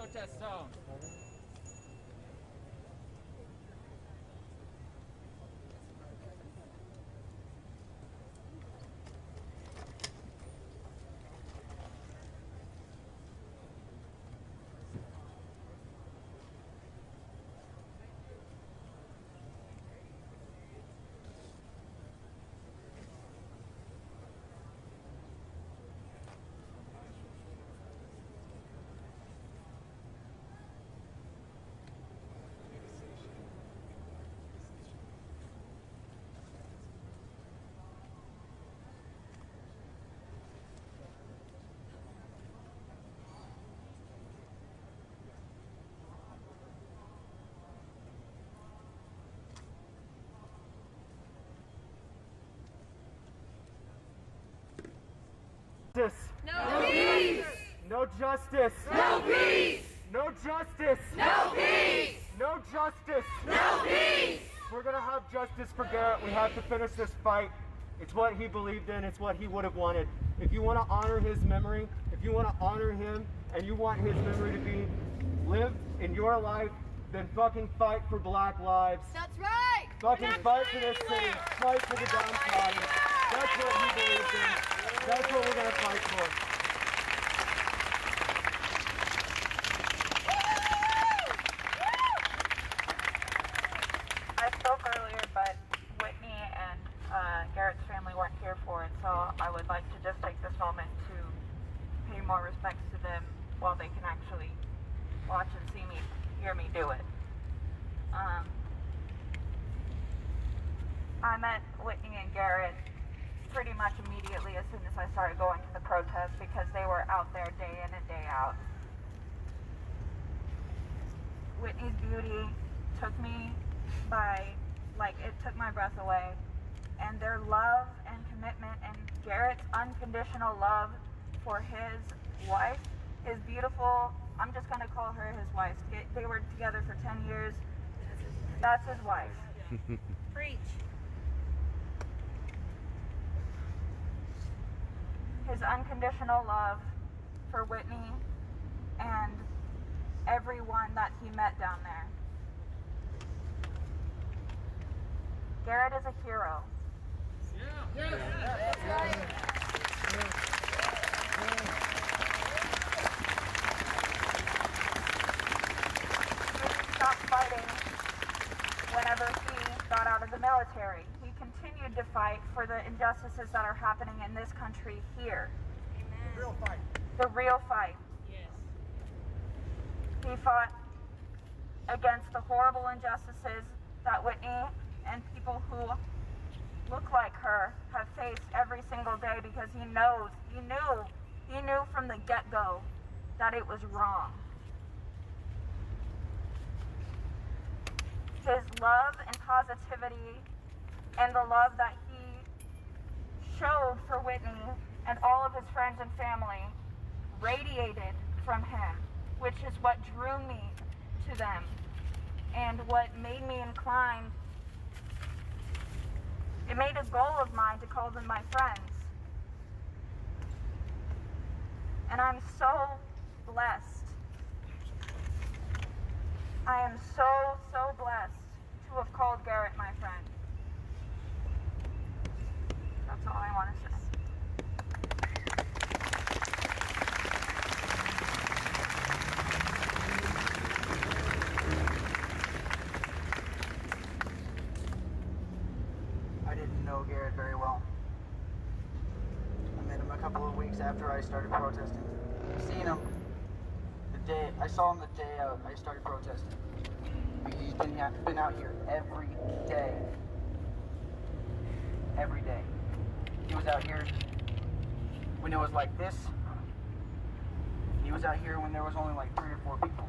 protest zone. Justice. No peace. No justice. No peace. No justice. No peace. No justice. No peace. We're gonna have justice for Garrett. We have to finish this fight. It's what he believed in. It's what he would have wanted. If you want to honor his memory, if you want to honor him, and you want his memory to be lived in your life, then fucking fight for Black lives. That's right. Fucking fight for this city. Fight for the downtrodden. That's what he believed in. That's what we're gonna fight for. I spoke earlier, but Whitney and Garrett's family weren't here for it, so I would like to just take this moment to pay more respects to them while they can actually watch and see me, hear me do it. I met Whitney and Garrett pretty much immediately as soon as I started going to the protest because they were out there day in and day out. Whitney's beauty took me by, it took my breath away. And their love and commitment and Garrett's unconditional love for his wife, his beautiful, I'm just gonna call her his wife. They were together for 10 years. That's his wife. Preach. His unconditional love for Whitney and everyone that he met down there. Garrett is a hero. That's right. He stopped fighting whenever he got out of the military. He continued to fight for the injustices that are happening in this country here. Amen. Real fight. The real fight. Yes. He fought against the horrible injustices that Whitney and people who look like her have faced every single day because he knew from the get-go that it was wrong. His love and positivity and the love that he showed for Whitney and all of his friends and family radiated from him, which is what drew me to them and what made me inclined. It made a goal of mine to call them my friends. And I'm so blessed. I am so, so blessed to have called Garrett my friend. That's all I want to say. I didn't know Garrett very well. I met him a couple of weeks after I started protesting. Seen him I saw him the day I started protesting. He's been out here every day. Every day. He was out here when it was like this. He was out here when there was only like 3 or 4 people.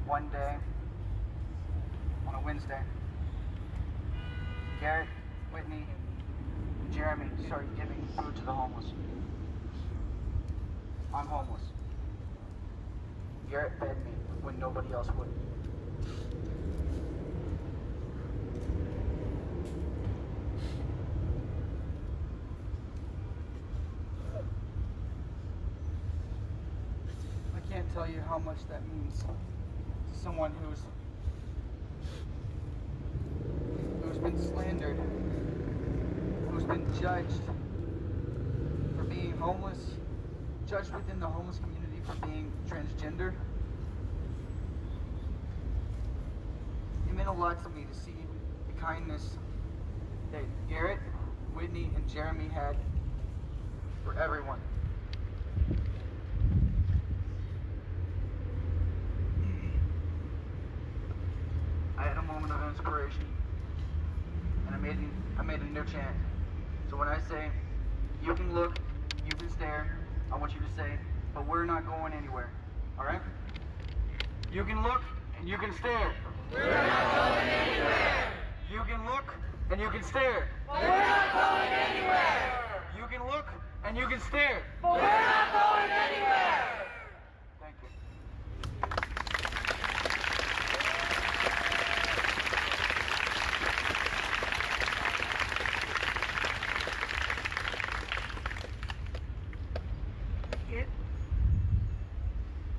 One day, on a Wednesday, Garrett, Whitney, and Jeremy started giving food to the homeless. I'm homeless. Garrett fed me when nobody else would. tell you how much that means to someone who's been slandered, who's been judged for being homeless, judged within the homeless community for being transgender. It meant a lot to me to see the kindness that Garrett, Whitney, and Jeremy had for everyone. I had a moment of inspiration, and I made a new chant. So when I say, you can look, you can stare, I want you to say, but we're not going anywhere. All right? You can look and you can stare. We're not going anywhere. You can look and you can stare. But we're not going anywhere. You can look and you can stare. But we're not going anywhere. Thank you.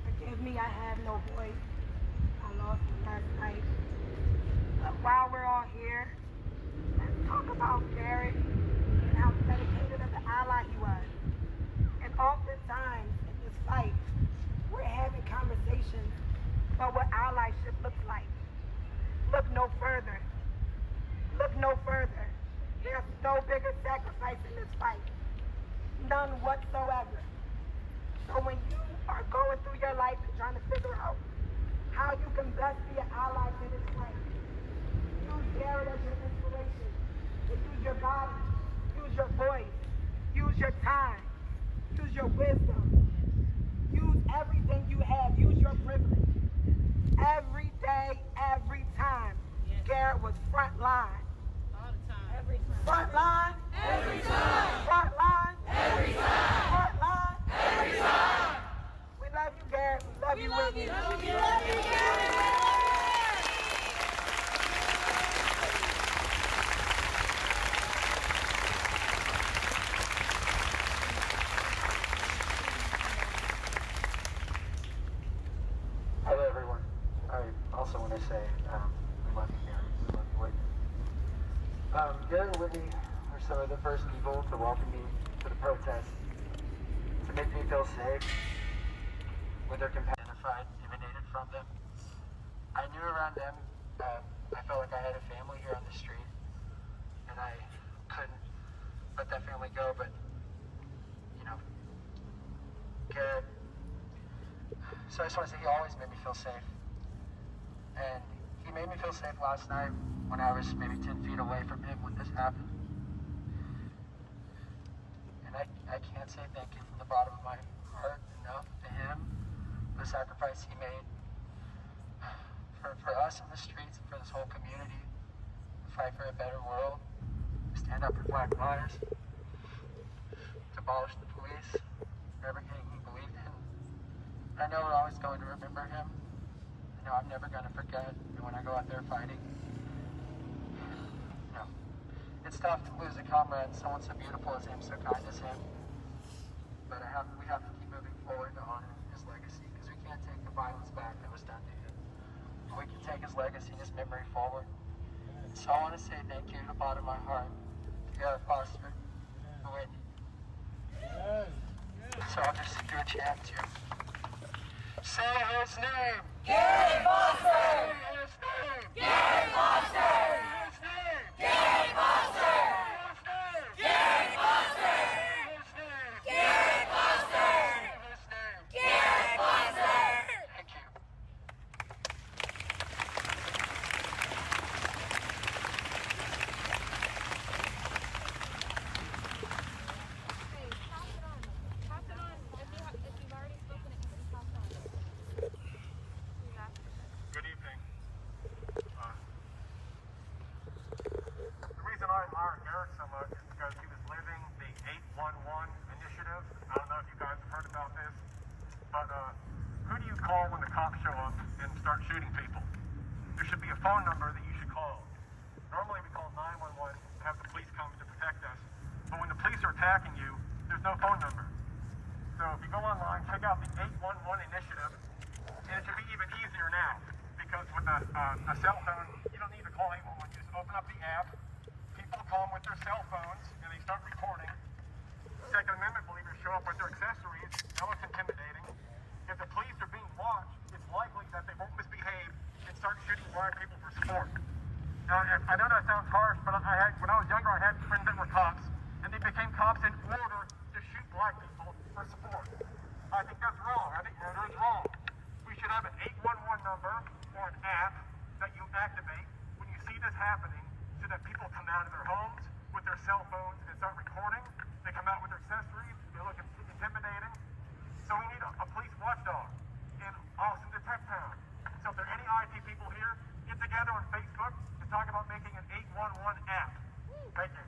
Forgive me, I have no voice. I lost it last night. But while we're all here, let's talk about Garrett and how dedicated of an ally he was. And oftentimes in this fight, we're having conversations about what allyship looks like. Look no further. Look no further. There's no bigger sacrifice in this fight. None whatsoever. So when you are going through your life and trying to figure out how you can best be an ally to this fight, use Garrett as your inspiration. To use your body, use your voice, use your time, use your wisdom, use everything you have, use your privilege. Every day, every time, Garrett was front line. All the time. Every time. Front line. Every time. Front line. Every time. Front line. Every time. We love you, Garrett. We love you, Whitney. Love you, love you, Garrett. Hello, everyone. I also want to say we love you, Garrett. We love you, Whitney. Garrett and Whitney were some of the first people to welcome me to the protest, to make me feel safe with their compassion, identified, emanated from them. I knew around them, I felt like I had a family here on the street, and I couldn't let that family go, but, you know, Garrett. So I just want to say he always made me feel safe. And he made me feel safe last night when I was maybe 10 feet away from him when this happened. And I can't say thank you from the bottom of my heart enough to him, for the sacrifice he made for us in the streets and for this whole community, to fight for a better world, to stand up for Black lives, to abolish the police, for everything he believed in. I know we're always going to remember him. I know I'm never going to forget when I go out there fighting. You know, it's tough to lose a comrade, someone so beautiful as him, so kind as him. But we have to keep moving forward to honor his legacy, because we can't take the violence back that was done to him. But we can take his legacy and his memory forward. So I want to say thank you to the bottom of my heart to Garrett Foster, to Whitney. So I'll just do a chant too. Say his name! Garrett Foster! Say his name! Garrett Foster! Say his name! Garrett Foster! Say his name! Garrett Foster! Say his name! Garrett Foster! Say his name! Garrett Foster! Thank you. Good evening. The reason I admire Garrett so much is because he was living the 811 initiative. I don't know if you guys have heard about this, but who do you call when the cops show up and start shooting people? There should be a phone number that you should call. Normally we call 911 to have the police come to protect us, but when the police are attacking you, there's no phone number. So if you go online, check out the 811 initiative, with their cell phones and they start recording. Second Amendment believers show up with their accessories. Now it's intimidating. If the police are being watched, it's likely that they won't misbehave and start shooting blind people for sport. Now, I know that sounds harsh, but when I was younger, I had friends that were cops, and they became cops in order to shoot black people for sport. I think that's wrong. I think murder is wrong. We should have an 811 number or an app that you activate when you see this happening so that people come out of their homes with their cell phones and start recording. They come out with their accessories. They look intimidating. So we need a police watchdog in Austin Detect Town. So if there are any IT people here, get together on Facebook to talk about making an 811 app. Thank you.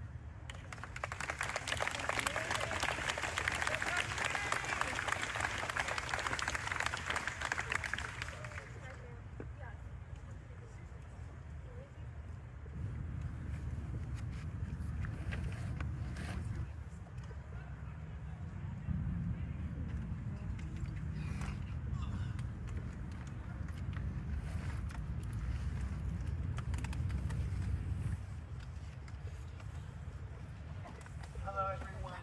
Hello everyone.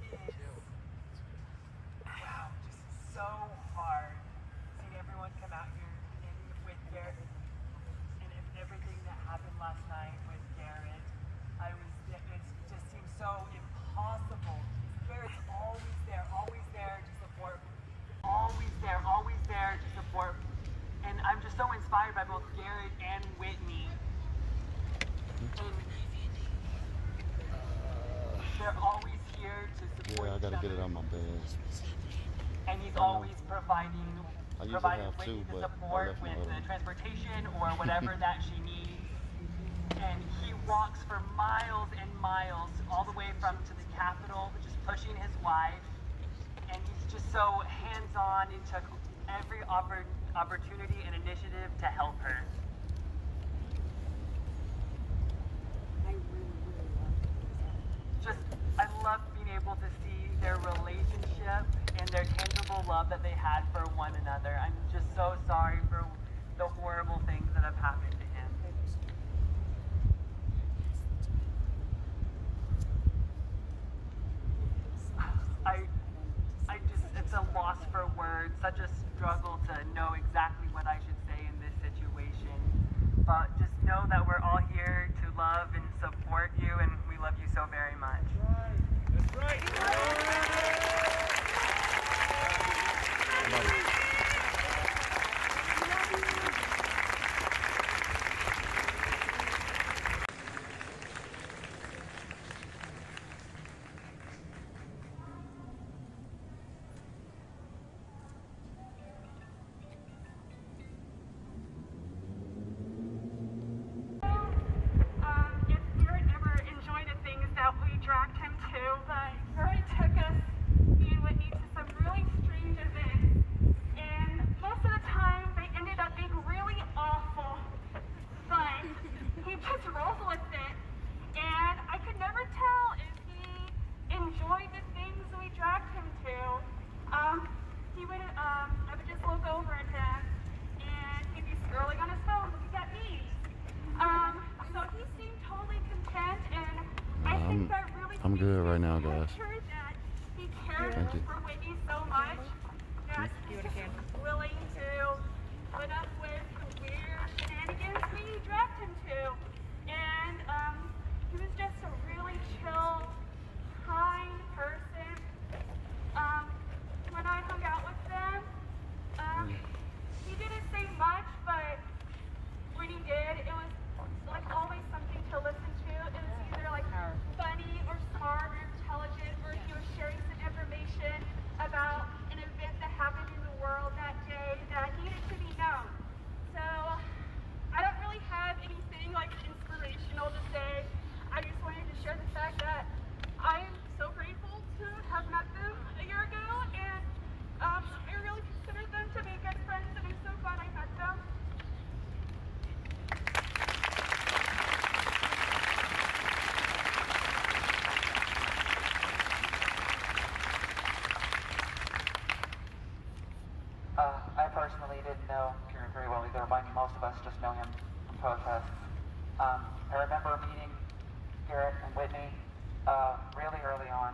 This is so hard seeing everyone come out here and with Garrett and everything that happened last night with Garrett. It just seems so impossible. Garrett's always there to support. Always there to support. And I'm just so inspired by both Garrett and Whitney. And they're always here to support. Yeah, I gotta get it on my bed. And he's always providing have Whitney to, the but I support left my with other the one. transportation or whatever that she needs. And he walks for miles and miles all the way from to the Capitol, just pushing his wife. And he's just so hands-on and took every opportunity and initiative to help her. I love being able to see their relationship and their tangible love that they had for one another. I'm just so sorry for the horrible things that have happened to him. It's a loss for words, such a struggle to know exactly what I should say in this situation. But just know that we're all here to love and support you, and we love you so very much. That's right. If Garrett ever enjoyed the things that we dragged him to, but Garrett took us, me and Whitney, to some really strange events. And most of the time, they ended up being really awful. But he just rolled with it. And I could never tell if he enjoyed the things we dragged him to. I would just look over at him, and he'd be scrolling on his phone looking at me. So he seemed totally content, and I think that really I'm good right now, guys. that he cares Thank you. for Whitney so much that he's just willing to put up with the weird shenanigans we dragged him to. And he was just a really chill, kind person. When I hung out with them, he didn't say much, but when he did, it was like always something to listen to. It was either like funny or smart or intelligent, or he was sharing some information about an event that happened in the world that day that needed to be known. So I don't really have anything like inspirational to say. I just wanted to Whitney, really early on.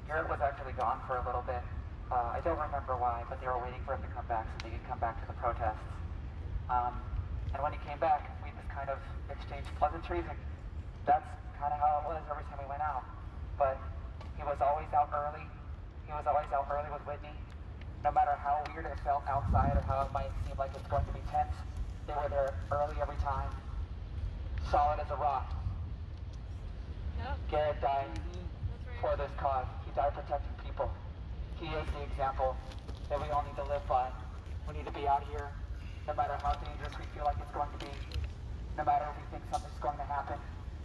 Garrett was actually gone for a little bit. I don't remember why, but they were waiting for him to come back so they could come back to the protests. And when he came back, we just kind of exchanged pleasantries, and that's kind of how it was every time we went out. But he was always out early. He was always out early with Whitney. No matter how weird it felt outside or how it might seem like it's going to be tense, they were there early every time. Solid as a rock. Yep. Garrett died That's for right. this cause. He died protecting people. He is the example that we all need to live by. We need to be out here, no matter how dangerous we feel like it's going to be, no matter if we think something's going to happen,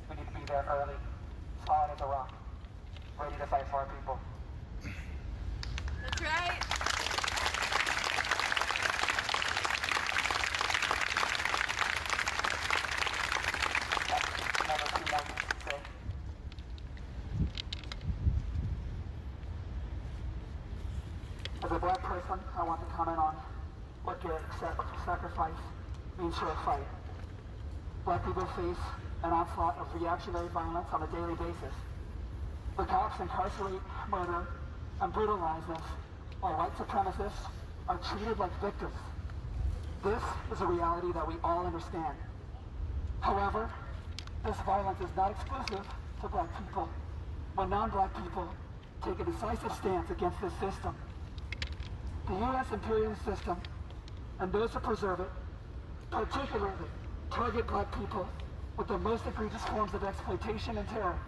we need to be there early, solid as a rock, ready to fight for our people. That's right. Another few more things to say. As a black person, I want to comment on what Garrett sacrifice means for a fight. Black people face an onslaught of reactionary violence on a daily basis. The cops incarcerate, murder, and brutalize us, while white supremacists are treated like victims. This is a reality that we all understand. However, this violence is not exclusive to black people. When non-black people take a decisive stance against this system, the U.S. imperialist system and those who preserve it particularly target black people with the most egregious forms of exploitation and terror.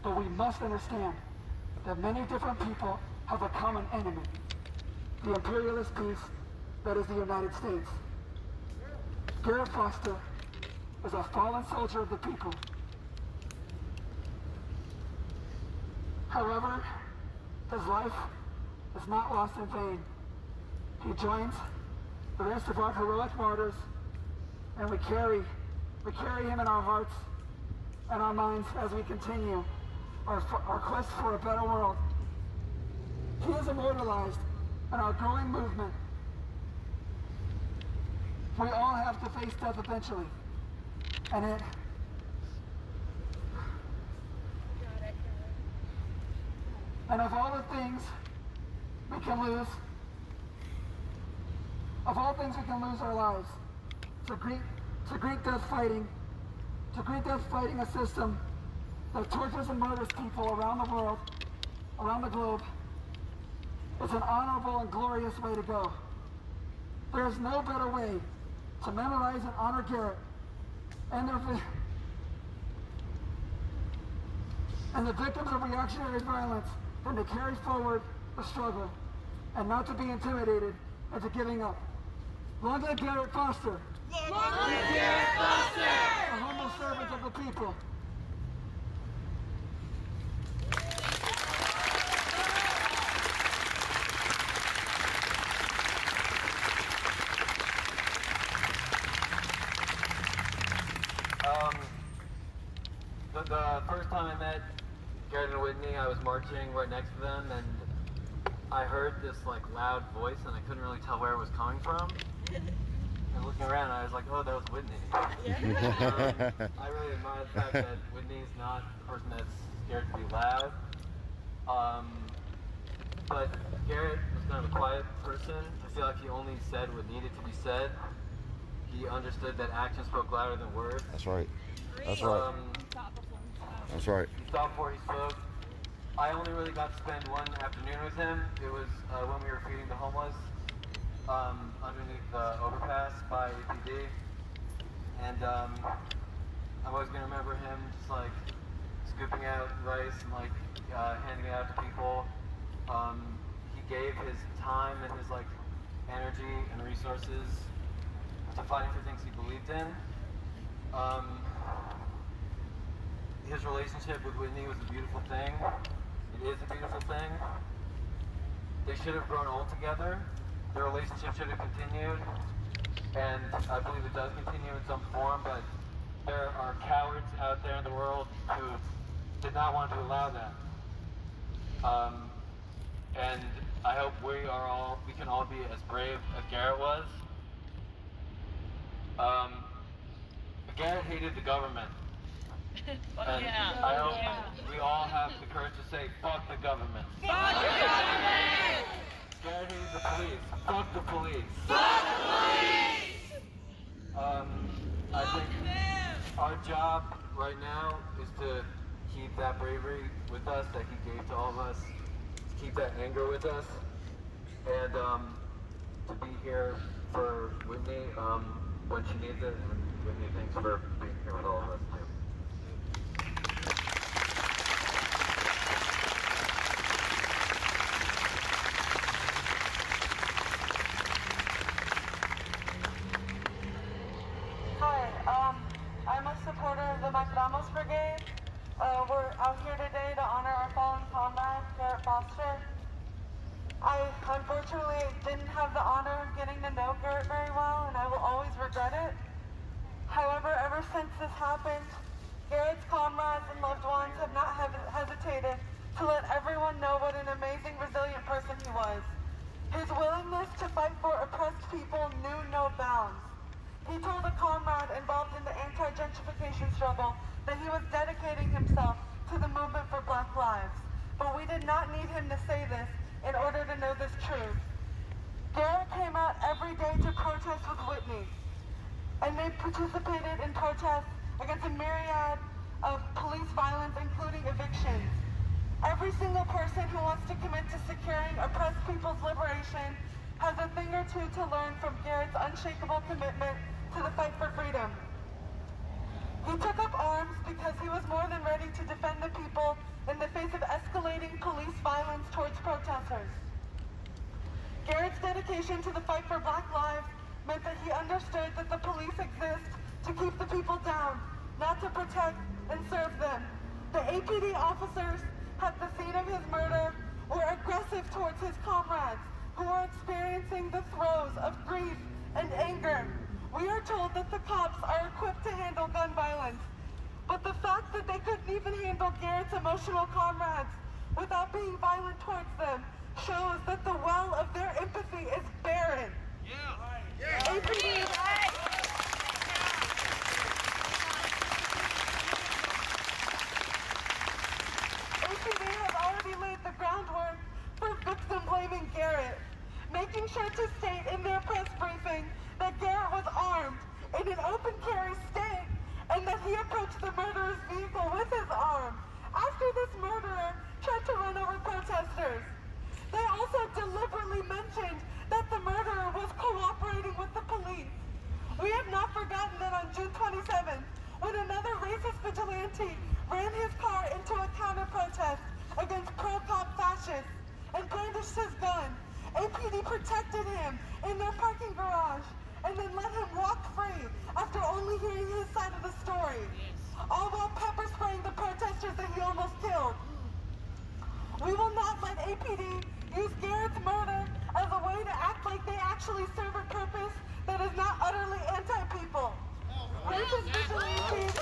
But we must understand that many different people have a common enemy, the imperialist beast that is the United States. Garrett Foster is a fallen soldier of the people. However, his life is not lost in vain. He joins the rest of our heroic martyrs, and we carry him in our hearts and our minds as we continue our quest for a better world. He is immortalized in our growing movement. We all have to face death eventually, and of all the things we can lose, our lives. To greet death fighting a system that tortures and murders people around the world, around the globe, is an honorable and glorious way to go. There is no better way to memorize and honor Garrett and the victims of reactionary violence than to carry forward the struggle and not to be intimidated into giving up. Long live Garrett Foster! Long live Garrett Foster! A humble servant of the people. The first time I met Garrett and Whitney, I was marching right next to them, and I heard this like loud voice, and I couldn't really tell where it was coming from. And looking around, I was like, "Oh, that was Whitney." I really admire the fact that Whitney's not the person that's scared to be loud. But Garrett was kind of a quiet person. I feel like he only said what needed to be said. He understood that action spoke louder than words. That's right. That's right. That's right. He thought before he spoke. I only really got to spend one afternoon with him. It was when we were feeding the homeless underneath the overpass by APD. And I'm always going to remember him just like scooping out rice and like handing it out to people. He gave his time and his like energy and resources to fighting for things he believed in. His relationship with Whitney was a beautiful thing. It is a beautiful thing. They should have grown old together. Their relationship should have continued. And I believe it does continue in some form, but there are cowards out there in the world who did not want to allow that. And I hope we can all be as brave as Garrett was. Garrett hated the government. And I hope we all have the courage to say, fuck the government. Fuck the government! Garrett hates the police. Fuck the police. Fuck the police! I think our job right now is to keep that bravery with us that he gave to all of us, to keep that anger with us, and to be here for Whitney when she needs it. And Whitney, thanks for being here with all of us too. I'm a supporter of the Macramos Brigade. We're out here today to honor our fallen comrade, Garrett Foster. I unfortunately didn't have the honor of getting to know Garrett very well, and I will always regret it. However, ever since this happened, Garrett's comrades and loved ones have not hesitated to let everyone know what an amazing, resilient person he was. His willingness to fight for oppressed people knew no bounds. He told a comrade involved in the anti-gentrification struggle that he was dedicating himself to the movement for Black lives. But we did not need him to say this in order to know this truth. Garrett came out every day to protest with Whitney, and they participated in protests against a myriad of police violence, including evictions. Every single person who wants to commit to securing oppressed people's liberation has a thing or two to learn from Garrett's unshakable commitment to the fight for freedom. He took up arms because he was more than ready to defend the people in the face of escalating police violence towards protesters. Garrett's dedication to the fight for Black lives meant that he understood that the police exist to keep the people down, not to protect and serve them. The APD officers at the scene of his murder were aggressive towards his comrades, who were experiencing the throes of grief and anger. We are told that the cops are equipped to handle gun violence, but the fact that they couldn't even handle Garrett's emotional comrades without being violent towards them shows that the well of their empathy is barren. APD has already laid the groundwork for victim-blaming Garrett, making sure to state in their press briefing that Garrett was armed in an open carry state and that he approached the murderer's vehicle with his arm after this murderer tried to run over protesters. They also deliberately mentioned that the murderer was cooperating with the police. We have not forgotten that on June 27th, when another racist vigilante ran his car into a counter-protest against pro-cop fascists and brandished his gun, APD protected him in their parking garage and then let him walk free after only hearing his side of the story, all while pepper spraying the protesters that he almost killed. We will not let APD use Garrett's murder as a way to act like they actually serve a purpose that is not utterly anti-people. Racist vigilantes...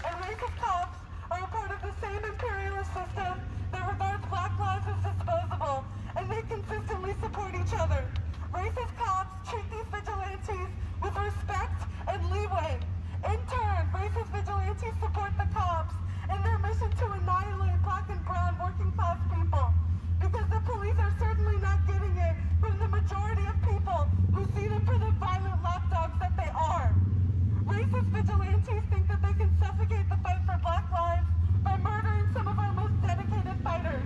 and racist cops are a part of the same imperialist system that regards Black lives as disposable, and they consistently support each other. Racist cops treat these vigilantes with respect and leeway. In turn, racist vigilantes support the cops in their mission to annihilate Black and brown working class people, because the police are certainly not getting it from the majority of people who see them for the violent lapdogs that they are. Racist vigilantes think that they can suffocate the fight for Black lives by murdering some of our most dedicated fighters,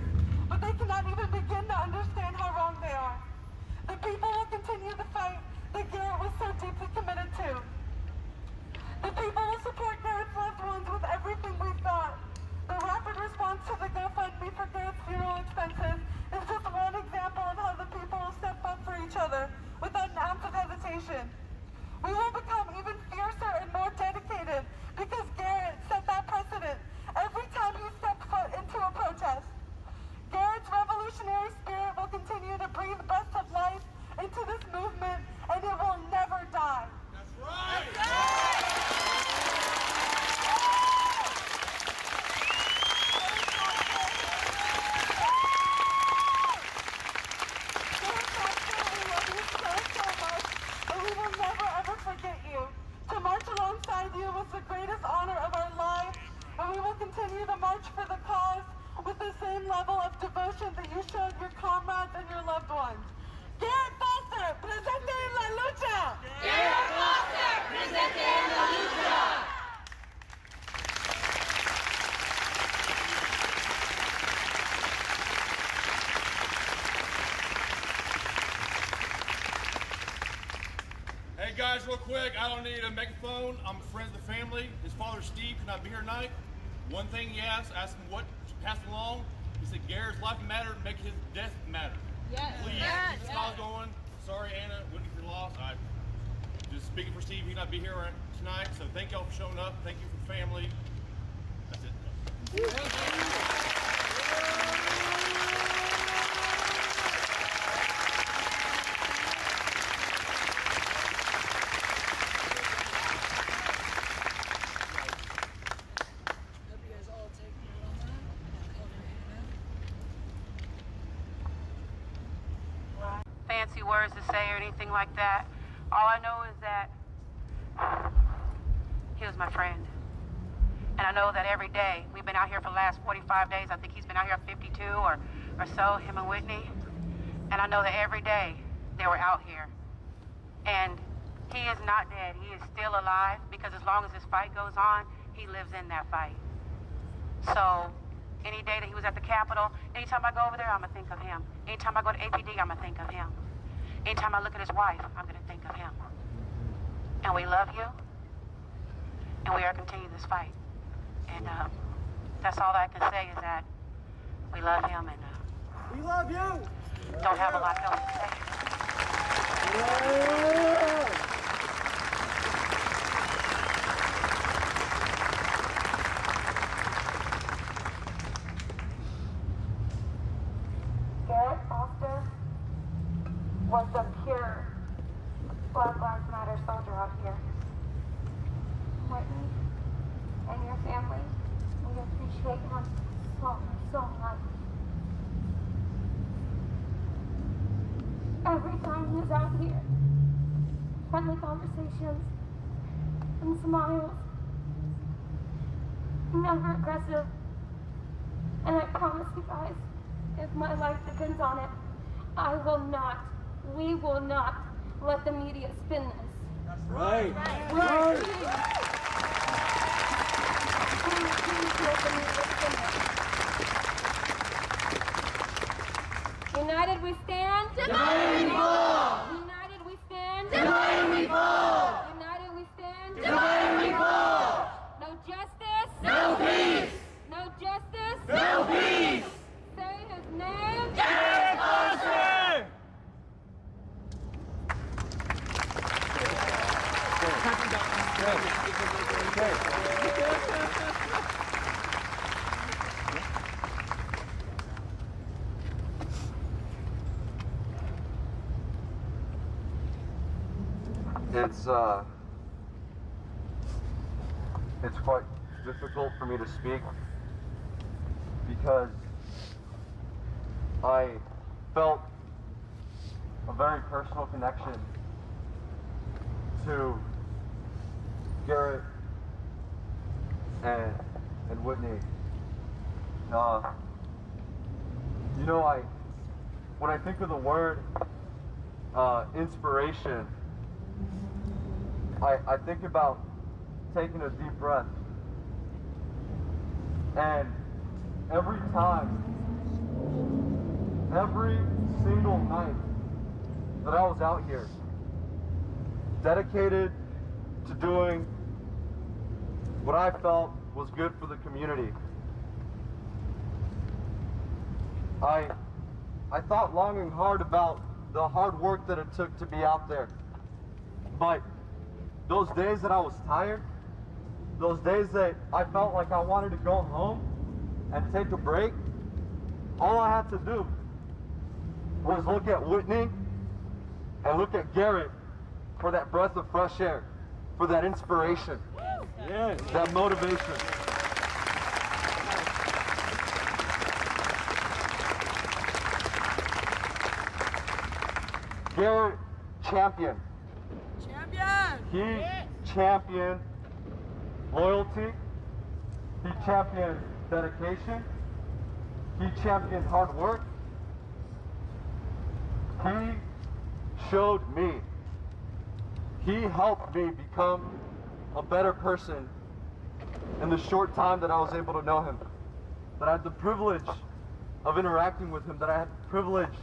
but they cannot even begin to understand how wrong they are. The people will continue the fight that Garrett was so deeply committed to. The people will support Garrett's loved ones with everything we've got. The rapid response to the GoFundMe for Garrett's funeral expenses is just one example of how the people will step up for each other without an ounce of hesitation. We will become even fiercer and more dedicated because Garrett set that precedent every time he stepped foot into a protest. Garrett's revolutionary spirit will continue to breathe breaths of life into this movement, and it will never die. That's right! guys, real quick, I don't need a megaphone. I'm friends with the family. His father, Steve, could not be here tonight. One thing he asked him what passed along. He said, Garrett's life mattered, make his death matter. Yes. Please keep the smiles going. Sorry, Anna, Whitney, for your loss. I just speaking for Steve, he could not be here tonight. So thank y'all for showing up. Thank you for the family. That's it. Fancy words to say or anything like that. All I know is that he was my friend. And I know that every day, we've been out here for the last 45 days. I think he's been out here 52 or so, him and Whitney. And I know that every day they were out here. And he is not dead. He is still alive because as long as this fight goes on, he lives in that fight. So any day that he was at the Capitol, anytime I go over there, I'm going to think of him. Anytime I go to APD, I'm going to think of him. Anytime I look at his wife, I'm going to think of him. And we love you, and we are continuing this fight. And that's all I can say is that we love him, and we love you. Don't have a lot else to say. Garrett Foster was the pure Black Lives Matter soldier out here. Whitney and your family, we appreciate him so much. Every time he's out here, friendly conversations and smiles, never aggressive. And I promise you guys, if my life depends on it, we will not let the media spin this. That's right. Right. Please let the media spin this. United we stand. Divided we fall. United we stand. Divided we fall. United we stand. Divided we fall. No justice. No peace. No justice. No peace. Say his name. Garrett Foster. It's quite difficult for me to speak because I felt a very personal connection to Garrett and Whitney. You know, when I think of the word inspiration, I think about taking a deep breath. And every time, every single night that I was out here, dedicated to doing what I felt was good for the community, I thought long and hard about the hard work that it took to be out there. But those days that I was tired, those days that I felt like I wanted to go home and take a break, all I had to do was look at Whitney and look at Garrett for that breath of fresh air, for that inspiration, that motivation. Garrett championed. He championed loyalty. He championed dedication. He championed hard work. He showed me. He helped me become a better person in the short time that I was able to know him. That I had the privilege of interacting with him. That I had the privilege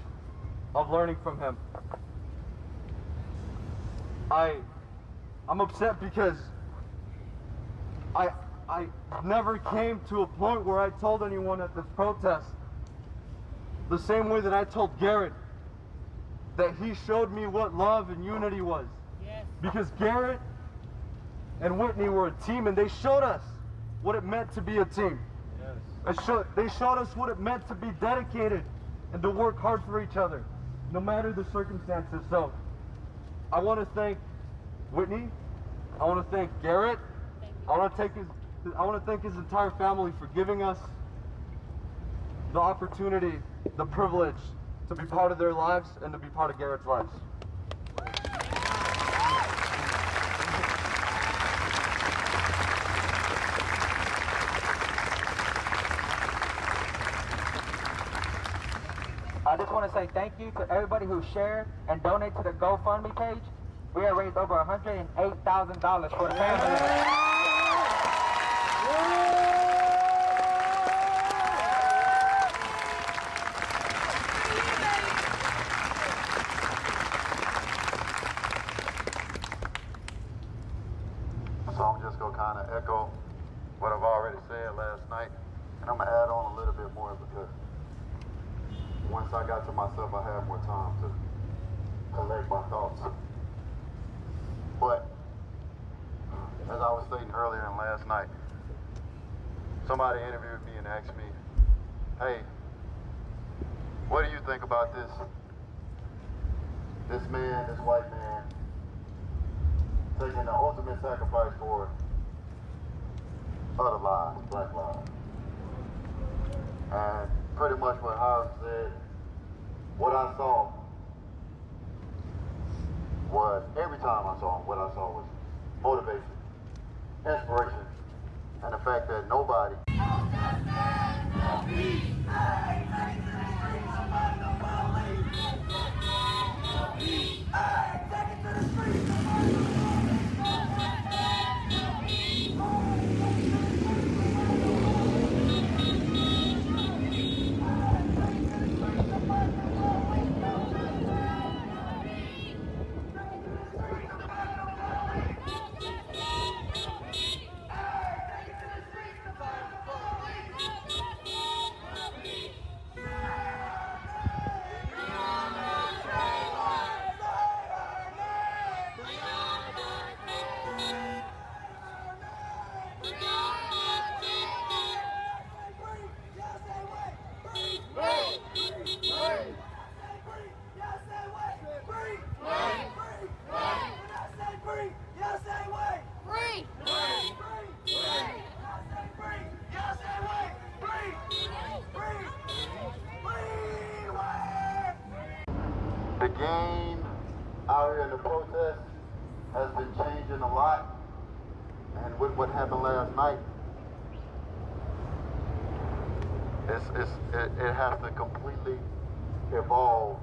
of learning from him. I'm upset because I never came to a point where I told anyone at this protest the same way that I told Garrett that he showed me what love and unity was. Yes. Because Garrett and Whitney were a team, and they showed us what it meant to be a team. Yes. They showed us what it meant to be dedicated and to work hard for each other, no matter the circumstances. So I want to thank Whitney. I want to thank Garrett. I want to thank his entire family for giving us the opportunity, the privilege to be part of their lives and to be part of Garrett's lives. I just want to say thank you to everybody who shared and donated to the GoFundMe page. We have raised over $108,000 for the family. So I'm just gonna kind of echo what I've already said last night, and I'm gonna add on a little bit more because once I got to myself, I had more time to collect my thoughts. But as I was stating earlier and last night, somebody interviewed me and asked me, "Hey, what do you think about this man, this white man, taking the ultimate sacrifice for other lives, black lives?" And pretty much what Howard said, what I saw was, every time I saw him, what I saw was motivation, inspiration, and the fact that nobody the game out here in the protest has been changing a lot, and with what happened last night, it has to completely evolve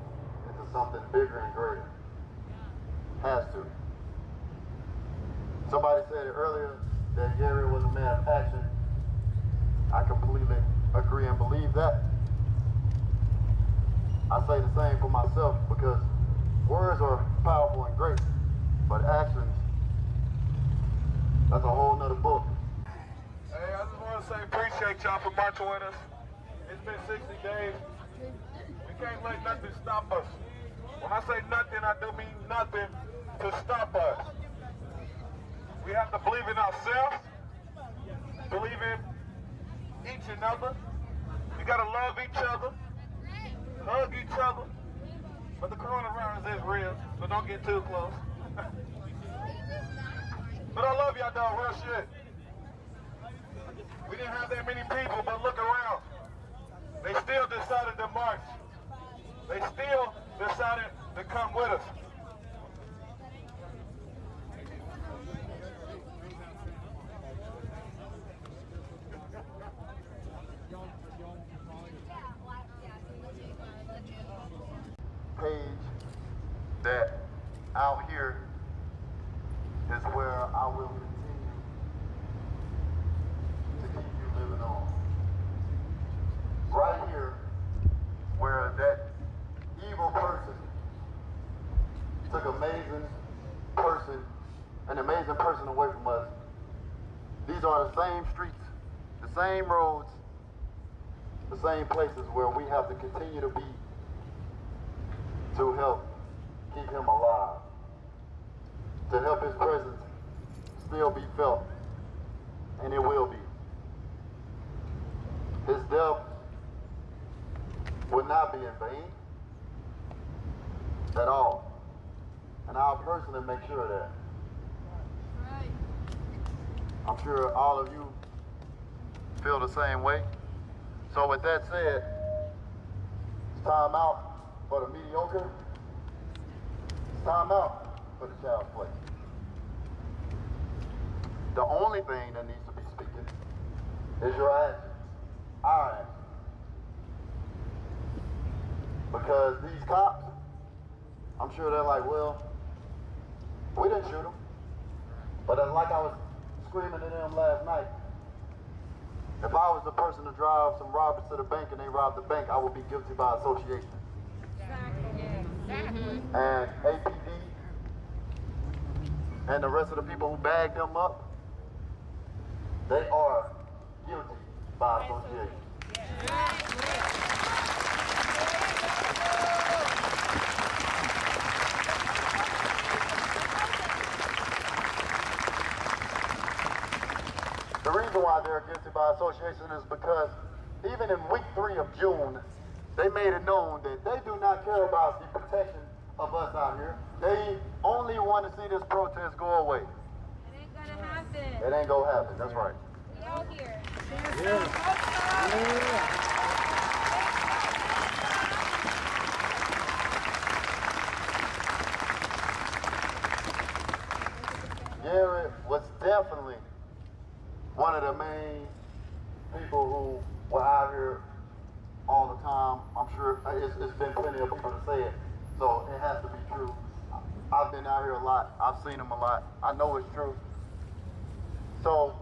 into something bigger and greater. Has to. Somebody said it earlier that Gary was a man of action. I completely agree and believe that. I say the same for myself because words are powerful and great, but actions, that's a whole nother book. Hey, I just want to say appreciate y'all for marching with us. It's been 60 days. We can't let nothing stop us. When I say nothing, I do mean nothing to stop us. We have to believe in ourselves, believe in each and other. We got to love each other, hug each other. But the coronavirus is real, so don't get too close. But I love y'all, dog, real shit. We didn't have that many people, but look around. They still decided to march. They still decided to come with us. Page that out here is where I will continue to keep you living on. Right here, where that evil person took amazing person an amazing person away from us, these are the same streets, the same roads, the same places where we have to continue to be to help keep him alive, to help his presence still be felt, and it will be. His death will not be in vain at all, and I'll personally make sure of that. I'm sure all of you feel the same way. So with that said, it's time out for the mediocre. It's time out for the child's play. The only thing that needs to be speaking is your actions, our actions. Because these cops, I'm sure they're like, well, we didn't shoot them. But like I was screaming at them last night, if I was the person to drive some robbers to the bank and they robbed the bank, I would be guilty by association. Exactly. And APD and the rest of the people who bagged them up, they are guilty by association. The reason why they're guilty by association is because even in week 3 of June, they made it known that they do not care about the protection of us out here. They only want to see this protest go away. It ain't gonna happen. It ain't gonna happen, that's right. We all here. Garrett was definitely one of the main people who were out here all the time. I'm sure it's been plenty of people to say it, so it has to be true. I've been out here a lot. I've seen him a lot. I know it's true. So,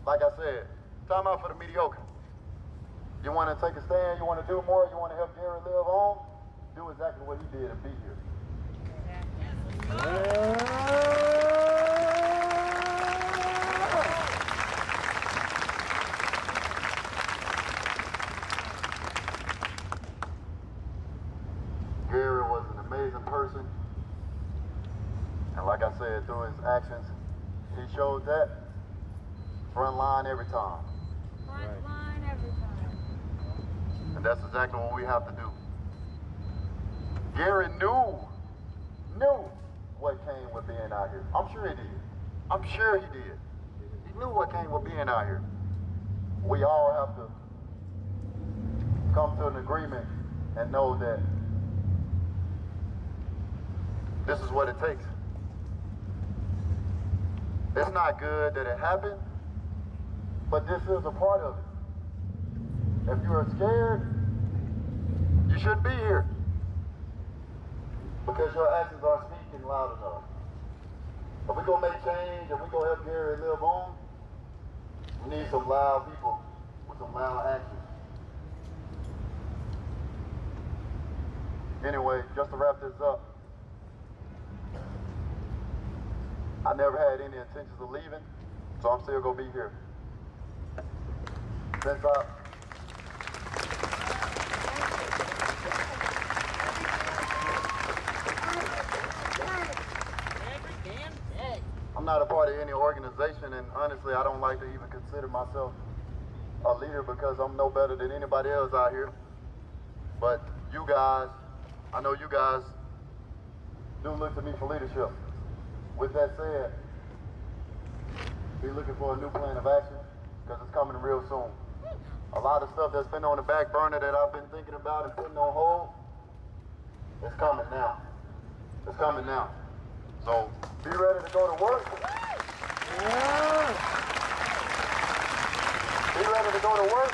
like I said, time out for the mediocre. You want to take a stand, you want to do more, you want to help Garrett live on, do exactly what he did and be here. Garrett was an amazing person, and like I said, through his actions, he showed that front line every time. Front line every time. And that's exactly what we have to do. Garrett knew what came with being out here. I'm sure he did. I'm sure he did. He knew what came with being out here. We all have to come to an agreement and know that this is what it takes. It's not good that it happened, but this is a part of it. If you are scared, you shouldn't be here. Because your actions aren't speaking loud enough. If we're going to make change, if we're going to help Garrett live on, we need some loud people with some loud actions. Anyway, just to wrap this up, I never had any intentions of leaving, so I'm still going to be here. Since I'm not a part of any organization, and honestly, I don't like to even consider myself a leader because I'm no better than anybody else out here. But you guys, I know you guys do look to me for leadership. With that said, be looking for a new plan of action because it's coming real soon. A lot of stuff that's been on the back burner that I've been thinking about and putting on hold, it's coming now. It's coming now. So be ready to go to work. Yeah. Be ready to go to work.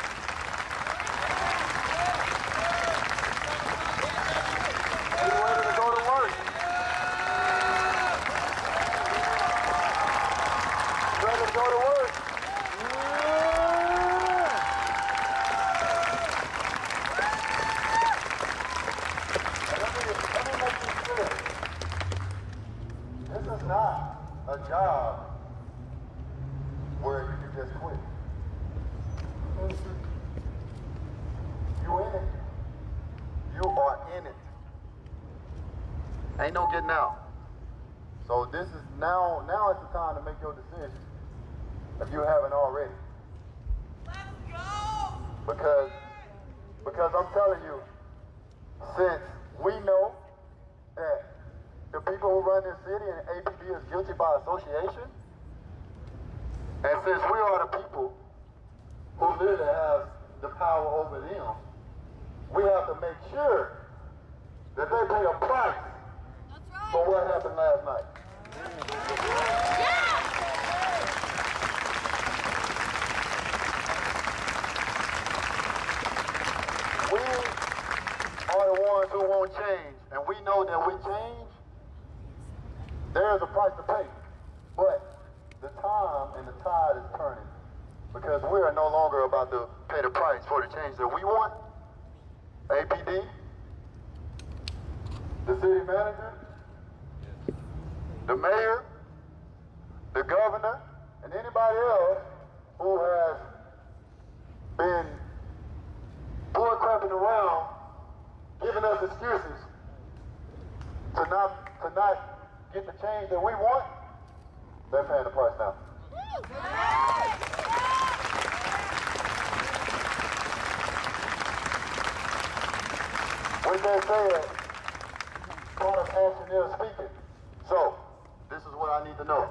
Be ready to go to work. Ready to go to work. Let me make this clear. This is not a job where you can just quit. You in it. You are in it. Ain't no getting out. So this is now is the time to make your decision if you haven't already. Let's go! Because I'm telling you, since we know that the people who run this city and APD is guilty by association, and since we are the people who literally have the power over them, we have to make sure that they pay a price for what happened last night. We are the ones who won't change, and we know that we change, there is a price to pay. But the time and the tide is turning, because we are no longer about to pay the price for the change that we want. APD, the city manager, the mayor, the governor, and anybody else who has been bullcrapping around, giving us excuses to not get the change that we want, they're paying the price now. With that said, part of action is speaking. So, this is what I need to know.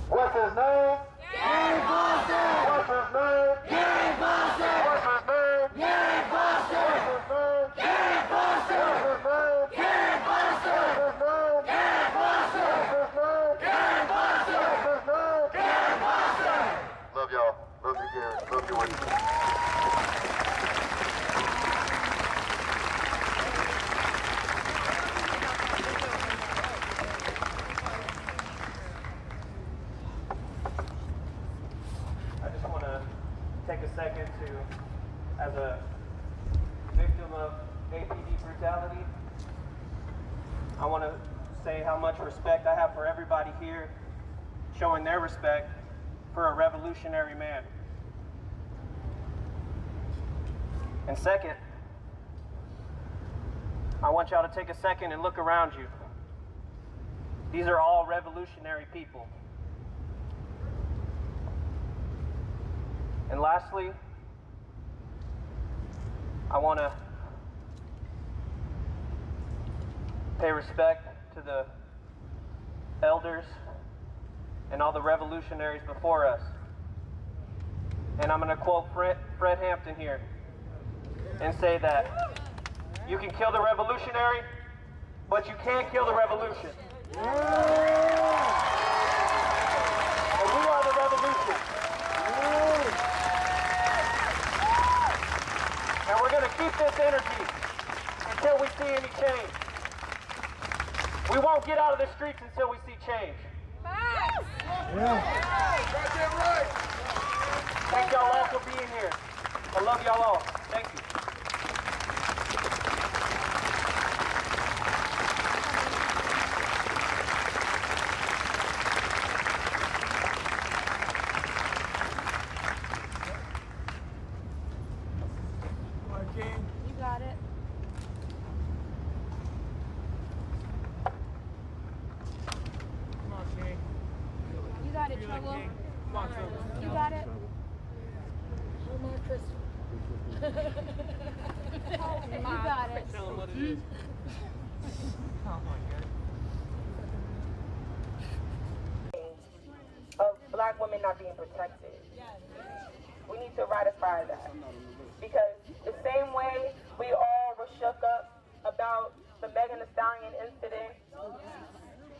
What's his name? Gary Foster! What's his name? Gary Foster! What's his name? Gary Foster! What's his name? Gary Foster! What's his name? Gary Foster! What's his name? Gary Foster! What's his name? Gary Foster! What's his name? Gary Foster! Love y'all. Love you, Gary. Love you, Whitney. Second to, as a victim of APD brutality, I want to say how much respect I have for everybody here, showing their respect for a revolutionary man. And second, I want y'all to take a second and look around you. These are all revolutionary people. And lastly, I want to pay respect to the elders and all the revolutionaries before us. And I'm going to quote Fred Hampton here and say that you can kill the revolutionary, but you can't kill the revolution. And we are the revolution. And we're going to keep this energy until we see any change. We won't get out of the streets until we see change. Thank y'all all for being here. I love y'all all. Thank you. You got it. Come on, King. You got it, Trouble. Come on, Trouble. You got it. You got it. Tell him what it is. Of black women not being protected. We need to ratify that. Because the same way we all were shook up about the Megan Thee Stallion incident,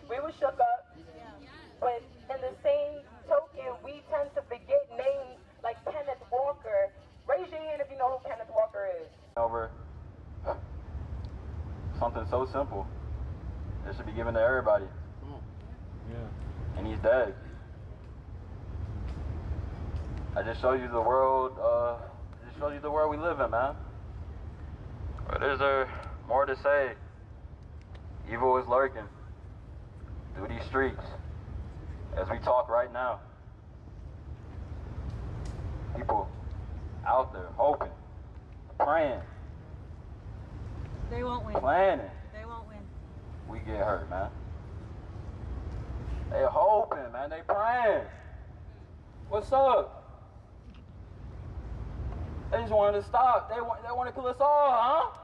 we were shook up, but in the same token, we tend to forget names like Kenneth Walker. Raise your hand if you know who Kenneth Walker is. Over something so simple. It should be given to everybody. Yeah. And he's dead. I just showed you the world, just showed you the world we live in, man. What is there more to say? Evil is lurking. Do through these streets, as we talk right now, people out there hoping, praying, They won't win. planning, They won't win. we get hurt, man. They hoping, man, they praying. What's up? They just wanted to stop. They want to kill us all, huh?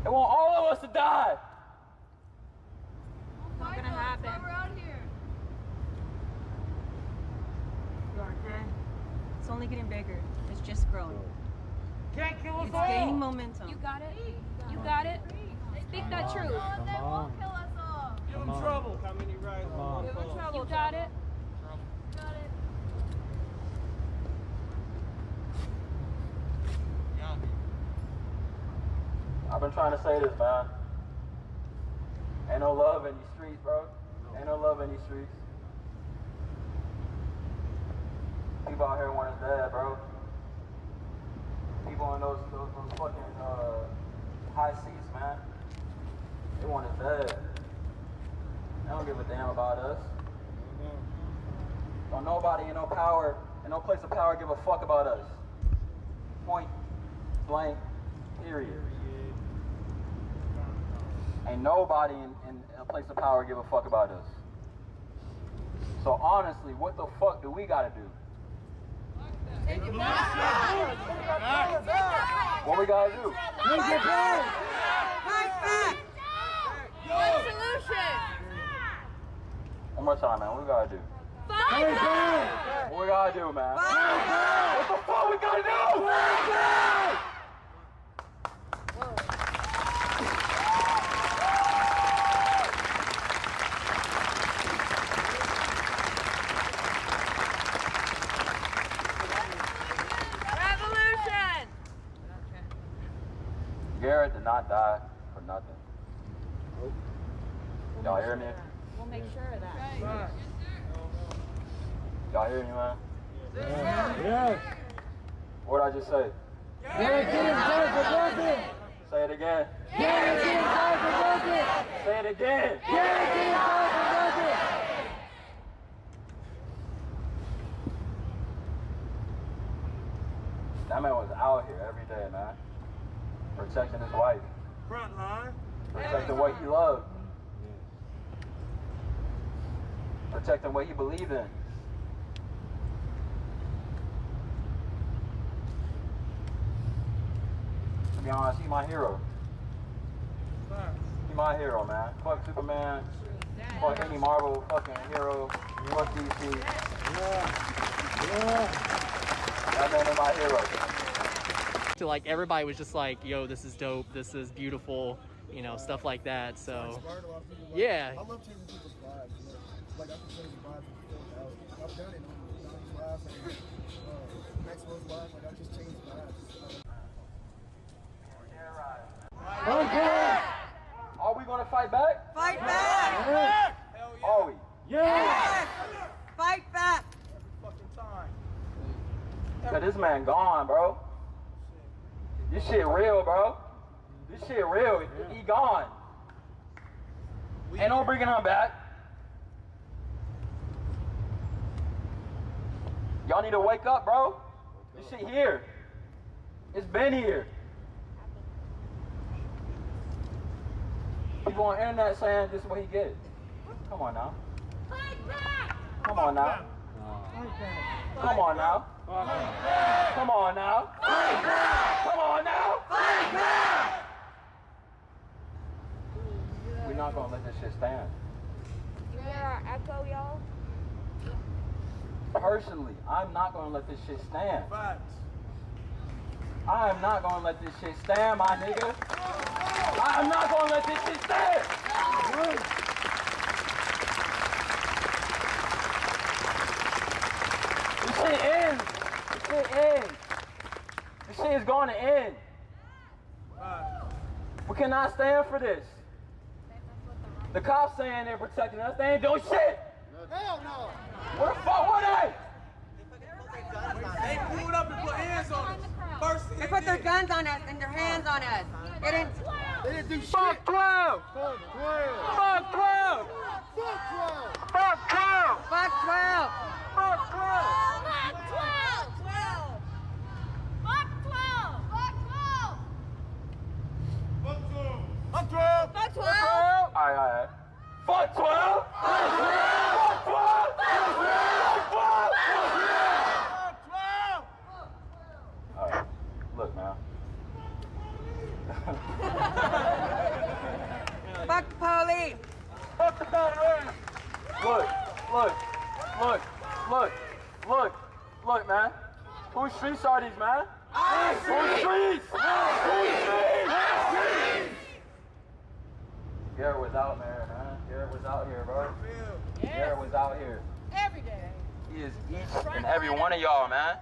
They want all of us to die. Not gonna happen. We're out here. It's only getting bigger. It's just growing. Can't kill us It's all. gaining momentum. You got it. You got it. Speak that truth. They won't kill us all. Give them trouble. How many rides? Give them trouble. You got it. Got it. I've been trying to say this, man. Ain't no love in these streets, bro. Ain't no love in these streets. People out here want us dead, bro. People in those fucking high seats, man. They want us dead. They don't give a damn about us. Don't nobody in no power, in no place of power give a fuck about us. Point blank, period. Ain't nobody in a place of power give a fuck about us. So honestly, what the fuck do we gotta do? Take it back. What we gotta do? Take it back. Fight back. Good solution. One more time, man. What we gotta do? Fight back. What we gotta do, man? Fight back. What the fuck we gotta do? Fight back. Revolution. Garrett did not die for nothing. Y'all hear me? We'll make sure of that. Y'all hear me, man? Yes. What did I just say? Garrett King died for nothing. Say it again. Garrett King died for nothing. Say it again. Garrett King died for nothing. That man was out here every day, man. Protecting his wife. Front line. Protecting what he loved. Protecting what he believed in. To be honest, he's my hero. He's my hero, man. Fuck Superman. Fuck any Marvel fucking hero. Fuck DC. That man is my hero. To like everybody was just like, yo, this is dope, this is beautiful, you know, stuff like that. So yeah. I love changing people's lives. You know? Like I can change the lives and feel out. I've done it. Donnie's lives and Maxwell's life. Like I just changed lives. Okay. Are we gonna fight back? Fight back! Yeah. Are we? Yes! Fight back! Cause this man gone, bro. This shit real, bro. This shit real. He gone. Ain't no bringing him back. Y'all need to wake up, bro. This shit here. It's been here. People on the internet saying this is what he get. Come on now. Come on now. Come on now. Come on now. Come on now. We're not gonna let this shit stand. You hear our echo, y'all? Personally, I'm not gonna let this shit stand. I am not gonna let this shit stand, my nigga. I am not gonna let this shit stand. This shit ends. This shit ends. This shit is going to end. We cannot stand for this. The cops saying they're protecting us, they ain't doing shit. Hell no. Where the fuck were they? They pulled up and put hands on us. First They put their guns on us and their hands on us. They didn't. They didn't do shit. Fuck 12! Fuck 12! Fuck 12! Fuck 12! Fuck 12! Fuck 12! Fuck 12! Fuck 12! Fuck 12! Fuck 12! Fuck 12! Fuck 12! Alright. Fuck 12! Fuck 12! Fuck 12! Alright, look, man. Fuck the police! Fuck the police! Look, man. Whose streets are these, man? Whose streets? Whose streets? Garrett was out there, man. Garrett was out here, bro. Garrett was out here. Every day. He is each and every one of y'all, man.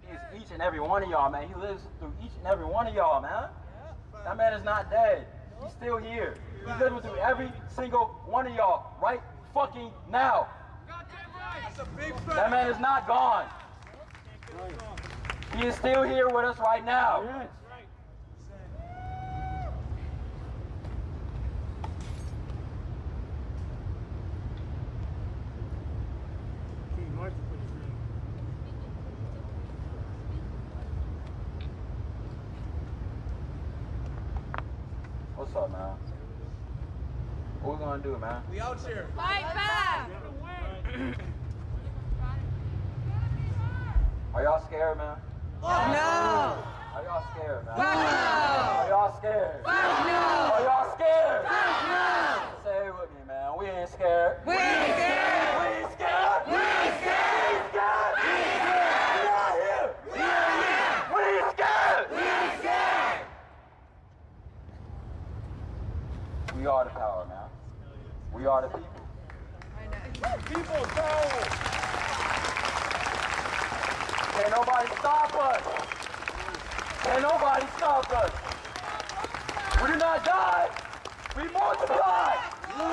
He is each and every one of y'all, man. He lives through each and every one of y'all, man. That man is not dead. He's still here. He's living through every single one of y'all right fucking now. That man is not gone. He is still here with us right now. What's up, man? What we gonna do, man? We out here. Fight back! Are y'all scared, man? No! Are y'all scared, man? Fuck no! Are y'all scared? Fuck no! Are y'all scared? Fuck no! Say it with me, man. We ain't scared. We ain't scared! We ain't scared! We ain't scared! We ain't scared! We are here! We are here! We ain't scared! We ain't scared! We are the power, man. We are the people. People go! Can't nobody stop us. Can't nobody stop us. We do not die. We multiply. We do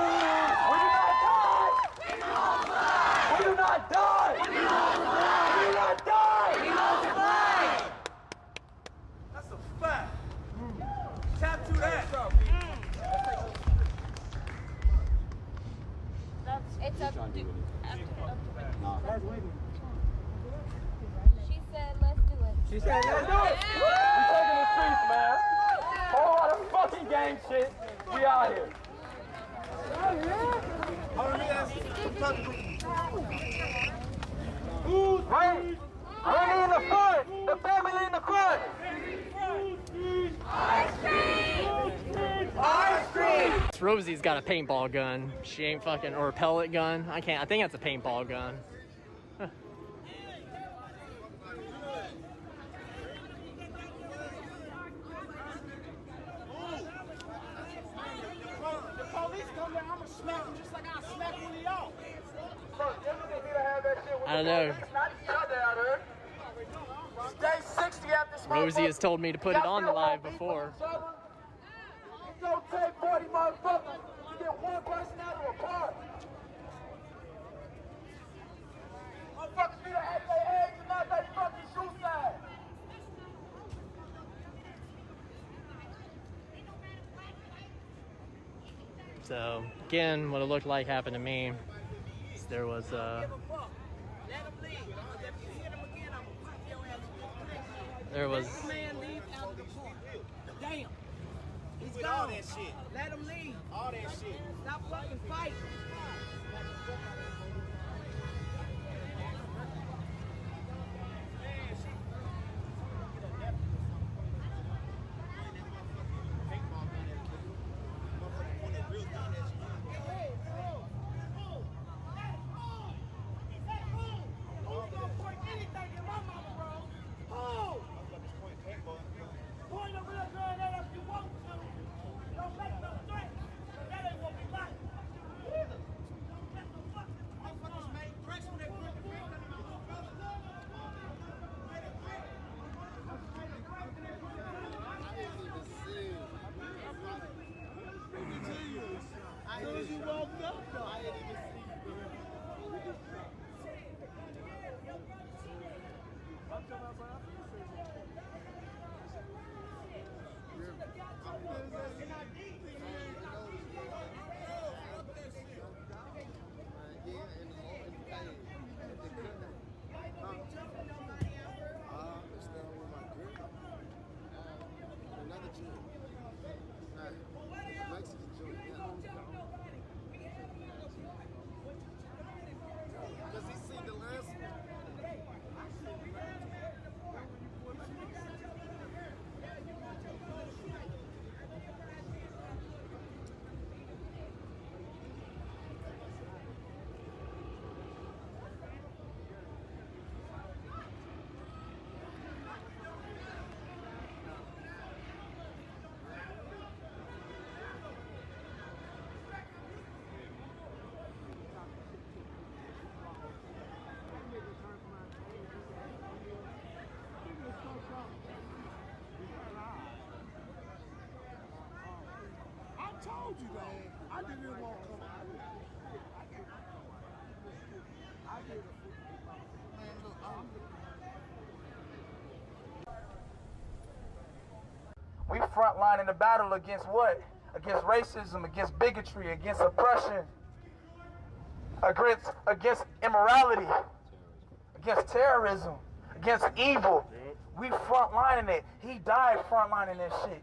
not die. We do not die. We do not die. We multiply! That's a fact. Tap to that. It's up to She said, let's do it. She said, let's do it. We taking the streets, man. Whole lot of fucking gang shit. We out here. Right? Bring in the front. The family in the front. Ice cream! Ice cream! Rosie's got a paintball gun. She ain't fucking, or a pellet gun. I think that's a paintball gun. Huh. The police come there, I'ma smack them just like I smack one of y'all. I don't know. Stay 60 at this Rosie has told me to put it on the live before. It don't take 40 motherfuckers to get one person out of a car. Motherfuckers need to have their eggs and not their fucking shoe size. So again, what it looked like happened to me. There was Damn. He's gone. All that shit. Let him leave. All that shit. Stop fucking fighting. told you, man. I didn't want to come out here. I did it. Man, look, We frontline in the battle against what? Against racism, against bigotry, against oppression, against immorality, against terrorism, against evil. We frontlining it. He died frontlining this shit.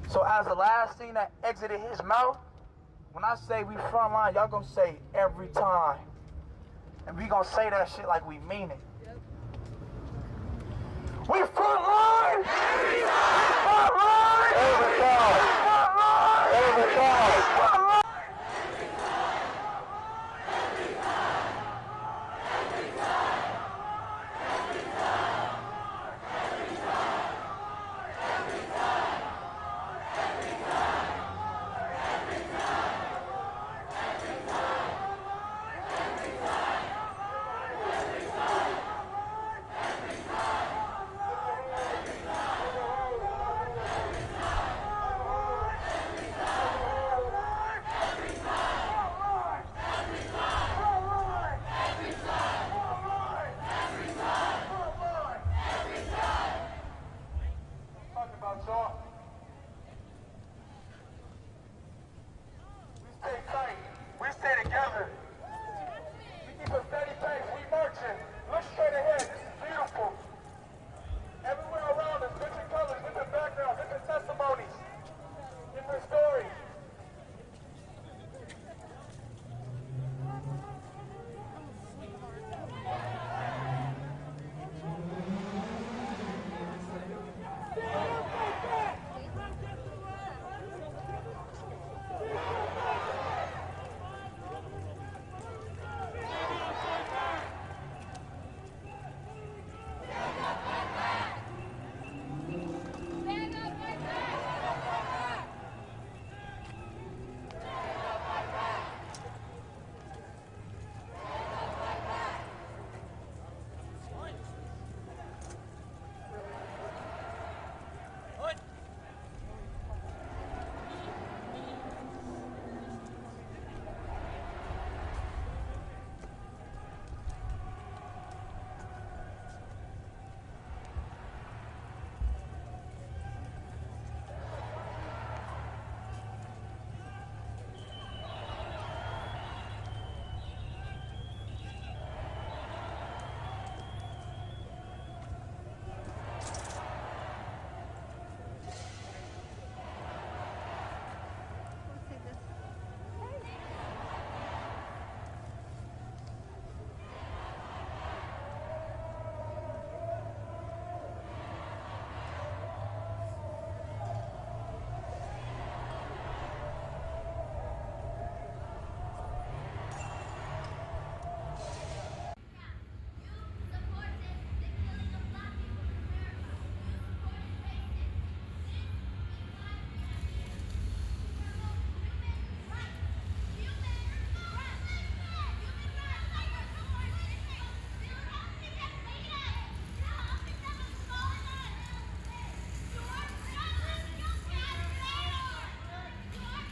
So as the last thing that exited his mouth, when I say we frontline, y'all gonna say every time. And we gonna say that shit like we mean it. We frontline! Every time! Frontline! Every time! Frontline! Every time! Frontline!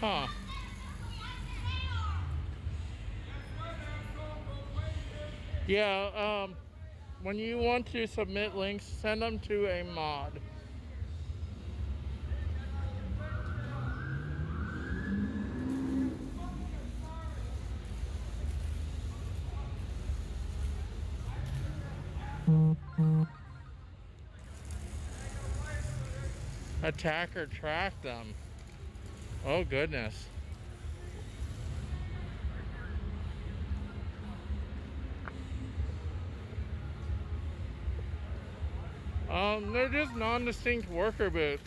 Huh. Yeah, when you want to submit links, send them to a mod. Attacker track them. Oh goodness. They're just non-distinct worker boots.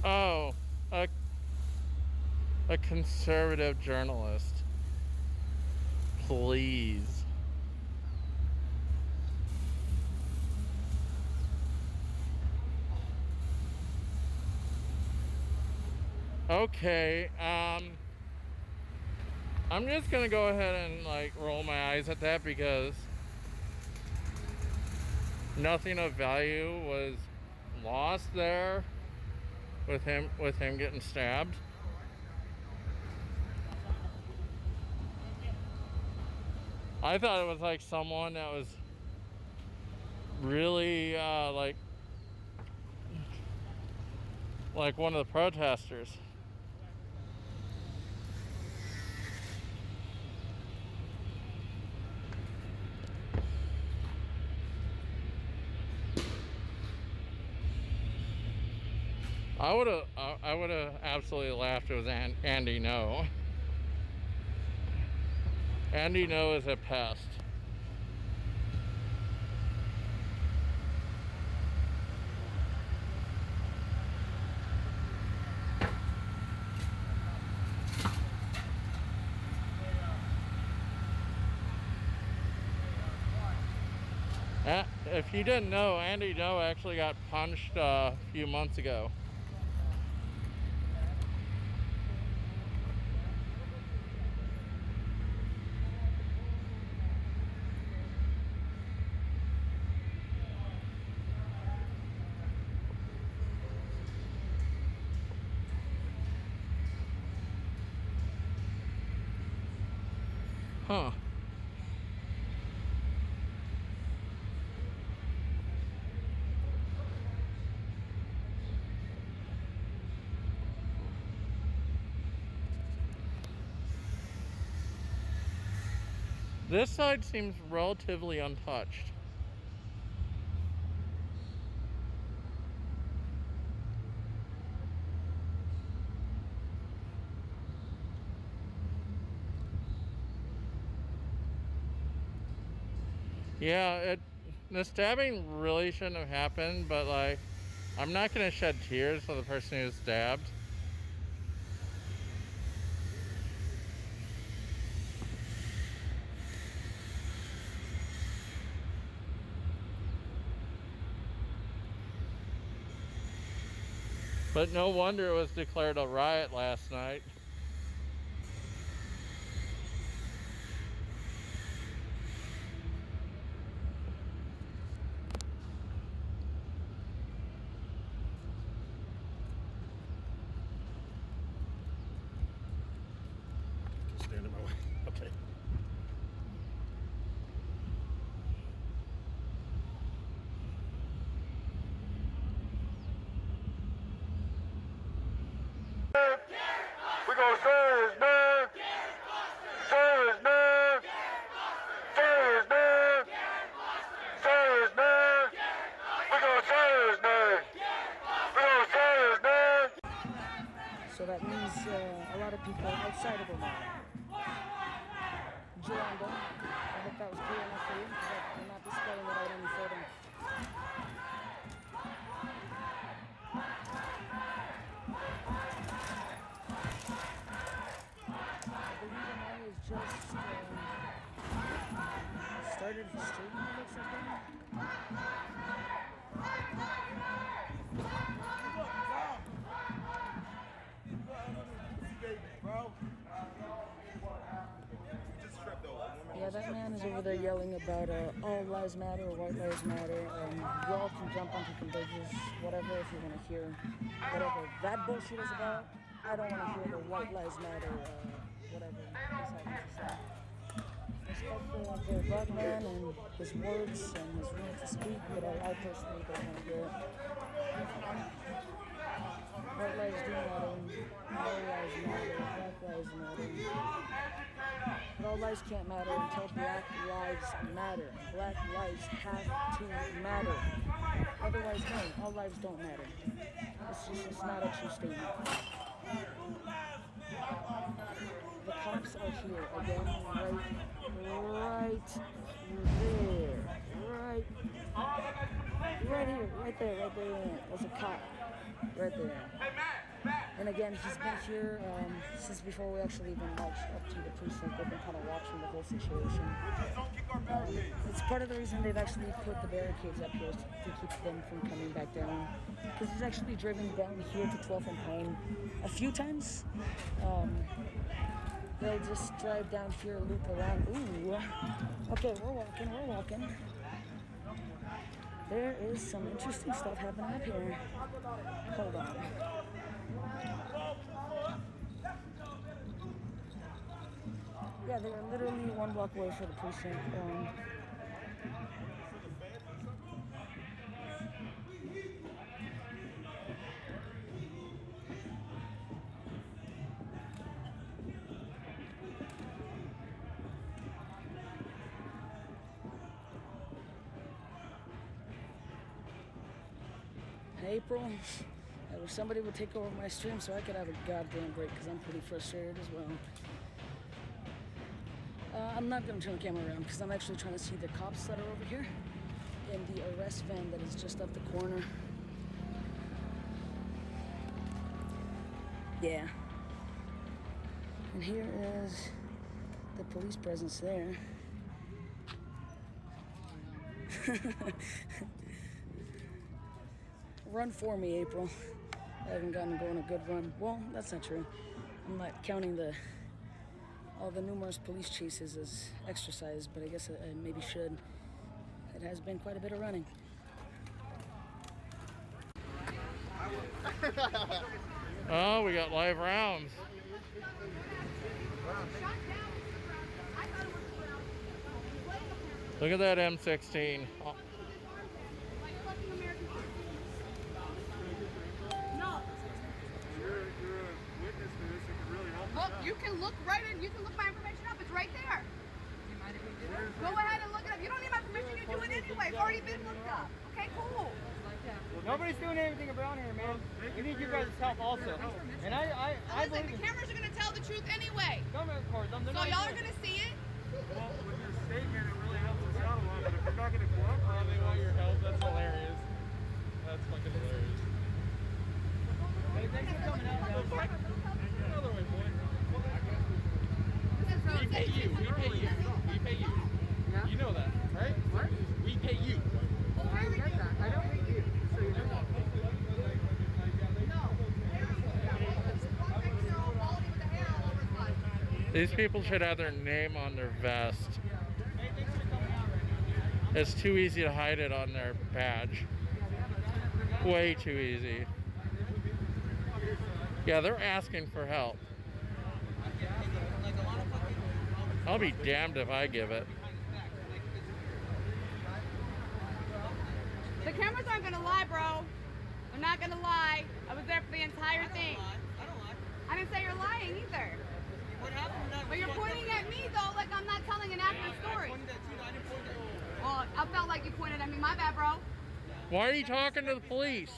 Oh, a conservative journalist. Please. Okay, I'm just gonna go ahead and like roll my eyes at that because nothing of value was lost there with him getting stabbed. I thought it was like someone that was really like one of the protesters. I would have absolutely laughed if it was Andy No. Andy No is a pest. If you didn't know, Andy No actually got punched a few months ago. Huh. This side seems relatively untouched. Yeah, the stabbing really shouldn't have happened, but like, I'm not gonna shed tears for the person who's stabbed. But no wonder it was declared a riot last night. Stand in my way. Okay. We're gonna serve his name. Serve his name. Serve his name. Serve his name. We're gonna serve his name. We're gonna serve his name. So that means a lot of people outside of Omaha. Joanda, I hope that was clear enough for you, because I'm not displaying it out any further. Just started his stream, it looks like that. Yeah, that man is over there yelling about all lives matter, white lives matter, y'all can jump onto contagious, whatever, if you want to hear whatever that bullshit is about. I don't want to hear the white lives matter, whatever he's having to say. Respect the black man and his words and his right to speak, but I personally don't want to hear it. White lives do matter, all lives matter, black lives matter. But all lives can't matter until black lives matter. Black lives have to matter. Otherwise, no, all lives don't matter. It's not a true statement. The cops are here again, right there, right here, right there. There's a cop right there. And again, he's been here since before we actually even marched up to the precinct. They've been kind of watching the whole situation. It's part of the reason they've actually put the barricades up here to keep them from coming back down. Because he's actually driven down here to 12th and Pine a few times. they'll just drive down here, loop around. Ooh. Okay, we're walking. There is some interesting stuff happening up here. Hold on. Yeah, they were literally 1 block away from the precinct. April, I wish somebody would take over my stream so I could have a goddamn break because I'm pretty frustrated as well. I'm not going to turn the camera around because I'm actually trying to see the cops that are over here and the arrest van that is just up the corner. Yeah. And here is the police presence there. Run for me, April. I haven't gotten to go on a good run. Well, that's not true. I'm not counting all the numerous police chases as exercise, but I guess I maybe should. It has been quite a bit of running. Oh, we got live rounds. Look at that M16. Oh. Look, you can look right in. You can look my information up. It's right there. Go ahead and look it up. You don't need my permission to do it anyway. It's already been looked up. Okay, cool. Nobody's doing anything around here, man. We need you guys' help also. And I listen, the cameras are gonna tell the truth anyway. Don't record them. So y'all are gonna see it. Well, with your statement, it really helps us out a lot. But if you're not gonna cooperate, they want your help. That's hilarious. That's fucking hilarious. Hey, thanks for coming out, guys. Another way, boy. We pay you. We pay you. We pay you. Yeah? You know that, right? What? We pay you. Oh, I get that. I don't pay you. So you know that. These people should have their name on their vest. It's too easy to hide it on their badge. Way too easy. Yeah, they're asking for help. I'll be damned if I give it. The cameras aren't gonna lie, bro. They're not gonna lie. I was there for the entire thing. I don't lie. I didn't say you're lying either. What happened? But you're pointing at me though, like I'm not telling an accurate story. Well, I felt like you pointed at me. My bad, bro. Why are you talking to the police?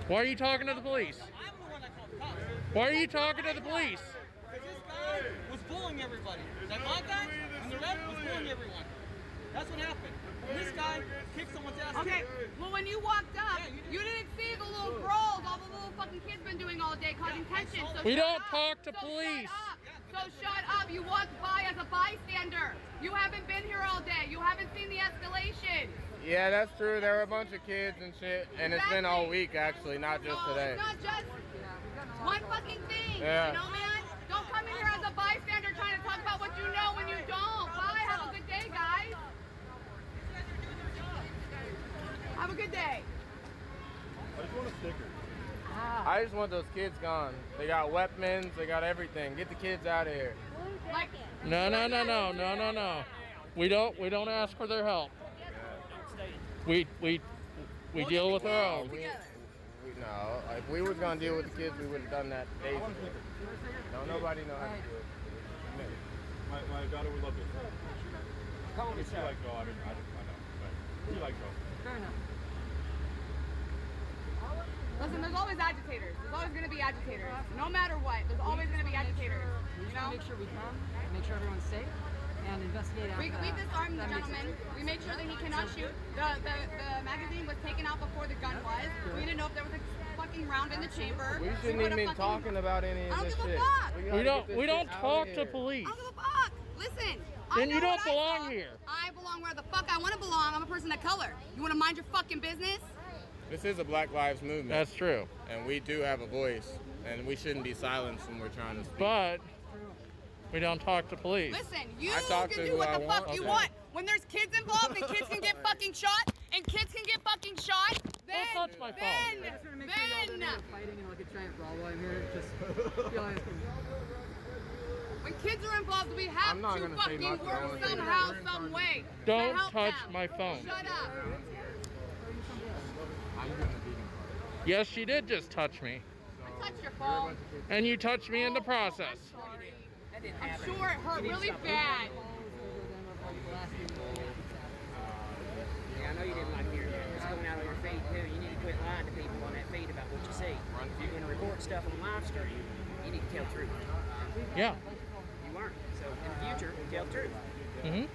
Why are you talking to the police? I'm the one that called the cops. Why are you talking to the police? Because this guy was bullying everybody. That black guy on the red was bullying everyone. That's what happened. And this guy kicked someone's ass. Okay, well when you walked up, you didn't see the little brawls all the little fucking kids been doing all day causing tension. So We shut don't up. talk to So police. Shut up. So shut up. You walked by as a bystander. You haven't been here all day. You haven't seen the escalation. Yeah, that's true. There were a bunch of kids and shit, and it's been all week actually, not just today. It's not just one fucking thing. Yeah. You know, man? Don't come in here as a bystander trying to talk about what you know when you don't. Bye. Have a good day, guys. Have a good day. I just want a sticker. I just want those kids gone. They got weapons, they got everything. Get the kids out of here. Like, No. We don't ask for their help. We deal with our own. No, if we was gonna deal with the kids, we would have done that days ago. Don't nobody know how to do it. My daughter would love this. How old is she? Like, oh, I know. But she likes go. Fair enough. Listen, there's always agitators. There's always going to be agitators. No matter what, there's always going to be agitators. We just want to make sure we come, make sure everyone's safe, and investigate after We disarmed the gentleman. We made sure that he cannot shoot. The magazine was taken out before the gun was. We didn't know if there was a fucking round in the chamber. We shouldn't even be talking about any of this shit. We don't talk to police. I don't give a fuck. Listen. Then you don't belong here. I belong where the fuck I want to belong. I'm a person of color. You want to mind your fucking business? This is a Black Lives Movement. That's true. And we do have a voice. and we shouldn't be silenced when we're trying to speak. But we don't talk to police. Listen, you I talk can to do who what I the want. fuck you Okay. want. When there's kids involved and kids can get fucking shot, then Don't touch my phone. I just want to make sure y'all don't end up fighting in like a giant brawl while I'm here. Just feel like when kids are involved, we have I'm not to gonna say fucking nothing. work I wanna say somehow, nothing. some way. to Don't help touch them. my phone. Shut up. I'm gonna be Yes, she did just touch me. I touched your phone. And you touched me in the process. I'm sure it hurt really bad. Yeah, I know you didn't like hearing that. It's going out on your feed too. You need to quit lying to people on that feed about what you see. If you're going to report stuff on live stream, you need to tell the truth. Yeah. You weren't. So in the future, tell the truth. Mm-hmm.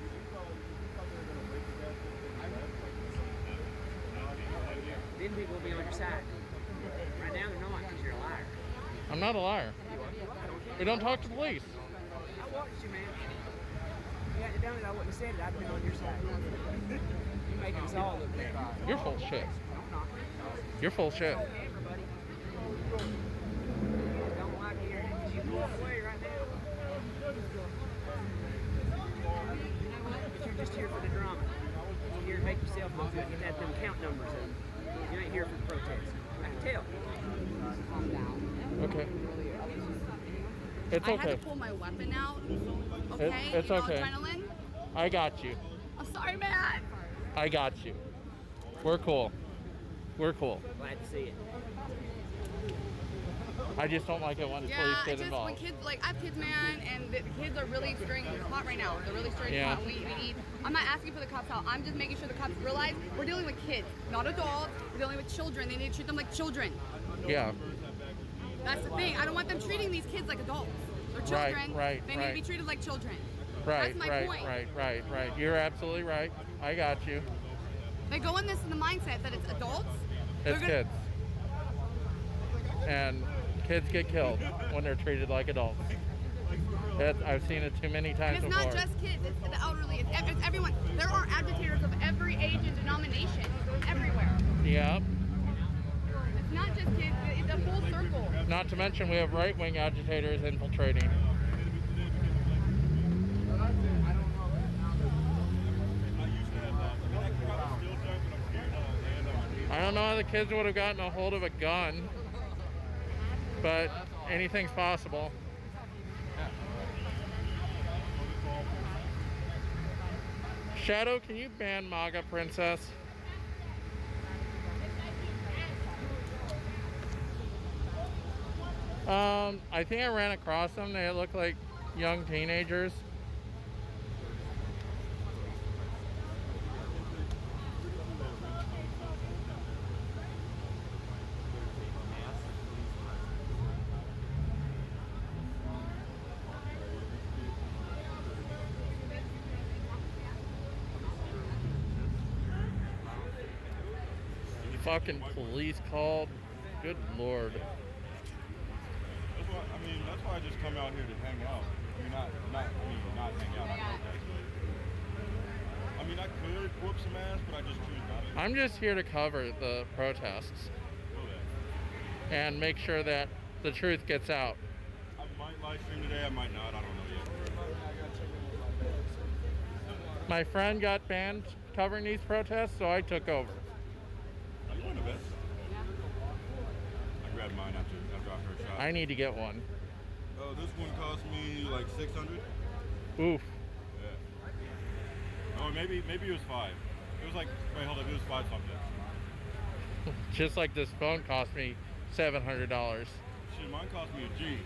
Then people will be on your side. Right now they're not because you're a liar. I'm not a liar. We don't talk to police. I watched you, man. If you hadn't done it, I wouldn't have said it. I'd have been on your side. You make us all look bad. You're full of shit. I'm not. You're full of shit. Everybody. Don't like hearing it because you walk away right now. But you're just here for the drama. You're here to make yourself look good. You've had them count numbers up. You ain't here for the protest. I can tell. Calm down. Okay. It's I had okay. to pull my weapon out. Okay? It's You know, okay. adrenaline. I got you. I'm sorry, man. I got you. We're cool. We're cool. Glad to see it. I just don't like it when Yeah, police it's get just when involved. kids, like, I have kids, man, and the kids are really stirring the pot right now. They're really stirring Yeah. the pot. We need, I'm not asking for the cops' help. I'm just making sure the cops realize we're dealing with kids, not adults. We're dealing with children. They need to treat them like children. Yeah. That's the thing. I don't want them treating these kids like adults. They're Right, children. right, They need to right. be treated like children. Right, That's my right, point. right. You're absolutely right. I got you. They go in this in the mindset that it's adults. It's They're kids. And kids get killed when they're treated like adults. I've seen it too many And times it's before. not just kids, it's the elderly, it's everyone. There are agitators of every age and denomination, everywhere. Yeah. It's not just kids, it's a full circle. Not to mention we have right-wing agitators infiltrating. I don't know how the kids would have gotten a hold of a gun, but anything's possible. Shadow, can you ban MAGA Princess? I think I ran across them. They look like young teenagers. Fucking police called. Good lord. That's why, that's why I just come out here to hang out. Not hang out. I could whoop some ass, but I just choose not to. I'm just here to cover the protests and make sure that the truth gets out. I might live stream today, I might not, I don't know yet. My friend got banned covering these protests, so I took over. Are you on the vest? I grabbed mine after I heard shot. I need to get one. This one cost me like $600. Oof. Yeah. Oh, maybe it was 5. It was like, wait, hold up, it was 5 something. Just like this phone cost me $700. Shit, mine cost me a G.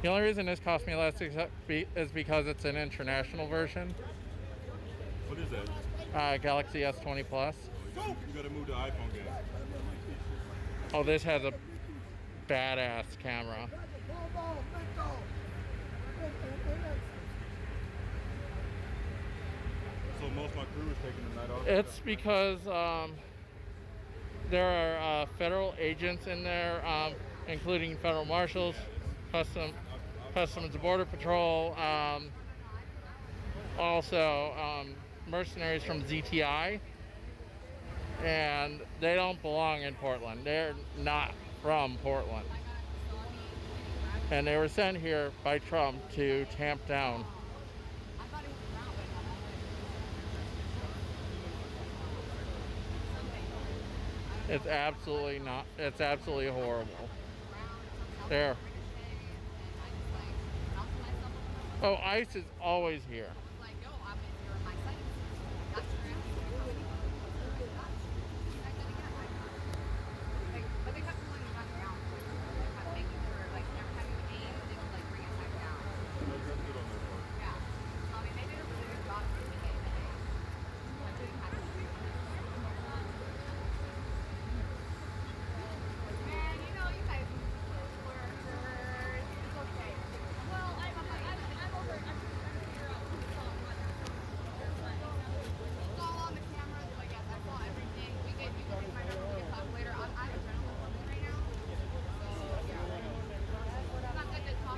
The only reason this cost me less is because it's an international version. What is that? Galaxy S20 Plus. You gotta move the iPhone game. Oh, this has a badass camera. So most of my crew is taking the night off? It's because there are federal agents in there, including federal marshals, Customs and Border Patrol, also mercenaries from ZTI, and they don't belong in Portland. They're not from Portland. And they were sent here by Trump to tamp down. It's absolutely not, it's absolutely horrible. There. Oh, ICE is always here.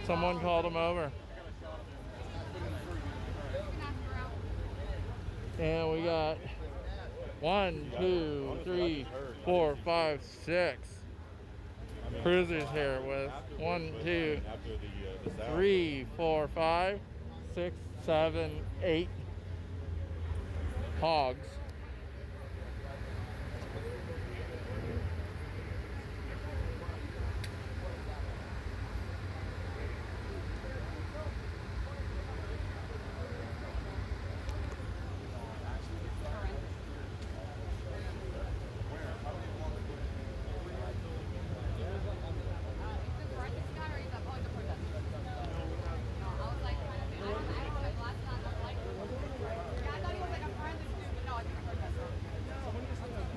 Someone called him over. And we got 1, 2, 3, 4, 5, 6 cruisers here with 1, 2, 3, 4, 5, 6, 7, 8 hogs.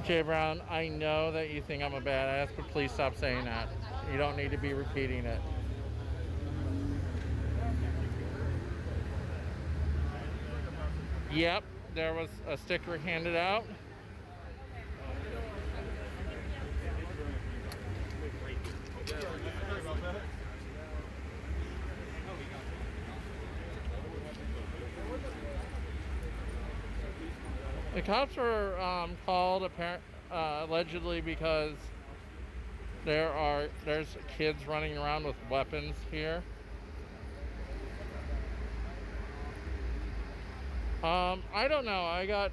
Jay Brown, I know that you think I'm a badass, but please stop saying that. You don't need to be repeating it. Yep, there was a sticker handed out. The cops were called allegedly because there's kids running around with weapons here. I don't know. I got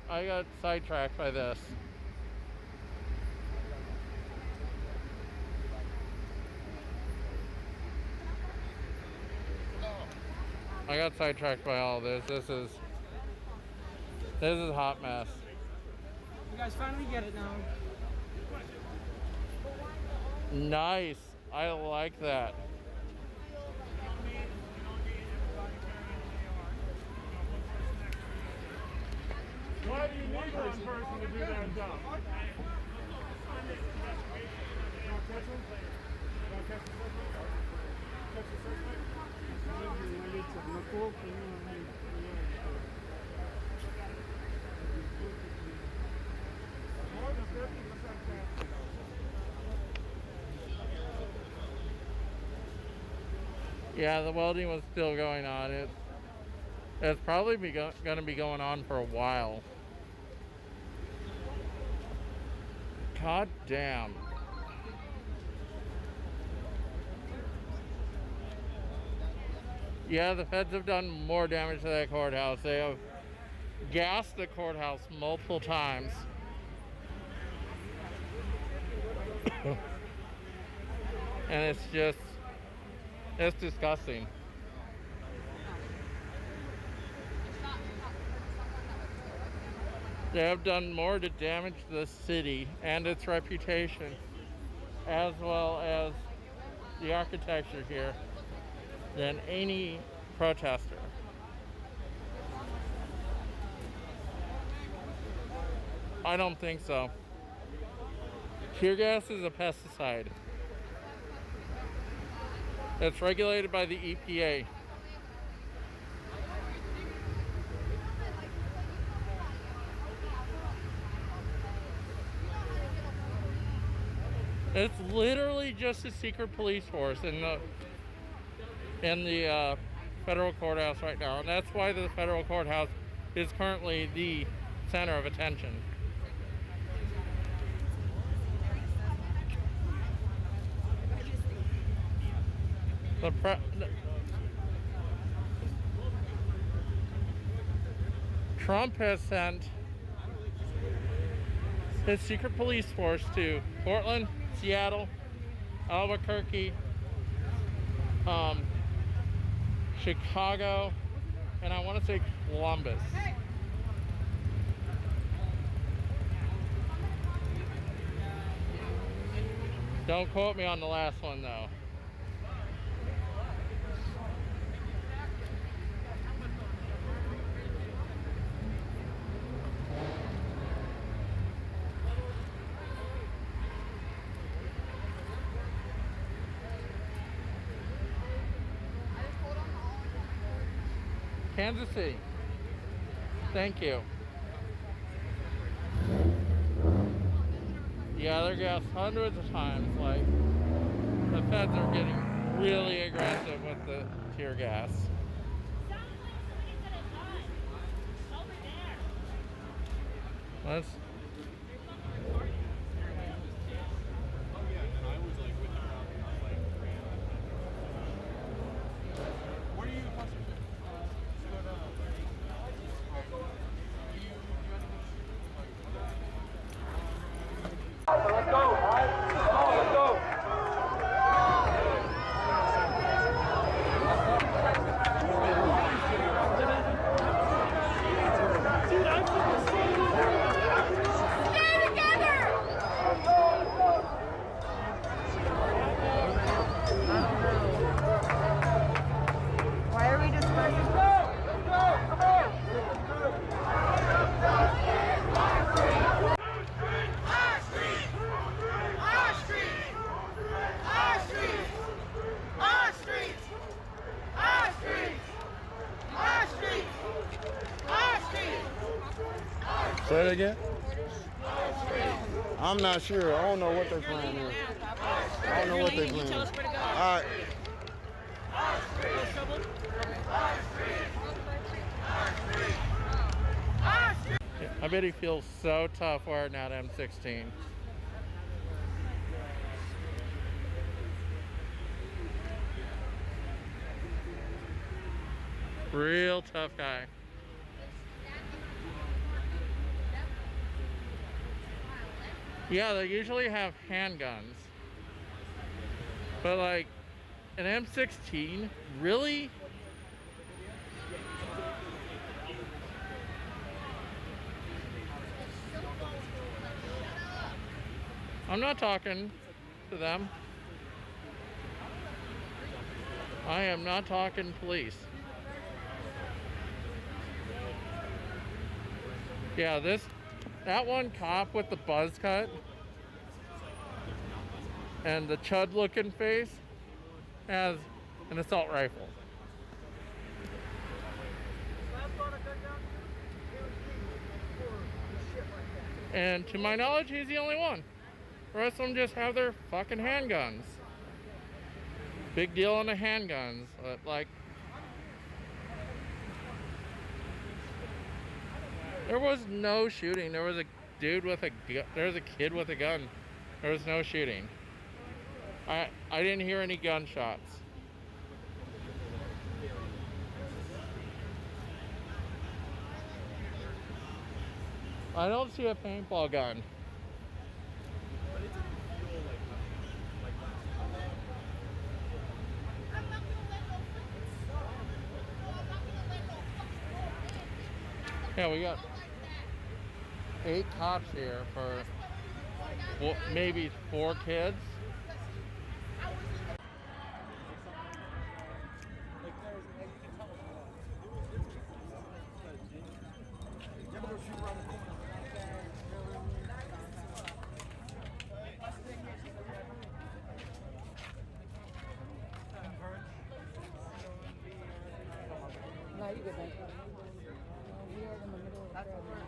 sidetracked by this. I got sidetracked by all this. This is a hot mess. You guys finally get it now. Nice. I like that. Why do you need one person to do that job? Yeah, the welding was still going on. It's probably going to be going on for a while. God damn. Yeah, the feds have done more damage to that courthouse. They have gassed the courthouse multiple times. And it's disgusting. They have done more to damage the city and its reputation, as well as the architecture here, than any protester. I don't think so. Tear gas is a pesticide. It's regulated by the EPA. It's literally just a secret police force in the federal courthouse right now, and that's why the federal courthouse is currently the center of attention. Trump has sent his secret police force to Portland, Seattle, Albuquerque, Chicago, and I want to say Columbus. Don't quote me on the last one though. Kansas City. Thank you. Yeah, they're gassed hundreds of times. Like, the feds are getting really aggressive with the tear gas. Let's. Let's go, all right? Come on, let's go. Stay together! Why are we dispersing? Let's go, come on. Say it again. I'm not sure. I don't know what they're playing here. I don't know what they're playing. All right. I bet he feels so tough wearing that M16. Real tough guy. Yeah, they usually have handguns. But like, an M16? Really? I'm not talking to them. I am not talking police. Yeah, that one cop with the buzz cut and the chud looking face has an assault rifle. And to my knowledge, he's the only one. The rest of them just have their fucking handguns. Big deal on the handguns. But like, there was no shooting. There was a dude with a gun. There was a kid with a gun. There was no shooting. I didn't hear any gunshots. I don't see a paintball gun. Yeah, we got 8 cops here for maybe 4 kids. No, you good, man. We are in the middle of the crowd.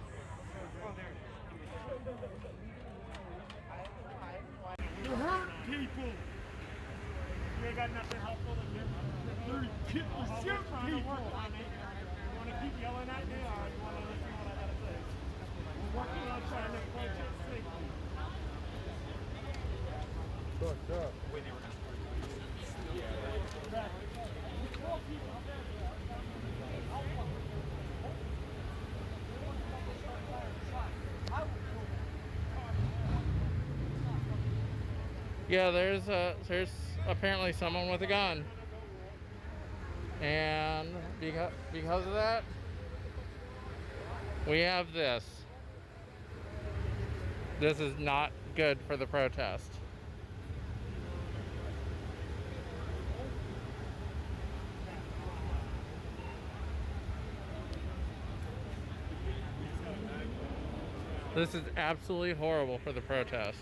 You hurt people. You ain't got nothing helpful to give. You shoot people. You want to keep yelling at me, or you want to listen to what I got to say? We're working on trying to protest safely. Fucked up. Yeah, there's apparently someone with a gun, and because of that, we have this. This is not good for the protest. This is absolutely horrible for the protest.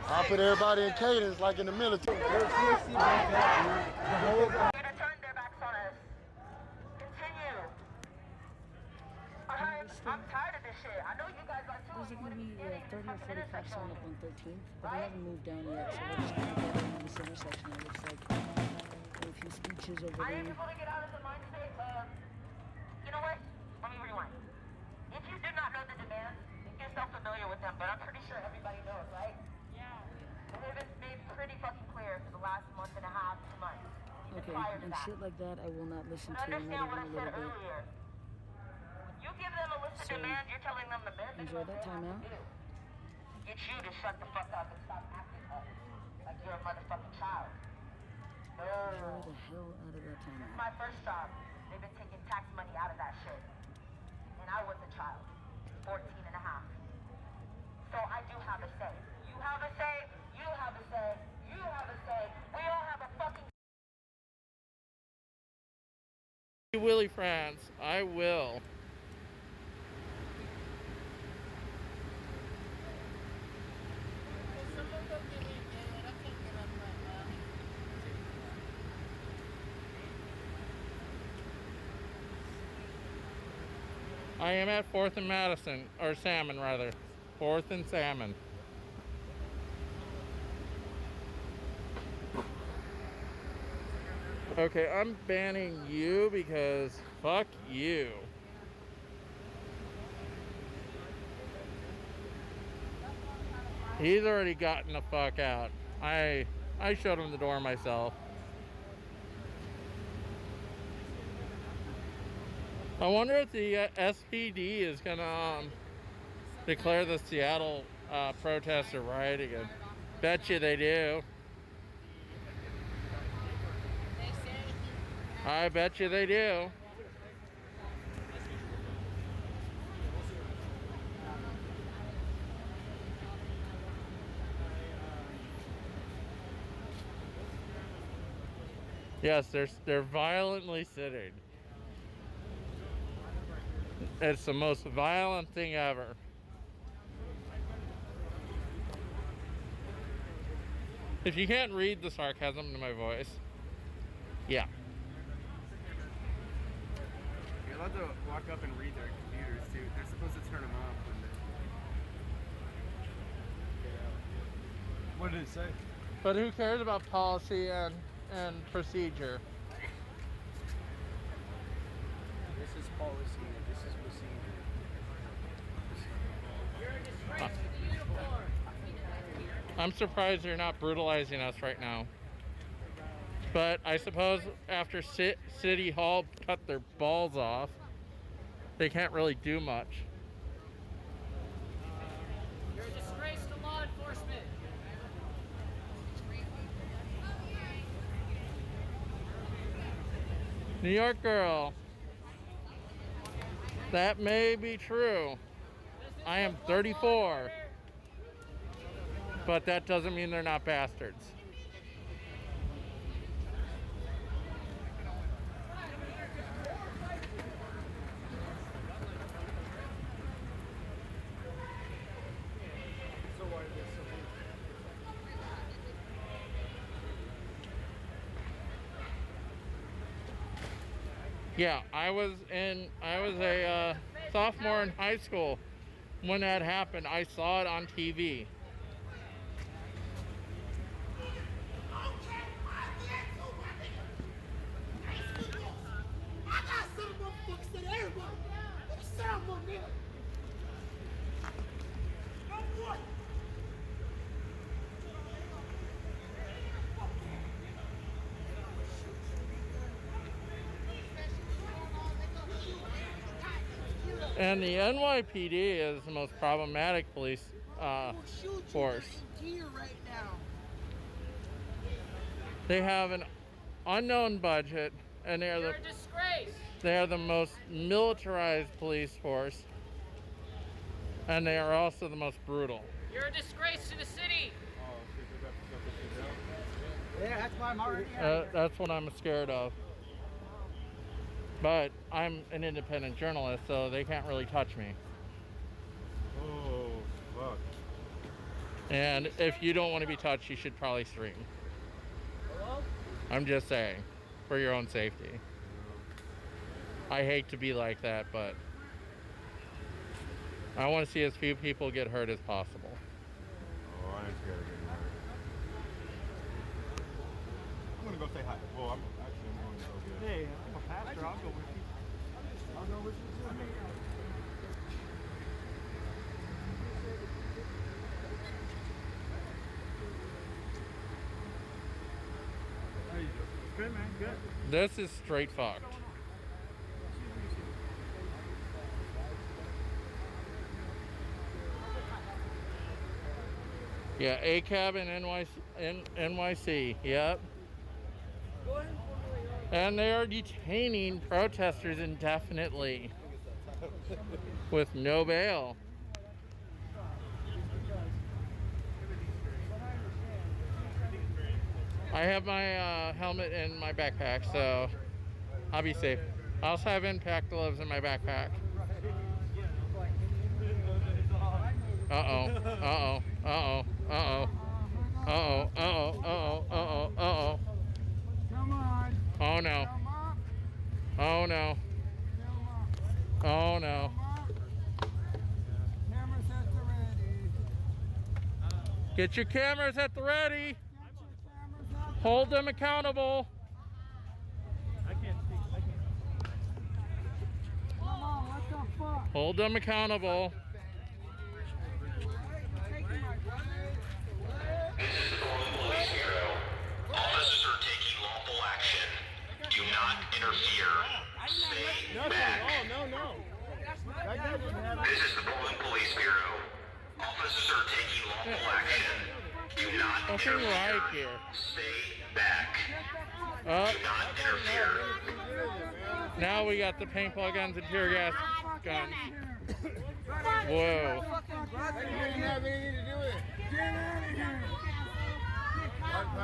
I'll put everybody in cadence like in the military. I'm tired of this shit. I know you guys are too. There's going to be 30 or 40 cops signed up on 13th, but they haven't moved down yet, so we're just going to get in this intersection. It looks like a few speeches over I there. need people to get out of the mind state of, you know what? Let me rewind. If you do not know the demands, get yourself familiar with them, but I'm pretty sure everybody knows, right? Yeah. And they've been made pretty fucking clear for the last month and a half, 2 months. Okay, and shit like that I will not listen to, not even a little bit. You give them a list of demands, you're telling them the bare Enjoy that time out. Get you to shut the fuck up and stop acting up like you're a motherfucking child. No. Enjoy the hell out of that time This is out. my first job. They've been taking tax money out of that shit. And I was a child, 14 and a half. So I do have a say. You have a say, you have a say, you have a say. We all have a fucking Willie France, I will. I am at 4th and Madison, or Salmon rather. 4th and Salmon. Okay, I'm banning you because fuck you. He's already gotten the fuck out. I showed him the door myself. I wonder if the SPD is gonna declare the Seattle protests a riot again. Bet you they do. I bet you they do. Yes, they're violently sitting. It's the most violent thing ever. If you can't read the sarcasm in my voice, yeah. You're allowed to walk up and read their computers too. They're supposed to turn them off when they What did it say? But who cares about policy and procedure? This is policy and this is procedure. I'm surprised they're not brutalizing us right now. But I suppose after City Hall cut their balls off, they can't really do much. You're a disgrace to law enforcement. New York girl. That may be true. I am 34. But that doesn't mean they're not bastards. Yeah, I was a sophomore in high school when that happened. I saw it on TV. And the NYPD is the most problematic police force. They have an unknown budget, and they are You're a disgrace. They are the most militarized police force, and they are also the most brutal. You're a disgrace to the city. Yeah, that's why I'm already That's what I'm scared of. But I'm an independent journalist, so they can't really touch me. Oh, fuck. And if you don't want to be touched, you should probably stream. Hello? I'm just saying, for your own safety. I hate to be like that, but I want to see as few people get hurt as possible. Oh, I ain't scared of getting hurt. I'm gonna go say hi. Well, I'm going to go get. Hey, I'm a pastor. I'll go with you. I'll go with you too. How you doing? Good, man. Good. This is straight fucked. Yeah, ACAB and NYC, yep. And they are detaining protesters indefinitely with no bail. I have my helmet in my backpack, so I'll be safe. I also have impact gloves in my backpack. Uh-oh, uh-oh, uh-oh, uh-oh, uh-oh, uh-oh, uh-oh, uh-oh, uh-oh. Come on. Oh no. Oh no. Oh no. Cameras at the ready. Get your cameras at the ready. Hold them accountable. I can't speak. I can't. Come on, what the fuck? Hold them accountable. This is the Portland Police Bureau. Officers are taking lawful action. Do not interfere. Stay back. This is the Portland Police Bureau. Officers are taking lawful action. Do not interfere. Right here. Stay back. Do not interfere. Now we got the paintball guns and tear gas guns. Whoa. didn't have anything to do with it. Get out of here.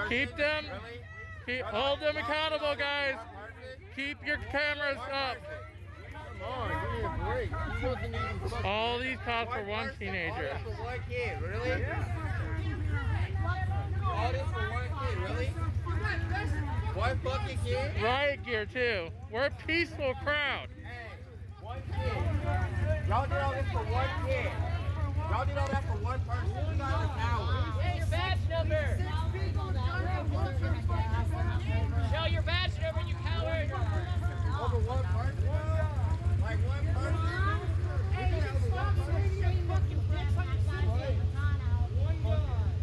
Keep them, hold them accountable, guys. Keep your cameras up. Come on, give me a break. He wasn't even fucking. All these cops are one teenager. All this for one kid, really? All this for one kid, really? One fucking kid? Riot gear too. We're a peaceful crowd. Hey, one kid. Y'all did all this for one kid. Y'all did all that for one person. You guys are cowards. Hey, your badge number. Show your badge number, you coward. Over one person? Like one person? Hey, you can stop swinging your fucking dicks on your goddamn baton out.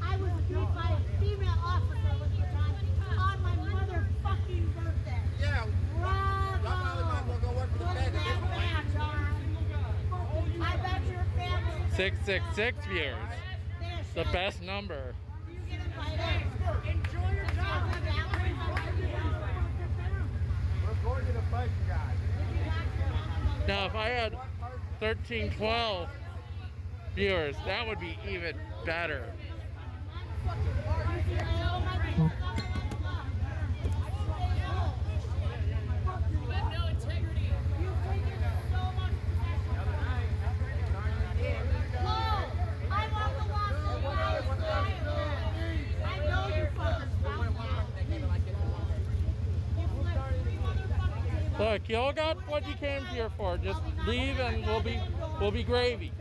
I was beat by a female officer with the baton on my motherfucking birthday. Yeah. Bravo. Y'all probably might as well go work for the Put Fed. that badge on. I bet your family. 666 viewers. The best number. Enjoy your job. We're going to the fight, guys. Now, if I had 1312 viewers, that would be even better. Look, y'all got what you came here for. Just leave and we'll be gravy.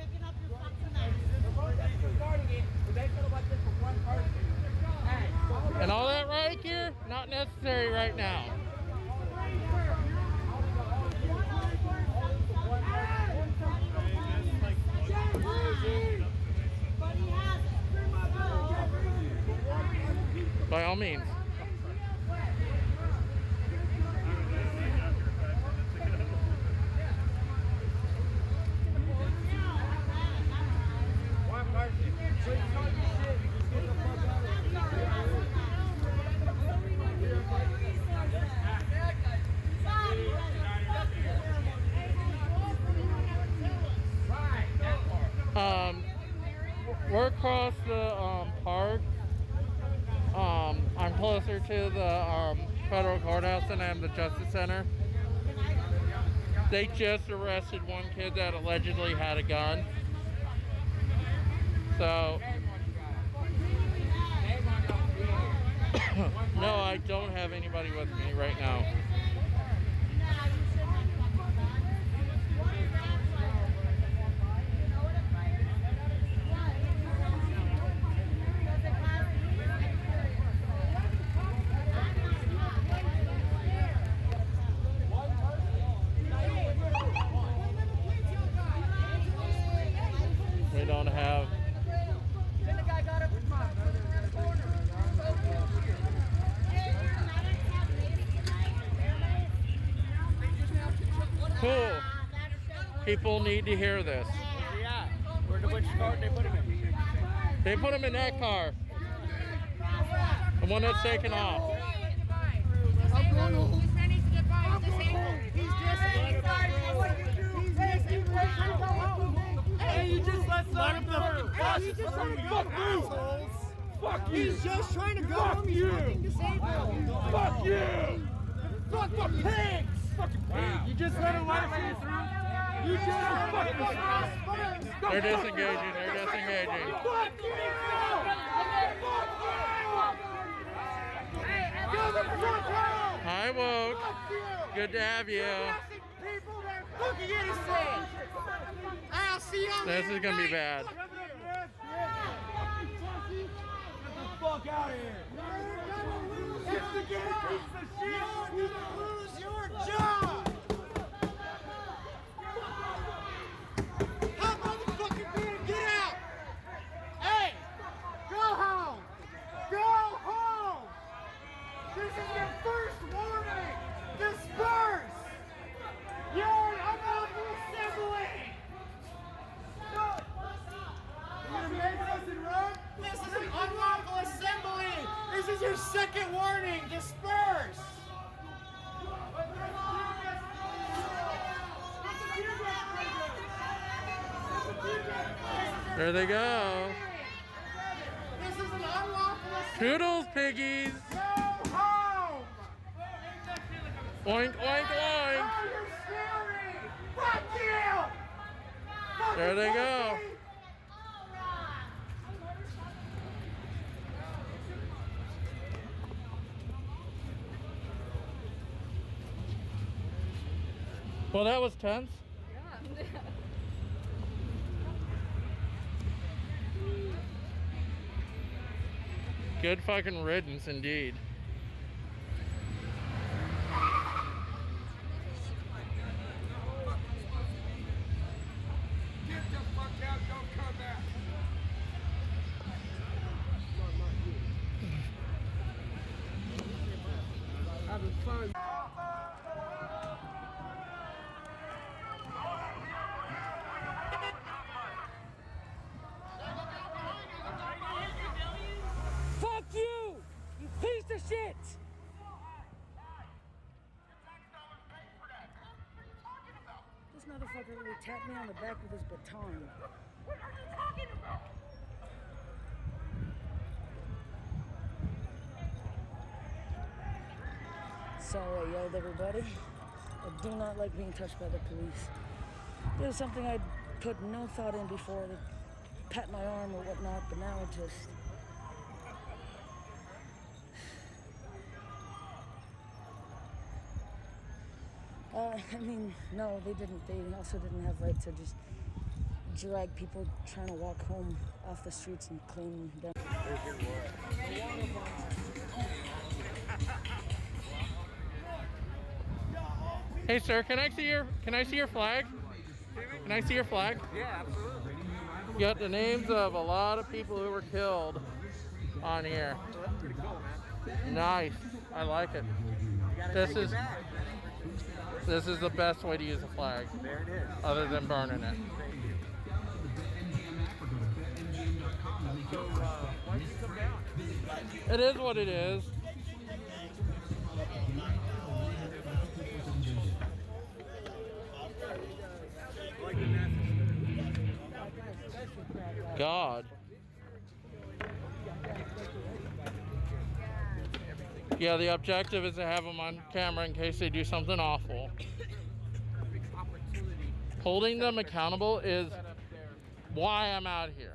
And all that right here, not necessary right now. By all means. We're across the park. I'm closer to the federal courthouse than I am the Justice Center. They just arrested one kid that allegedly had a gun. So, no, I don't have anybody with me right now. We don't have. Cool. People need to hear this. Yeah. Which car did they put him in? They put him in that car. The one that's taken off. Hey, you just let him go. Fuck you. Fuck you. He's just trying to go. Fuck you. Fuck you. Fuck the pigs. Fucking pig. You just let him you through. You just fucking. They're disengaging. They're disengaging. Fuck you. Go the fuck out. Hi, Woke. Good to have you. Looking innocent. I'll see you on This is gonna be bad. Get the fuck out of here. Instigate piece of shit. You're gonna lose your job. How motherfucking being get out? Hey, go home. Go home. This is your first warning. Disperse. You're an unlawful assembly. You're gonna make us and run? This is an unlawful assembly. This is your second warning. Disperse. There they go. This is an unlawful assembly. Toodles, piggies. Go home. Oink, oink, oink. Oh, you're scary. Fuck you. There they go. Well, that was tense. Yeah. Good fucking riddance indeed. Get the fuck out. Don't come back. Having fun. Fuck you! You piece of shit! This motherfucker really tapped me on the back with his baton. What are you talking about? Sorry I yelled, everybody. I do not like being touched by the police. It was something I'd put no thought in before. They'd pat my arm or whatnot, but now it just... I mean, no, they didn't. They also didn't have right to just drag people trying to walk home off the streets and claim them. Hey, sir, can I see your flag? Can I see your flag? Yeah, absolutely. You got the names of a lot of people who were killed on here. So that's pretty cool, man. Nice. I like it. This is the best way to use a flag. There it is. Other than burning it. So, why did you come down? It is what it is. God. Yeah, the objective is to have them on camera in case they do something awful. Holding them accountable is why I'm out here.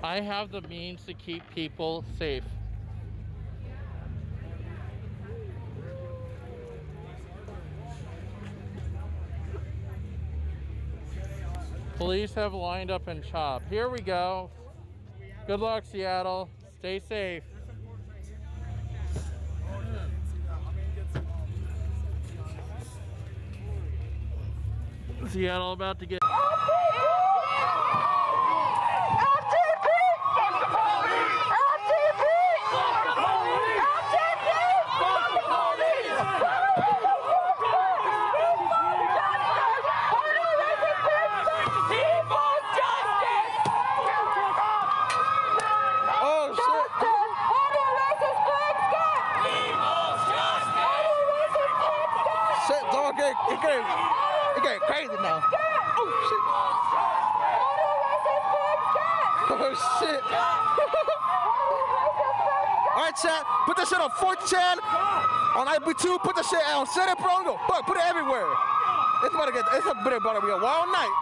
I have the means to keep people safe. Police have lined up in CHOP. Here we go. Good luck, Seattle. Stay safe. Seattle about to get... It getting crazy now. Oh shit. Alright, chat, put that shit on 4chan, on IB2, put that shit on Set It, bro. Go, fuck, put it everywhere. It's about to be a wild night.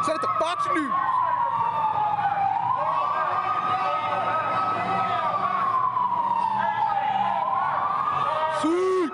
Send it to Fox News. Sweet.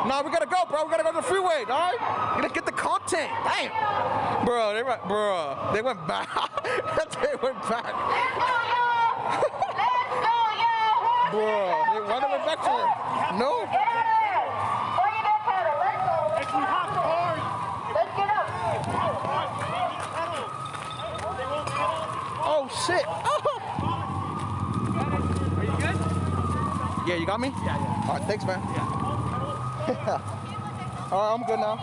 Nah, we gotta go, bro. We gotta go to the freeway, dog. We gotta get the content. Damn. Bro, they went back. They went back. Bro, why they went back to it? No? If we hop hard, let's get up. Oh, shit. Are you good? Yeah, you got me? Yeah. All right, thanks, man. Yeah. All right, I'm good now.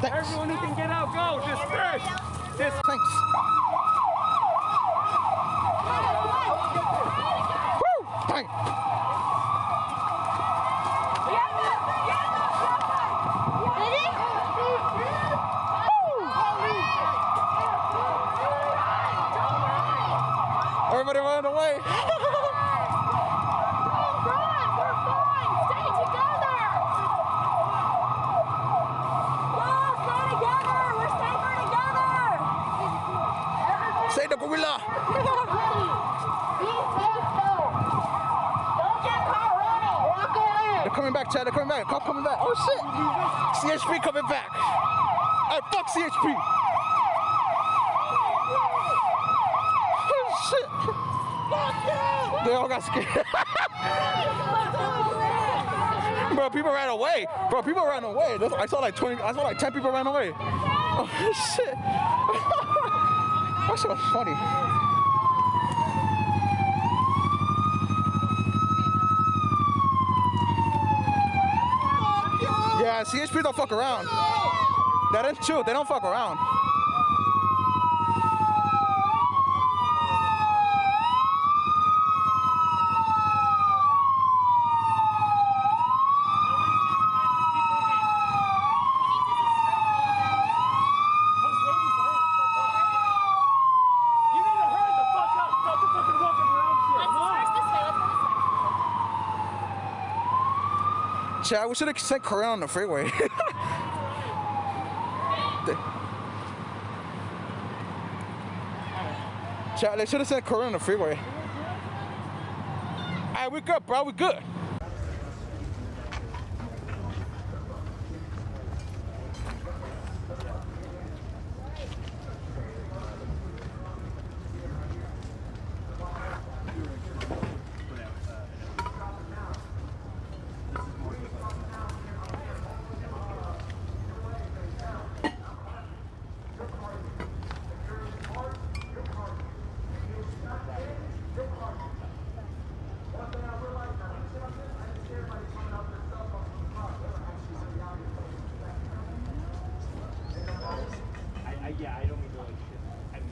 Thanks. Everyone who can get out, go. Disperse. Thanks. Woo! Dang. Everybody run away. Say the gorilla. They're coming back, Chad. They're coming back. Cop coming back. Oh shit. CHP coming back. Hey, fuck CHP. Oh shit. They all got scared. Bro, people ran away. Bro, people ran away. I saw like 10 people ran away. Oh shit. That shit was funny. Yeah, CHP don't fuck around. That is true. They don't fuck around. Chad, we should have sent Corinne on the freeway. Chad, they should have sent Corinne on the freeway. Alright, we good, bro. We good. Yeah, I don't mean to like shit. I mean,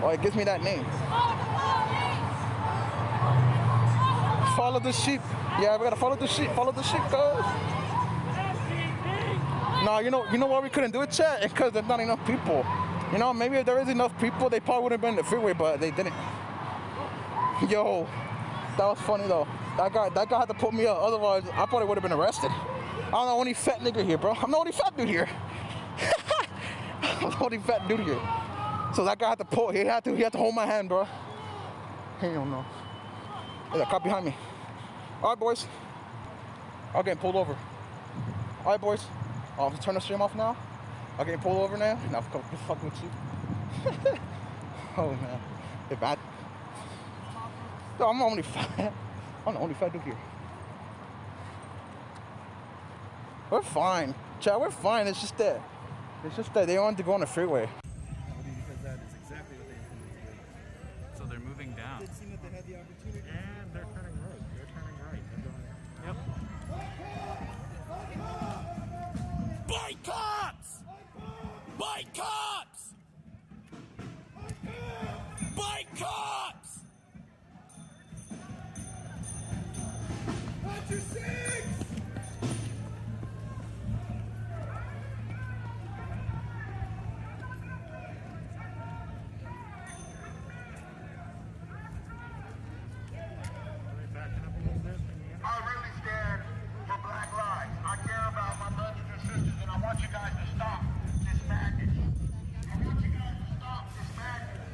Oh, it gives me that name. Follow the sheep. Yeah, we gotta follow the sheep. Follow the sheep, guys. No, you know why we couldn't do it, chat? Because there's not enough people. You know, maybe if there is enough people, they probably would have been in the freeway, but they didn't. Yo, that was funny though. That guy had to put me up. Otherwise, I probably would have been arrested. I'm the only fat nigga here, bro. I'm the only fat dude here. I'm the only fat dude here. So that guy had to pull. He had to hold my hand, bro. Hell no. There's a cop behind me. All right, boys. I'm getting pulled over. All right, boys. I'll turn the stream off now. I'm getting pulled over now. Now I'm fucking with you. Oh man, if I. No, I'm only fat. I'm the only fat dude here. We're fine, Chad. We're fine. It's just that they wanted to go on the freeway. Because that is exactly what they intended to do. So they're moving down. It seemed that they had the opportunity. And they're turning right. They're turning right. They're going. Yep. Bike cops! Bike cops! Bike cops! Watch your six! I'm really scared for Black Lives. I care about my brothers and sisters, and I want you guys to stop this madness. I want you guys to stop this madness.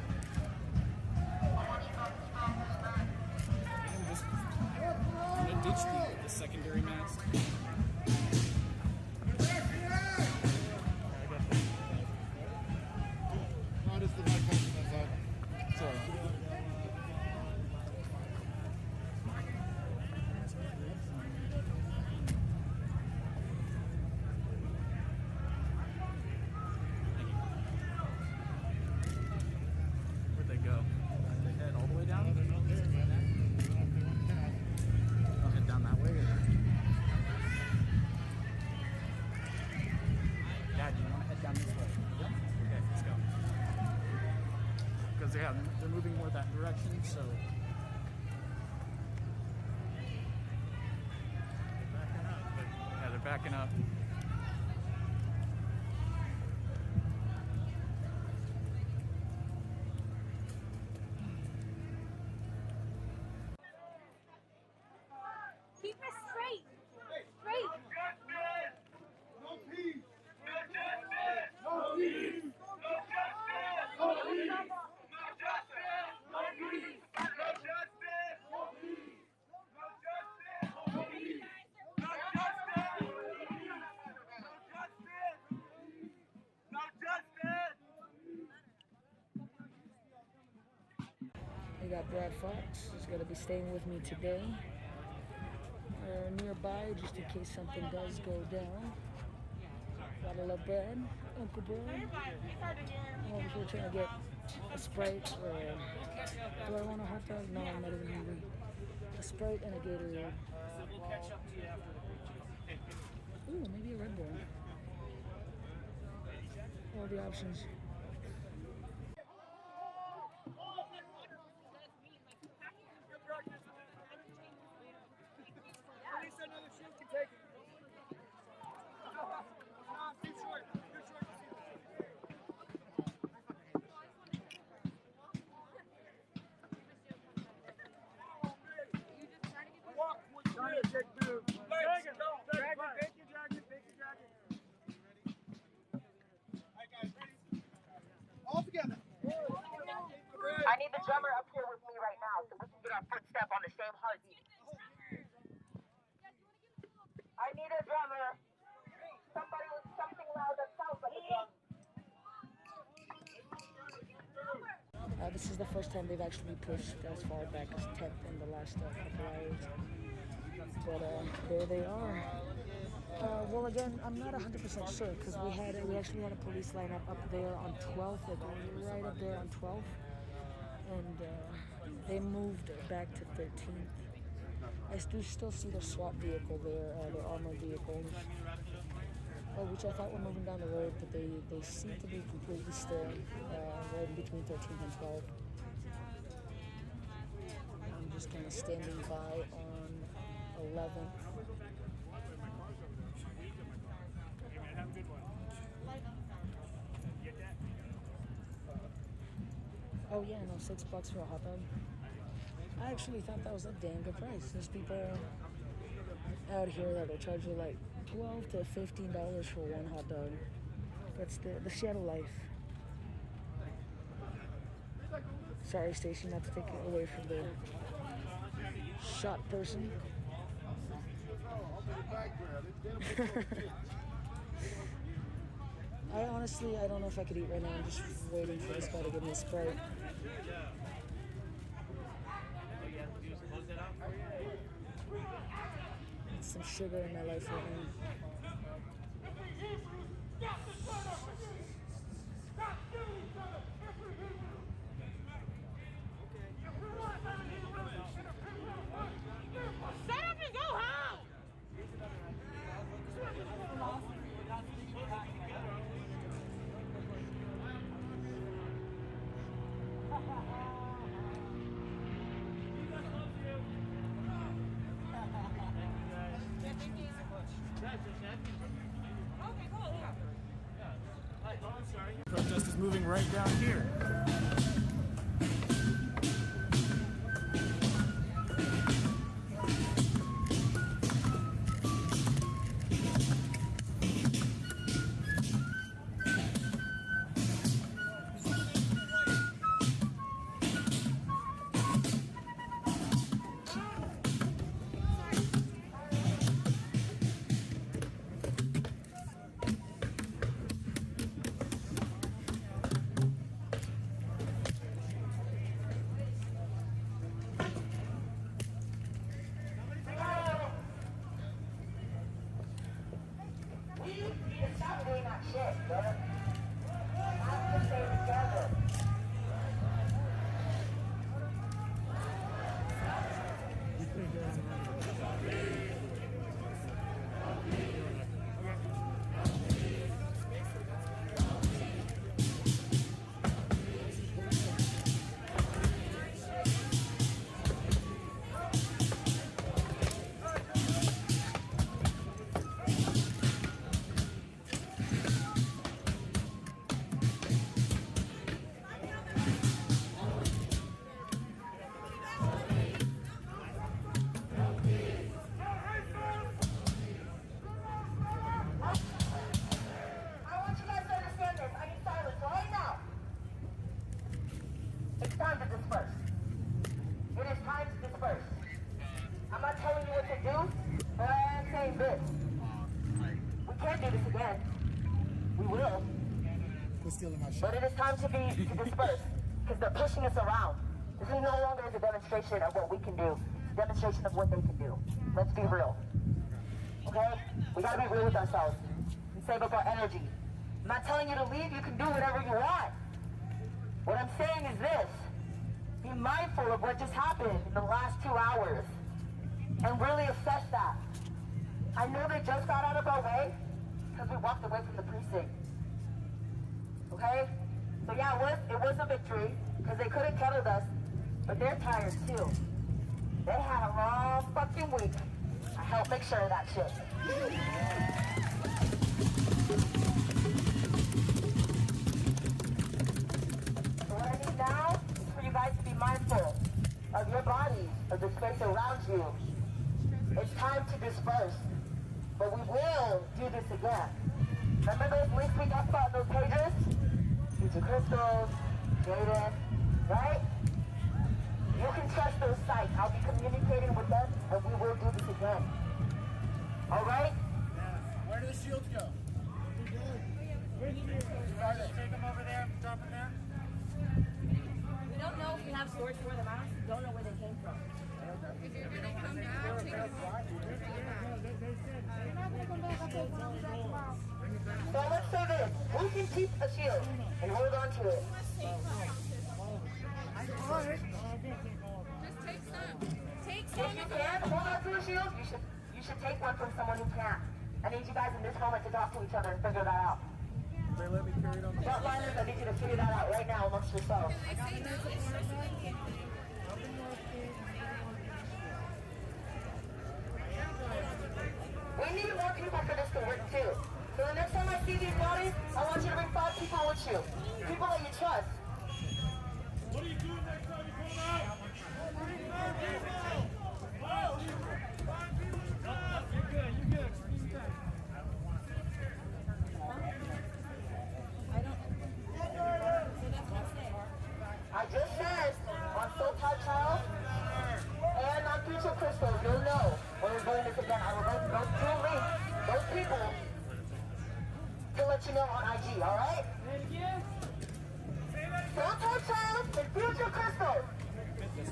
I want you guys to stop this madness. And ditch the secondary mask. No, this is the right country outside. Sorry. Where'd they go? They head all the way down? I'll head down that way. Dad, do you want to head down this way? Yep. Okay, let's go. Because yeah, they're moving more that direction, so. Yeah, they're backing up. Keep it straight. Straight. No peace! No justice! No peace! No justice! No peace! No justice! No peace! No justice! No peace! No justice! No peace! No justice! No justice! We got Brad Fox. He's going to be staying with me today. Nearby, just in case something does go down. Gotta love Brad, Uncle Brad. I'm over here trying to get a Sprite or do I want a hot dog? No, I'm not even hungry. A Sprite and a Gatorade. Ooh, maybe a Red Bull. All the options. I need the drummer up here with me right now so we can get our footstep on the same heartbeat. I need a drummer. Somebody with something loud that sounds like a drum. This is the first time they've actually pushed as far back as 10th in the last couple hours. But there they are. Well, again, I'm not 100% sure because we actually had a police lineup up there on 12th, like right up there on 12th, and they moved back to 13th. I do still see their SWAT vehicle there, their armored vehicles, which I thought were moving down the road, but they seem to be completely still, right in between 13th and 12th. I'm just kind of standing by on 11th. Oh yeah, no, $6 for a hot dog. I actually thought that was a damn good price. There's people out here that will charge you like $12 to $15 for one hot dog. That's the Seattle life. Sorry, Stacy, not to take it away from the shot person. I don't know if I could eat right now. I'm just waiting for this guy to give me a Sprite. Need some sugar in my life right now. Set up and go home! Protest is moving right down here. But it is time to disperse, because they're pushing us around. This is no longer a demonstration of what we can do, it's a demonstration of what they can do. Let's be real. Okay? We gotta be real with ourselves and save up our energy. I'm not telling you to leave, you can do whatever you want. What I'm saying is this: be mindful of what just happened in the last 2 hours and really assess that. I know they just got out of our way because we walked away from the precinct. Okay? So yeah, it was a victory because they could have kettled us, but they're tired too. They had a long fucking week. I helped make sure of that shit. So what I need now is for you guys to be mindful of your bodies, of the space around you. It's time to disperse, but we will do this again. Remember those links we talked about in those pages? Future Crystals, Jaden, right? You can trust those sites. I'll be communicating with them, and we will do this again. All right? Where do the shields go? Take them over there, drop them there. We don't know if we have storage for them. I honestly don't know where they came from. If you're gonna come back, take them off. So let's say this. Who can keep a shield and hold on to it? Just take some. Take If some. you can hold on to a shield, you should take one from someone who can't. I need you guys in this moment to talk to each other and figure that out. They let me carry it on the Frontliners, I need you to figure that out right now amongst yourselves. We need more people for this to work too. So the next time I see these bodies, I want you to bring 5 people with you. People that you trust. What are you doing next time you come out? You're good, you're good. I just said on Soul Tide Child and on Future Crystal, you'll know when we're doing this again. I will go through links, those people, to let you know on IG, alright? Soul Tide Child and Future Crystal,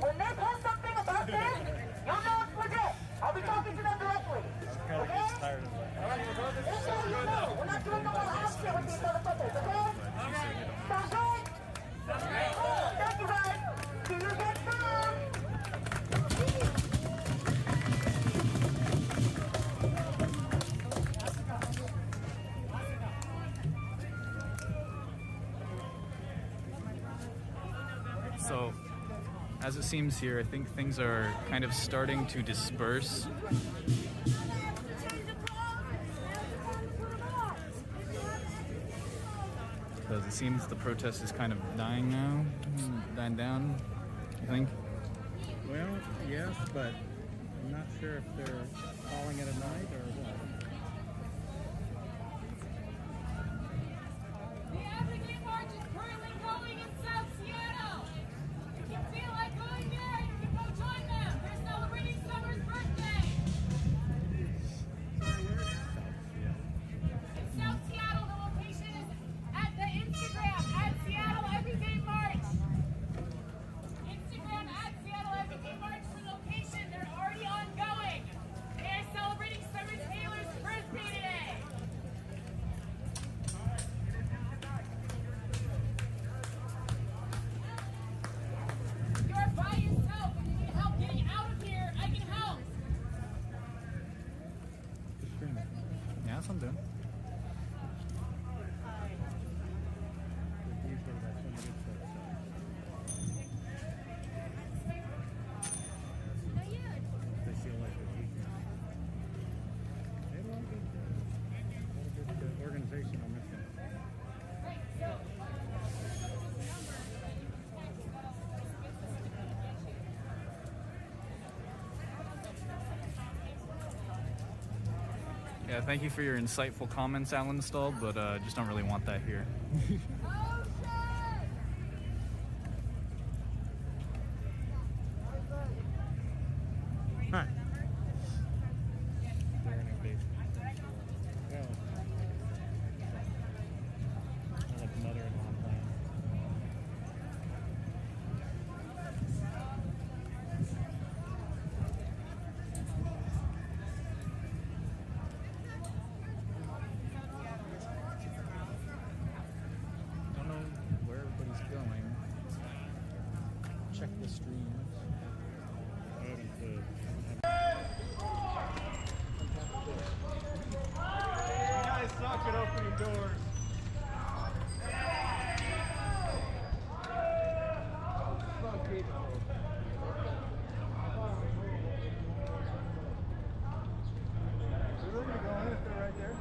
when they post something about this, you'll know it's legit. I'll be talking to them directly. Okay? Just so you know, we're not doing no more ass shit with these motherfuckers, okay? Sound good? Thank you guys. See you again soon. So, as it seems here, I think things are kind of starting to disperse. Because it seems the protest is kind of dying now, dying down, I think. Well, yes, but I'm not sure if they're calling it a night or what. The Everyday March is currently going in South Seattle. If you feel like going there, you can go join them. They're celebrating Summer's birthday. In South Seattle, the location is at the Instagram at Seattle Everyday March. Instagram at Seattle Everyday March for location. They're already ongoing. They are celebrating Summer Taylor's birthday today. You're by yourself and you need help getting out of here. I can help. Yeah, that's what I'm doing. They feel like they're weak. They want to get the organizational mission. Yeah, thank you for your insightful comments, Alan Stahl, but just don't really want that here. Hi. They're in a basement. Well, like mother-in-law plan. Don't know where everybody's going. Check the streams. I haven't You guys suck at opening doors. They're going to go in if they're right there.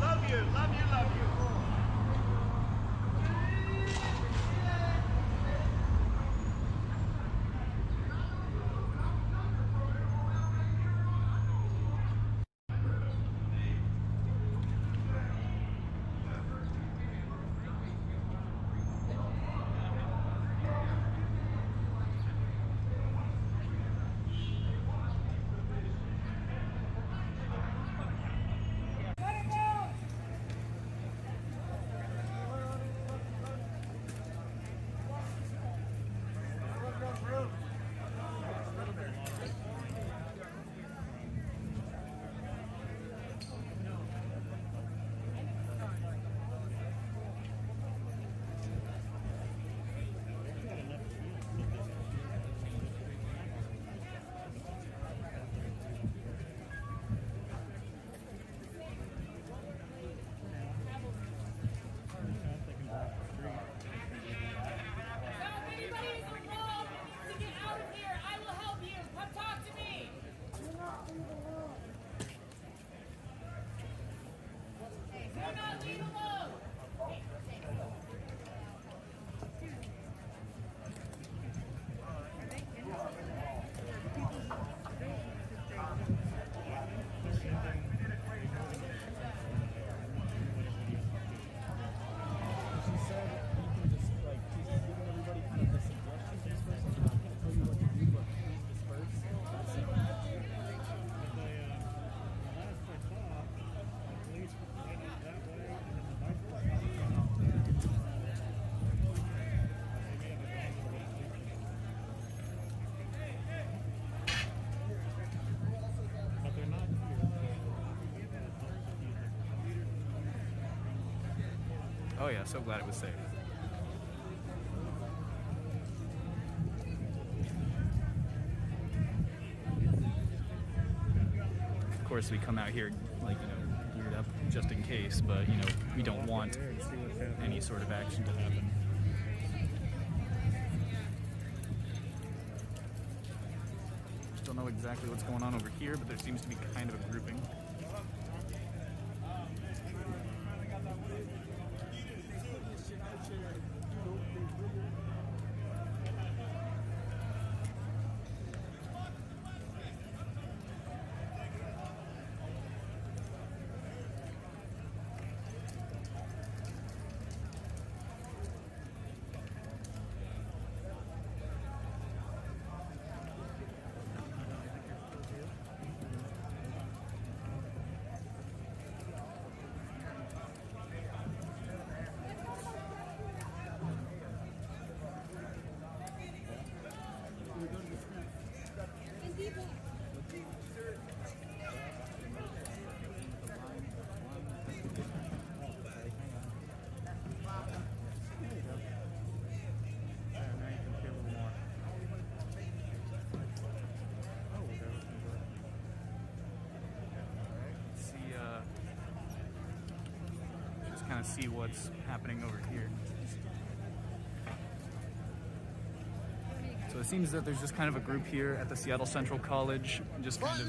Love you, love you, love you. Oh yeah, so glad it was safe. Of course, we come out here like, you know, geared up just in case, but you know, we don't want any sort of action to happen. Don't know exactly what's going on over here, but there seems to be kind of a grouping. Kind of see what's happening over here. So it seems that there's just kind of a group here at the Seattle Central College, just kind of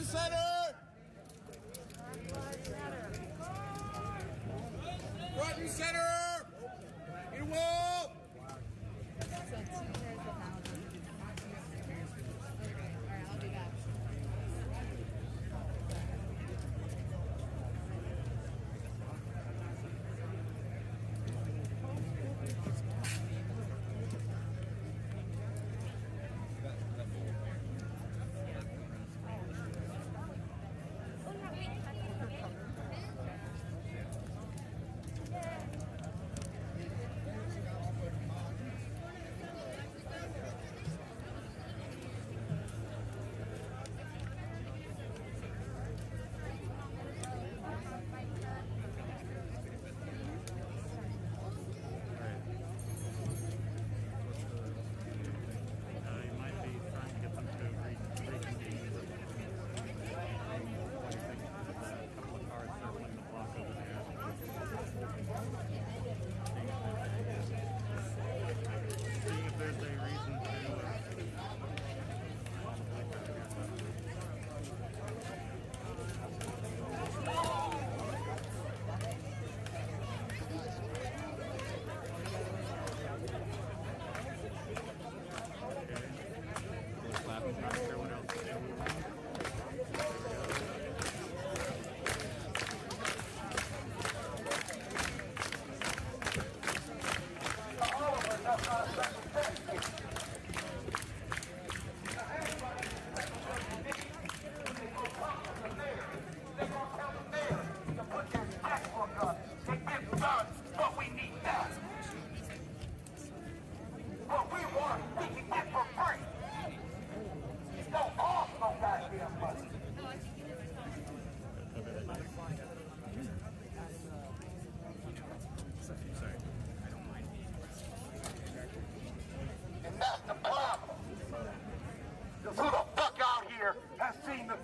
Front and center! You wall!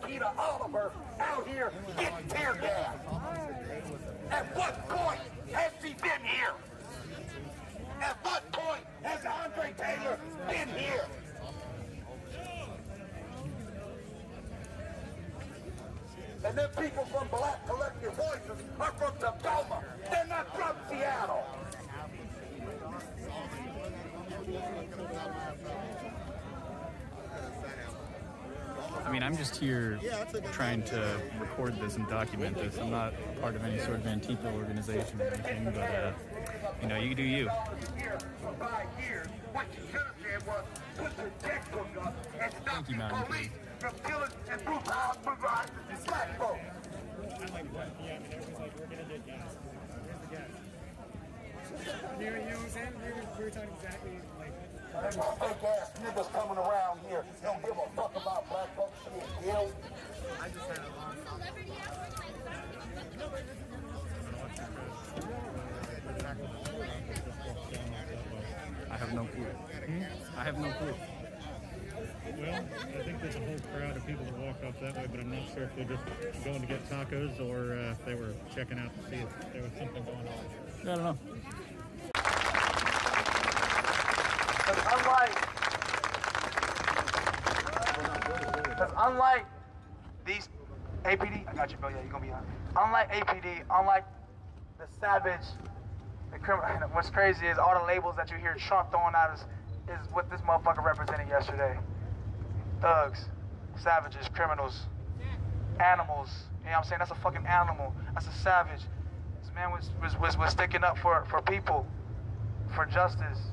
Nikita Oliver out here getting tear gas. At what point has he been here? At what point has Andre Taylor been here? And then people from Black Collective Voices are from Tacoma. They're not from Seattle. I mean, I'm just here trying to record this and document this. I'm not part of any sort of Antifa organization or anything, but, you know, you do you. Thank you, Mountain King. From killing and brutalizing black folks. You know what I'm saying? We were talking exactly like. There's no fake ass niggas coming around here. Don't give a fuck about black folks being killed. I just had a long celebrity. I have no clue. Well, I think there's a whole crowd of people that walk up that way, but I'm not sure if they're just going to get tacos or if they were checking out to see if there was something going on. I don't know. Because unlike these APD, I got you, bro. Yeah, you're gonna be on. Unlike APD, unlike the savage, the criminal. What's crazy is all the labels that you hear Trump throwing out is what this motherfucker represented yesterday. Thugs, savages, criminals, animals. You know what I'm saying? That's a fucking animal. That's a savage. This man was sticking up for people, for justice.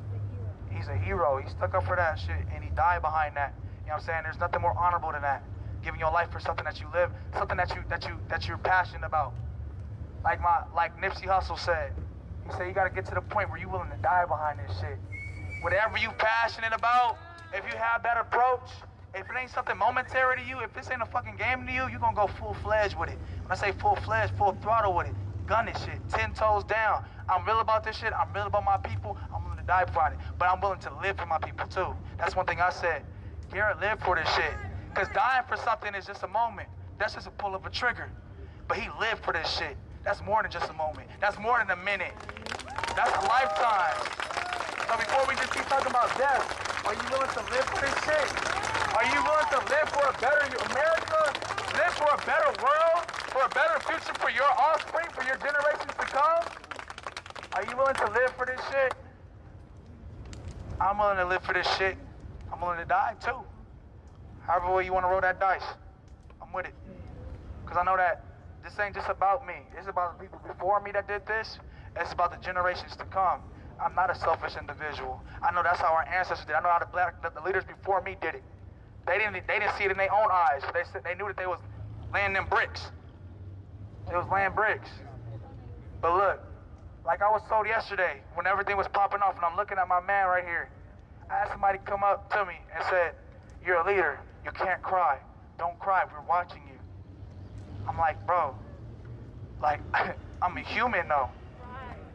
He's a hero. He stuck up for that shit and he died behind that. You know what I'm saying? There's nothing more honorable than that. Giving your life for something that you live, something that you're passionate about. Like Nipsey Hussle said. He said you gotta get to the point where you're willing to die behind this shit. Whatever you passionate about, if you have that approach, if it ain't something momentary to you, if this ain't a fucking game to you, you're gonna go full-fledged with it. When I say full-fledged, full throttle with it. Gun this shit, 10 toes down. I'm real about this shit, I'm real about my people, I'm willing to die for it. But I'm willing to live for my people too. That's one thing I said. Garrett lived for this shit. Cause dying for something is just a moment. That's just a pull of a trigger. But he lived for this shit. That's more than just a moment. That's more than a minute. That's a lifetime. So before we just keep talking about death, are you willing to live for this shit? Are you willing to live for a better America? Live for a better world? For a better future for your offspring, for your generations to come? Are you willing to live for this shit? I'm willing to live for this shit. I'm willing to die too. However way you want to roll that dice, I'm with it. Because I know that this ain't just about me. It's about the people before me that did this. It's about the generations to come. I'm not a selfish individual. I know that's how our ancestors did. I know how the leaders before me did it. They didn't see it in their own eyes. They knew that they was laying them bricks. They was laying bricks. But look, like I was told yesterday when everything was popping off and I'm looking at my man right here, I had somebody come up to me and said, "You're a leader. You can't cry. Don't cry. We're watching you." I'm like, bro, like, I'm a human though.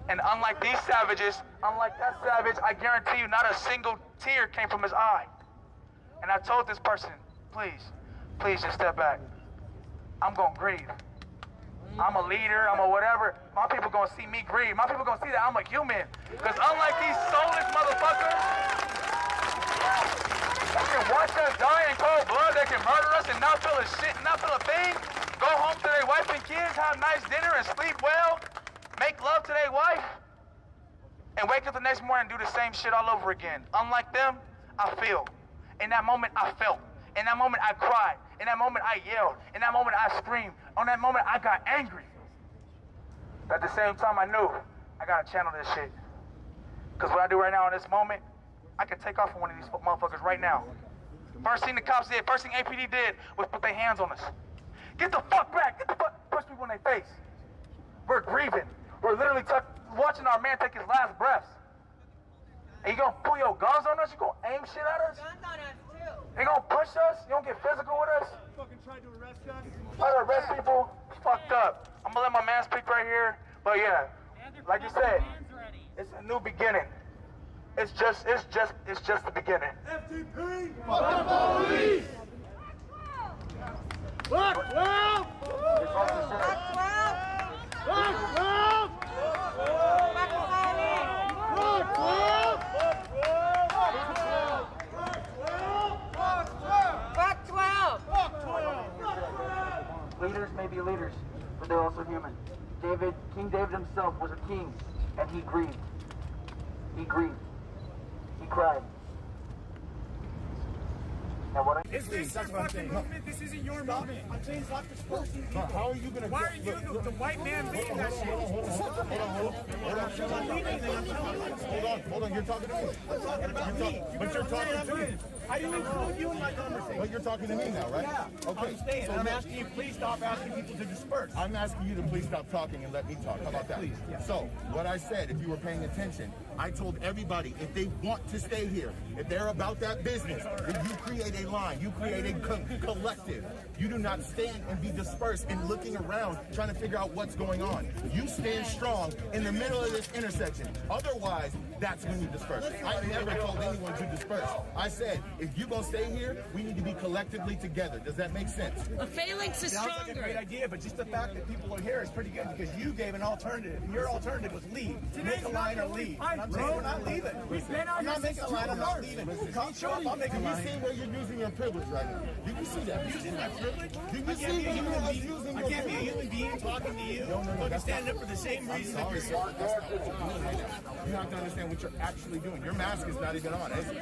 And unlike these savages, unlike that savage, I guarantee you not a single tear came from his eye. And I told this person, please just step back. I'm gonna grieve. I'm a leader, I'm a whatever. My people gonna see me grieve. My people gonna see that I'm a human. Because unlike these soulless motherfuckers, they can watch us die in cold blood, they can murder us and not feel a shit, not feel a thing. Go home to their wife and kids, have nice dinner and sleep well, make love to their wife, and wake up the next morning and do the same shit all over again. Unlike them, I feel. In that moment, I felt. In that moment, I cried. In that moment, I yelled. In that moment, I screamed. On that moment, I got angry. But at the same time, I knew I gotta channel this shit. Because what I do right now in this moment, I can take off on one of these motherfuckers right now. First thing the cops did, first thing APD did was put their hands on us. Get the fuck back! Get the fuck! Push people in their face. We're grieving. We're literally watching our man take his last breaths. And you gonna pull your guns on us? You gonna aim shit at us? Guns on us too. You gonna push us? You gonna get physical with us? Fucking tried to arrest us. Try to arrest people? It's fucked up. I'm gonna let my man speak right here. But yeah, like you said, it's a new beginning. It's just the beginning. FTP! Fuck the police! Fuck 12! Fuck 12! Fuck 12! Leaders may be leaders, but they're also human. King David himself was a king, and he grieved. He grieved. He cried. Now what Is this your fucking movement? This isn't your movement. I'm saying it's not the supposed to. How are you gonna? Why are you the white man leading that shit? Hold on. You're talking to me. I'm talking about me. But you're talking to me. I didn't include you in my conversation. But you're talking to me now, right? Yeah. Okay. I'm staying. So And I'm look- asking you, please stop asking people to disperse. I'm asking you to please stop talking and let me talk. How about that? Please, yeah. So, what I said, if you were paying attention, I told everybody if they want to stay here, if they're about that business, if you create a line, you create a collective. You do not stand and be dispersed and looking around trying to figure out what's going on. You stand strong in the middle of this intersection. Otherwise, that's when you disperse. I never told anyone to disperse. I said, if you're going to stay here, we need to be collectively together. Does that make sense? A phalanx is Sounds like a stronger. great idea, but just the fact that people are here is pretty good because you gave an alternative. And your alternative was leave. Make a line or leave. And I'm saying we're not leaving. I'm not making a line. I'm not leaving. Come show up. I'll make a Do you line. see where you're using your privilege right now? Do you see that? Using my privilege? Do you I see can't be a that you human are being. using I your can't be a privilege? human being talking to you. No, Look, that's standing not- up for the same I'm reason sorry, that sir. you're That's not what you're doing right now. You have to understand what you're actually doing. Your mask is not even on, is it?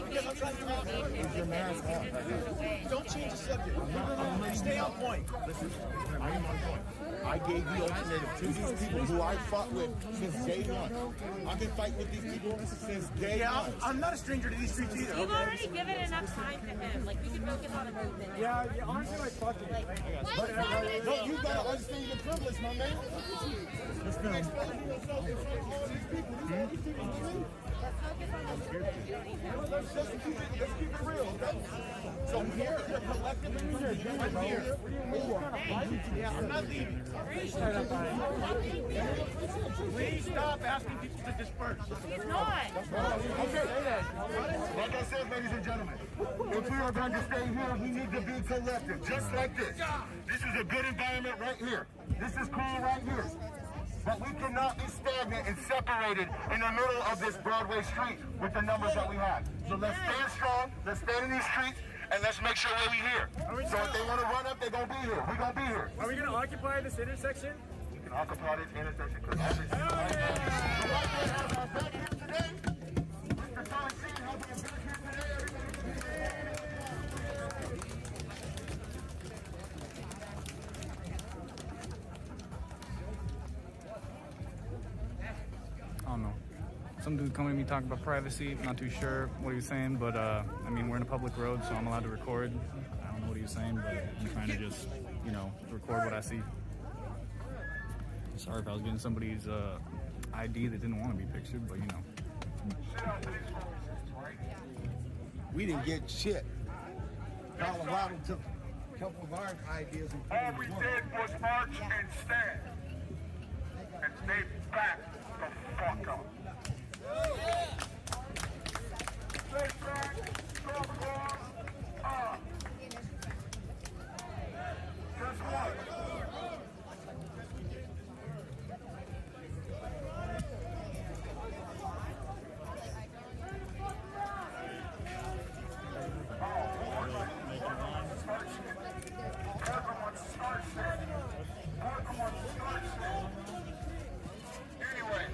Because I'm trying to Is your mask on right now? Don't change the subject. Stay on point. Listen, I am on point. I gave the alternative to these people who I fought with since day one. I've been fighting with these people since day Yeah, one. I'm not a stranger to these streets either. You've okay? already given enough time to him. Like, we can focus on the movement. Yeah, honestly, like, fuck it. No, you gotta understand your privilege, my man. Let's go. Let's keep it real, okay? So here, collectively, I'm here. Yeah, I'm not leaving. Please stop asking people to disperse. He's not. Okay. Like I said, ladies and gentlemen, if we are going to stay here, we need to be collective, just like this. This is a good environment right here. This is cool right here. But we cannot be stagnant and separated in the middle of this Broadway street with the numbers that we have. So let's stand strong, let's stand in these streets, and let's make sure we're here. So if they want to run up, they're going to be here. We're going to be here. Are we going to occupy this intersection? You can occupy this intersection because every single right now. The white man has our back here today. Mr. Tony C has our back here today. I don't know. Some dude coming to me talking about privacy. Not too sure what he was saying, but I mean, we're in a public road, so I'm allowed to record. I don't know what he was saying, but I'm trying to just, you know, record what I see. Sorry if I was getting somebody's ID that didn't want to be pictured, but you know. We didn't get shit. Colorado took a couple of our ideas and put All them we in did one. was march and stand. And stay back the fuck up. Stay back, the fuck up. Guess what? Everyone starts it. Everyone starts it. Anyway,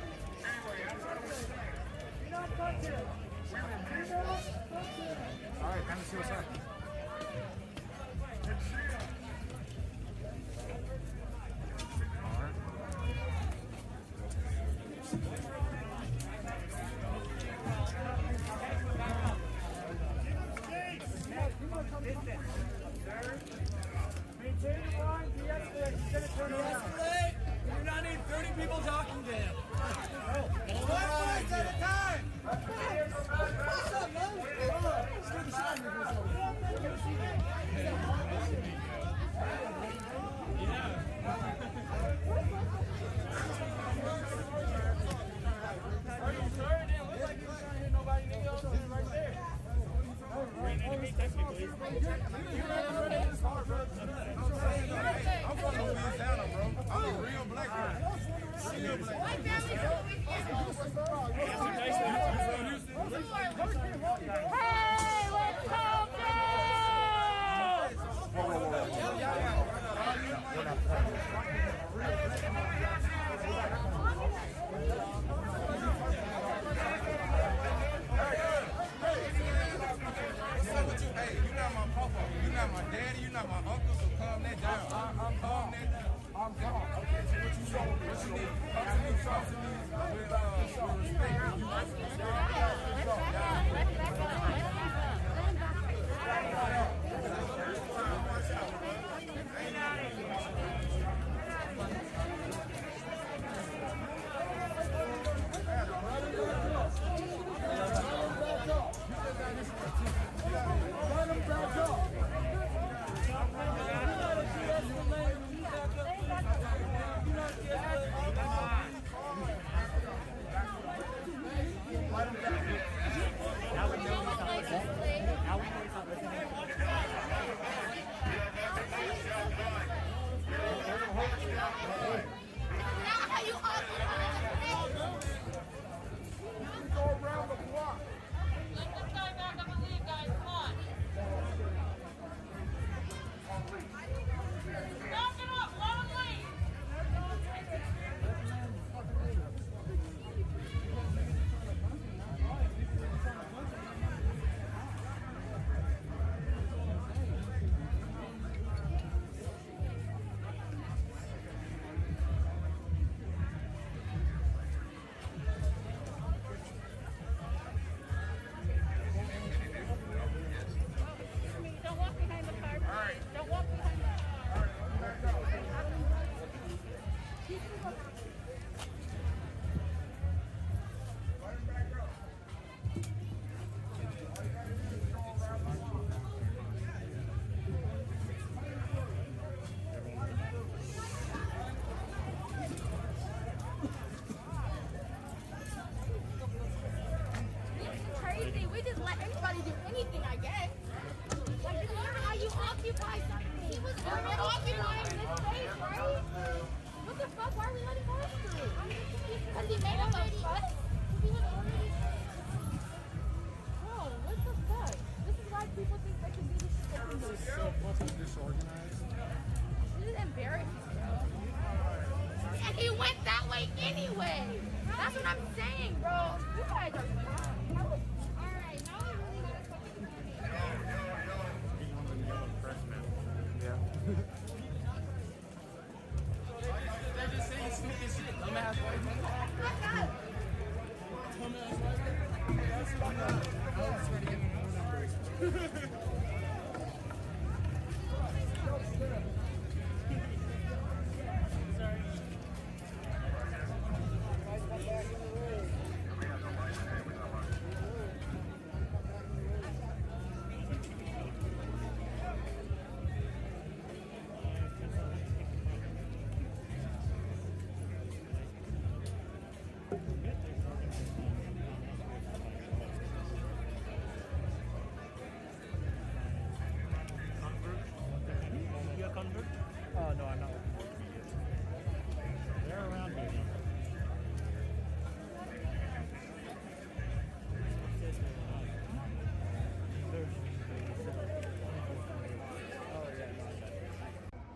anyway. That's what I'm saying, bro. You guys are wrong. Alright, now we really gotta fucking They're just saying stupid shit. Dumbass white Oh, no, I'm not looking for it yet. They're around here.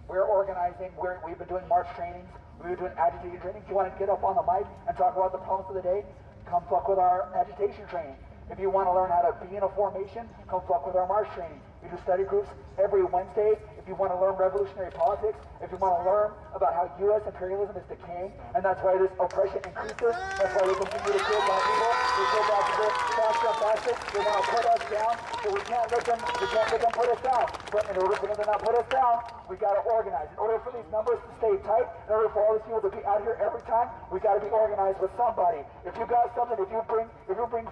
We're organizing. We've been doing march trainings. We've been doing agitation trainings. You want to get up on the mic and talk about the problems of the day? Come fuck with our agitation training. If you want to learn how to be in a formation, come fuck with our march training. We do study groups every Wednesday. If you want to learn revolutionary politics, if you want to learn about how U.S. imperialism is decaying, and that's why this oppression increases, that's why we continue to kill black people, we kill black people faster and faster. They want to put us down, so we can't let them put us down. But in order for them to not put us down, we got to organize. In order for these numbers to stay tight, in order for all these people to be out here every time, we got to be organized with somebody. If you got something, if you bring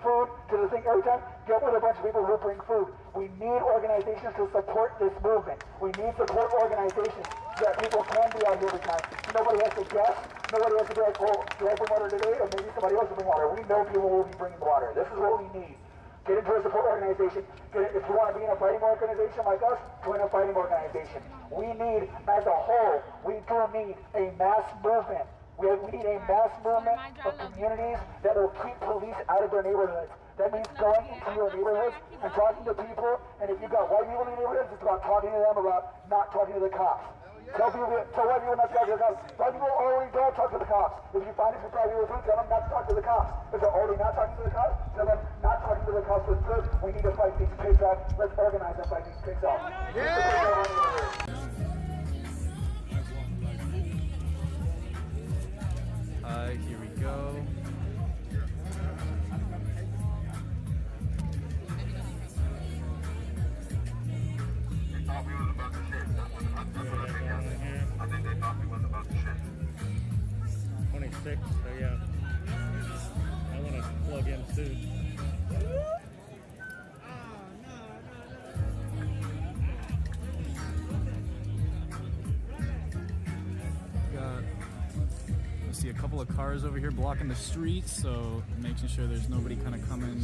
food to the thing every time, get with a bunch of people who bring food. We need organizations to support this movement. We need support organizations so that people can be out here every time. Nobody has to guess. Nobody has to be like, oh, do I bring water today? Or maybe somebody else will bring water. We know people will be bringing water. This is what we need. Get into a support organization. If you want to be in a fighting organization like us, join a fighting organization. We need, as a whole, we do need a mass movement. We need a mass movement of communities that will keep police out of their neighborhoods. That means going into your neighborhoods and talking to people. And if you've got white people in your neighborhoods, it's about talking to them about not talking to the cops. Tell white people not to talk to the cops. White people already don't talk to the cops. If you find some white people with food, tell them not to talk to the cops. If they're already not talking to the cops, tell them not talking to the cops is good. We need to fight these pigs out. Let's organize and fight these pigs out. Here we go. I think they thought we was about to shit. 26, so yeah. I want to plug in soon. Got, I see a couple of cars over here blocking the streets, so making sure there's nobody kind of coming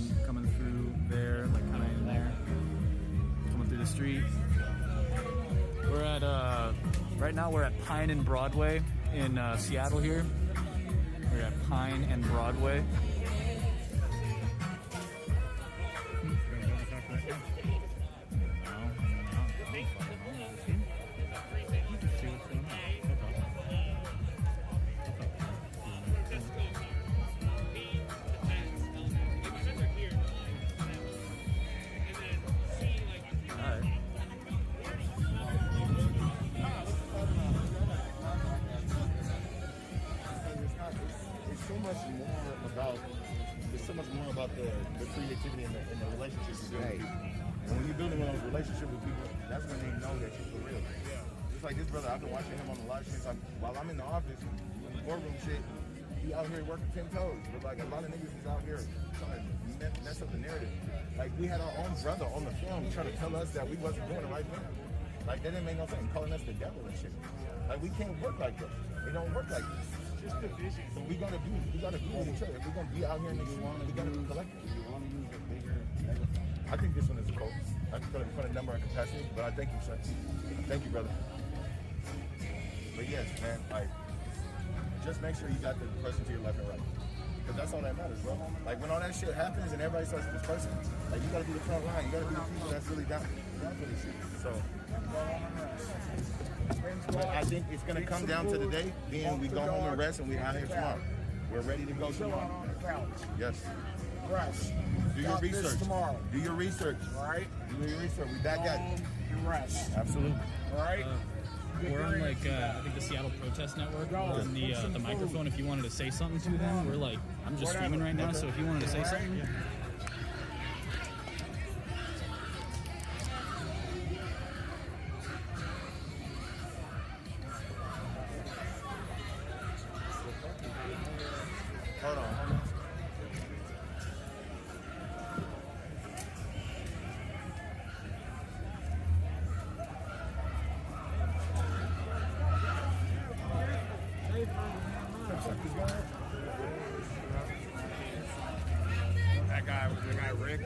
through there, like kind of in there, coming through the street. We're at right now we're at Pine and Broadway in Seattle here. We're at Pine and Broadway. There's so much more about the creativity and the relationships you build with people. And when you're building one of those relationships with people, that's when they know that you're for real. Just like this brother, I've been watching him on the live streams. While I'm in the office, in the boardroom shit, he out here working 10 toes. But like a lot of niggas is out here trying to mess up the narrative. Like we had our own brother on the film trying to tell us that we wasn't doing the right thing. Like that didn't make no sense, calling us the devil and shit. Like we can't work like this. It don't work like this. Just division. So we gotta be with each other. If we're gonna be out here, niggas, we gotta be collective. You wanna use a bigger megaphone? I think this one is a quote. I can put a number and capacity, but I thank you, sir. Thank you, brother. But yes, man, like, just make sure you got the person to your left and right. Because that's all that matters, bro. Like, when all that shit happens and everybody starts dispersing, like, you gotta be the front line. You gotta be the people that's really down for this shit. So, but I think it's gonna come down to the day being we go home and rest and we out here tomorrow. We're ready to go tomorrow. On the couch. Yes. Rest. Do your Got this research. tomorrow. Do your research. All right. Do your research. We back at it. And rest. Absolutely. All right. We're on like I think the Seattle Protest Network on the microphone. If you wanted to say something to them, we're like, I'm just streaming right now. So if you wanted to say something. Hold on. That guy was the guy Rick.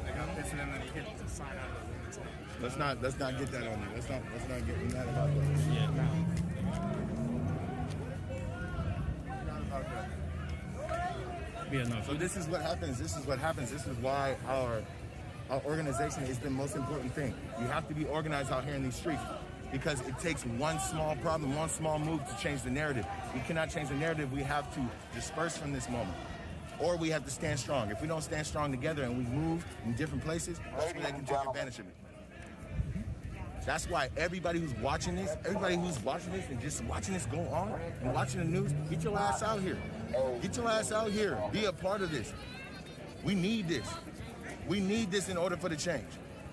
Like I'm missing him and he hit the sign out of the women's name. Let's not get that on you. Let's not get mad about that. Yeah. Not about that. Yeah, no. So this is what happens. This is what happens. This is why our organization is the most important thing. You have to be organized out here in these streets because it takes one small problem, one small move to change the narrative. We cannot change the narrative. We have to disperse from this moment. Or we have to stand strong. If we don't stand strong together and we move in different places, that's where they can take advantage of it. That's why everybody who's watching this and just watching this go on and watching the news, get your ass out here. Get your ass out here. Be a part of this. We need this. We need this in order for the change.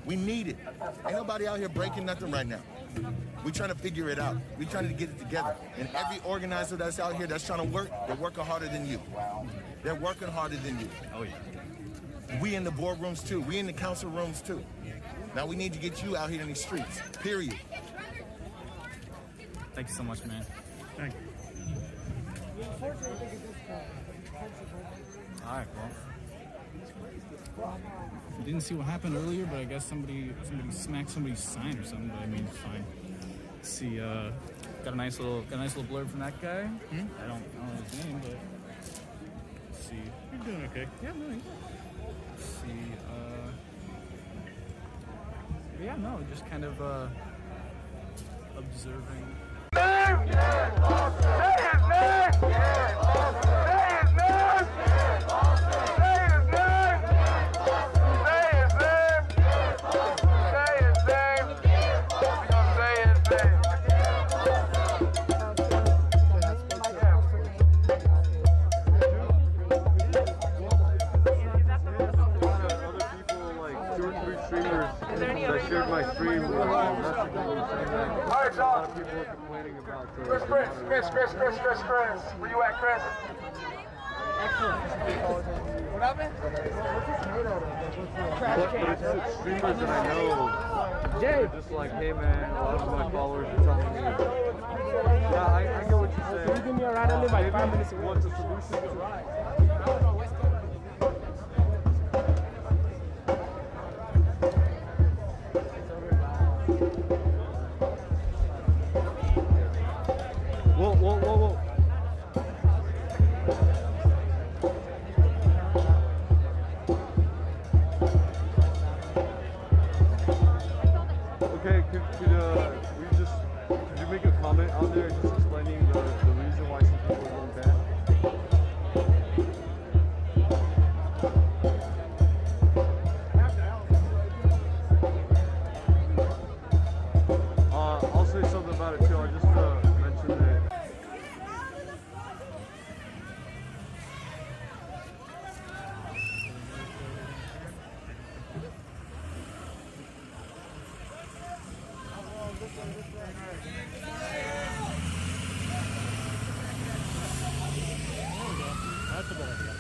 We need it. Ain't nobody out here breaking nothing right now. We trying to figure it out. We trying to get it together. And every organizer that's out here that's trying to work, they're working harder than you. They're working harder than you. Oh, yeah. We in the boardrooms too. We in the council rooms too. Now we need to get you out here in these streets, period. Thank you so much, man. Thank you. All right, well. I didn't see what happened earlier, but I guess somebody smacked somebody's sign or something. But I mean, it's fine. Let's see, got a nice little blurb from that guy. I don't know his name, but let's see. You're doing okay. Yeah, I'm doing. Let's see. Yeah, no, just kind of observing. Chris. Where you at, Chris? Excellent. What happened? But it's streamers that I know. Jay. Just like, hey man, a lot of my followers are telling me. Yeah, I get what you're saying. Can you give me a ride? I live like 5 minutes away. What's the solution to ride? Whoa. Okay, could you make a comment on there just explaining the reason why some people are going bad? I'll say something about it too. I just mentioned it. That's a good idea.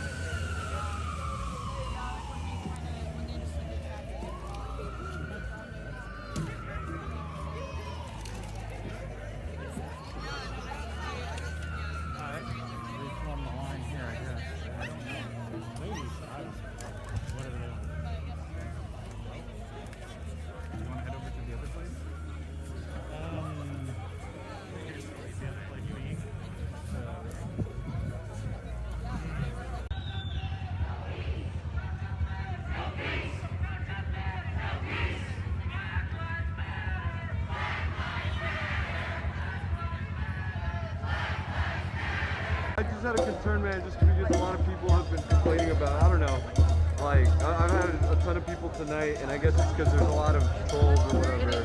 just had a concern, man, just because a lot of people have been complaining about, I don't know, like, I've had a ton of people tonight, and I guess it's because there's a lot of trolls or whatever.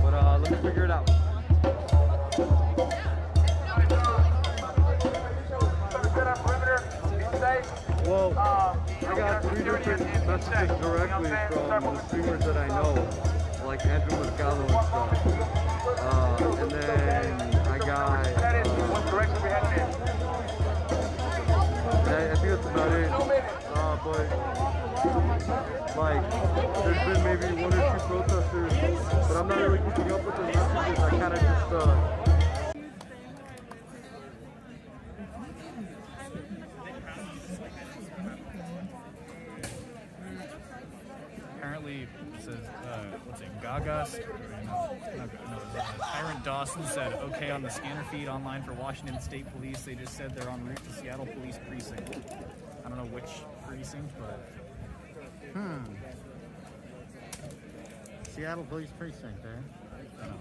But let me figure it out. Well, I got 3 different messages directly from the streamers that I know, like Andrew Muscalo and stuff. And then I got, I think that's about it. But, like, there's been maybe 1 or 2 protesters, but I'm not really keeping up with their messages. I kind of just, Apparently, it says, what's it, Gaga? Tyrant Dawson said, okay on the scanner feed online for Washington State Police. They just said they're en route to Seattle Police Precinct. I don't know which precinct, but... Seattle Police Precinct, eh? I don't know.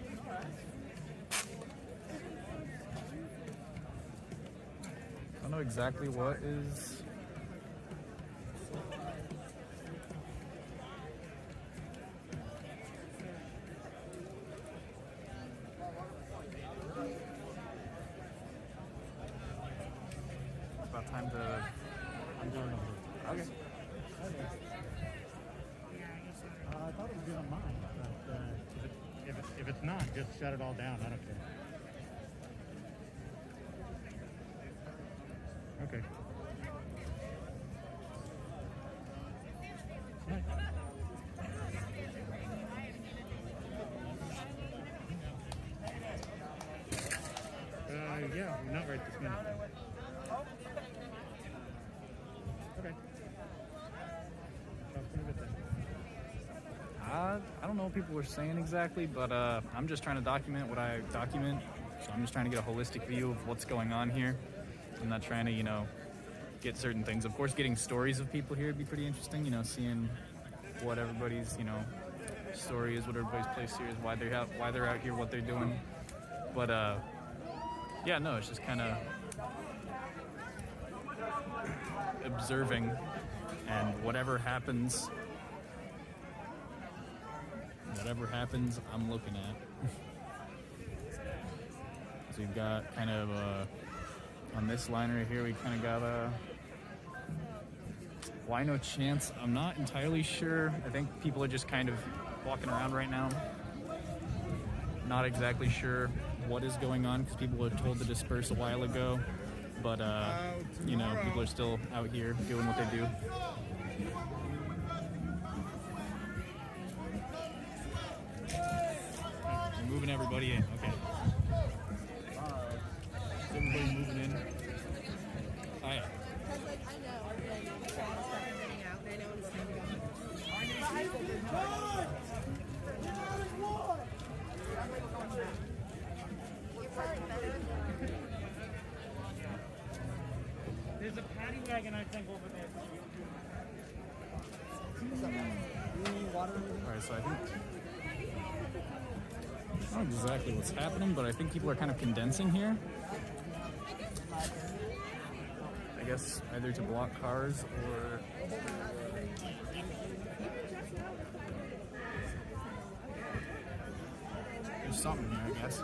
I don't know exactly what is... About time to undo it. Okay. I thought it was good on mine, but if it's not, just shut it all down. I don't care. Okay. Yeah, not right this minute. Okay. I don't know what people were saying exactly, but I'm just trying to document what I document. So I'm just trying to get a holistic view of what's going on here. I'm not trying to, you know, get certain things. Of course, getting stories of people here would be pretty interesting, you know, seeing what everybody's, you know, story is, what everybody's place here is, why they're out here, what they're doing. But yeah, no, it's just kind of observing, and whatever happens, I'm looking at. So we've got kind of on this line right here, we kind of got a why no chance. I'm not entirely sure. I think people are just kind of walking around right now. Not exactly sure what is going on because people were told to disperse a while ago. But, you know, people are still out here doing what they do. We're moving everybody in. Okay. Is everybody moving in? Oh, yeah. There's a paddy wagon, I think, over there. Alright, so I think... I don't know exactly what's happening, but I think people are kind of condensing here. I guess either to block cars or... There's something here, I guess.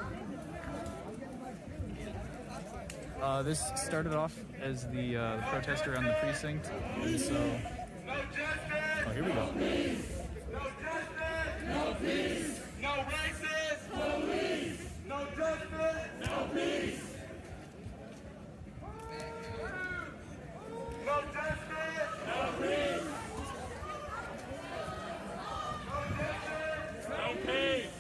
This started off as the protester on the precinct, and so... Oh, here we go. No peace, no racist, police, no justice, no peace. No justice, no peace. No peace,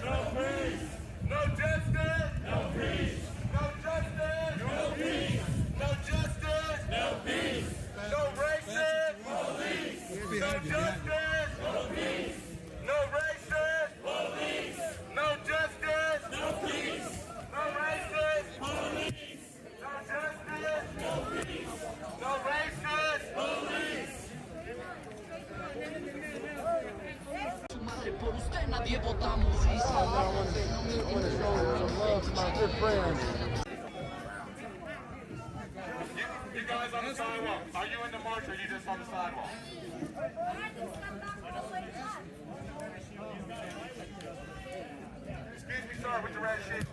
no peace. No justice, no peace. No justice, no peace. No justice, no peace. No racist, police. No justice, on the sidewalk? Are you in the march or are you just on the sidewalk? Excuse me, sir, with the red sheet.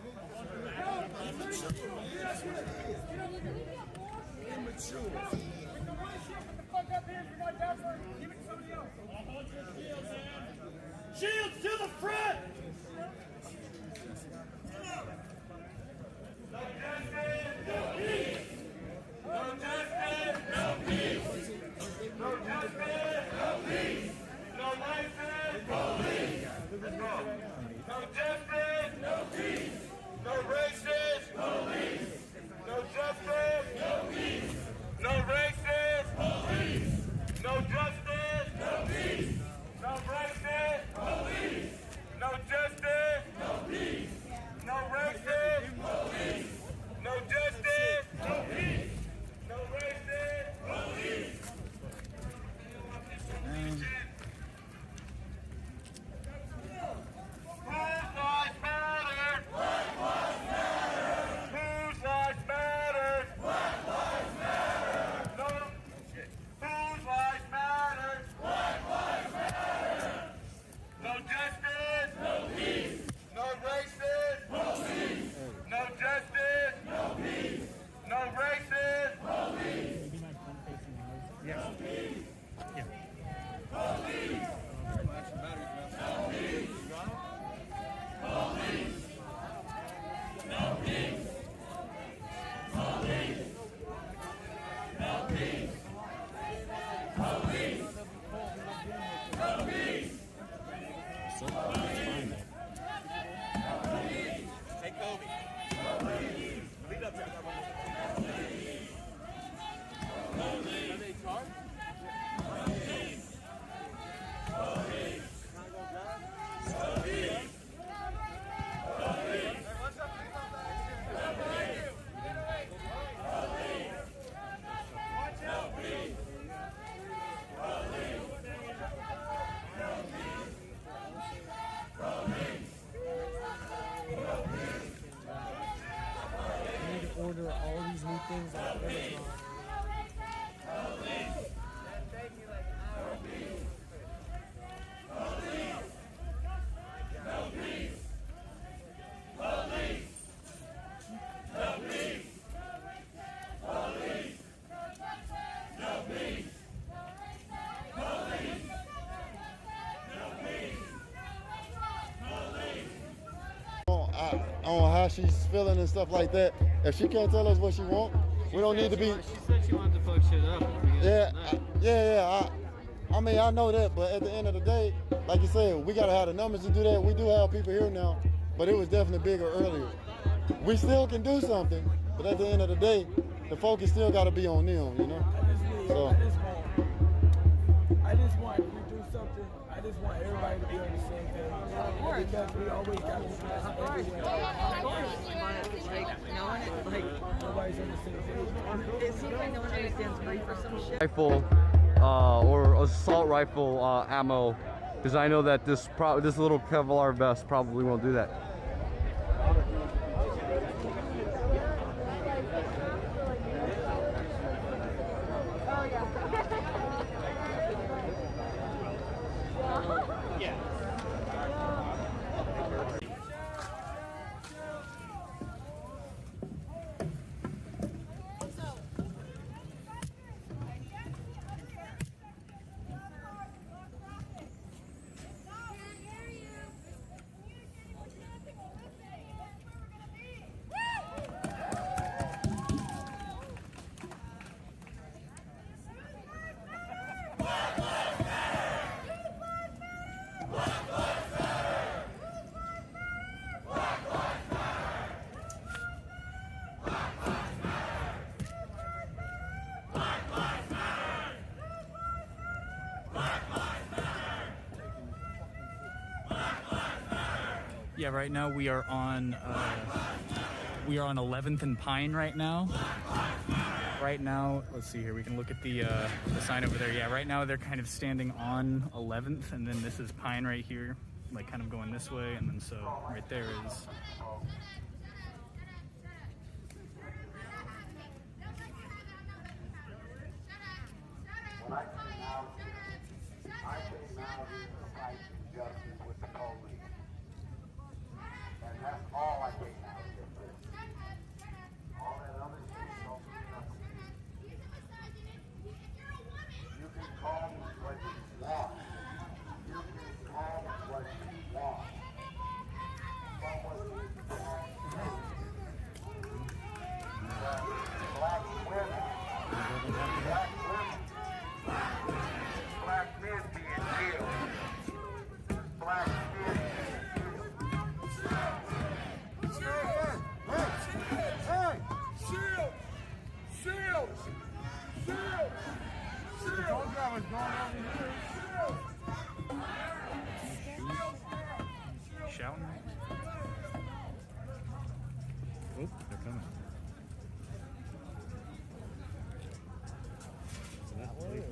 Shields to the front! No justice, no peace. No justice, no peace. No justice, no peace. No license, police. No justice, no peace. No racist, police. No justice, no peace. No racist, police. No justice, no peace. No racist, police. No justice, no peace. No racist, police. No justice, no peace. No racist, police. Whose lives matter? Black lives matter. Whose lives matter? Black lives matter. No. Whose lives matter? Black lives matter. No justice, no peace. No racist, police. No justice, no peace. No racist, police. Yeah. Yeah. Police. No peace. Police. No peace. Police. No peace. Police. No peace. Hey, Kobe. Lead up there. Are they charged? I need to order all these new things on Amazon. On how she's feeling and stuff like that. If she can't tell us what she wants, we don't need to be. She said she wanted to fuck shit up. I mean, I know that, but at the end of the day, like you said, we gotta have the numbers to do that. We do have people here now, but it was definitely bigger earlier. We still can do something, but at the end of the day, the focus still gotta be on them, you know? So. I just want, if we do something, I just want everybody to be on the same page. Because we always got to be nobody's on the same page. It seems like no one understands grief or some shit. Rifle or assault rifle ammo, because I know that this little Kevlar vest probably won't do that. Yeah, right now we are on 11th and Pine right now. Right now, let's see here. We can look at the sign over there. Yeah, right now they're kind of standing on 11th, and then this is Pine right here, like kind of going this way, and then so right there is. what's going on here. Shouting. Oh, they're coming. So that's the police.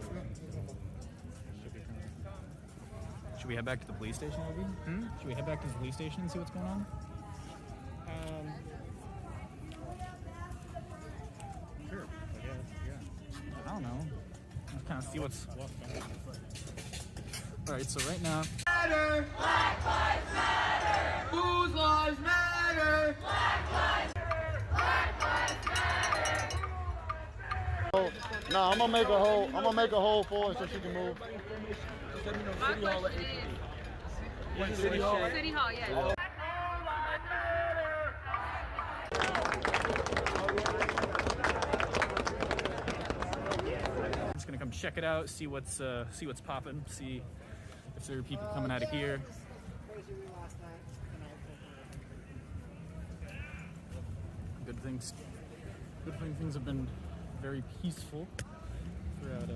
Should be coming. Should we head back to the police station, maybe? Should we head back to the police station and see what's going on? Sure. Yeah. I don't know. Let's kind of see what's. All right, so right now. Matter. Black lives matter. Whose lives matter? Black lives matter. Black lives matter. No, I'm gonna make a hole for her so she can move. My question is, City Hall. City Hall, yeah. I'm just gonna come check it out, see what's popping, see if there are people coming out of here. Good things have been very peaceful throughout.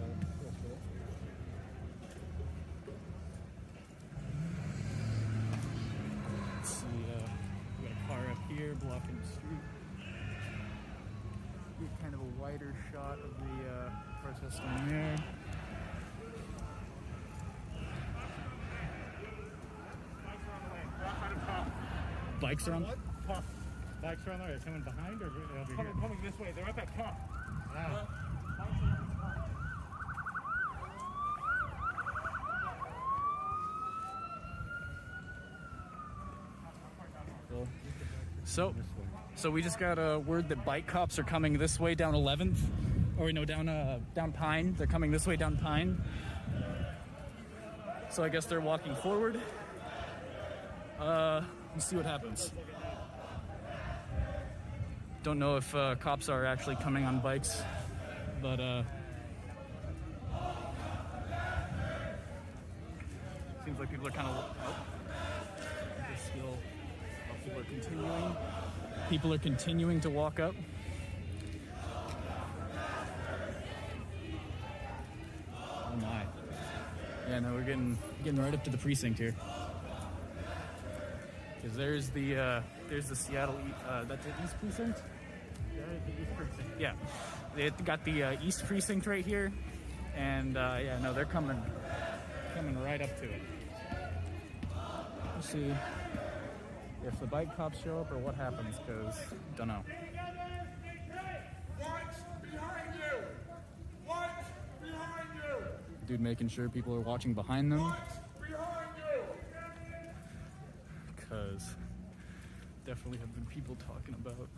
Let's see, we got a car up here blocking the street. Get kind of a wider shot of the protest on there. Bikes are on. Puff. Bikes are on there. Are they coming behind or over here? Coming this way. They're up at top. Wow. So we just got a word that bike cops are coming this way down 11th, or no, down Pine. They're coming this way down Pine. So I guess they're walking forward. Let's see what happens. Don't know if cops are actually coming on bikes, but seems like people are kind of. People are continuing to walk up. Oh my! Yeah, no, we're getting right up to the precinct here. Because there's the Seattle, that's the East Precinct? Yeah, the East Precinct. Yeah, they got the East Precinct right here, and yeah, no, they're coming right up to it. We'll see if the bike cops show up or what happens, because don't know. Dude making sure people are watching behind them. Because definitely have been people talking about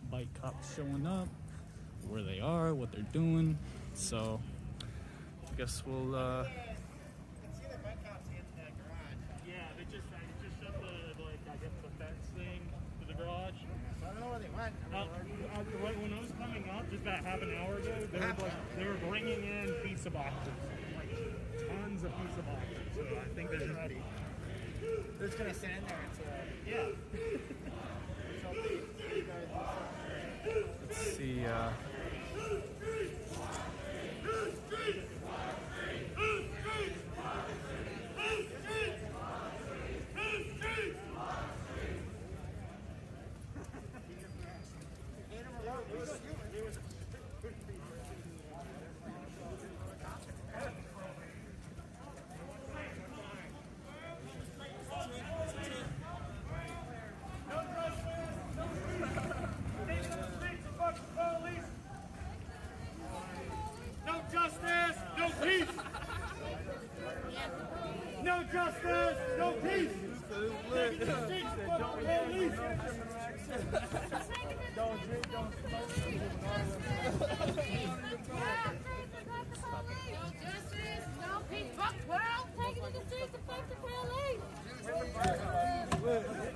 bike cops showing up, where they are, what they're doing. So I guess we'll Yeah, they just shut the fence thing to the garage. I don't know where they went. When I was coming up just about half an hour ago, they were bringing in pizza boxes, like tons of pizza boxes. So I think they're ready. They're just gonna stand there until. Yeah. let's see. No justice, no peace. No justice, no peace. Take it to the streets, fuck the police. Don't drink, don't smoke. No justice, no peace. Fuck 12. Take it to the streets and fuck the police. No justice. Police.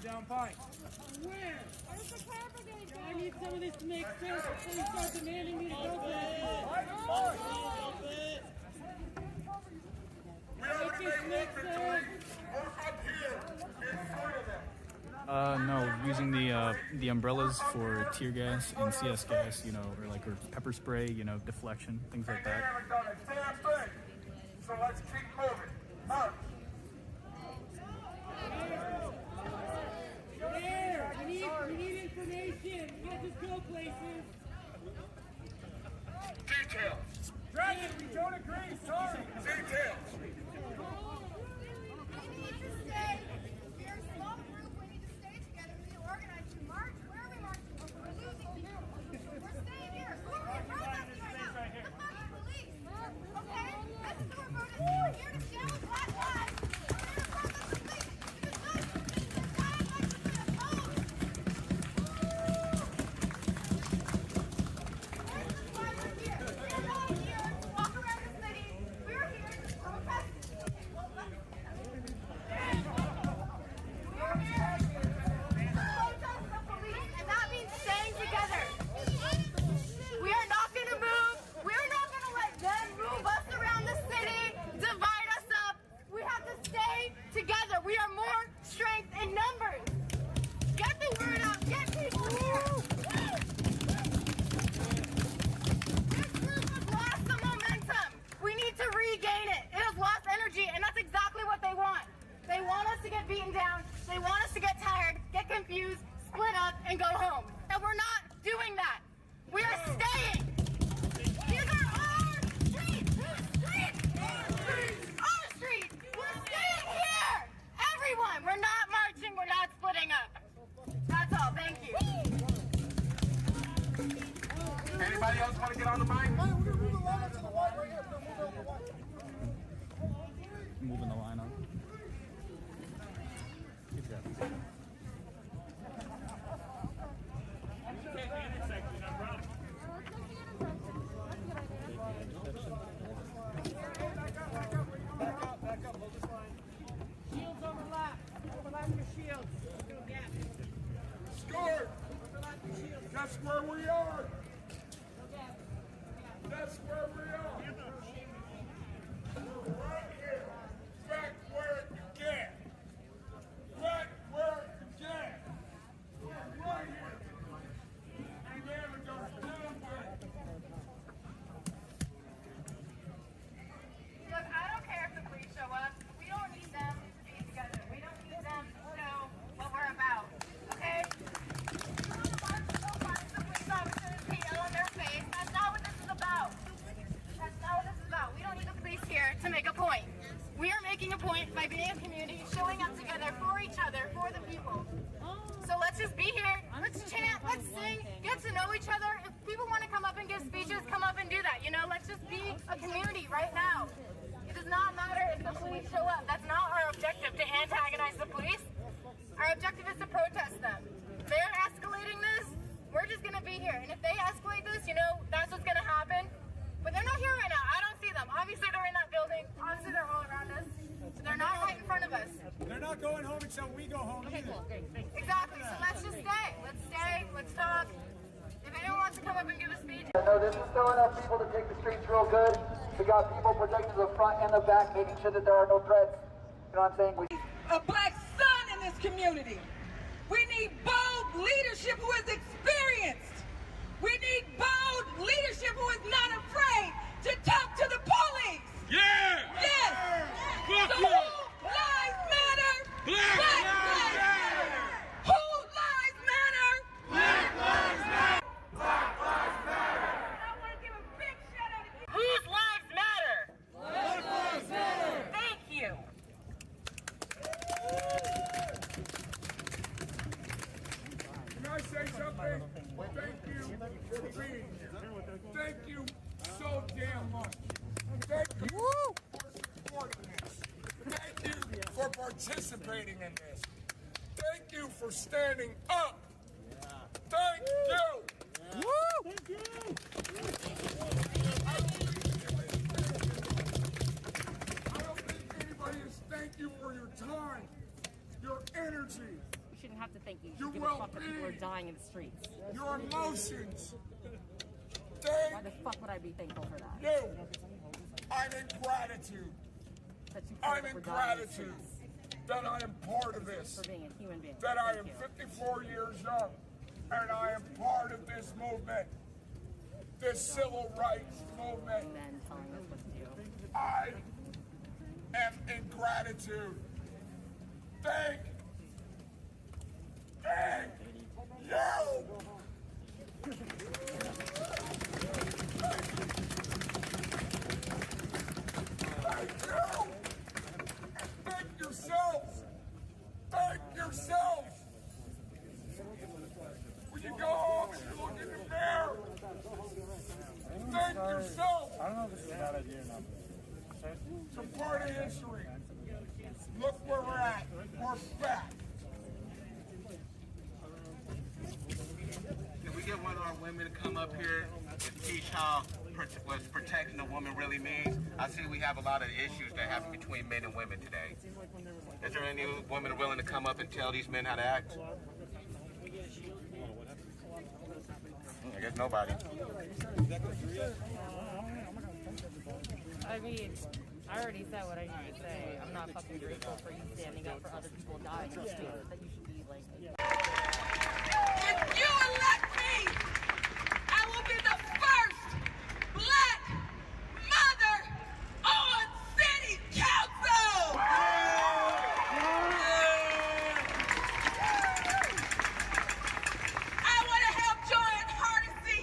down Pike. Where? Where's the fire brigade going? I need some of this to make sense before you start demanding me to go places. Make this make sense. No, using the umbrellas for tear gas and CS gas, you know, or pepper spray, you know, deflection, things like that. They haven't done a damn thing. So let's keep moving. March. There! We need information. We can't just go places. Details. Dragon, we don't agree. Sorry. Details. We need to stay. We're a small group. We need to stay together. We need to organize to march. Where are we marching? We're losing people. We're staying here. Who are we protesting right now? The fucking police. Okay? This is who we're voting. We're here to challenge Black lives. We're here to protest the police. Because those police are not elected to the polls. This is why we're here. We're not here to walk around the city. We're here to protest. And that means staying together. We are not going to move. We are not going to let them move us around the city, divide us up. We have to stay together. We are more strength in numbers. Get the word out. Get people here. This group has lost the momentum. We need to regain it. It has lost energy, and that's exactly what they want. They want us to get beaten down. They want us to get tired, get confused, split up, and go home. And we're not doing that. We are staying. These are our streets. Our streets. We're staying here. Everyone, we're not marching. We're not splitting up. That's all. Thank you. Anybody else want to get on the mic? Moving the line up. Good job. Shields overlap. Overlap your shields. Do a gap. Score! That's where we are! That's where we are! Right here! Back where it began! Right where it began! Right here! And then it goes down there! Look, I don't care if the police show up. We don't need them to be together. We don't need them to know what we're about. Okay? You want to march so much the police officers can yell on their face. That's not what this is about. That's not what this is about. We don't need the police here to make a point. We are making a point by being a community, showing up together for each other, for the people. So let's just be here. Let's chant. Let's sing. Get to know each other. If people want to come up and give speeches, come up and do that. You know, let's just be a community right now. It does not matter if the police show up. That's not our objective, to antagonize the police. Our objective is to protest them. They're escalating this. We're just going to be here. And if they escalate this, you know, that's what's going to happen. But they're not here right now. I don't see them. Obviously, they're in that building. Obviously, they're all around us. So they're not right in front of us. They're not going home until we go home. Okay, cool. Exactly. So let's just stay. Let's stay. Let's talk. If anyone wants to come up and give a speech. No, this is still enough people to take the streets real good. We got people protecting the front and the back, making sure that there are no threats. You know what I'm saying? A black son in this community. We need bold leadership who is experienced. We need bold leadership who is not afraid to talk to the police. Yeah! Yes! Fuck so yeah! who lives matter? Black lives matter! Who lives matter? Black lives matter! Black lives matter! I want to give a big shout out to Whose lives matter? Black lives matter! Thank you. Can I say something? Thank you for being here. Thank you so damn much. Thank you for supporting this. Thank you for participating in this. Thank you for standing up. Thank you. Thank you. I don't think anybody has thanked you for your time, your energy, have to think you Your should give a fuck that people are well-being. dying in the streets. Your emotions. Why the fuck would I be thankful for that? No. I'm in gratitude. That you I'm that in we're dying the gratitude streets. that I am part of this. For being a human being. That I am Thank you. 54 years young and I am part of this movement, this civil rights movement. And then telling us what to do. I am in gratitude. Thank you. Thank you. Thank yourselves. Thank yourselves. When you go home and you look in the mirror, thank yourself. I don't know if this is a bad idea or not. It's a part of history. Look where we're at. We're back. Can we get one of our women to come up here and teach how what protecting a woman really means? I see we have a lot of issues that happen between men and women today. Is there any women willing to come up and tell these men how to act? I guess nobody. I mean, I already said what I need to say. I'm not fucking grateful for you standing up for other people dying in the streets. That you should be like. If you elect me, I will be the first black mother on city council. I want to help Joy and Hardesty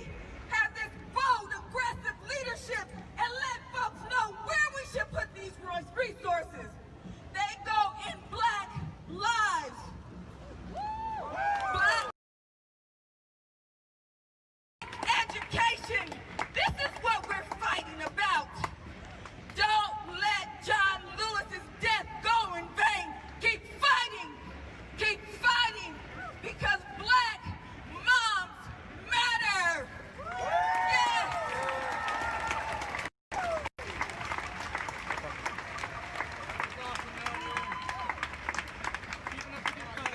have this bold, aggressive leadership and let folks know where we should put these resources. They go in black lives. Black education. This is what we're fighting about. Don't let John Lewis's death go in vain. Keep fighting. Keep fighting. Because black moms matter. Yes.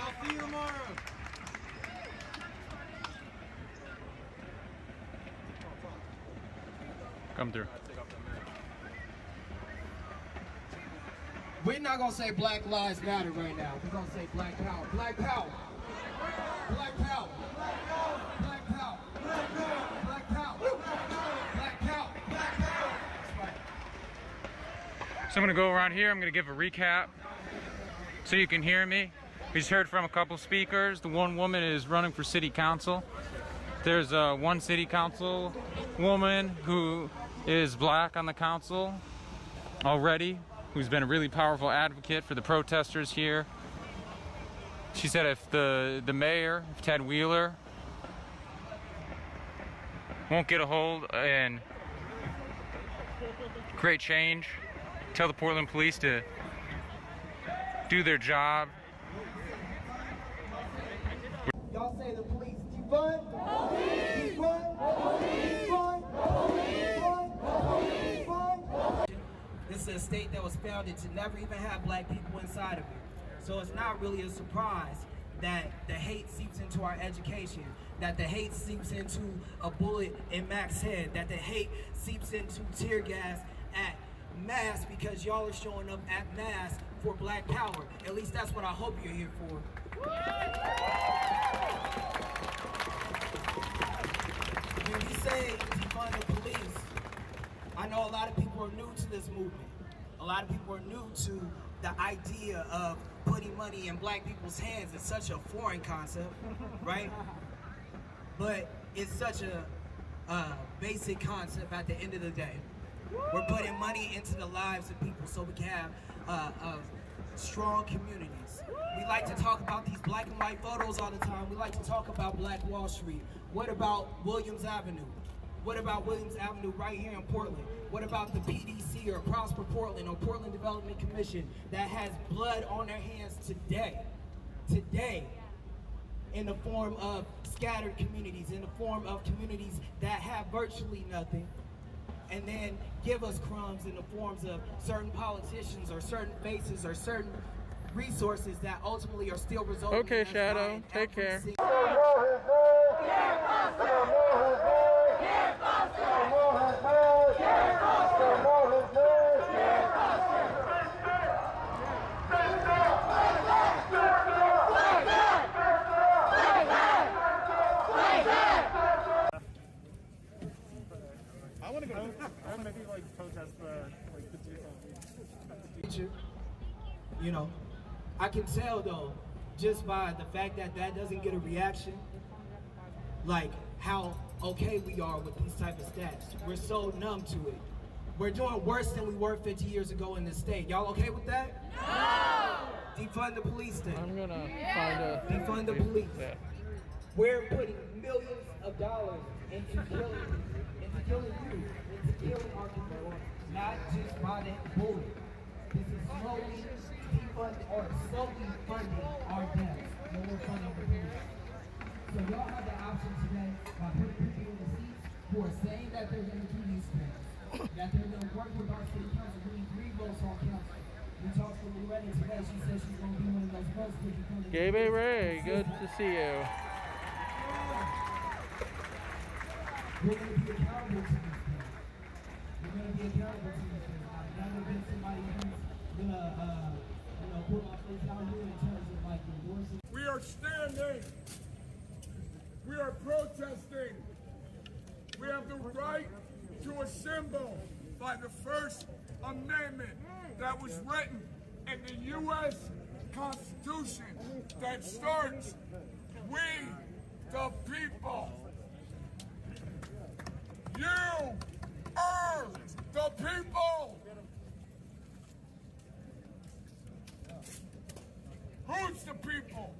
I'll see you tomorrow. Come through. We're not gonna say Black Lives Matter right now. We're gonna say Black Power. Black Power. Black Power. Black Power. Black Power. Black Power. So I'm gonna go around here. I'm gonna give a recap so you can hear me. We just heard from a couple speakers. The one woman is running for city council. There's one city council woman who is black on the council already, who's been a really powerful advocate for the protesters here. She said if the mayor, if Ted Wheeler, won't get a hold and create change, tell the Portland police to do their job. Y'all say the police defund. Defund. Defund. Defund. This is a state that was founded to never even have black people inside of it. So it's not really a surprise that the hate seeps into our education, that the hate seeps into a bullet in Mac's head, that the hate seeps into tear gas at mass because y'all are showing up at mass for black power. At least that's what I hope you're here for. When we say defund the police, I know a lot of people are new to this movement. A lot of people are new to the idea of putting money in black people's hands. It's such a foreign concept, right? But it's such a basic concept at the end of the day. We're putting money into the lives of people so we can have strong communities. We like to talk about these black and white photos all the time. We like to talk about Black Wall Street. What about Williams Avenue? What about Williams Avenue right here in Portland? What about the PDC or Prosper Portland or Portland Development Commission that has blood on their hands today? Today, in the form of scattered communities, in the form of communities that have virtually nothing, and then give us crumbs in the forms of certain politicians or certain faces or certain resources that ultimately are still resulting Okay, in us Shadow. dying Take every care. single- I want to go. I want to maybe like protest the Teacher, you know, I can tell though, just by the fact that that doesn't get a reaction, like how okay we are with these type of stats. We're so numb to it. We're doing worse than we were 50 years ago in this state. Y'all okay with that? No! Defund the police state. I'm gonna find a defund the police. We're putting millions of dollars into killing you, into killing our people, not just by that bullet. This is slowly defunding or slowly funding our deaths. No more funding the police. So y'all have the option today by putting people in the seats who are saying that they're going to do these things, that they're going to work with our city council. We need 3 votes on council. We talked to Loretta today. She said she's going to be one of those votes. Gabe Ray, good to see you. We're going to be accountable to these things. We're going to be accountable to these things. I've never been somebody who's going to, put my face out here in terms of like endorsing. We are standing. We are protesting. We have the right to assemble by the First Amendment that was written in the U.S. Constitution that starts, we the people. You are the people. Who's the people?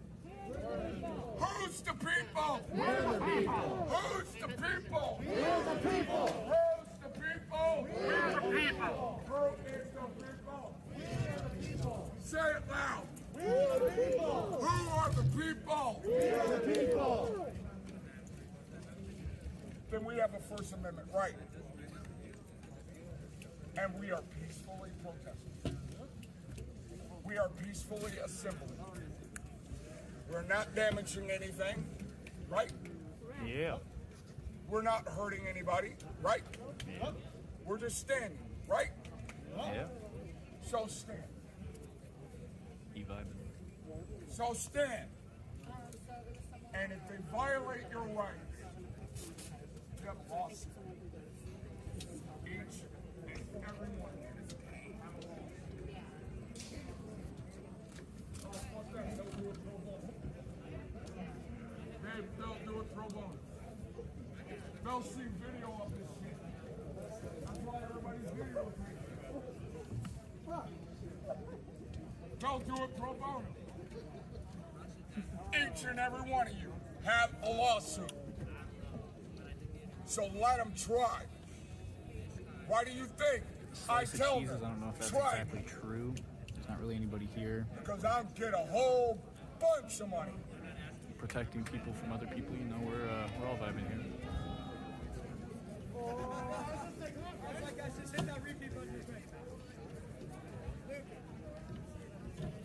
Who's the people? We're the people. Who's the people? We're the people. Who's the people? We're the people. Who is the people? We're the people. Say it loud. We're the people. Who are the people? We're the people. Then we have a First Amendment right. And we are peacefully protesting. We are peacefully assembling. We're not damaging anything, right? Yeah. We're not hurting anybody, right? We're just standing, right? Yeah. So stand. E-vibing. So stand. And if they violate your rights, you have a lawsuit. Each and every one. Hey, Bill, do it pro bono. They'll see video of this shit. That's why everybody's video with me. They'll do it pro bono. Each and every one of you have a lawsuit. So let them try. Why do you think I tell Jesus, them? I don't know if that's try. exactly true. There's not really anybody here Because I'll get a whole bunch of money. protecting people from other people. You know, we're all vibing here.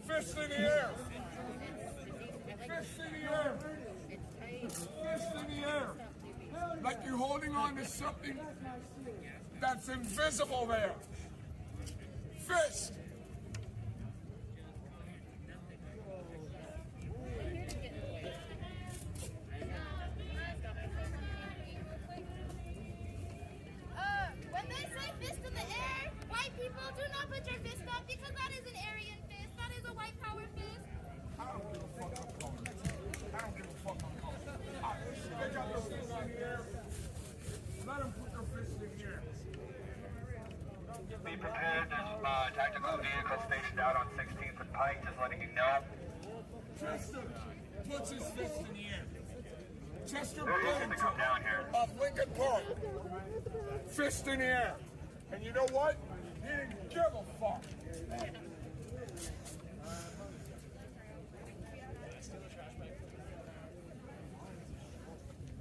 Fists in the air. Fists in the air. Fists in the air. Like you're holding on to something that's invisible there. Fist. When they say fist in the air, white people, do not put your fist up because that is an Aryan fist. That is a white power fist. I don't give a fuck on color. I don't give a fuck on color. They got their fists in the air. Let them put their fists in the air. Be prepared. There's tactical vehicle stationed out on 16th and Pike, just letting you know. Chester puts his fist in the air. Chester They're used to come down here. of Lincoln Park. Fist in the air. And you know what? He didn't give a fuck.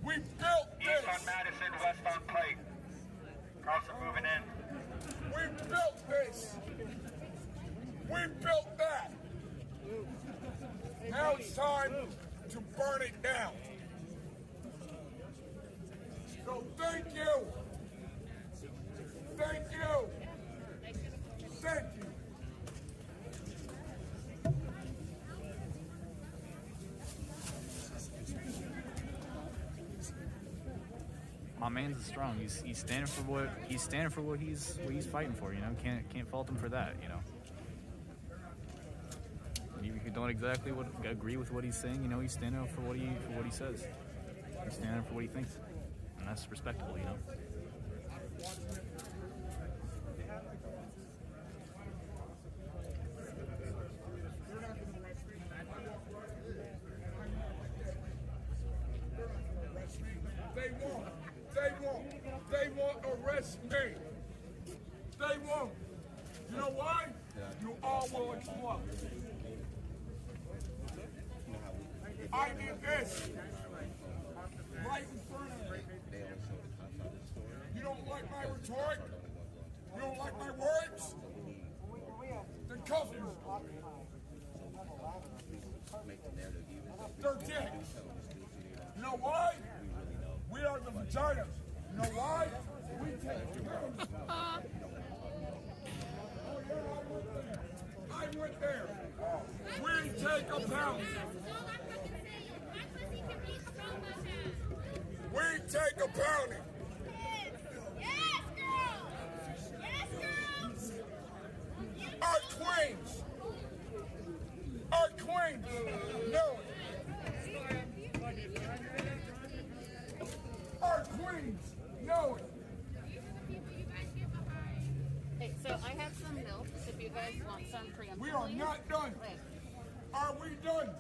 We built East this. on Madison, west on Pike. Cops are moving in. We built this. We built that. Now it's time to burn it down. So thank you. Thank you. Thank you. My man's strong. He's standing for what he's fighting for. You know, can't fault him for that. You know, even if you don't exactly agree with what he's saying, you know, he's standing up for what he says. He's standing up for what he thinks, and that's respectable. You know. They won't arrest me. They won't. You know why? You all will explode. I did this right in front of me. You don't like my rhetoric? You don't like my words? Then cuff me. They're dead. You know why? We are the vaginas. You know why? We take I went there. We take a pound. We take a pounding. Yes, girls! Yes, girls! Our queens! Our queens! No! Our queens! No! Hey, so I have some milk, if you guys want some preemptively. We are not done! Wait. Are we done?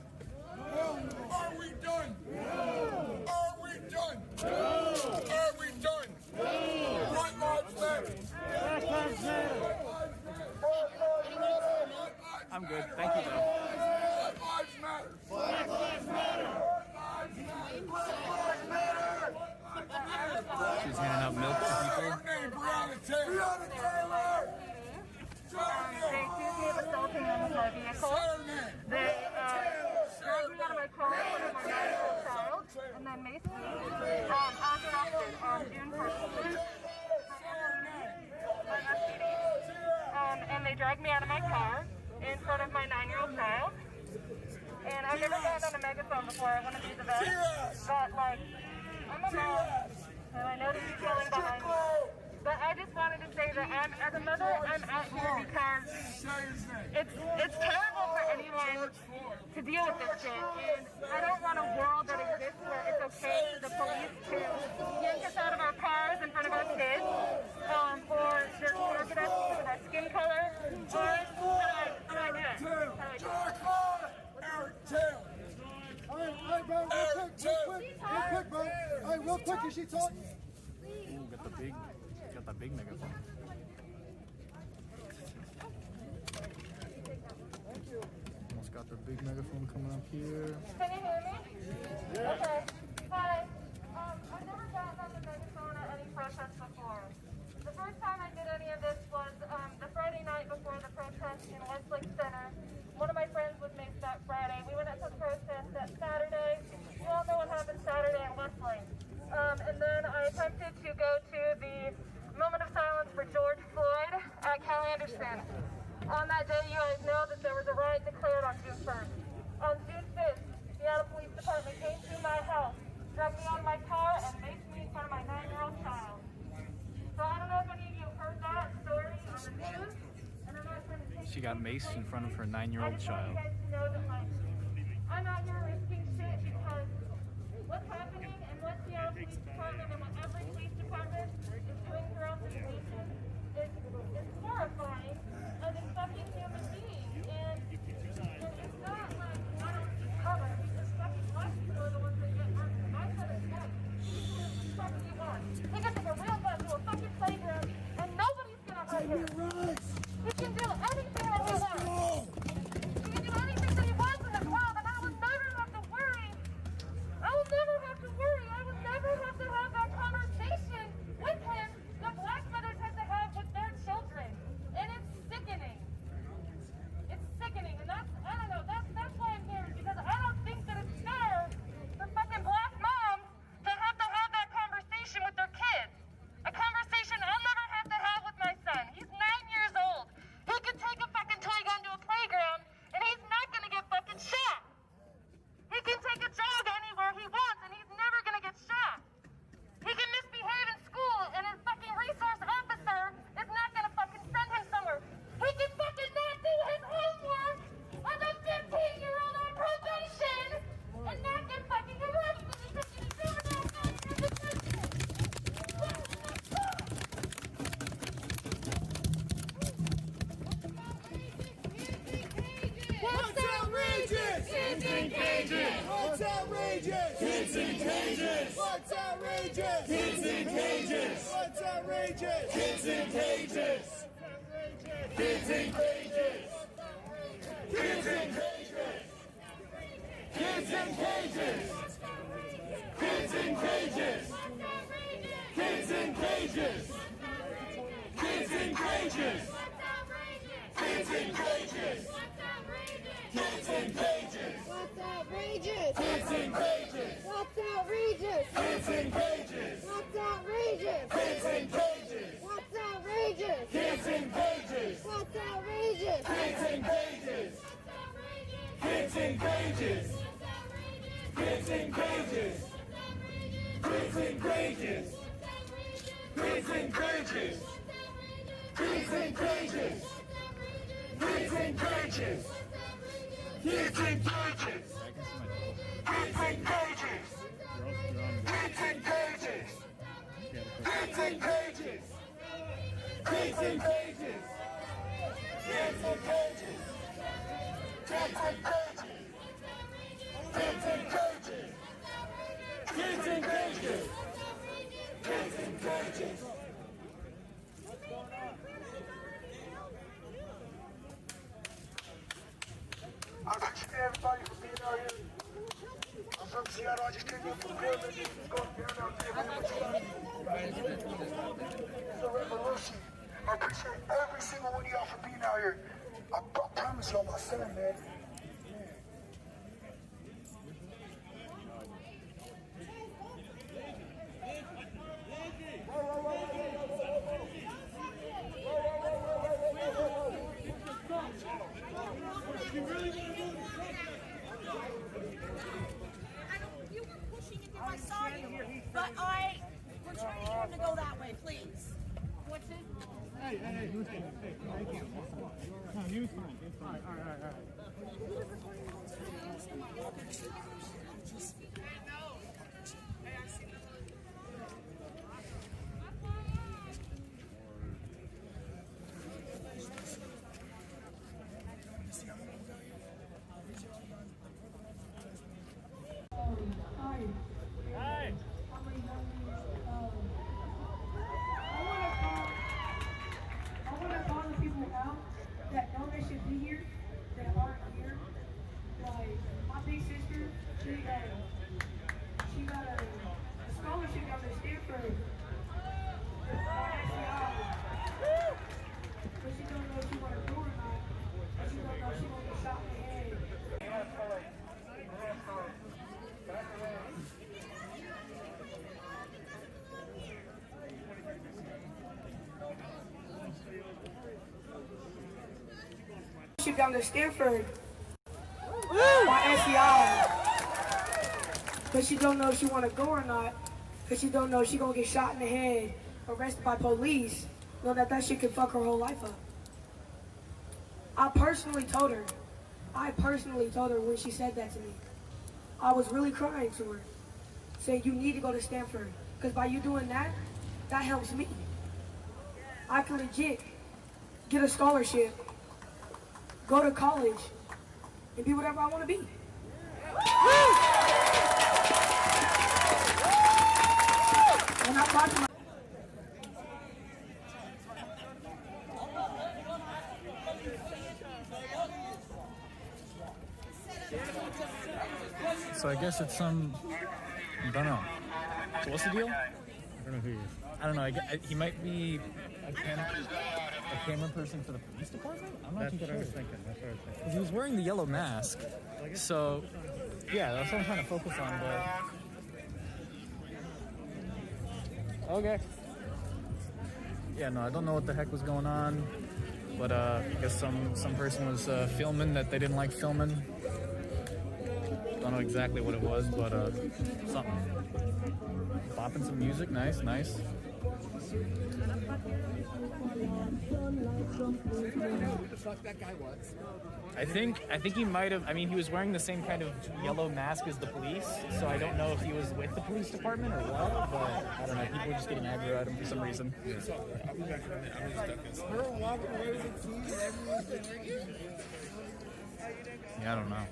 No! Are we done? No! Are we done? No! Are we done? No! White lives matter! Black lives matter! I'm good. Thank you, though. Black lives matter! Black lives matter! Black lives matter! She's handing out milk to people. Her name, Breonna Taylor! Breonna Taylor! They accused me of assaulting them with my vehicle. They dragged me out of my car in front of my 9-year-old child, and then maced me as arrested on June 1st. And they dragged me out of my car in front of my 9-year-old child. And I've never gotten on a megaphone before. I want to be the best. But, like, I'm a mom, and I know that you're feeling behind me. But I just wanted to say that as a mother, I'm out here because it's terrible for anyone to deal with this shit. And I don't want a world that exists where it's okay for the police to yank us out of our cars in front of our kids, or just target us because of our skin color. How do I do it? Eric Taylor! Alright, bro, real quick, bro. Alright, real quick, is she talking? Ooh, got the big megaphone. Almost got the big megaphone coming up here. Can you hear me? Okay. Hi. I've never gotten on the megaphone at any protest before. The first time I did any of this was the Friday night before the protest in Westlake Center. One of my friends was maced that Friday. We went out to the protest that Saturday. You all know what happened Saturday in Westlake. And then I attempted to go to the moment of silence for George Floyd at Cal Anderson. On that day, you guys know that there was a riot declared on June 1st. On June 5th, Seattle Police Department came to my house, dragged me out of my car, and maced me in front of my 9-year-old child. So I don't know if any of you have heard that story on the news. She got maced in front of her 9-year-old child. I just want you guys to know that, like, I'm out here risking shit because what's happening and what Seattle Police Department and what every police department is doing throughout this nation is horrifying as a fucking human being. And it's not like I don't see color because fucking black people are the ones that get hurt. I said it's white. What the fuck do you want? Take us to a real bus to a fucking playground and nobody's gonna hurt you. You can do anything that you want. You can do anything that you want in this world, and I will never let What's outrageous? Kids in cages. What's outrageous? Kids in cages. What's outrageous? Kids in cages. Kids in cages. Kids in cages. Kids in cages. Kids in cages. Kids in cages. Kids in cages. Kids in cages. Kids in cages. What's outrageous? Kids in cages. What's outrageous? Kids in cages. What's outrageous? Kids in cages. What's outrageous? Kids in cages. What's outrageous? Kids in cages. Kids in cages. Kids in cages. Kids in cages. Kids in cages. Kids in cages. Kids in cages. Kids in cages. Kids in cages. Kids in cages. Kids in cages. Kids in cages. Kids in cages. Kids in cages. Kids in cages. Kids in cages. Kids in cages. I appreciate everybody for being out here. I'm from Seattle. I just came in from Portland. It's going down out there, man. It's a revolution. I appreciate every single one of y'all for being out here. I promise y'all my son, man. You were pushing it, I saw you, but we're trying to get him to go that way, please. What's it? Hey, who's getting it? Thank you. No, he was fine. It's fine. All right. Hi. I want to call the people out that know they should be here, that aren't here. Like, my big sister, she got a scholarship down to Stanford. But she don't know if she want to do or not. But she don't know if she want to get shot in the head. Down to Stanford by SEI, but she don't know if she want to go or not, because she don't know if she gonna get shot in the head, arrested by police, know that shit could fuck her whole life up. I personally told her when she said that to me, I was really crying to her, saying you need to go to Stanford, because by you doing that helps me. I can legit get a scholarship, go to college, and be whatever I want to be. And I talk to my So I guess it's some, I don't know. So what's the deal? I don't know who he is. I don't know. He might be a camera person for the police department? I'm not too sure. That's what I was thinking. Because he was wearing the yellow mask. So, yeah, that's what I'm trying to focus on, but... Okay. Yeah, no, I don't know what the heck was going on, but I guess some person was filming that they didn't like filming. Don't know exactly what it was, but something. Bopping some music, nice. Who the fuck that guy was? I think he might have. I mean, he was wearing the same kind of yellow mask as the police, so I don't know if he was with the police department or what. But I don't know. People were just getting aggro at him for some reason. Yeah, I don't know.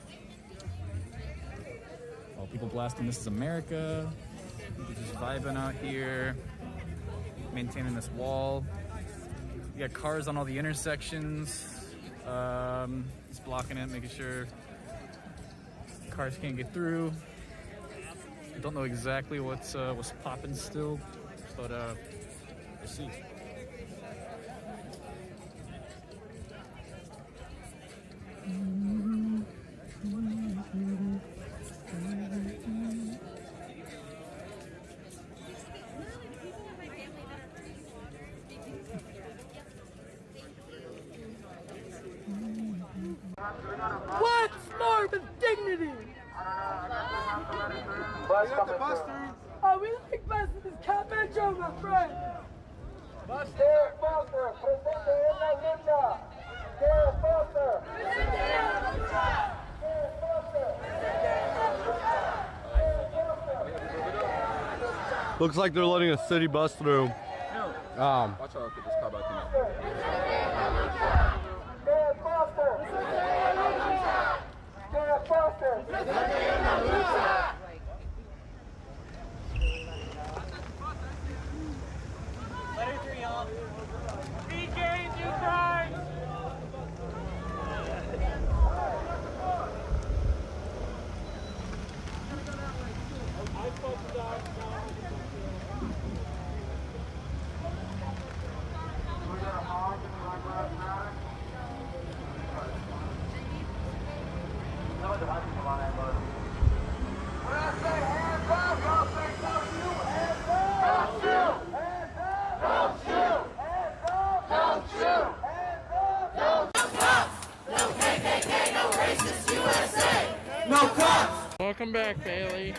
Oh know, people blasting "This Is America," just vibing out here, maintaining this wall. You got cars on all the intersections, just blocking it, making sure cars can't get through. I don't know exactly what's popping still, but we'll see. What's more than dignity? We got the bus through. Oh, we like buses. This Cat Metro, my friend. Derek Foster, presente en la lucha. Derek Foster. Looks like they're letting a city bus through. Watch out, get this car back in. Derek Foster. Derek Foster. Welcome back, Bailey.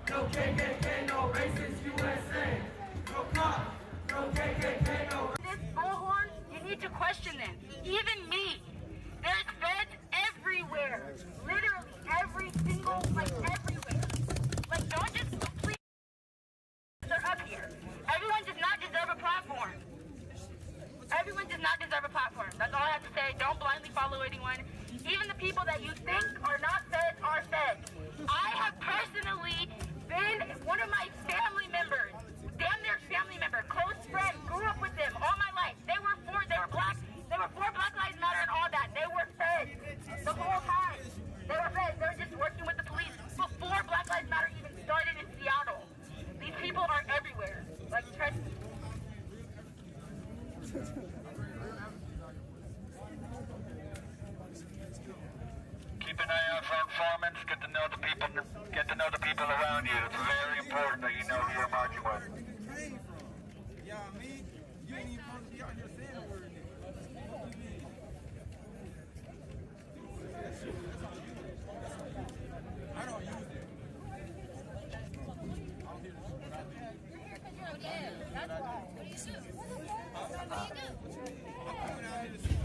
No KKK, no racist USA. No cops, no KKK, no. This bullhorn, you need to question them. Even me. There's feds everywhere. Literally every single, everywhere. Don't just please. They're up here. Everyone does not deserve a platform. Everyone does not deserve a platform. That's all I have to say. Don't blindly follow anyone. Even the people that you think are not feds are feds. I have personally been one of my family members, damn near family member, close friend, grew up with them all my life. They were for Black Lives Matter and all that. They were feds the whole time. They were feds. They were just working with the police before Black Lives Matter even started in Seattle. These people are everywhere. Trust me. Keep an eye out for informants. Get to know the people around you. It's very important that you know who you're marching with. Yeah, me, you ain't even supposed to be out here saying a word. I don't use it. That's why. What do you do? What do you do?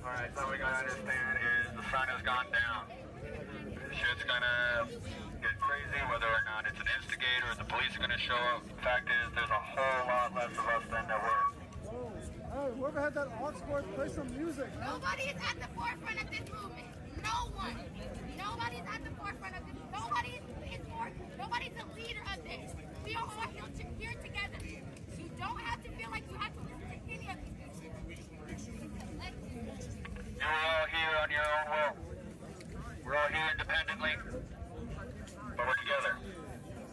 Alright, so what we gotta understand is the sun has gone down. Shit's gonna get crazy whether or not it's an instigator or the police are gonna show up. The fact is, there's a whole lot less of us than there were. Hey, whoever had that aux cord, play some music. Nobody is at the forefront of this movement. No one. Nobody's at the forefront of this. Nobody's the leader of this. We are all here together. You don't have to feel like you have to listen to any of these people. You're all here on your own will. We're all here independently, but we're together.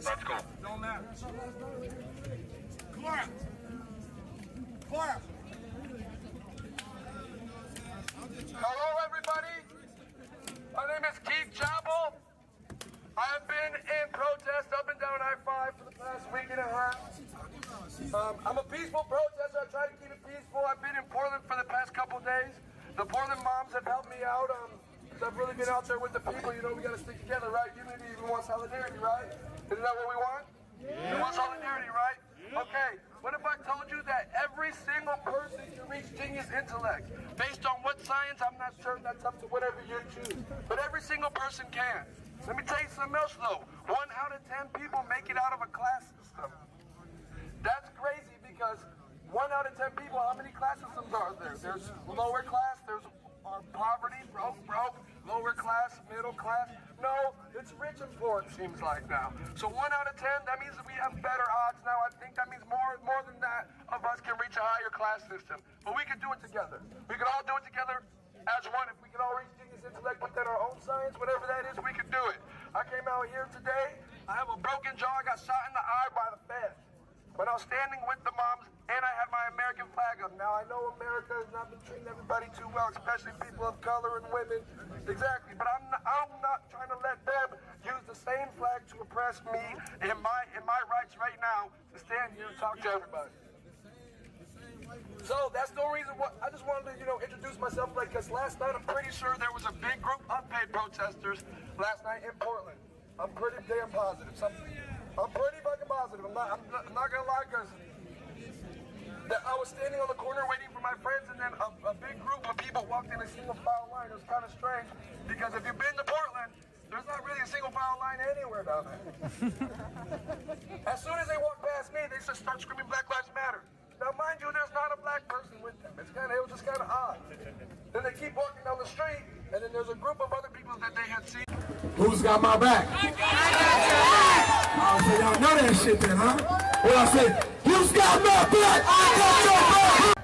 That's cool. Don't matter. Clark! Clark! Hello, everybody. My name is Keith Chappell. I have been in protest up and down I-5 for the past week and a half. I'm a peaceful protester. I try to keep it peaceful. I've been in Portland for the past couple days. The Portland moms have helped me out I've really been out there with the people. You know, we got to stick together, right? Unity, we want solidarity, right? Isn't that what we want? We want solidarity, right? Okay, what if I told you that every single person can reach genius intellect? Based on what science, I'm not certain, that's up to whatever you choose. But every single person can. Let me tell you something else though. 1 out of 10 people make it out of a class system. That's crazy because 1 out of 10 people, how many class systems are there? There's lower class, there's poverty, broke, lower class, middle class. No, it's rich and poor, it seems like now. So 1 out of 10, that means that we have better odds now. I think that means more than that of us can reach a higher class system. But we can do it together. We can all do it together as one. If we can all reach genius intellect within our own science, whatever that is, we can do it. I came out here today, I have a broken jaw, I got shot in the eye by the feds. But I was standing with the moms, and I had my American flag up. Now, I know America has not been treating everybody too well, especially people of color and women. Exactly, but I'm not trying to let them use the same flag to oppress me and my rights right now to stand here and talk to everybody. So that's the reason why I just wanted to, introduce myself, because last night I'm pretty sure there was a big group of unpaid protesters last night in Portland. I'm pretty damn positive. I'm pretty fucking positive. I'm not gonna lie, because I was standing on the corner waiting for my friends, and then a big group of people walked in a single file line. It was kind of strange, because if you've been to Portland, there's not really a single file line anywhere down there. As soon as they walk past me, they just start screaming Black Lives Matter. Now, mind you, there's not a black person with them. It was just kind of odd. Then they keep walking down the street, and then there's a group of other people that they had seen. Who's got my back? Oh, so y'all know that shit then, huh? Well, I said, who's got my back? I got your back!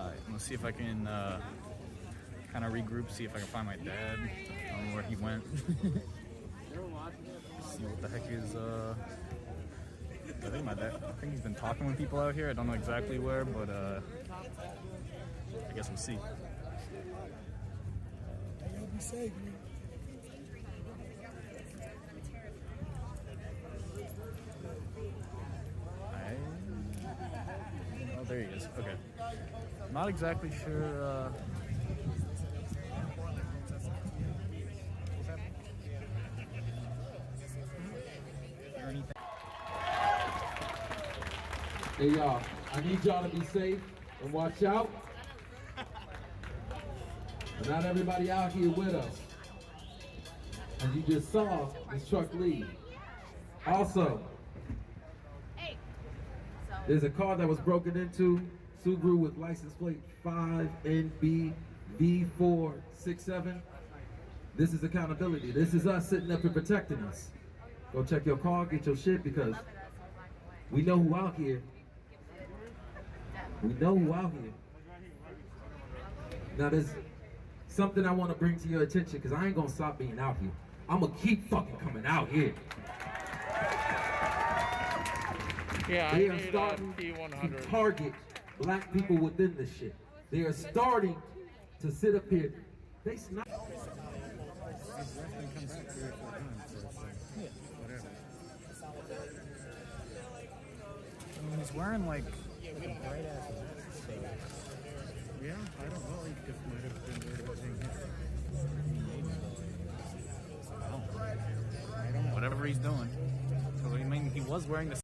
I'm gonna see if I can kind of regroup, see if I can find my dad. I don't know where he went. See what the heck is. I think my dad. I think he's been talking with people out here. I don't know exactly where, but I guess we'll see. Be safe, man. Oh, there he is. Okay. Not exactly sure. Hey y'all, I need y'all to be safe and watch out. Not everybody out here with us. As you just saw, this truck leave. Also, there's a car that was broken into, Subaru with license plate 5NBV467. This is accountability. This is us sitting up and protecting us. Go check your car, get your shit, because we know who out here. We know who out here. Now there's something I want to bring to your attention, because I ain't gonna stop being out here. I'm gonna keep fucking coming out here. Yeah, they are starting to target black people within this shit. They are starting to sit up here. They snap. He's wearing like a bright ass vest, so yeah, I don't know. He just might have been worried about being hit. Whatever he's doing. So I mean, he was wearing the.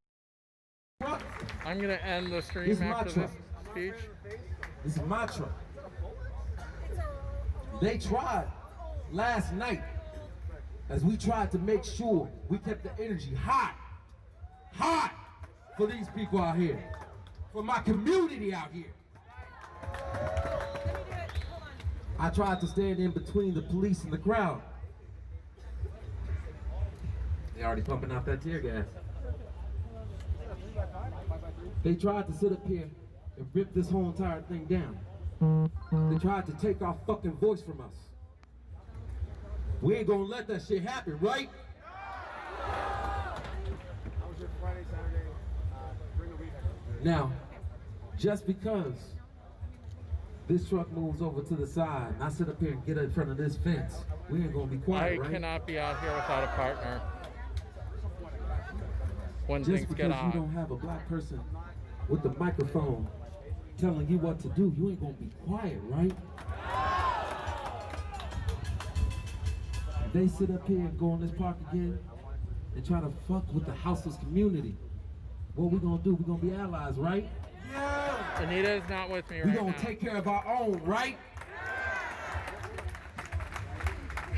I'm gonna end the stream after this Peach. This is my truck. They tried last night as we tried to make sure we kept the energy hot for these people out here, for my community out here. I tried to stand in between the police and the crowd. They already pumping out that tear gas. They tried to sit up here and rip this whole entire thing down. They tried to take our fucking voice from us. We ain't gonna let that shit happen, right? Now, just because this truck moves over to the side and I sit up here and get in front of this fence, we ain't gonna be quiet, right? I cannot be out here without a partner. When Just things because get on. you don't have a black person with the microphone telling you what to do, you ain't gonna be quiet, right? If they sit up here and go in this park again and try to fuck with the houseless community, what we gonna do? We gonna be allies, right? Yeah. Anita is not with me We right gonna now. take care of our own, right?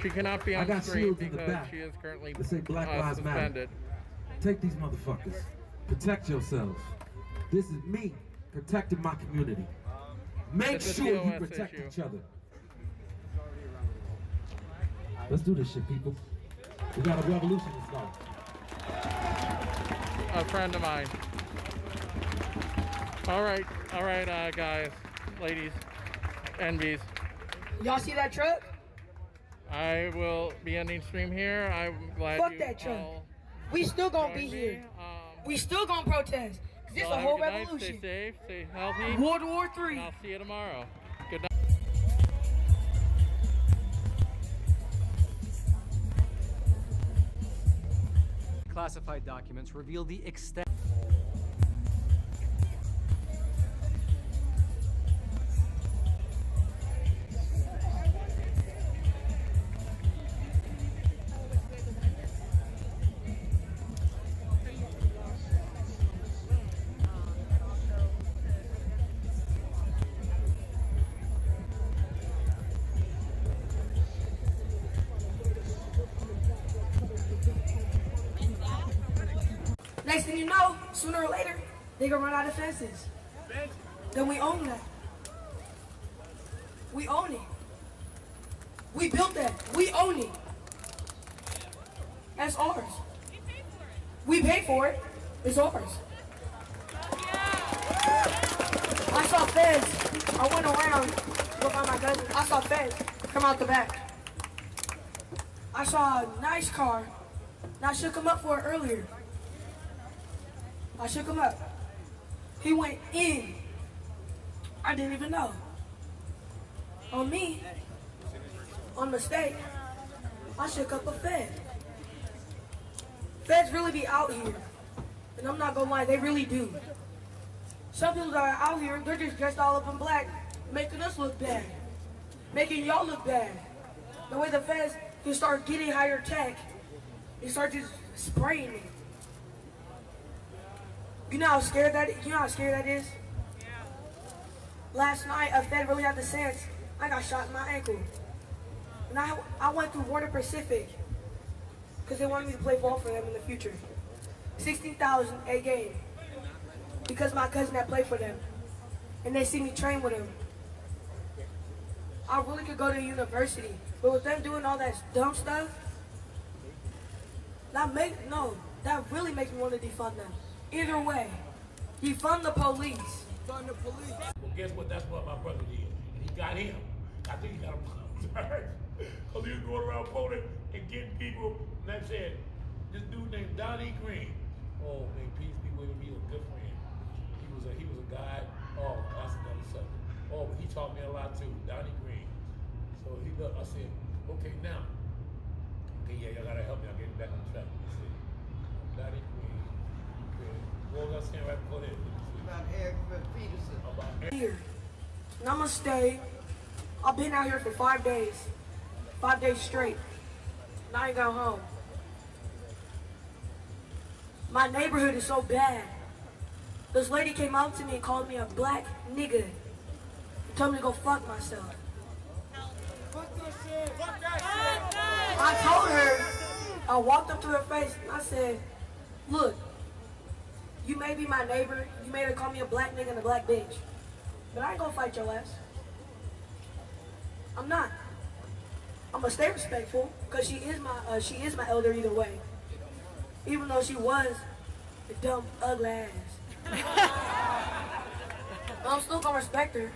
She cannot be I on got screen shields in the because back she is currently that say Black Lives Matter. suspended. Take these motherfuckers. Protect yourselves. This is me protecting my community. Make It's a sure you TOS protect issue. each other. Let's do this shit, people. We got a revolution to start. A friend of mine. All right, guys, ladies, envies. Y'all see that truck? I will be ending stream here. I'm glad Fuck you that truck. all We still gonna be joined me. here. We still gonna protest. 'Cause this y'all a have whole good night. revolution. Stay safe, stay healthy. World War III. And I'll see you tomorrow. Good night. Classified documents reveal the extent. Next thing you know, sooner or later, they gonna run out of fences. Then we own that. We own it. We built that. We own it. That's ours. We paid for it. It's ours. I saw feds. I went around, go by my cousin. I saw feds come out the back. I saw a nice car, and I shook him up for it earlier. I shook him up. He went in. I didn't even know. On me, on mistake, I shook up a Fed. Feds really be out here. And I'm not gonna lie, they really do. Some people that are out here, they're just dressed all up in black, making us look bad. Making y'all look bad. The way the Feds can start getting higher tech, they start just spraying it. You know how scary that is? Yeah. Last night, a Fed really had the sense. I got shot in my ankle. And I went through Warner Pacific because they wanted me to play ball for them in the future. $16,000 a game because my cousin had played for them. And they see me train with him. I really could go to university. But with them doing all that dumb stuff, that really makes me want to defund them. Either way, defund the police. Defund the police. Well, guess what? That's what my brother did. He got him. I think he got him charged. Because he was going around voting and getting people. And I said, this dude named Donnie Green. Oh, may peace be with him. He was a good friend. He was a guy. Oh, that's another subject. Oh, but he taught me a lot too. Donnie Green. So he looked. I said, okay, now. Okay, yeah, y'all gotta help me. I'm getting back on track. He said, Donnie Green. What was I saying right before that? About Eric Peterson. About Here. And I'm gonna stay. I've been out here for 5 days. 5 days straight. And I ain't got home. My neighborhood is so bad. This lady came out to me and called me a black nigga. Told me to go fuck myself. I told her, I walked up to her face and I said, look, you may be my neighbor, you may have called me a black nigga and a black bitch, but I ain't gonna fight your ass. I'm not. I'm gonna stay respectful because she is my elder either way. Even though she was a dumb, ugly ass. I'm still gonna respect her.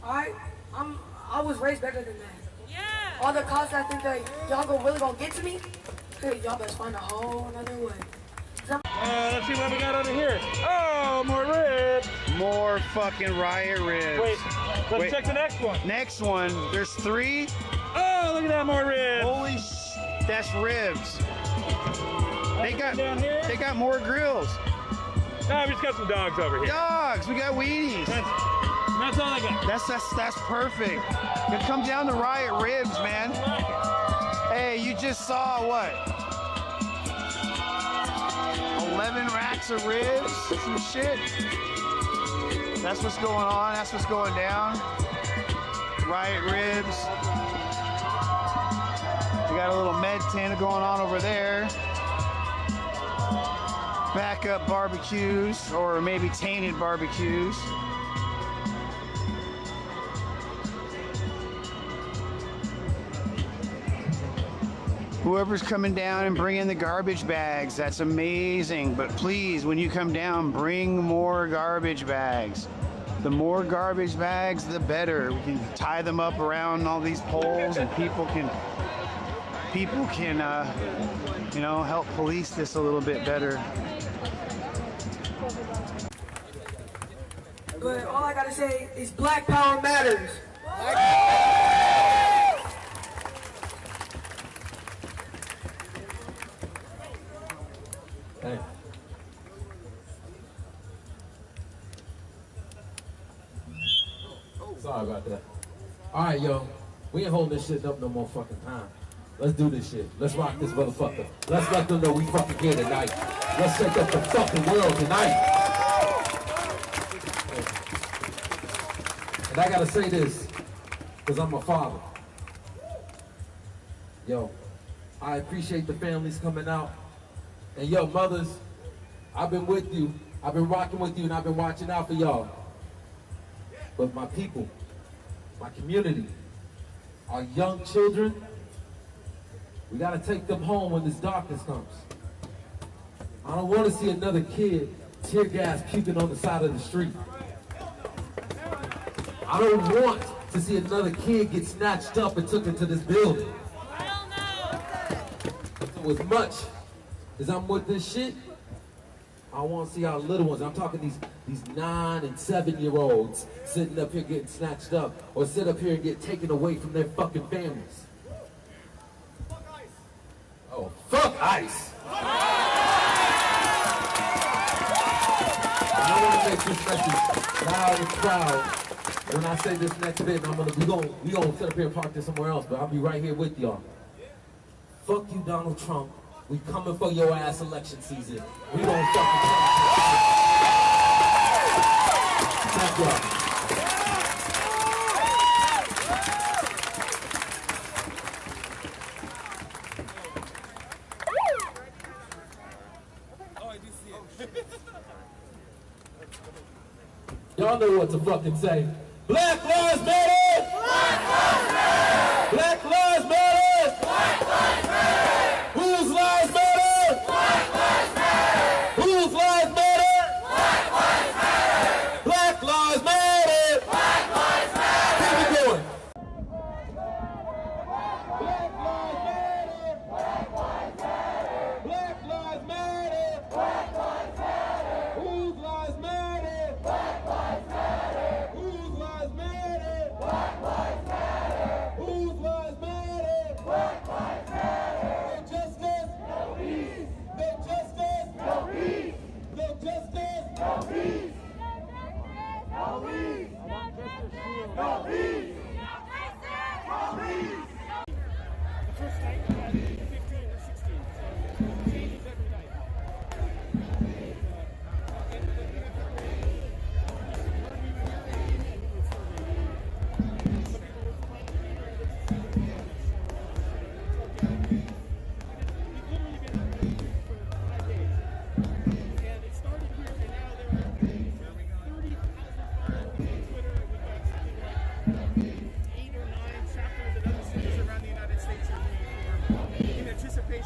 Alright? I was raised better than that. Yeah. All the cops that think that y'all really gonna get to me, hey, y'all better find a whole another way. Let's see what we got over here. Oh, more ribs. More fucking riot ribs. Wait, let's check the next one. Next one, there's 3. Oh, look at that, more ribs. Holy that's ribs. They got more grills. No, we just got some dogs over here. Dogs, we got Wheaties. That's all I got. That's perfect. You come down to riot ribs, man. Hey, you just saw what? 11 racks of ribs, some shit. That's what's going on, that's what's going down. Riot ribs. We got a little med tent going on over there. Backup barbecues, or maybe tainted barbecues. Whoever's coming down and bringing the garbage bags, that's amazing. But please, when you come down, bring more garbage bags. The more garbage bags, the better. We can tie them up around all these poles, and people can, you know, help police this a little bit better. But all I gotta say is Black Power matters. Hey. Sorry about that. All right, yo. We ain't holding this shit up no more fucking time. Let's do this shit. Let's rock this motherfucker. Let's let them know we fucking here tonight. Let's shake up the fucking world tonight. And I gotta say this, because I'm a father. Yo, I appreciate the families coming out. And yo, mothers, I've been with you. I've been rocking with you, and I've been watching out for y'all. But my people, my community, our young children, we gotta take them home when this darkness comes. I don't want to see another kid tear gas puking on the side of the street. I don't want to see another kid get snatched up and took into this building. So as much as I'm with this shit, I want to see our little ones. I'm talking these 9 and 7-year-olds sitting up here getting snatched up, or sit up here and get taken away from their fucking families. Fuck ICE. Oh, fuck ICE. And I want to make this message loud and proud. When I say this next bit, we gonna sit up here and park this somewhere else, but I'll be right here with y'all. Fuck you, Donald Trump. We coming for your ass election season. We gonna fucking thank y'all. Y'all know what to fucking say. Black Lives Matter! Black Lives Matter! Black Lives Matter! Black Lives Matter! Whose lives matter? Black Lives Matter! Whose lives matter? Black Lives Matter! Black Lives Matter! Black Lives Matter! Keep it going. Black Lives Matter! Black Lives Matter! Black Lives Matter! Black Lives Matter! Whose lives matter? Black Lives Matter! Whose lives matter?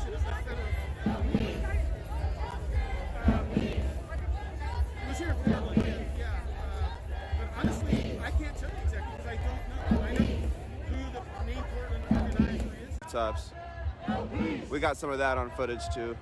it as a federal. Was your family? Yeah. But honestly, I can't tell you exactly because I don't know. I know who the main Portland organizer is. Tops. We got some of that on footage too.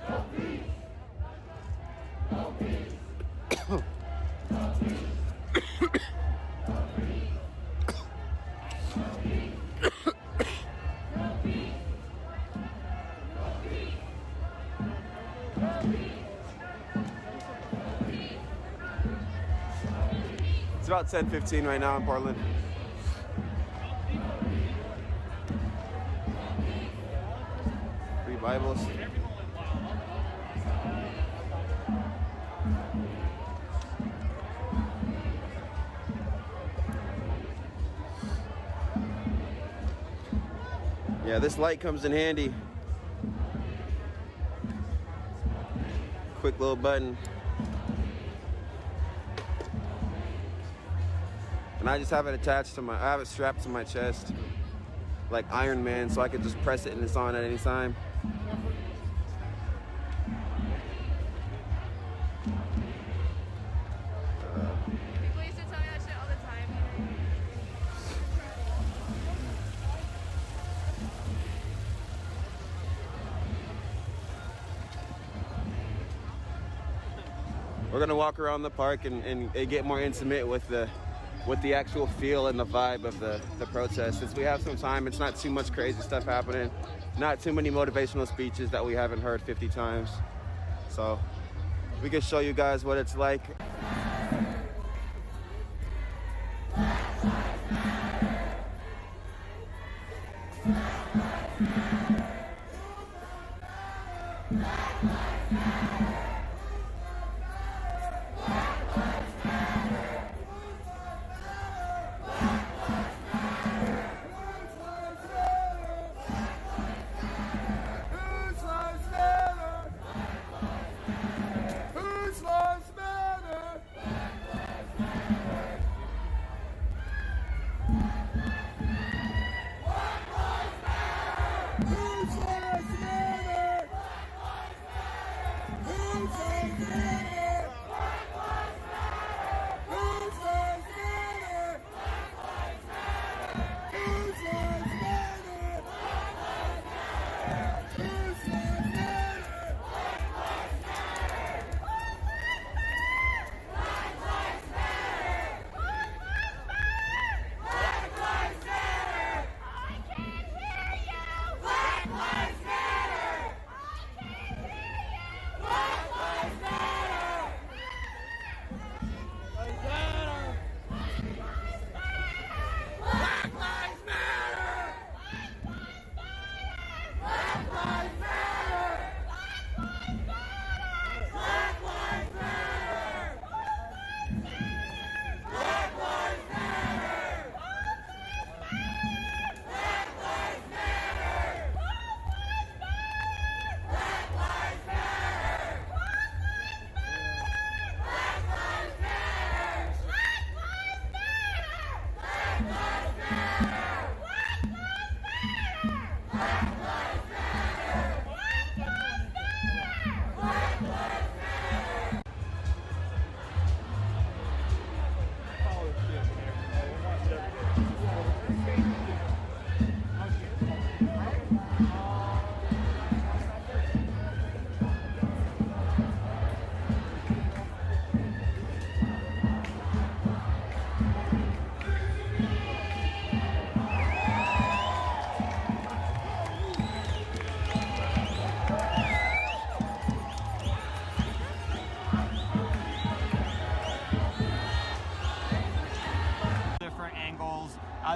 It's about 10:15 right now in Portland. Free Bibles. Yeah, this light comes in handy. Quick little button. And I just have it attached to I have it strapped to my chest, like Iron Man, so I can just press it and it's on at any time. People used to tell me that shit all the time. We're gonna walk around the park and get more intimate with the actual feel and the vibe of the protest. Since we have some time, it's not too much crazy stuff happening, not too many motivational speeches that we haven't heard 50 times. So we can show you guys what it's like.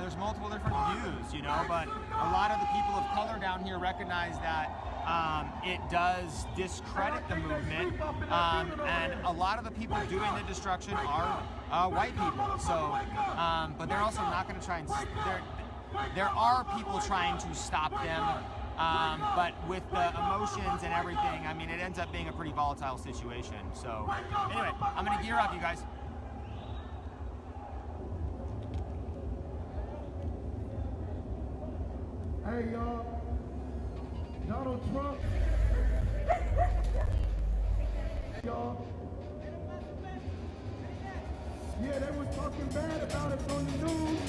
There's multiple different views, you know, but a lot of the people of color down here recognize that it does discredit the movement, and a lot of the people doing the destruction are white people. So, but they're also not going to try and. There are people trying to stop them, but with the emotions and everything, I mean, it ends up being a pretty volatile situation. So, anyway, I'm going to gear up, you guys. Hey, y'all. Donald Trump Yeah, they was talking bad about us on the news.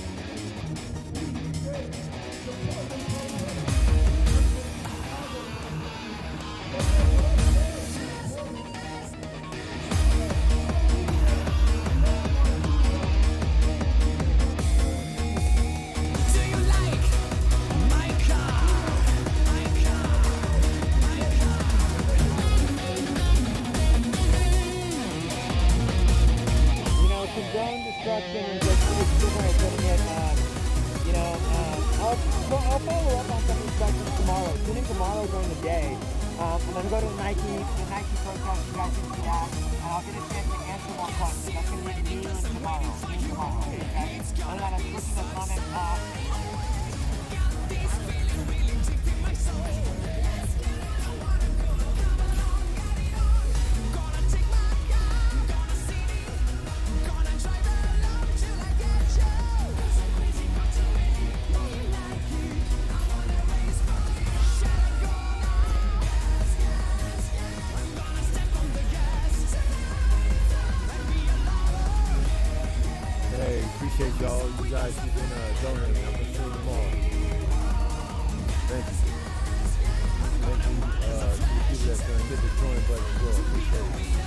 Condone destruction and just putting it, I'll follow up on some of these questions tomorrow. Tune in tomorrow during the day. I'm going to go to the Nike protest. You guys can see that. And I'll get a chance to answer more questions. That's going to be noon tomorrow. Okay? And then I'm switching the comments off. Appreciate y'all. You guys have been donating. I'm gonna see you tomorrow. Thank you. Thank you to the people that's gonna hit the join button as well. Appreciate it.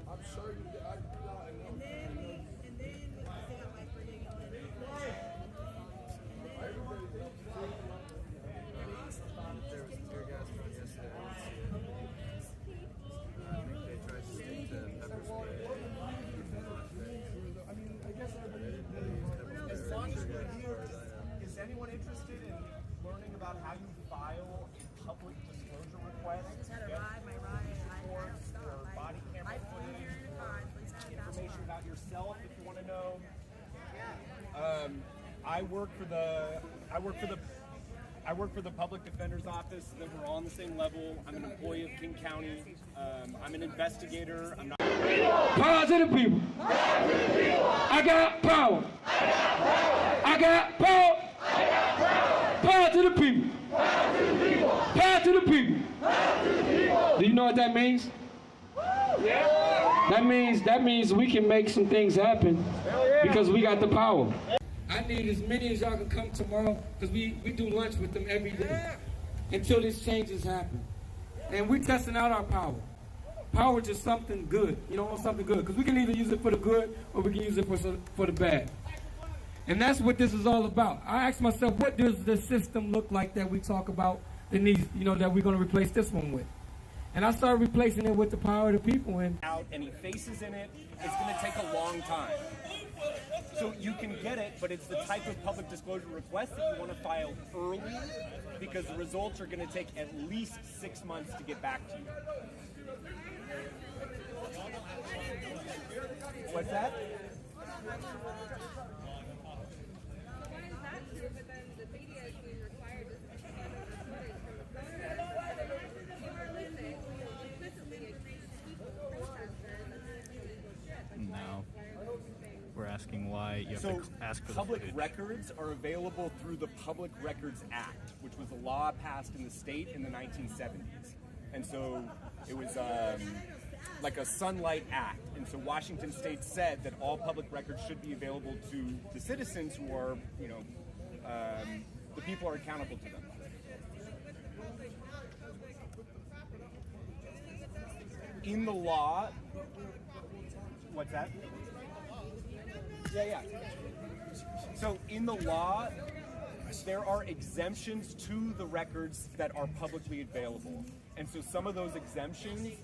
I'm sure you did. I know. work for the public defender's office. That we're all on the same level. I'm an employee of King County. I'm an investigator. I'm not. Power to the people. I got power. I got power. Power to the people. Power to the people. Do you know what that means? That means we can make some things happen because we got the power. I need as many as y'all can come tomorrow because we do lunch with them every day until these changes happen. And we're testing out our power. Power is just something good, something good. Because we can either use it for the good or we can use it for the bad. And that's what this is all about. I asked myself, what does the system look like that we talk about that needs, that we're going to replace this one with? And I started replacing it with the power of the people. And out any faces in it, it's going to take a long time. So you can get it, but it's the type of public disclosure request that you want to file early because the results are going to take at least 6 months to get back to you. What's that? No. We're asking why you have to ask for the public footage. records are available through the Public Records Act, which was a law passed in the state in the 1970s. And so it was like a Sunlight Act. And so Washington State said that all public records should be available to the citizens who are, the people are accountable to them. In the law, what's that? Yeah. So in the law, there are exemptions to the records that are publicly available. And so some of those exemptions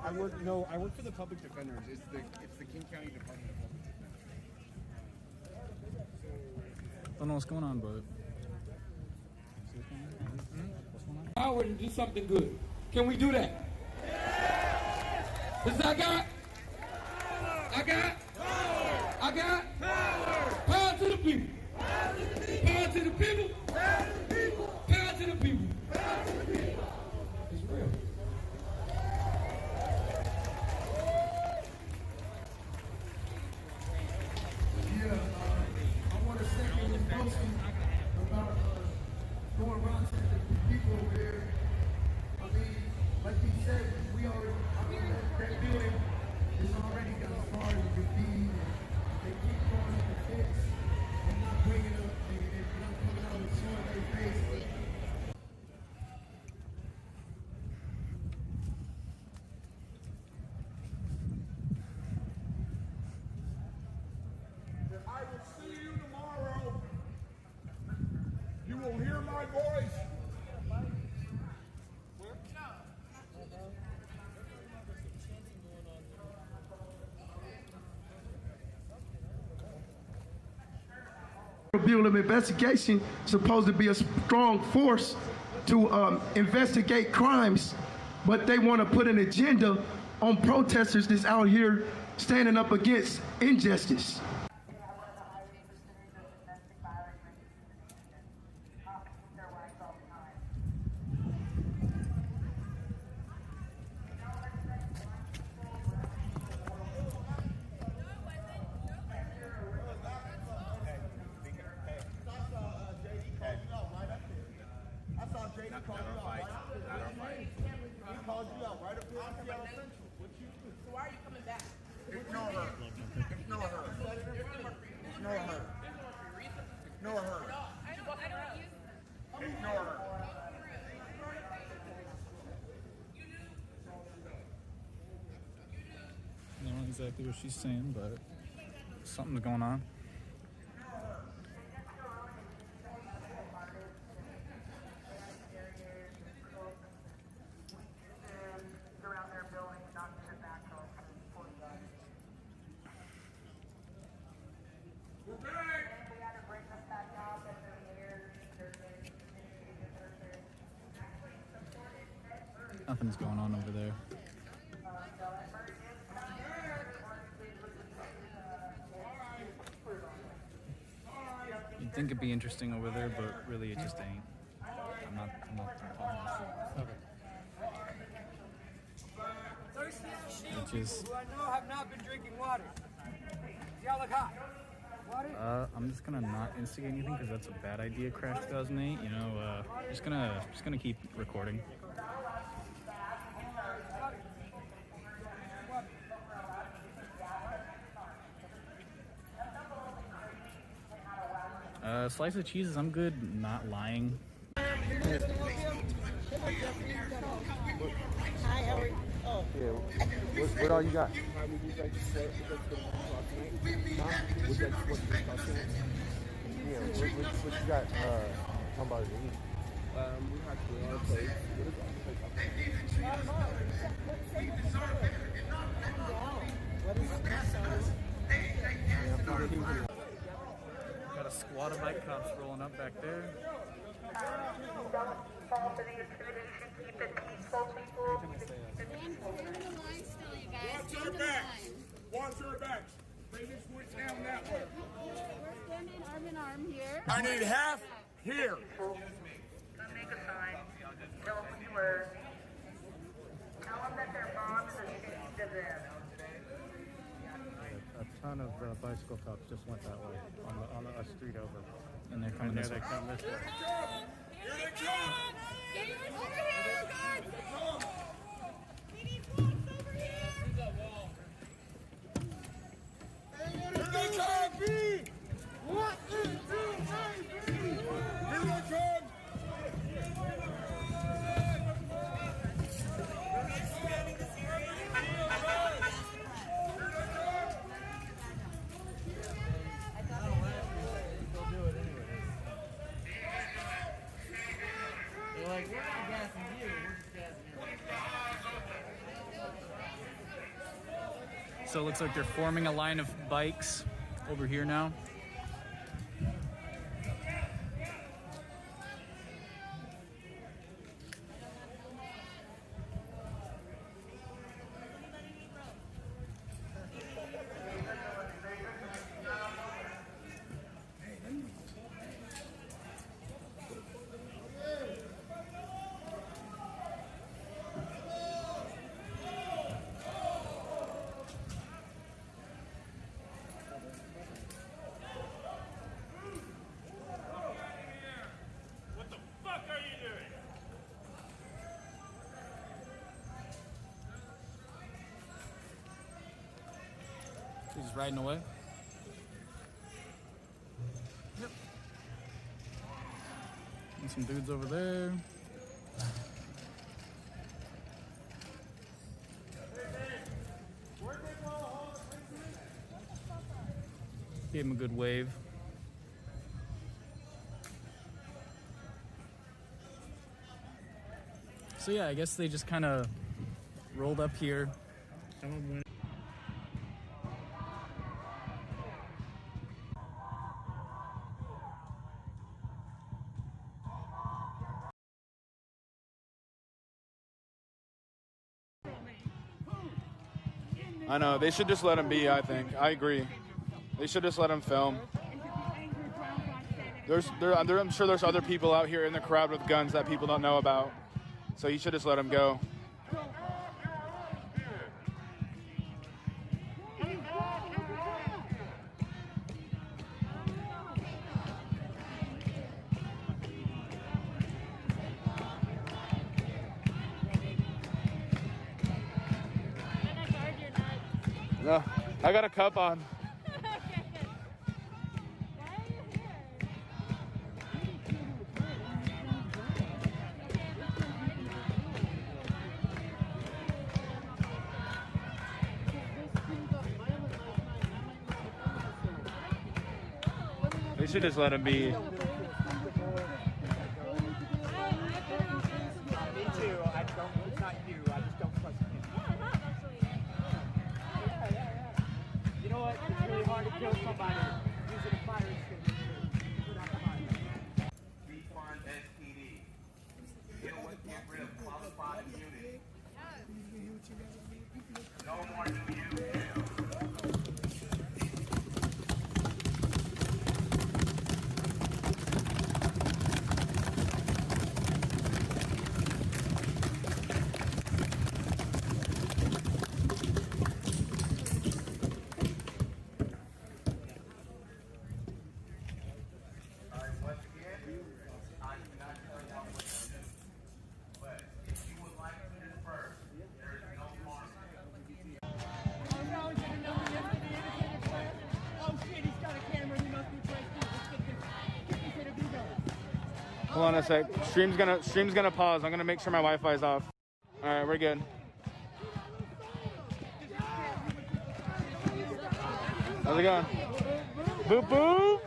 I work for the public defenders. It's the King County Department of Public Defense. Don't know what's going on, but power to do something good. Can we do that? Because I got power to the people. Power to the people. Power to the people. It's real. I want to second this motion about going around to the people over there. I mean, like he said, that building is already got as far as it could be. They keep going up the fence and not bringing up, and not coming out and showing their face. I will see you tomorrow. You will hear my voice. Bureau of Investigation is supposed to be a strong force to investigate crimes, but they want to put an agenda on protesters that's out here standing up against injustice. I don't know exactly what she's saying, but something's going on. Nothing's going on over there. think it'd be interesting over there, but really it just ain't. I'm not talking shit. Which is, Who I know have not been drinking water. Y'all look hot. Water? I'm just gonna not instigate anything because that's a bad idea. Crash 2008. You know, just gonna keep recording. Slice of cheeses, I'm good not lying. Hi, how are you? Oh. Yeah, what all you got? Yeah, what you got talking about to eat? We have to our place. Got a squad of bike cops rolling up back there. Watch our backs. Watch our backs. Bring this one down that way. We're standing arm in arm here. I need half here. Make a sign. Tell them who you were. Tell them that their moms are ashamed of them. A ton of bicycle cops just went that way on a street over. And they're coming this way. They come this way. Here they come. Get yours over here, guys. We need blocks over here. Here they come, B. 1, 2, 3, 4. Here they come. They're like, we're not gassing you, we're just gassing you. So it looks like they're forming a line of bikes over here now. What the fuck are you doing? He's just riding away. Yep. And some dudes over there. Gave him a good wave. So yeah, I guess they just kind of rolled up here. Some of them went. I know, they should just let him be, I think. I agree. They should just let him film. I'm sure there's other people out here in the crowd with guns that people don't know about. So he should just let him go. No, I got a cup on. They should just let him be. Me too, I don't, it's not you, I just don't trust him. You know what, it's really hard to kill somebody using a fire extinguisher. Refund SPD. Get rid of qualified immunity. No more new you. Hold on a sec. Stream's gonna pause. I'm gonna make sure my Wi-Fi's off. All right, we're good. How's it going? Boop boop.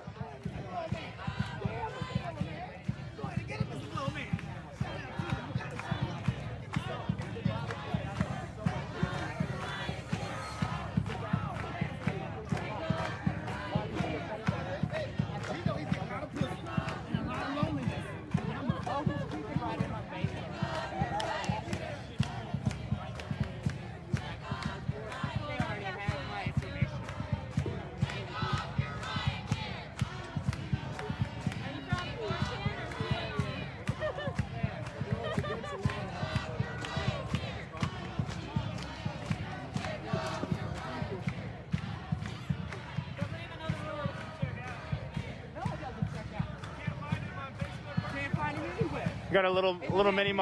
Got a little mini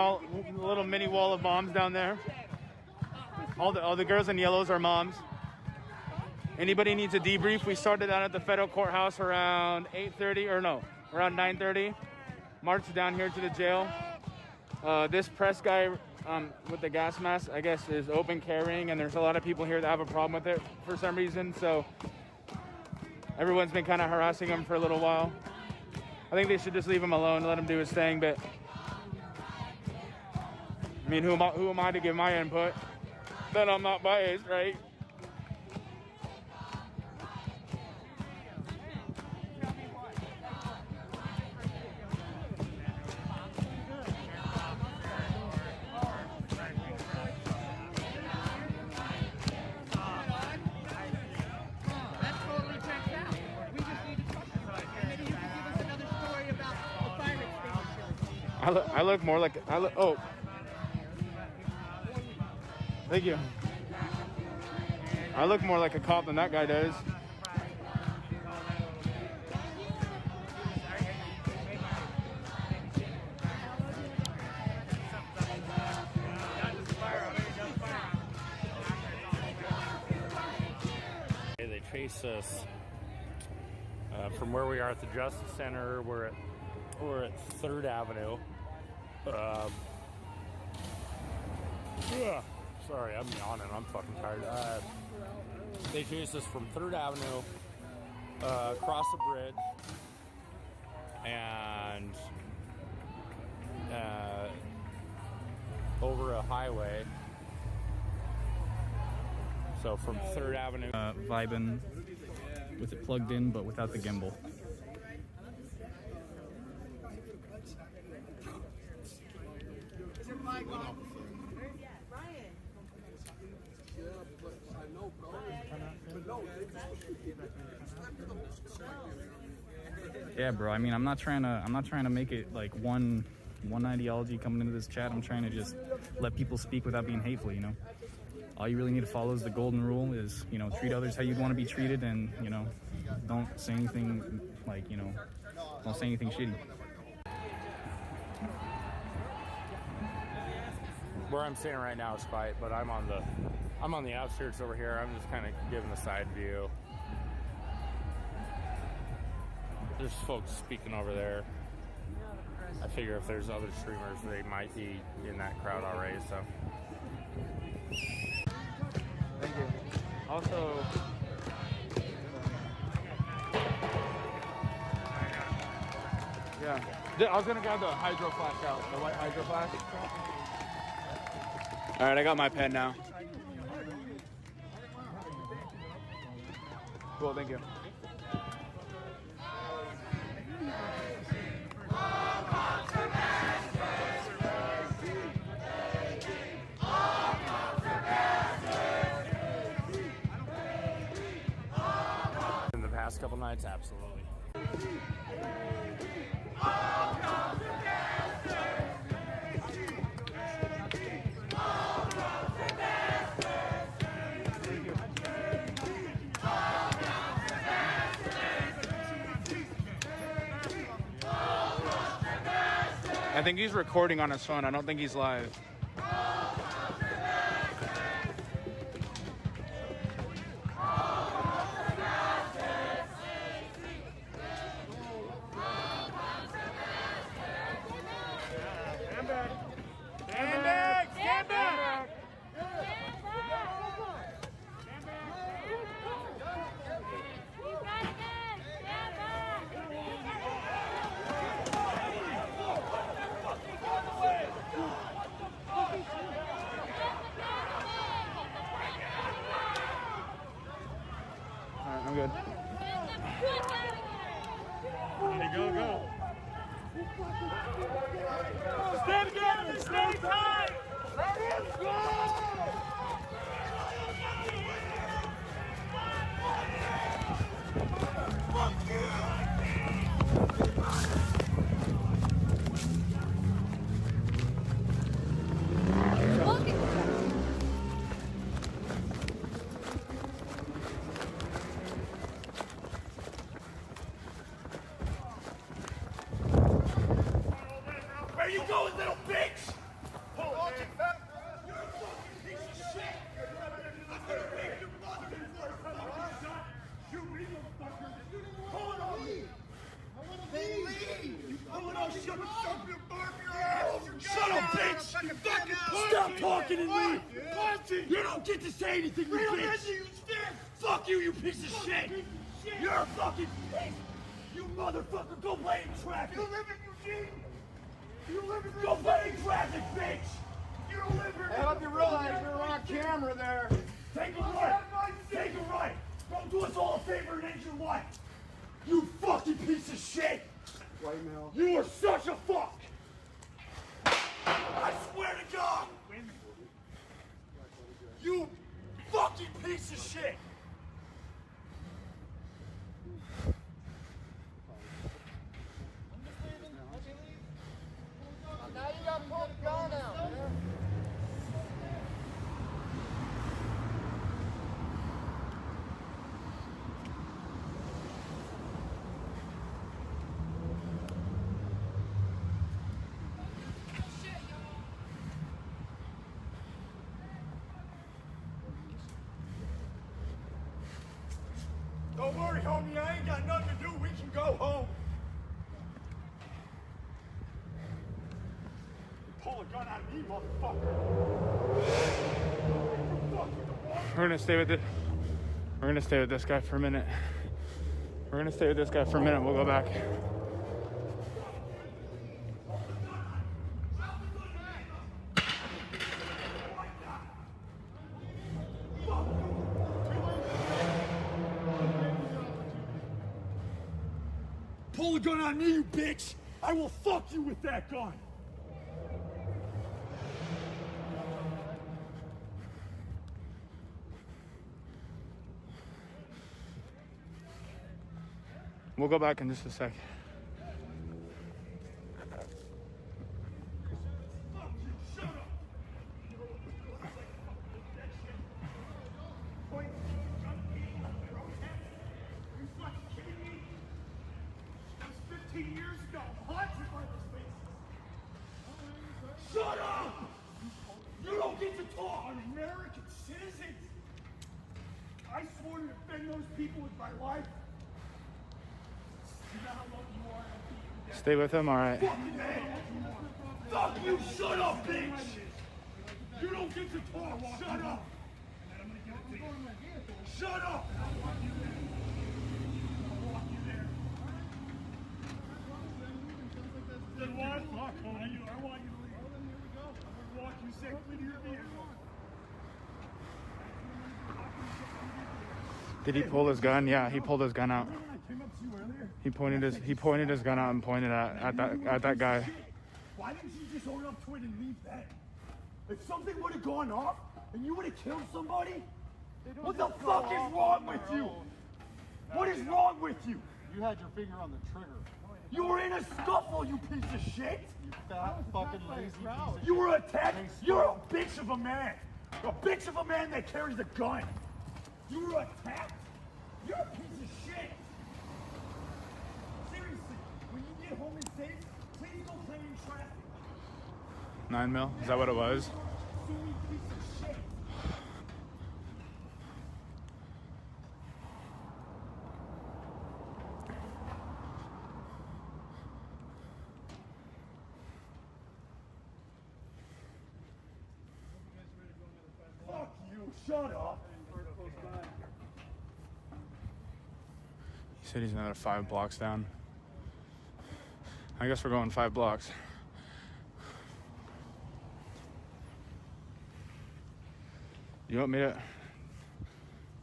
wall of moms down there. All the girls in yellows are moms. Anybody needs a debrief? We started out at the federal courthouse around 8:30 or no, around 9:30. Marched down here to the jail. This press guy with the gas mask, I guess, is open carrying, and there's a lot of people here that have a problem with it for some reason. So everyone's been kind of harassing him for a little while. I think they should just leave him alone, let him do his thing. But I mean, who am I to give my input? Then I'm not biased, right? I look more like oh, thank you. I look more like a cop than that guy does. They chased us from where we are at the Justice Center. We're at 3rd Avenue. Sorry, I'm yawning. I'm fucking tired. They chased us from 3rd Avenue across the bridge and over a highway. So from 3rd Avenue. Vibing with it plugged in, but without the gimbal. Yeah, bro. I mean, I'm not trying to make it like one ideology coming into this chat. I'm trying to just let people speak without being hateful, you know. All you really need to follow is the golden rule is, you know, treat others how you'd want to be treated, and, you know, don't say anything like, you know, don't say anything shitty. Where I'm standing right now is quiet, but I'm on the outskirts over here. I'm just kind of giving the side view. There's folks speaking over there. I figure if there's other streamers, they might be in that crowd already, so. Thank you. Also, yeah. I was gonna grab the hydro flask out, the white hydro flask. All right, I got my pen now. Cool, thank you. In the past couple nights, absolutely. I think he's recording on his phone. I don't think he's live. Stay together, stay tight! Let him go! Fuck Where you going, little bitch? Shut up, bitch! You fucking stop talking and leave! You don't get to say anything, you bitch! Fuck you, you piece of shit! You're a fucking piece! You motherfucker, go play in traffic! You live in Eugene! You live in Go play in traffic, bitch! You live in I hope you realize you're on camera there. Take a right! Take a right! Don't do us all a favor and end your life! You fucking piece of shit! White male. You are such a fuck! I swear to God! You fucking piece of shit! Now you got to pull the gun out, man. Don't worry, homie, I ain't got nothing to do. We can go home. Pull a gun out of me, motherfucker. We're gonna stay with it. We're gonna stay with this guy for a minute. We're gonna stay with this guy for a minute. We'll go back. Pull a gun on me, you bitch! I will fuck you with that gun! We'll go back in just a sec. Shut up! You don't get to talk on American citizens! I swore to defend those people with my life. You know how lucky you are. Stay with him, all right. Fuck you! Shut up, bitch! You don't get to talk. Shut up! Shut up! Then why? Fuck, I want you to leave. I'm gonna walk you safely to your vehicle. Did he pull his gun? Yeah, he pulled his gun out. He pointed his gun out and pointed at that guy. Why didn't you just own up to it and leave then? If something would have gone off and you would have killed somebody, what the fuck is wrong with you? What is wrong with you? You had your finger on the trigger. You were in a scuffle, you piece of shit! You fat fucking lazy piece of shit. You were attacked! You're a bitch of a man! A bitch of a man that carries a gun! You were attacked! You're a piece of shit! Seriously, when you get home and safe, please go play in traffic. 9 mil? Is that what it was? Silly piece of shit! Fuck you, shut up! He said he's another 5 blocks down. I guess we're going 5 blocks. You want me to?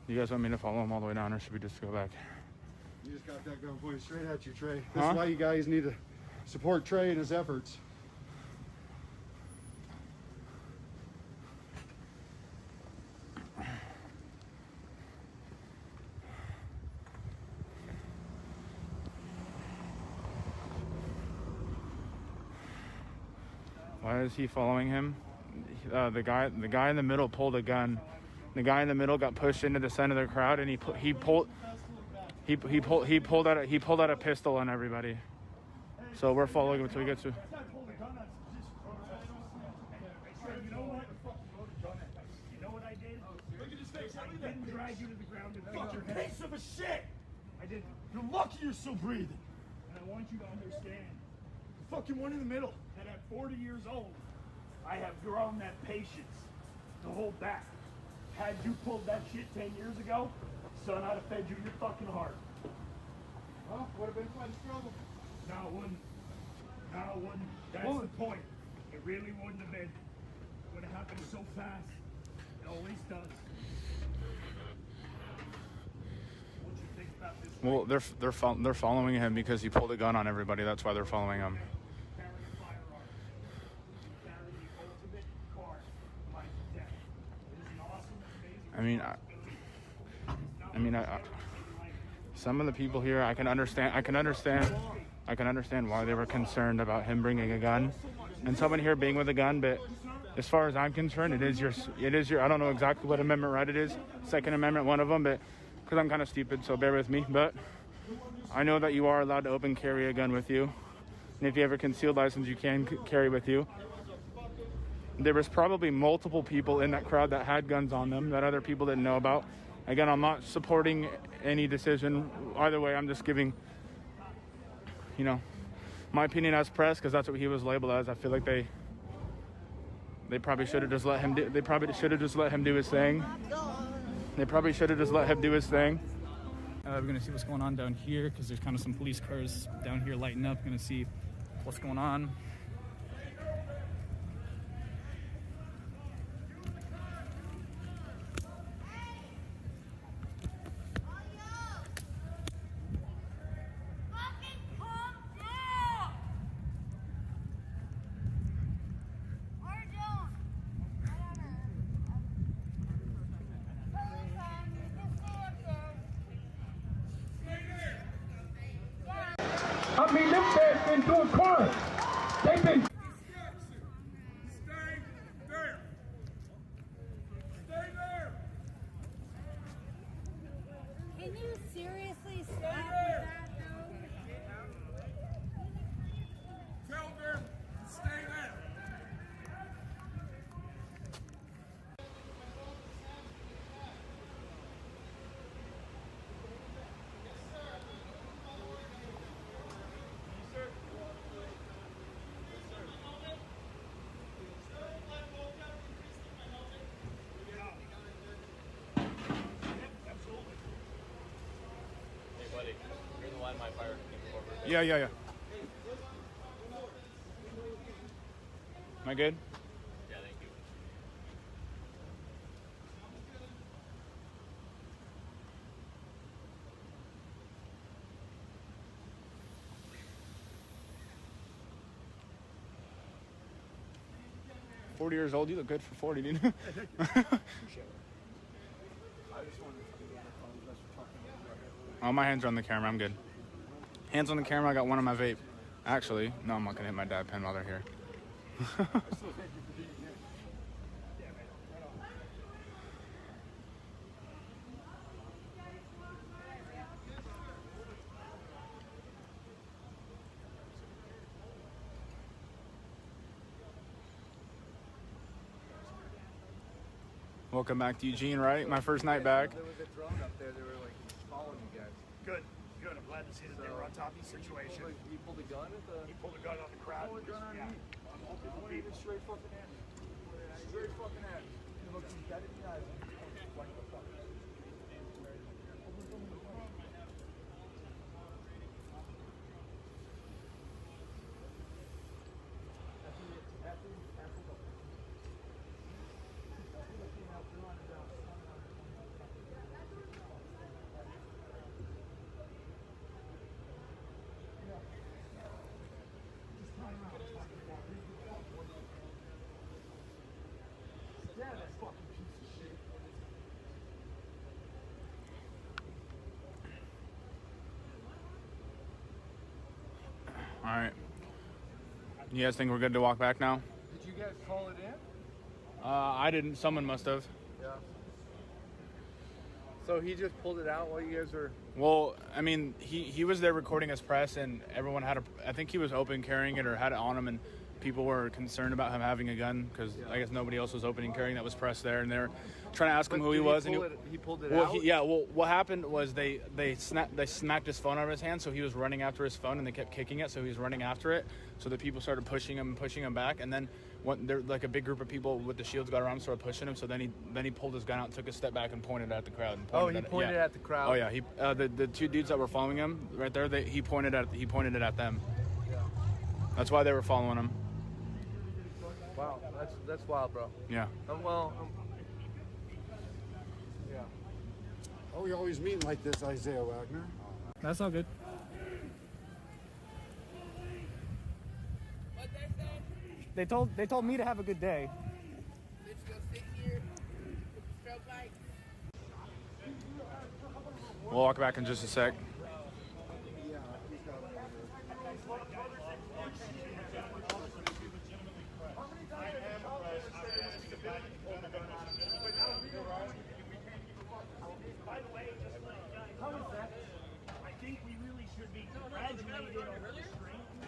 You guys want me to follow him all the way down, or should we just go back? You just got that gun pointed straight at you, Trey. Huh? That's why you guys need to support Trey in his efforts. Why is he following him? The guy in the middle pulled a gun. The guy in the middle got pushed into the center of the crowd, and he pulled out a pistol on everybody. So we're following him until he gets to. You know what I did? Look at his face. I didn't drag you to the ground and fuck your piece of a shit. I didn't. You're lucky you're still breathing. And I want you to understand, the fucking one in the middle, that at 40 years old, I have grown that patience to hold back. Had you pulled that shit 10 years ago, son, I'd have fed you your fucking heart. Well, would have been quite a struggle. No, it wouldn't. No, it wouldn't. That's the point. It really wouldn't have been. It would have happened so fast. It always does. What you think about this? Well, they're following him because he pulled a gun on everybody. That's why they're following him. I mean, some of the people here, I can understand why they were concerned about him bringing a gun, and someone here being with a gun. But as far as I'm concerned, it is your. I don't know exactly what amendment right it is. Second Amendment, one of them, but because I'm kind of stupid, so bear with me. But I know that you are allowed to open carry a gun with you, and if you have a concealed license, you can carry with you. There was probably multiple people in that crowd that had guns on them that other people didn't know about. Again, I'm not supporting any decision either way. I'm just giving, my opinion as press, because that's what he was labeled as. I feel like they probably should have just let him do. They probably should have just let him do his thing. They probably should have just let him do his thing. We're gonna see what's going on down here because there's kind of some police cars down here lighting up. Gonna see what's going on. I mean, them cats been doing crime. They've been. Stay there. Stay there. Can you seriously stop with that, though? Tell them to stay there. Hey, buddy, you're the line my fire people over there. Yeah. Am I good? Yeah, thank you. $40 years old. You look good for 40, dude. I just wanted to be on the phone. That's what talking about. Oh, my hands are on the camera. I'm good. Hands on the camera. I got one on my vape. Actually, no, I'm not gonna hit my dad pen while they're here. I still thank you for being here. Yeah, man. Right on. Welcome back to Eugene, right? My first night back. There was a drone up there. They were like following you guys. Good. I'm glad to see that they were on top of the situation. He pulled a gun at the. He pulled a gun on the crowd. Pulled a gun on me. I want you to straight fucking at me. Straight fucking at me. You look me dead in the eyes. Like the fuck. You guys think we're good to walk back now? Did you guys call it in? I didn't. Someone must have. Yeah. So he just pulled it out while you guys were... Well, I mean, he was there recording his press, and everyone had I think he was open carrying it or had it on him, and people were concerned about him having a gun because I guess nobody else was open and carrying that was press there, and they're trying to ask him who he was. He pulled it well, out? Well, what happened was they smacked his phone out of his hand, so he was running after his phone, and they kept kicking it, so he was running after it. So the people started pushing him back, and then there like a big group of people with the shields got around him, started pushing him. So then he pulled his gun out, took a step back, and pointed at the crowd. And He pointed at the crowd. Oh yeah, the two dudes that were following him right there, he pointed it at them. Yeah. That's why they were following him. Wow, that's wild, bro. Yeah. Yeah. Oh, we always meet like this, Isaiah Wagner. That's all good. They told me to have a good day. We'll walk back in just a sec.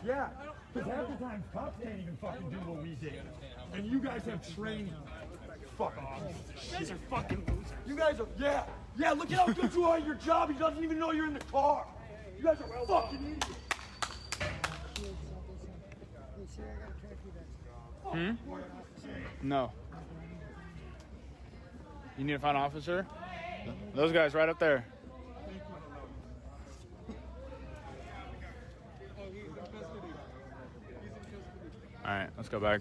Yeah, because half the time cops can't even fucking do what we did. And you guys have trained. Fuck off. You guys are fucking losers. You guys are, yeah, look at how good you are at your job. He doesn't even know you're in the car. You guys are fucking idiots. No. You need to find an officer? Those guys right up there. All right, let's go back.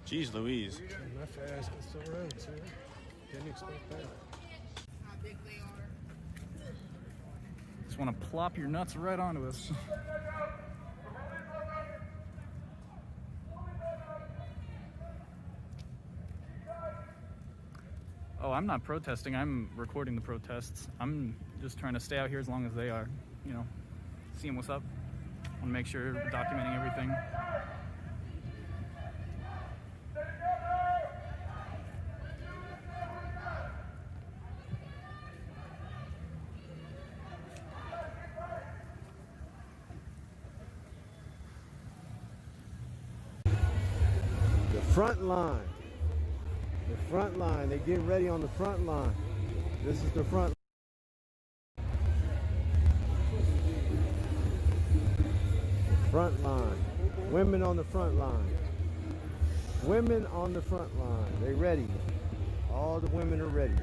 Jeez Louise. My fast is still around, sir. Didn't expect that. Just want to plop your nuts right onto us. Oh, I'm not protesting. I'm recording the protests. I'm just trying to stay out here as long as they are, seeing what's up. Want to make sure we're documenting everything. The front line. The front line. They get ready on the front line. This is the front. Front line. Women on the front line. Women on the front line. They ready. All the women are ready.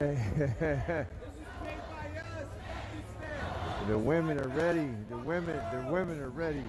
The women are ready. The women are ready.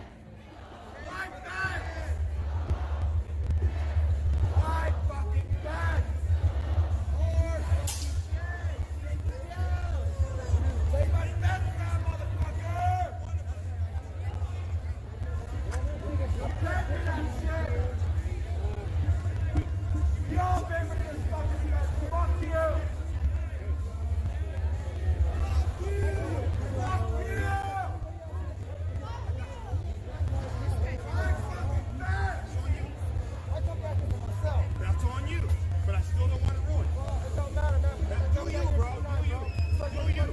That's on you, but I still don't want to ruin it. It don't matter, man. Do you, bro. Do you. Do you. Do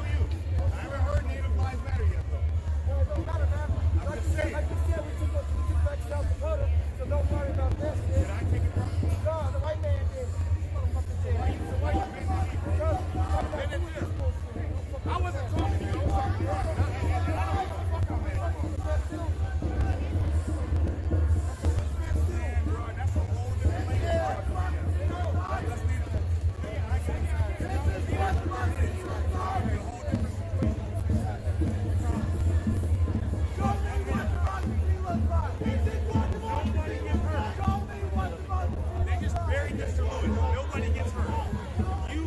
you. I haven't heard Native Lives Matter yet, though. It don't matter, man. I'm just saying. Like you said, we took back South Dakota, so don't worry about that shit. Did I take it from you? No, the white man did. Motherfucker said. Why you been on me? Because I wasn't talking to you. I was talking to you. They just buried Mr. Lewis. Nobody gets hurt.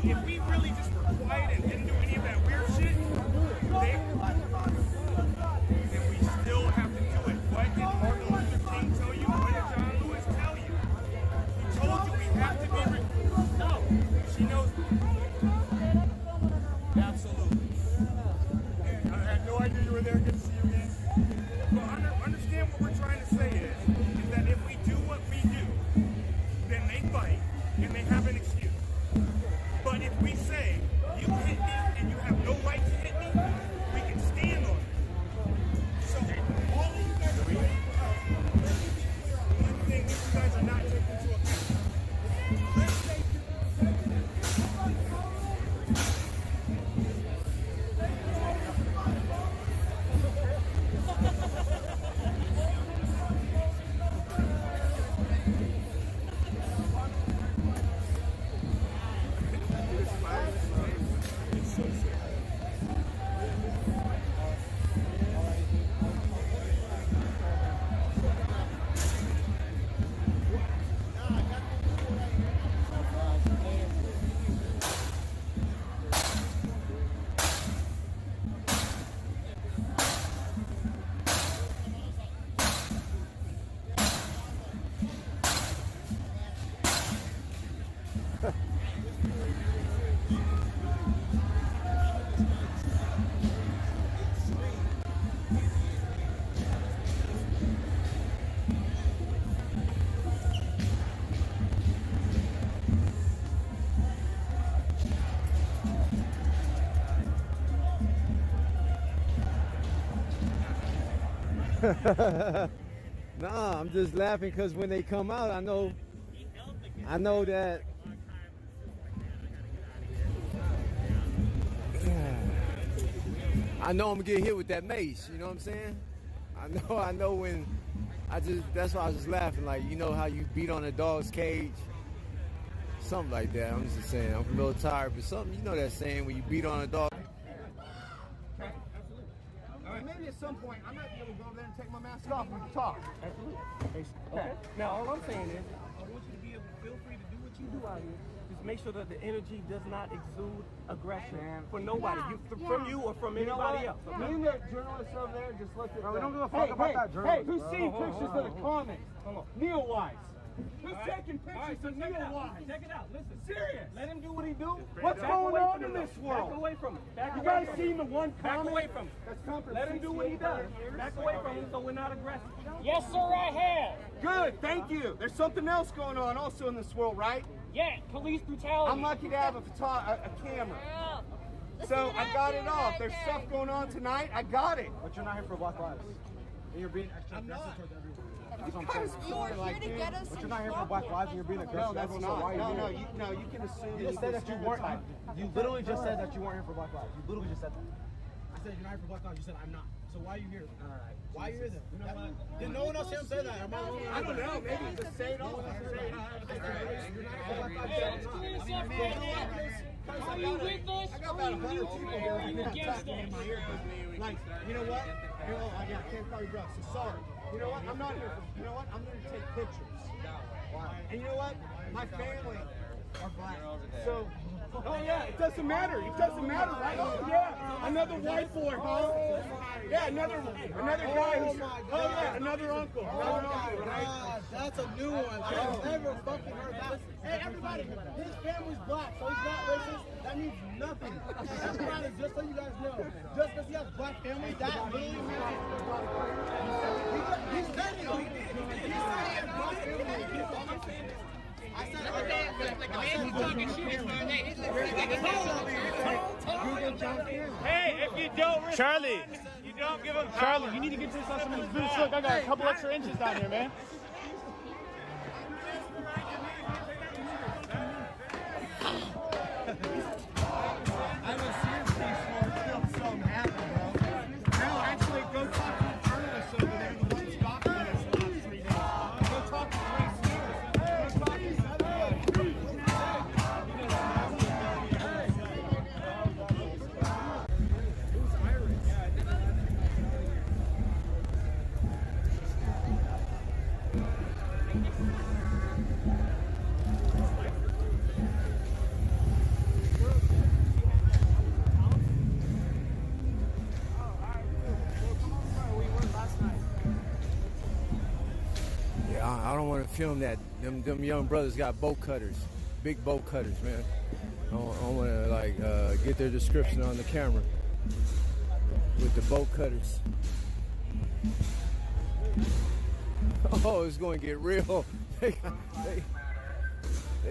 If we really just were quiet and didn't do any of that weird shit, then we still have to do it. What did Martin Luther King tell you? What did John Lewis tell you? He told you we have to be. No, she knows. Absolutely. I had no idea you were there. Good to see you again. But understand what we're trying to say is that if we do what we do, then they fight and they have an excuse. But if we say, you hit me and you have no right to hit me, we can stand on it. So all of you guys are right. One thing that you guys are not taking into account. Let's say Nah, I'm just laughing because when they come out, I know that. I know I'm gonna get hit with that mace. You know what I'm saying? I know when. That's why I was just laughing. Like, you know how you beat on a dog's cage, something like that. I'm just saying. I'm a little tired, but something. You know that saying when you beat on a dog. maybe at some point I might be able to go over there and take my mask off and we can talk. Absolutely. Okay. Now all I'm saying is I want you to be able to feel free to do what you do out here. Just make sure that the energy does not exude aggression for nobody, from you or from anybody else. Okay? Me and the journalists over there just looked at. Bro, we don't give a fuck about that journalist. Hey, who's seeing pictures of the comments? Neil Wise. Who's taking pictures of Neil Wise? Check it out. Listen, serious. Let him do what he do. What's going on in this world? Back away from him. You guys seen the one comment? Back away from him. That's comfortable. Let him do what he does. Back away from him so we're not aggressive. Yes, sir, I have. Good, thank you. There's something else going on also in this world, right? Yeah, police brutality. I'm lucky to have a camera. Yeah. So I got it off. There's stuff going on tonight. I got it. But you're not here for Black Lives. And you're being extra aggressive towards everyone. That's what I'm saying. You are here to get us. But you're not here for Black Lives and you're being aggressive. No, that's Everyone, so why not. are you here? No, you can assume. You just said that you weren't. You literally just said that you weren't here for Black Lives. You literally just said that. I said, you're not here for Black Lives. You said, I'm not. So why are you here? All right. Why are you here then? You know what? Did no one else hear him say that? Am I wrong? I don't know. Maybe just say it all. You're not here for Black Lives. Are you with us? I got about 100 people here. Are you against us? Like, you know what? I can't call you bro. So sorry. You know what? I'm not here for. You know what? I'm here to take pictures. And you know what? My family are black. So. Oh yeah, it doesn't matter. It doesn't matter, right? Oh yeah, another white boy, huh? Yeah, another guy who's. Oh yeah, another uncle. Right? That's a new one. I've never fucking heard that. Hey everybody, his family's black, so he's not racist. That means nothing. Everybody, just so you guys know, just because he has a black family, that literally means he's said it. He said he has black family. All I'm saying is. I said, like the man who's talking shit. Hey, if you don't, Charlie, you don't give him power. Charlie, you need to get yourself some of these boots. Look, I got a couple extra inches down here, man. I was seriously sure something happened, bro. No, actually, go talk to the journalists over there. The ones stalking us the last 3 days. Go talk to Trace Stewart. Go talk to I don't want to film that. Them young brothers got bolt cutters, big bolt cutters, man. I want to like get their description on the camera with the bolt cutters. Oh, it's going to get real. They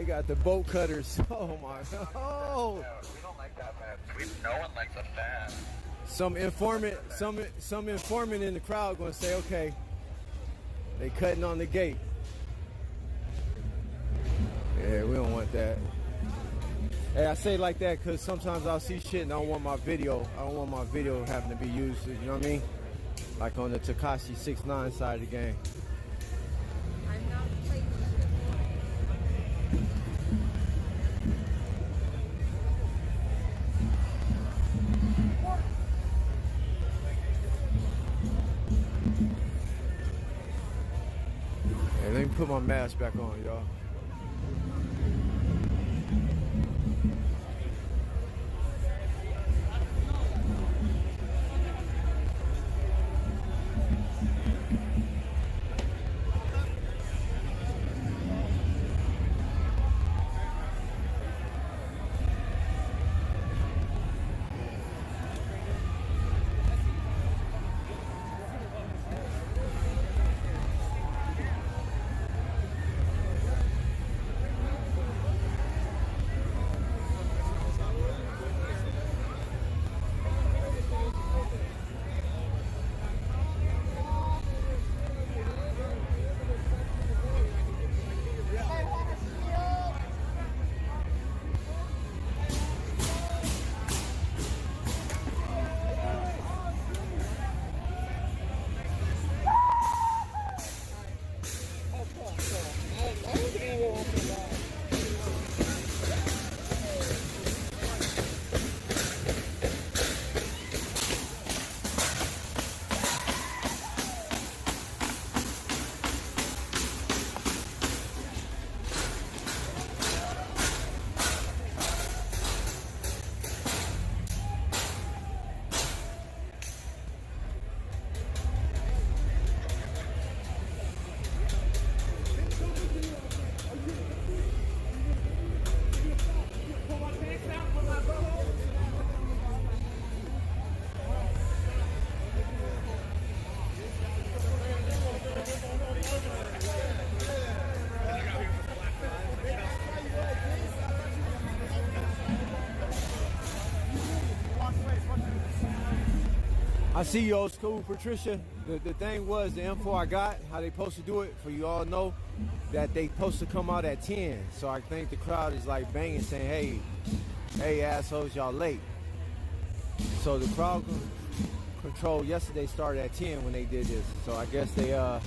got the bolt cutters. Oh my God. Oh. We don't like that, man. No one likes a fan. Some informant in the crowd going to say, okay, they cutting on the gate. Yeah, we don't want that. Hey, I say like that because sometimes I'll see shit and I don't want my video having to be used, you know what I mean? Like on the Tekashi 6ix9ine side of the game. Hey, let me put my mask back on, y'all. I see you, old school, Patricia. The thing was, the info I got, how they supposed to do it, for you all know, that they supposed to come out at 10. So I think the crowd is like banging, saying, hey, assholes, y'all late. So the crowd control yesterday started at 10 when they did this. So I guess they, I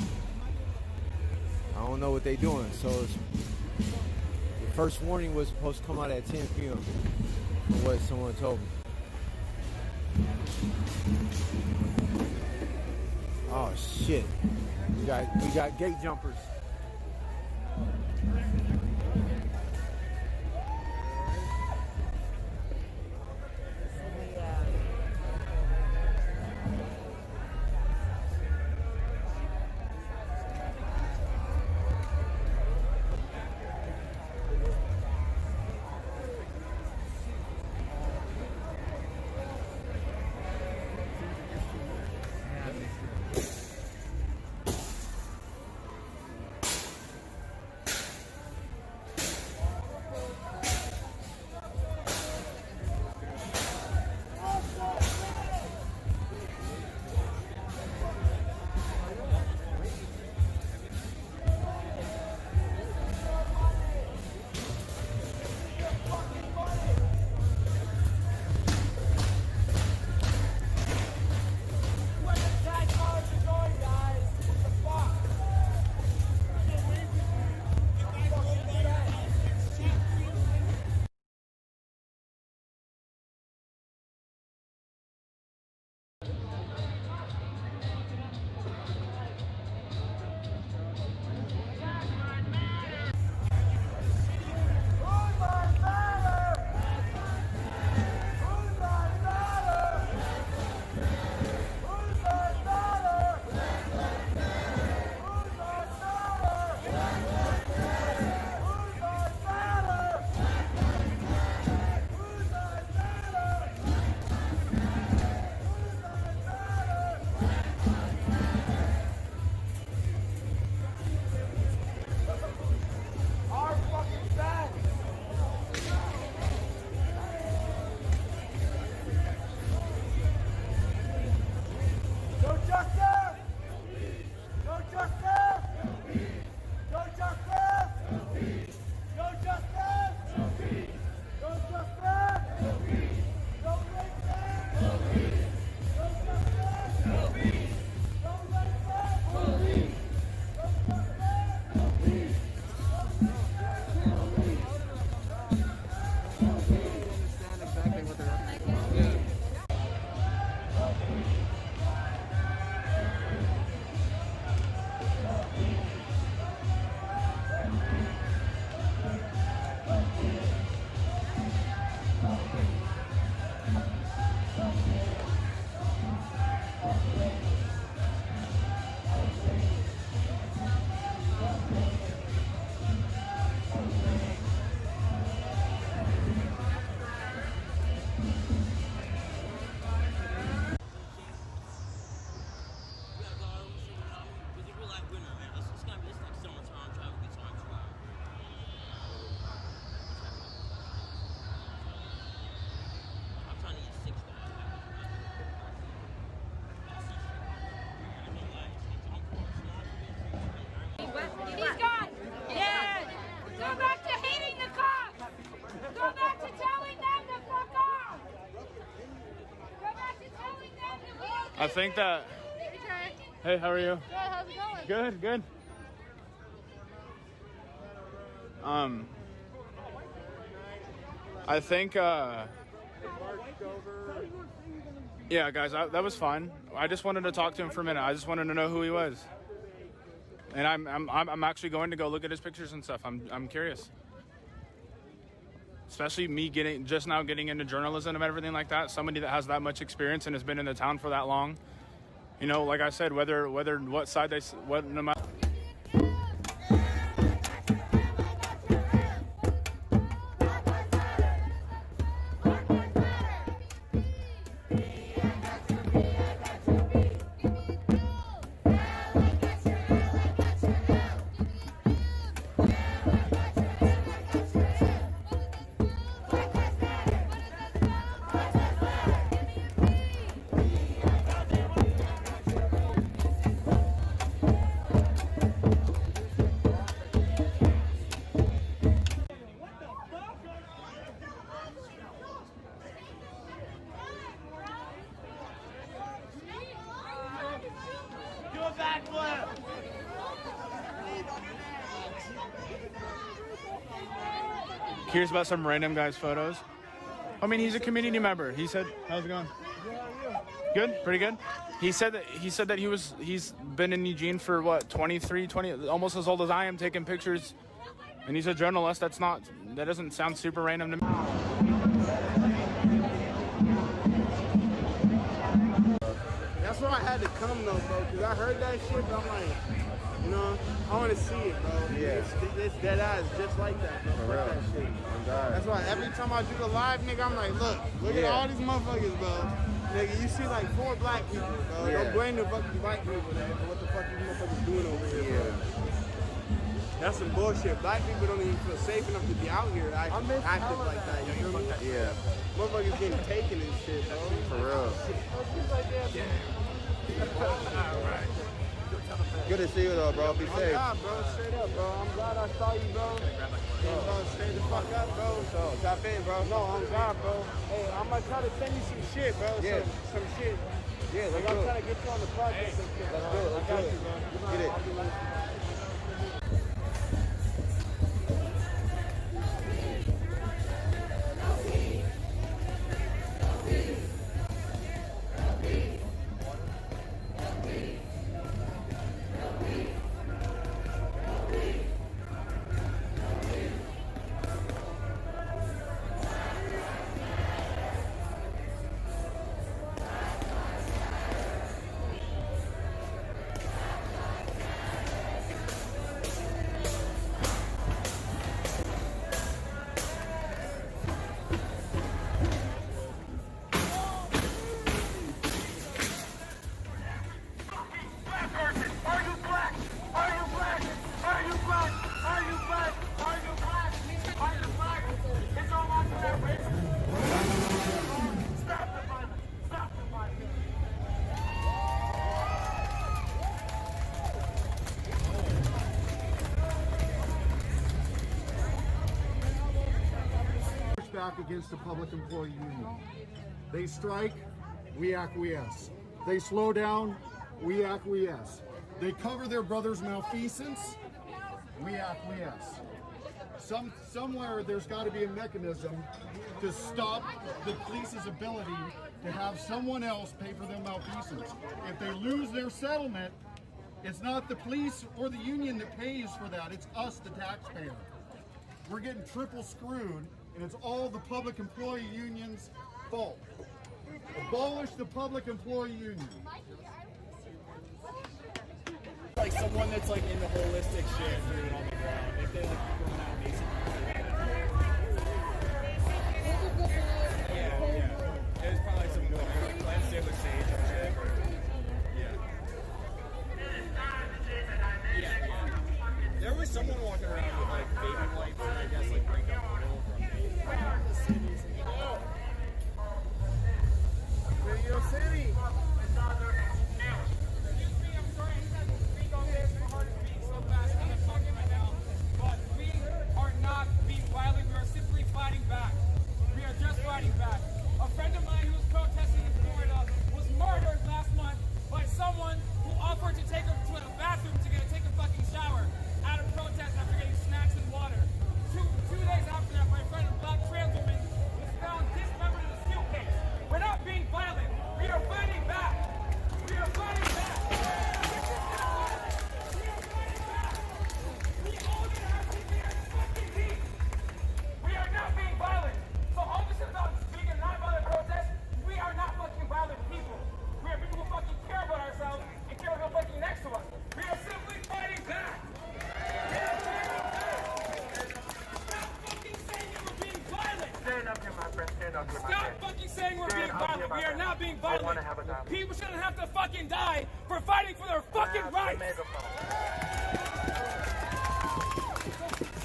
don't know what they're doing. So the first warning was supposed to come out at 10 p.m. from what someone told me. Oh shit. We got gate jumpers. He's gone. Yeah. Go back to hating the cops. Go back to telling them to fuck off. Go back to telling them to we don't. I think that. Hey, how are you? Good. How's it going? Good, good. I think, yeah, guys, that was fun. I just wanted to talk to him for a minute. I just wanted to know who he was, and I'm actually going to go look at his pictures and stuff. I'm curious, especially me just now getting into journalism and everything like that. Somebody that has that much experience and has been in the town for that long. You know, like I said, whether what side no matter. cares about some random guy's photos. I mean, he's a community member. He said, how's it going? Good? Pretty good? He said that he's been in Eugene for what, 20, almost as old as I am, taking pictures. And he's a journalist. That doesn't sound super random to me. That's why I had to come though, bro, because I heard that shit, but I'm like, you know, I want to see it, bro. Yeah. It's dead eyes just like that, bro. For Fuck real. that shit. Oh, God. That's why every time I do the live, nigga, I'm like, look at Yeah. all these motherfuckers, bro. Nigga, you see like 4 black people, bro. Yeah. Don't blame the fucking white people, man, for what the fuck these motherfuckers doing over here, bro. That's some bullshit. Black people don't even feel safe enough to be out here active like that. You feel me? Yeah. Motherfuckers getting taken and shit, bro. For real. Good to see you though, bro. Be Oh safe. God, bro. Straight up, bro. I'm glad I saw you, bro. Bro, stay the fuck up, bro. So tap in, bro. No, I'm God, bro. Hey, I'm gonna try to send you some shit, bro. Yeah. Some shit. Yeah, let's I'm do it. trying to get you on the project and shit. Let's do it. Let's I got do it. you, bro. Get it. I'll be listening. Back against the Public Employee Union. They strike, we acquiesce. They slow down, we acquiesce. They cover their brother's malfeasance, we acquiesce. Somewhere there's got to be a mechanism to stop the police's ability to have someone else pay for their malfeasance. If they lose their settlement, it's not the police or the union that pays for that, it's us, the taxpayer. We're getting triple screwed, and it's all the public employee union's fault. Abolish the public employee union. Like someone that's like in the holistic shit doing on the ground. If they like going out basically. Yeah. It was probably like some Wednesday with Sage and shit. Yeah. There was someone walking around with like vaping lights and I guess like break up the middle from the cities. Radio City. But we are not being violent, we are simply fighting back. We are just fighting back. A friend of mine who was protesting in Florida was murdered last month by someone who offered to take her to the bathroom to take a fucking shower at a protest after getting snacks and water. Two days after that, my friend, a black trans woman, was found dismembered in a steel cage. We're not being violent. We are fighting back. We are fighting back. We are not being violent. So all this is about being a non-violent protest. We are not fucking violent people. We are people who fucking care about ourselves and care about fucking next to us. We are simply fighting back. We are fighting back. Stop fucking saying that we're being violent. Stand up here, my friend. Stand up here, my Stop friend. fucking saying we're being Stand up here, violent. my We are friend. not being I wanna violent. have a dialogue. People shouldn't have to fucking die for fighting for their fucking rights.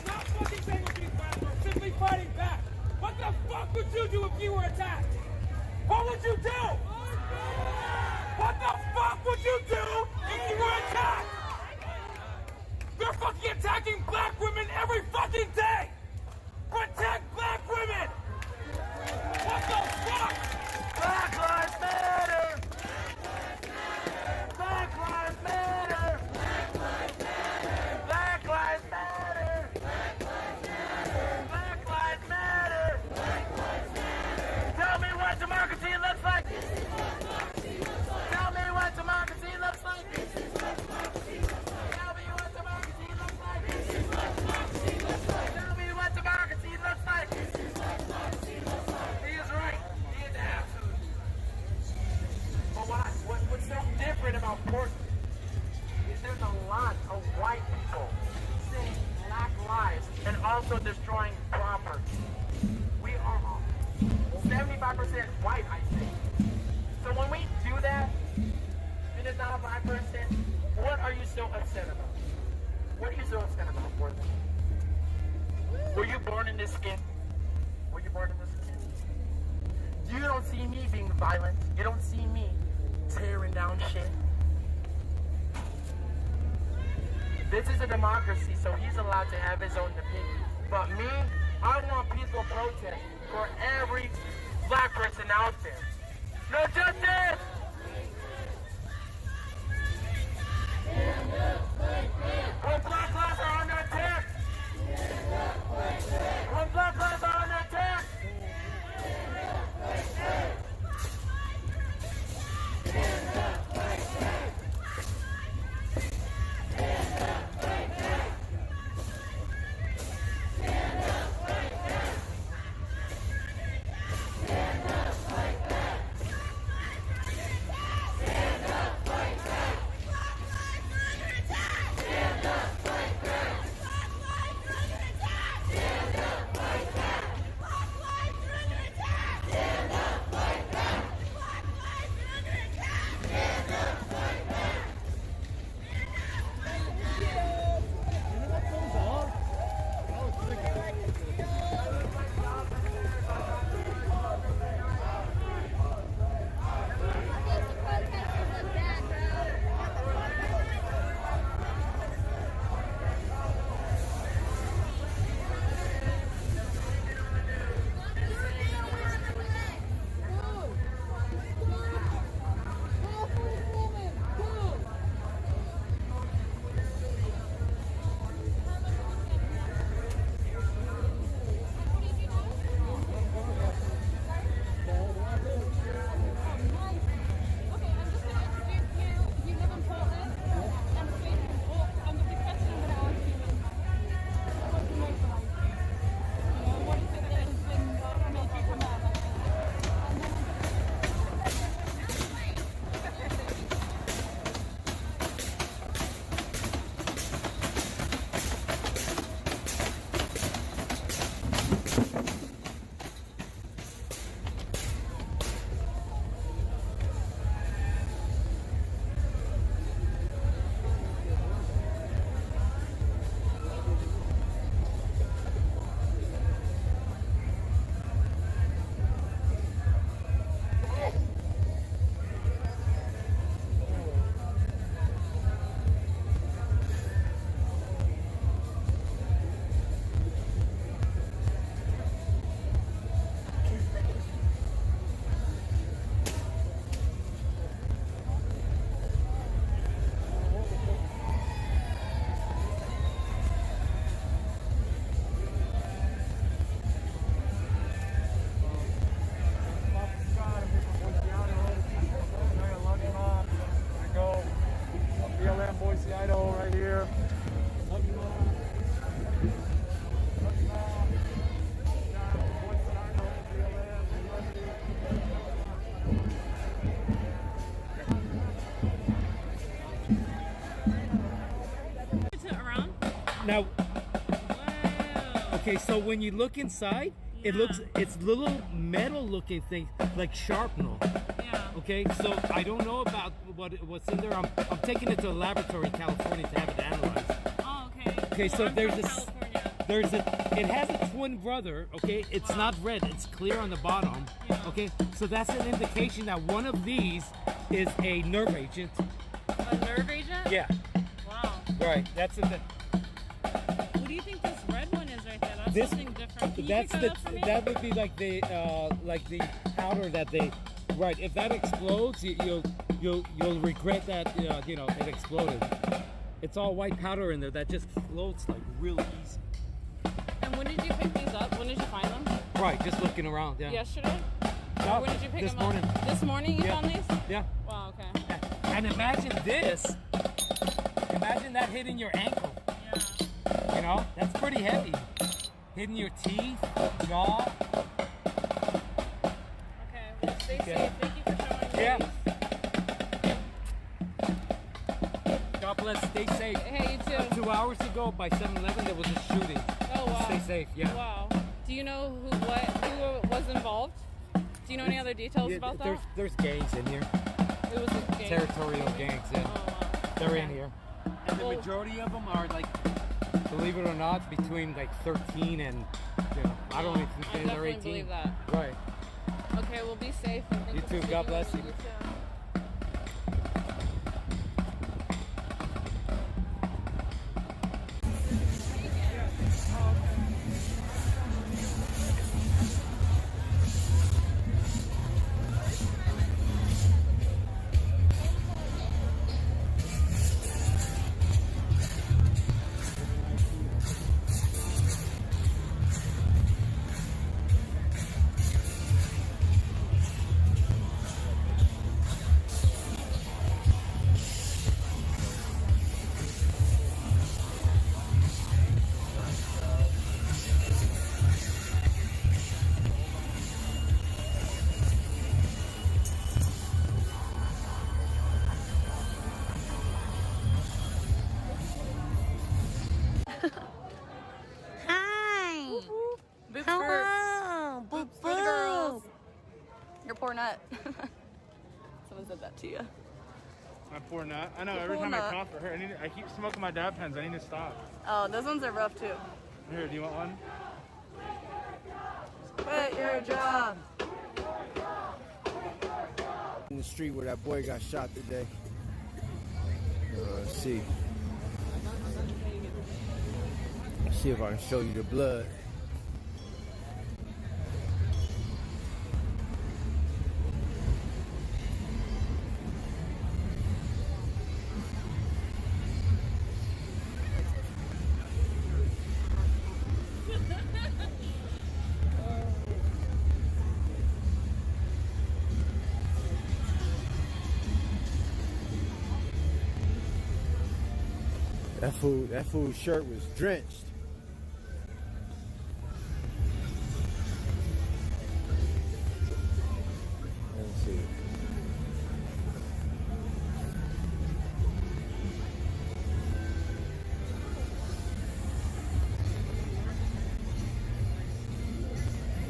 Stop fucking saying we're being violent. We're simply fighting back. What the fuck would you do if you were attacked? What would you do? What the fuck would you do if you were attacked? They're fucking attacking black women every fucking day. Protect black women. What the fuck? Black Lives Matter. Black Lives Matter. Black Lives Matter. Black Lives important is there's a lot of white people saying black lives and also destroying property. We are 75% white, I think. So when we do that, and it's not a black person, what are you so upset about? What are you so upset about for them? Were you born in this skin? Were you born in this skin? You don't see me being violent. You don't see me tearing down shit. This is a democracy, so he's allowed to have his own opinion. But me, I want peaceful protest for every black person out there. No justice! When black lives are under attack! When black lives are under attack! Now, okay, so when you look inside, it's little metal looking things like sharpener. Yeah. Okay, so I don't know about what's in there. I'm taking it to a laboratory in California to have it analyzed. Oh, okay. Okay, so I'm there's from it has a twin brother. Okay, it's not red, it's clear on the bottom. Okay, so that's an indication that one of these is a nerve agent. A nerve agent? Yeah. Wow. Right. That's it. What do you think this red one is right there? That's This- something different. Can you That's pick that up for me? that would be like the powder that they. Right. If that explodes, you'll regret that. It exploded. It's all white powder in there that just floats like real easy. And when did you pick these up? When did you find them? Right. Just looking around. Yeah. Yesterday? No, Or when did you pick this them morning. up? This morning you Yeah. found these? Yeah. Wow, okay. And imagine this. Imagine that hitting your ankle. Yeah. You know, that's pretty heavy. Hitting your teeth, jaw. Okay, well, stay safe. Thank you for showing me Yeah. these. bless. Stay safe. Hey, you too. 2 hours ago by 7-Eleven, there was a shooting. Oh, wow. Stay safe, yeah. Wow. Do you know who was involved? Do you know any other details about that? There's gangs in here. It was a gang. Territorial gangs, yeah. Oh, wow. They're in here. And the majority of them are like, believe it or not, between like 13 and, you know, I don't even I think they're 18. definitely believe that. Right. Okay, well, be safe. And thank You for too. speaking God bless with you. me. too. Hi. Boots Hello. for the girls. Your poor nut. Someone said that to you. My poor nut. I know, Your every poor time nut. I cough it hurts. I keep smoking my dab pens. I need to stop. Oh, those ones are rough too. Here, do you want one? Quit your job. In the street where that boy got shot today. Let's see. Let's see if I can show you the blood. That fool's shirt was drenched. Let's see.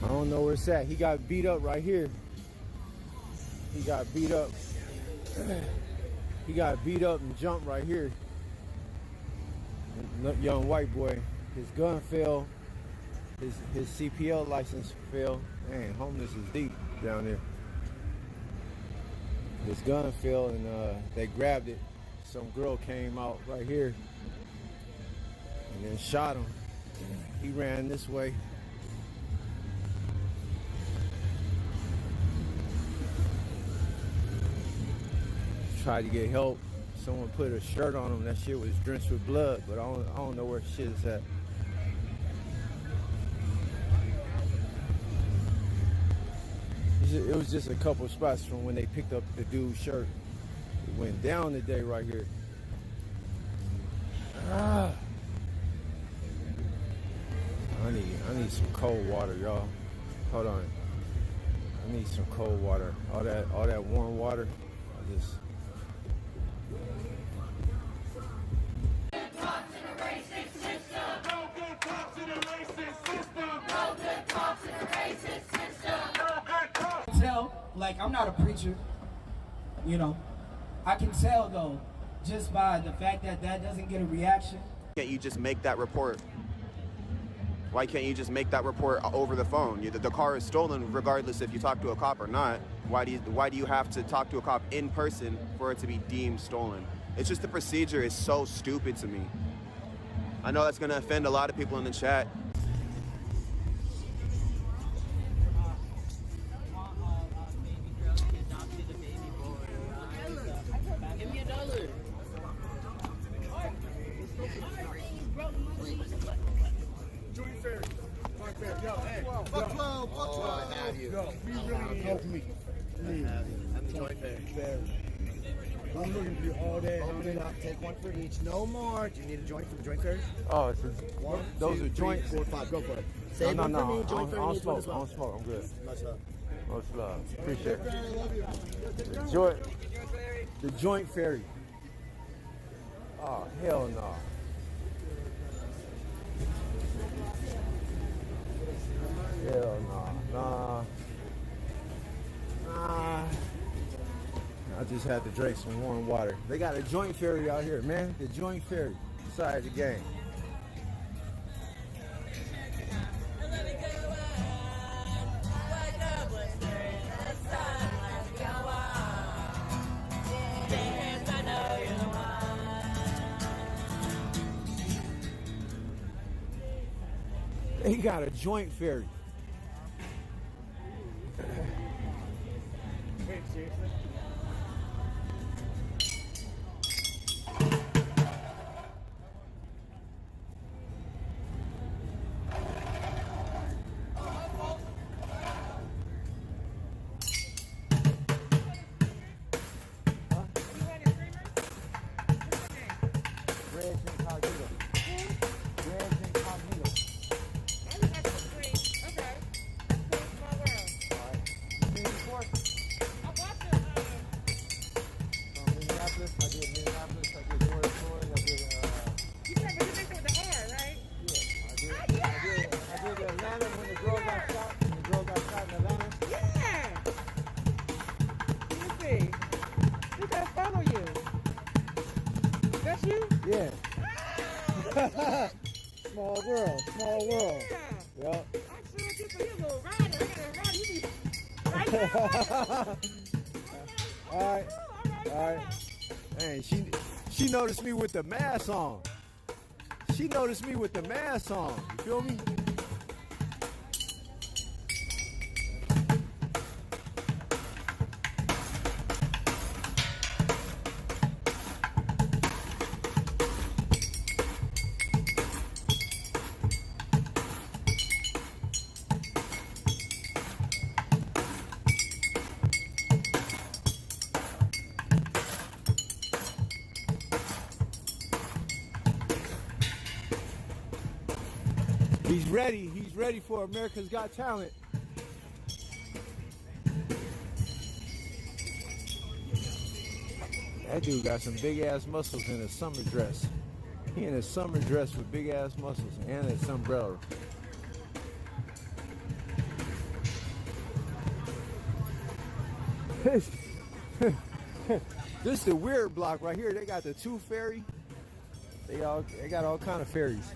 I don't know where it's at. He got beat up right here. He got beat up. He got beat up and jumped right here. Young white boy. His gun fell. His CPL license fell. Man, homeless is deep down there. His gun fell and they grabbed it. Some girl came out right here and then shot him. He ran this way. Tried to get help. Someone put a shirt on him. That shit was drenched with blood, but I don't know where shit is at. It was just a couple spots from when they picked up the dude's shirt. It went down today right here. I need some cold water, y'all. Hold on. I need some cold water. All that warm water. I just. Tell, like, I'm not a preacher, you know. I can tell though, just by the fact that doesn't get a reaction. Can't you just make that report? Why can't you just make that report over the phone? The car is stolen regardless if you talk to a cop or not. Why do you have to talk to a cop in person for it to be deemed stolen? It's just the procedure is so stupid to me. I know that's gonna offend a lot of people in the chat. Give me $1. Joint fair. Fuck that. Yo, hey. Fuck love. Fuck love. Yo, we really help me. I'm the joint fair. I'm looking for you all day. Open it up. Take one for each. No more. Do you need a joint for the joint fairs? Oh, it's One, those two, are joints. 3, 4, 5. Go for it. No, Save no, one for me. no. Joint fair I don't needs one smoke. as I well. don't smoke. I'm good. Much love. Much love. Appreciate it. I love you. The joint fairy. Oh, hell no. Hell no. Nah. I just had to drink some warm water. They got a joint ferry out here, man. The joint ferry. Beside the game. They got a joint ferry. Wait, seriously? Yeah. Small world, small world. Yep. All right. Hey, she noticed me with the mask on. She noticed me with the mask on. You feel me? He's ready. He's ready for America's Got Talent. That dude got some big ass muscles in a summer dress. He in a summer dress with big ass muscles and a sombrero. This is the weird block right here. They got the two ferry. They got all kind of ferries.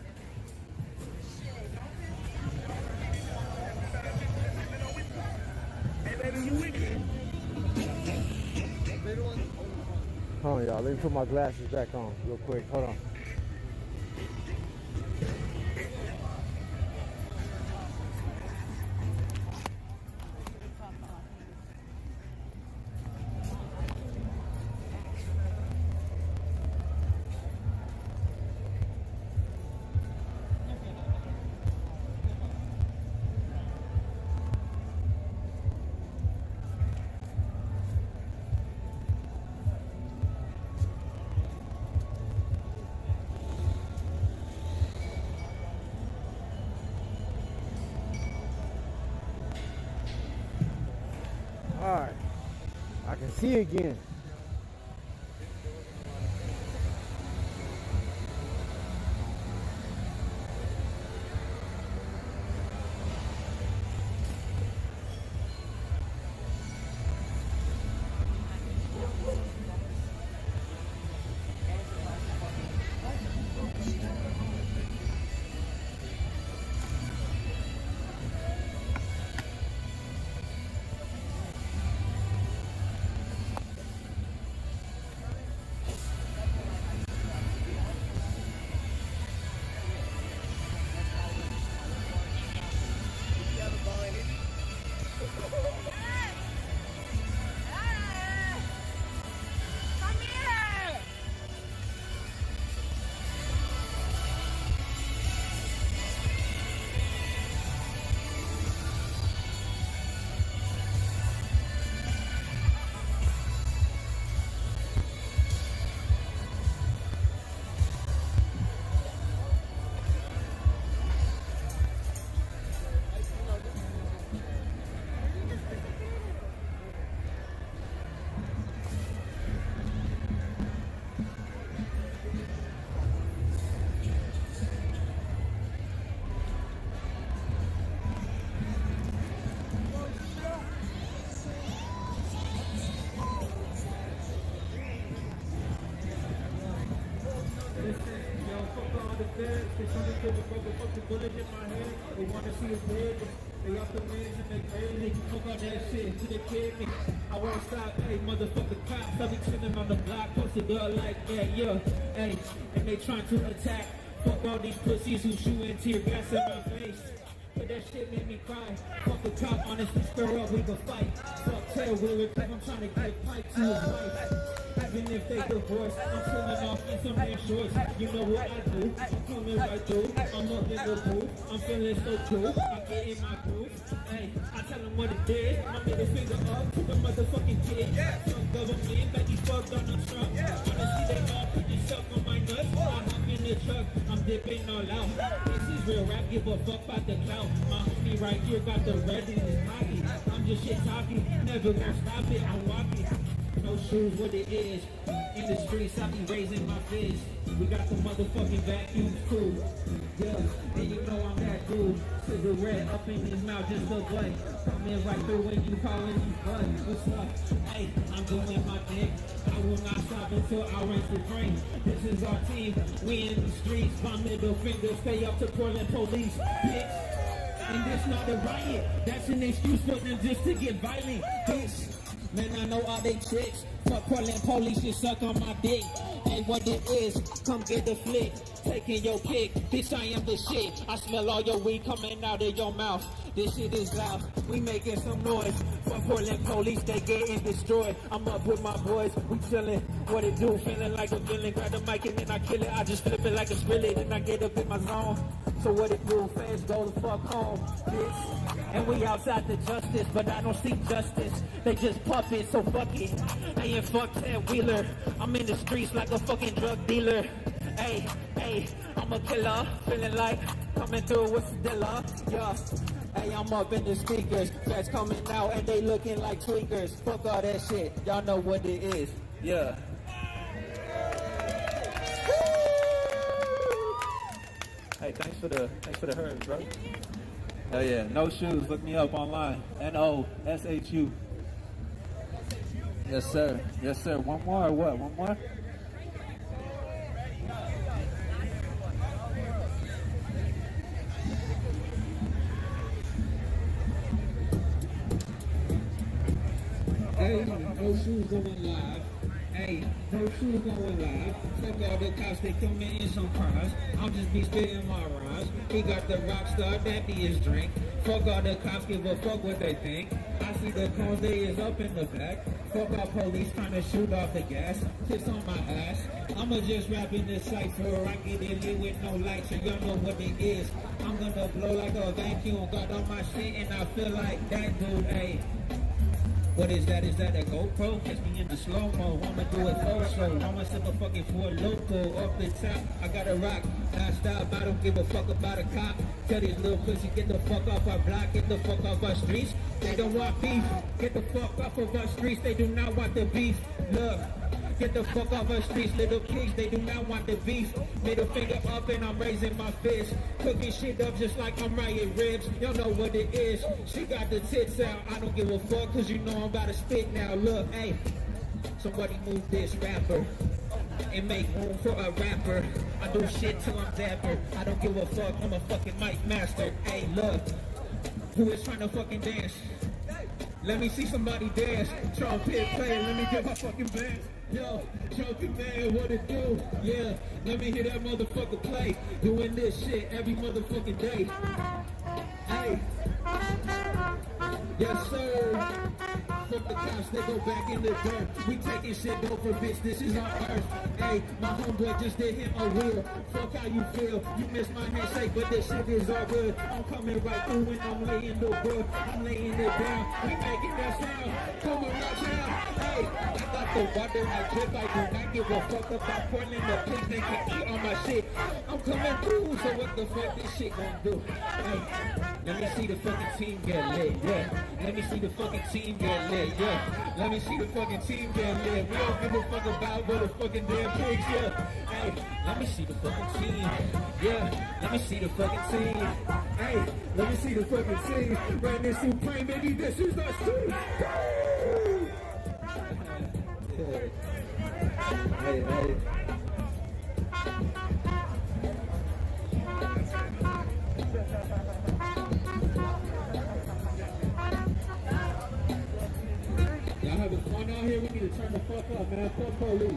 Hold on, y'all. Let me put my glasses back on real quick. Hold on. All right, I can see again. fuck all the feds. They trying to put a motherfucking bullet in my head. They want to see us dead. They off the wings and they crazy. They can fuck all that shit till they kill me. I won't stop, hey, motherfucking cops. I be chilling on the block, posted up like that, yeah. Hey, and they trying to attack. Fuck all these pussies who shooting tear gas in my face. But that shit made me cry. Fuck the cop, honestly, stir up, we can fight. Fuck Tail Wheeler, cause I'm trying to get pipe to his wife. Even if they divorce, I'm pulling off in some damn shorts. You know what I do? I'm coming right through. I'm up in the booth. I'm feeling so cool. I'm getting my groove. Hey, I tell them what it is. My middle finger up to the motherfucking kid. Fuck government, back you fuck Donald Trump. Honestly, they all put this up on my nuts. I hop in the truck. I'm dipping all out. This is real rap. Give a fuck about the clout. My homie right here got the red in his pocket. I'm just shit talking. Never gonna stop it. I'm walking. No shoes, what it is. In the streets, I be raising my fist. We got the motherfucking vacuum crew. Yeah, and you know I'm that dude. Cigarette up in his mouth, just look like coming right through when you calling me bud. What's up? Hey, I'm doing my thing. I will not stop until I rinse the drain. This is our team. We in the streets. My middle finger stay up to Portland police. Bitch. And this not a riot. That's an excuse for them just to get violent. Bitch. Man, I know all they tricks. Fuck Portland police, just suck on my dick. Hey, what it is, come get the flick. Taking your pick, bitch, I am the shit. I smell all your weed coming out of your mouth. This shit is loud, we making some noise. Fuck Portland police, they getting destroyed. I'm up with my boys, we chillin'. What it do, feeling like a villain. Grab the mic and then I kill it. I just flip it like a skillet, then I get up in my zone. So what it do, fans go the fuck home, bitch. And we outside the justice, but I don't see justice. They just puppets, so fuck it. Hey, and fuck Ted Wheeler. I'm in the streets like a fucking drug dealer. Hey, hey, I'm a killer. Feeling like coming through with the dealer. Yeah. Hey, I'm up in the speakers. Cats coming out and they looking like tweakers. Fuck all that shit. Y'all know what it is. Yeah. Hey, thanks for the herbs, bro. Hell yeah. No Shoes. Look me up online. NOSHU. Yes, sir. Yes, sir. One more or what? One more? Hey, No Shoes going live. Hey, No Shoes going live. Fuck all the cops, they coming in some cars. I'll just be spitting my rhymes. He got the rock star, that be his drink. Fuck all the cops, give a fuck what they think. I see the cones, they is up in the back. Fuck all police trying to shoot off the gas. Kiss on my ass. I'ma just rap in this cipher. I get in here with no lights, so y'all know what it is. I'm gonna blow like a vacuum. Got on my shit and I feel like that dude, hey. What is that? Is that a GoPro? Catch me in the slow-mo. I'ma do it slow. I'ma sip a fucking Four Loko up the top. I got a rock, non-stop. I don't give a fuck about a cop. Tell these little pussy, get the fuck off our block. Get the fuck off our streets. They don't want beef. Get the fuck off of our streets. They do not want the beef. Look. Get the fuck off our streets, little kids, they do not want the beef. Middle finger up and I'm raising my fist. Cooking shit up just like I'm writing ribs. Y'all know what it is. She got the tits out, I don't give a fuck cause you know I'm about to spit now. Look, hey, somebody move this rapper and make room for a rapper. I do shit till I'm dapper. I don't give a fuck, I'm a fucking mic master. Hey, look, who is trying to fucking dance? Let me see somebody dance. Trumpet player, let me get my fucking band. Yo, Choking man, what it do? Yeah, let me hear that motherfucker play. Doing this shit every motherfucking day. Hey. Yes, sir. Fuck the cops, they go back in the dirt. We taking shit over, bitch, this is our earth. Hey, my homeboy just did hit a wheel. Fuck how you feel. You missed my handshake, but this shit is all good. I'm coming right through when I'm laying the wood. I'm laying it down. We making that sound. Come around town. Hey, I got the water, I drip. I do not give a fuck about Portland. The pigs, they can eat on my shit. I'm coming through, so what the fuck this shit gonna do? Hey, let me see the fucking team get lit, yeah. Let me see the fucking team get lit, yeah. Let me see the fucking team get lit. We don't give a fuck about what the fucking damn pigs, yeah. Hey, let me see the fucking team, yeah. Let me see the fucking team. Hey, let me see the fucking team. Right this Supreme, baby, this is our street. Hey, hey. man. Fuck police.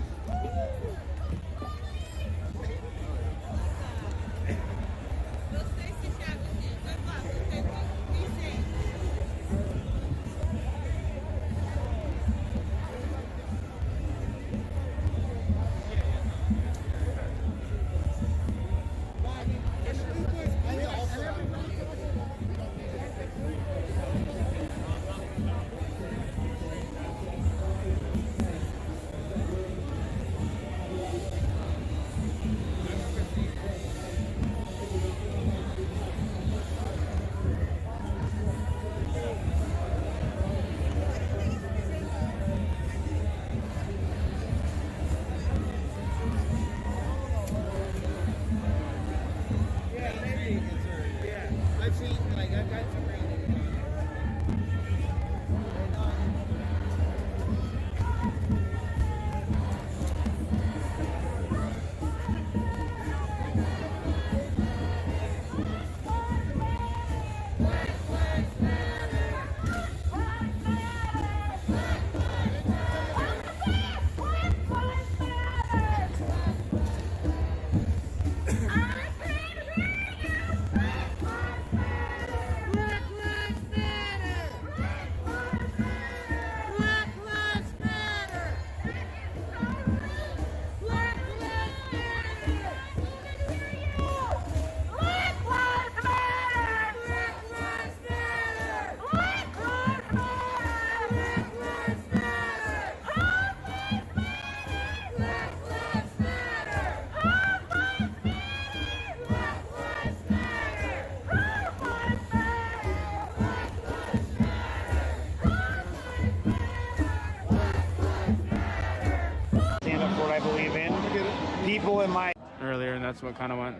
Stand up for what I believe in. People in my earlier, and that's what kind of went.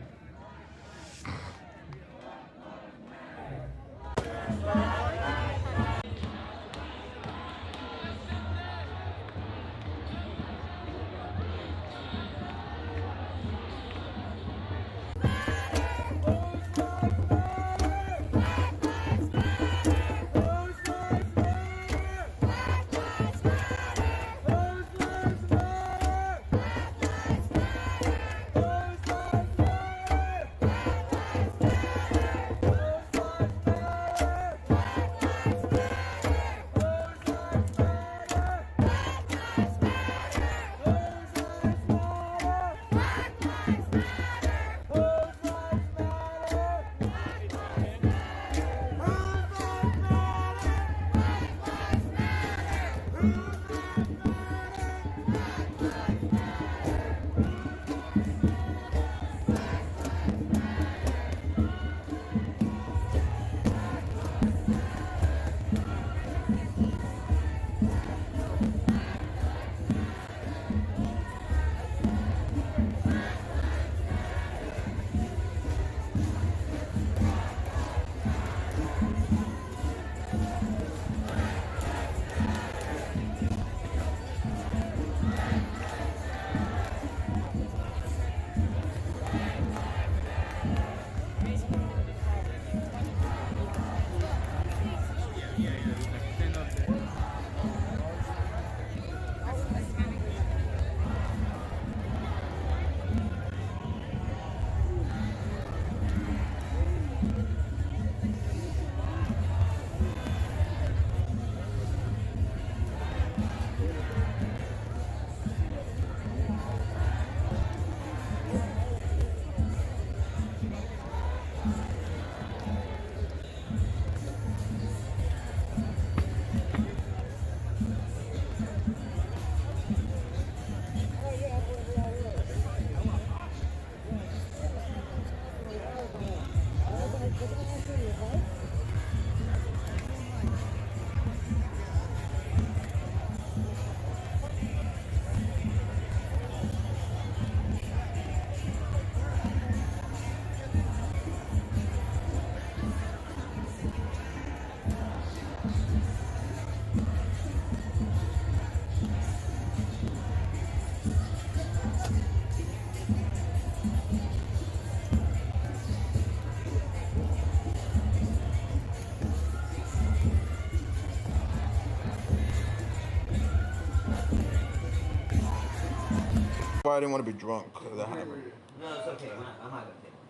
Why I didn't want to be drunk. That happened. No, it's okay. I'm not gonna take one.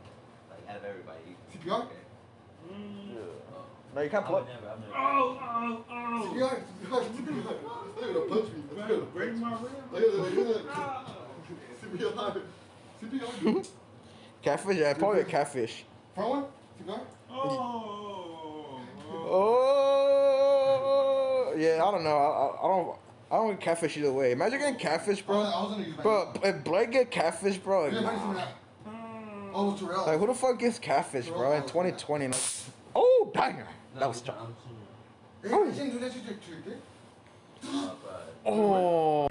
Like out of everybody. CPR? Okay. No, you can't play. I've never. CPR. They're gonna punch me. They're gonna break my rib. CPR. CPR. Catfish? Yeah, probably a catfish. Front one? CPR? Oh. Yeah, I don't know. I don't get catfish either way. Imagine getting catfish, bro. Bro, if Blake get catfish, bro. Like, like, who the fuck gets catfish, bro? In 2020. Like, oh, banger. That was tough. Oh.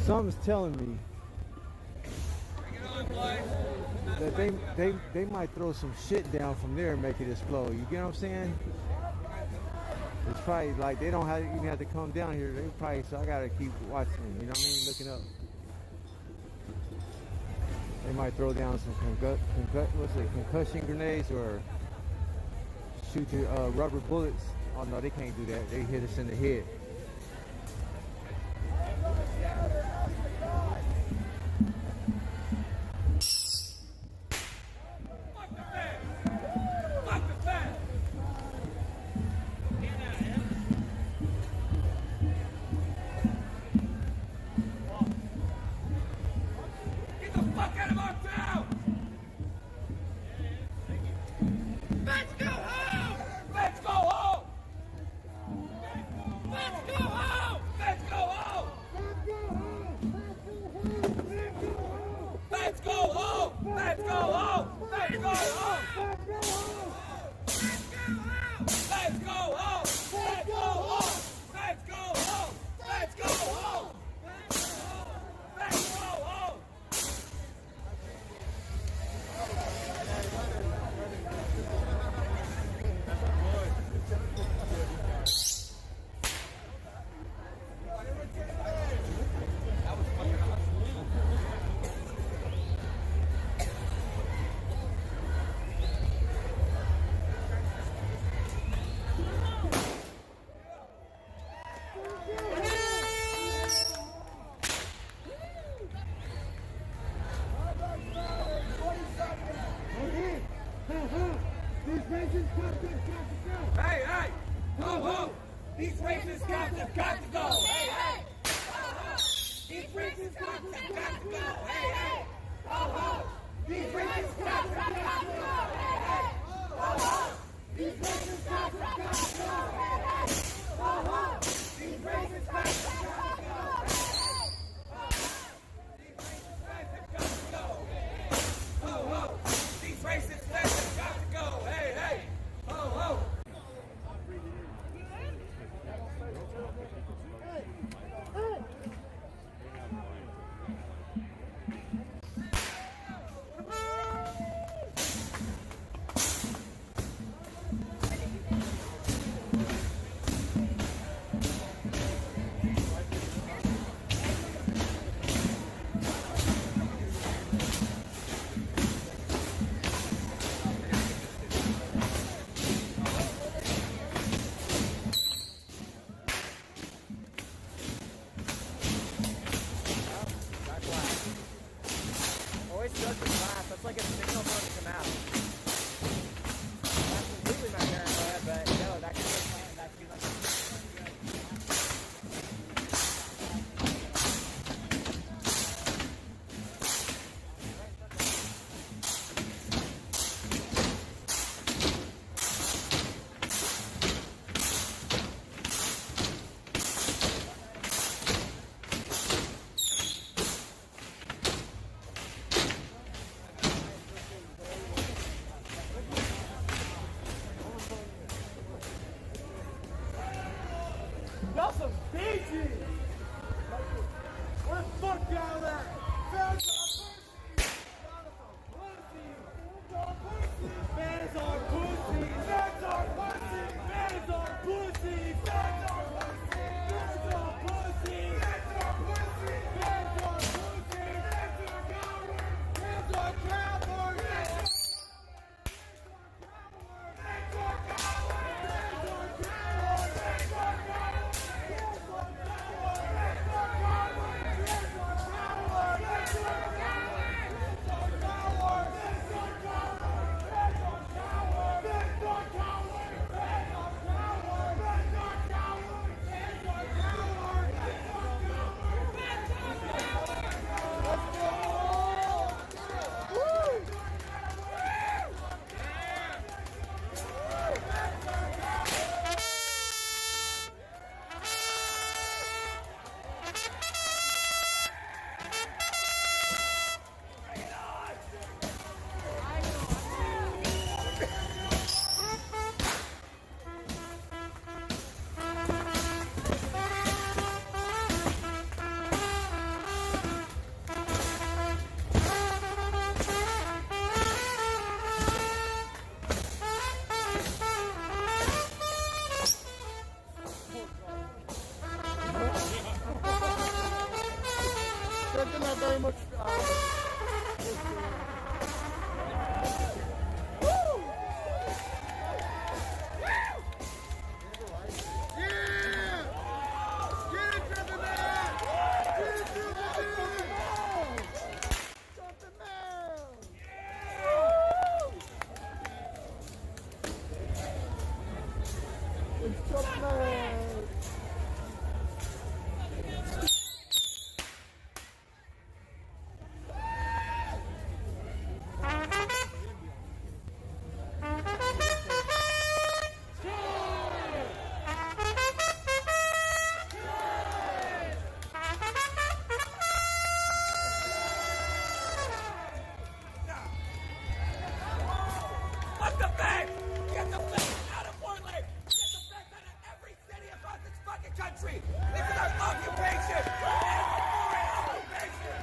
Something's telling me that they might throw some shit down from there and make it explode. You get what I'm saying? It's probably like they don't even have to come down here. They probably, so I gotta keep watching. You know what I mean? Looking up. They might throw down some concussion grenades or shoot your rubber bullets. Oh no, they can't do that. They hit us in the head. have very much. Fuck the fence! Get the fence out of Portland! Get the fence out of every city across this fucking country! This is our occupation! It's a foreign occupation!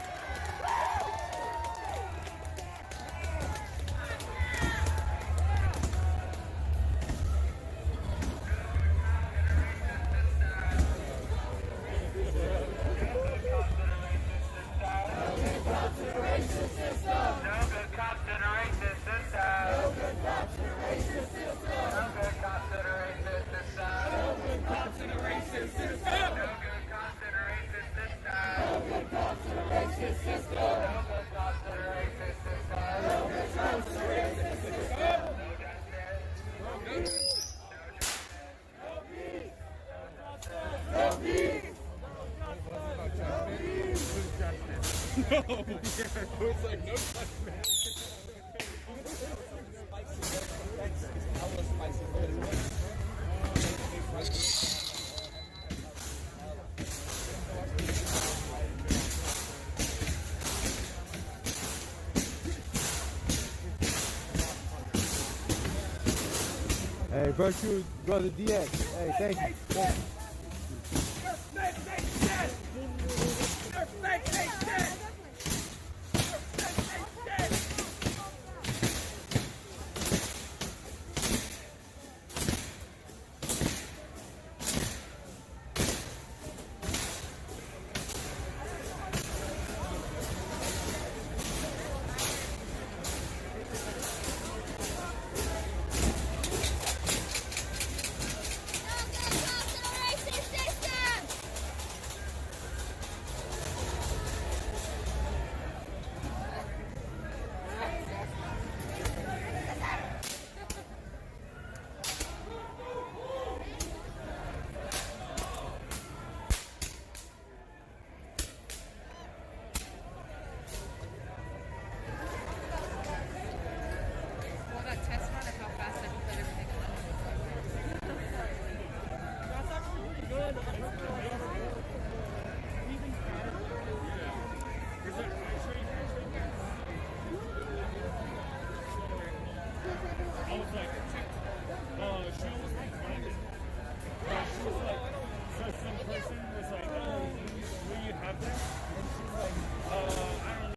Hey, Virtue, brother DX. Hey, thank you. Thank you.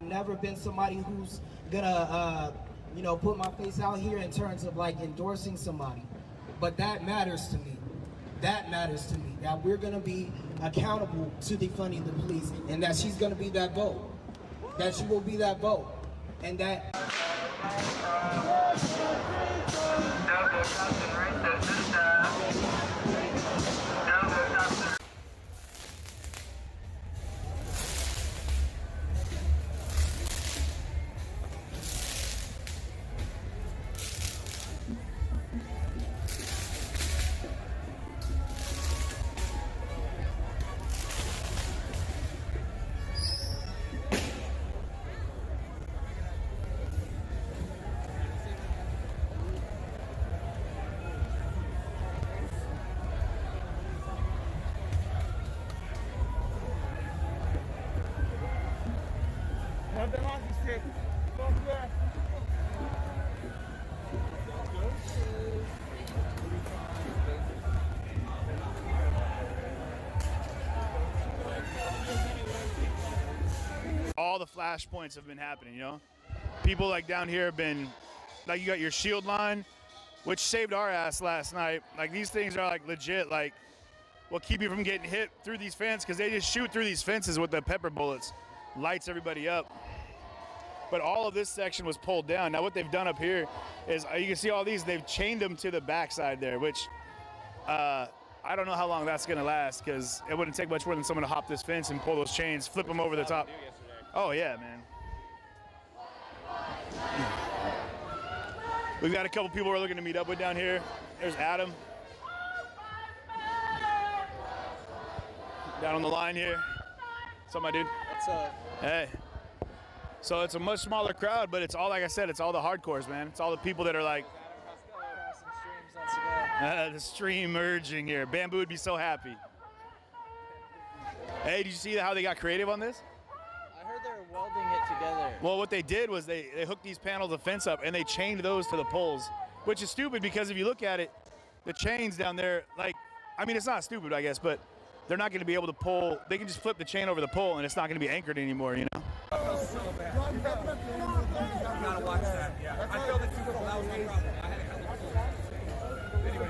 Never been somebody who's gonna, you know, put my face out here in terms of like endorsing somebody. But that matters to me. That matters to me. That we're gonna be accountable to defunding the police, and that she's gonna be that vote. That she will be that vote, and that. Have the hockey stick. Fuck yeah. All the flashpoints have been happening, you know? People like down here have been, like you got your shield line, which saved our ass last night. Like these things are like legit, like will keep you from getting hit through these fences because they just shoot through these fences with the pepper bullets. lights everybody up. But all of this section was pulled down. Now what they've done up here is, you can see all these, they've chained them to the backside there, which I don't know how long that's gonna last, because it wouldn't take much more than someone to hop this fence and pull those chains, flip them over the top. Oh yeah, man. We've got a couple people we're looking to meet up with down here. There's Adam. Down on the line here. What's up, my dude? What's up? Hey. So it's a much smaller crowd, but it's all, like I said, it's all the hardcores, man. It's all the people that are like, the stream merging here. Bamboo would be so happy. Hey, did you see how they got creative on this? I heard they're welding it together. Well, what they did was they hooked these panels of fence up and they chained those to the poles, which is stupid because if you look at it, the chains down there, like, I mean, it's not stupid, I guess, but they're not going to be able to pull. They can just flip the chain over the pole and it's not going to be anchored anymore, you know? So bad. You gotta watch that. Yeah. I feel that too. That was my problem. I had a couple of anyway.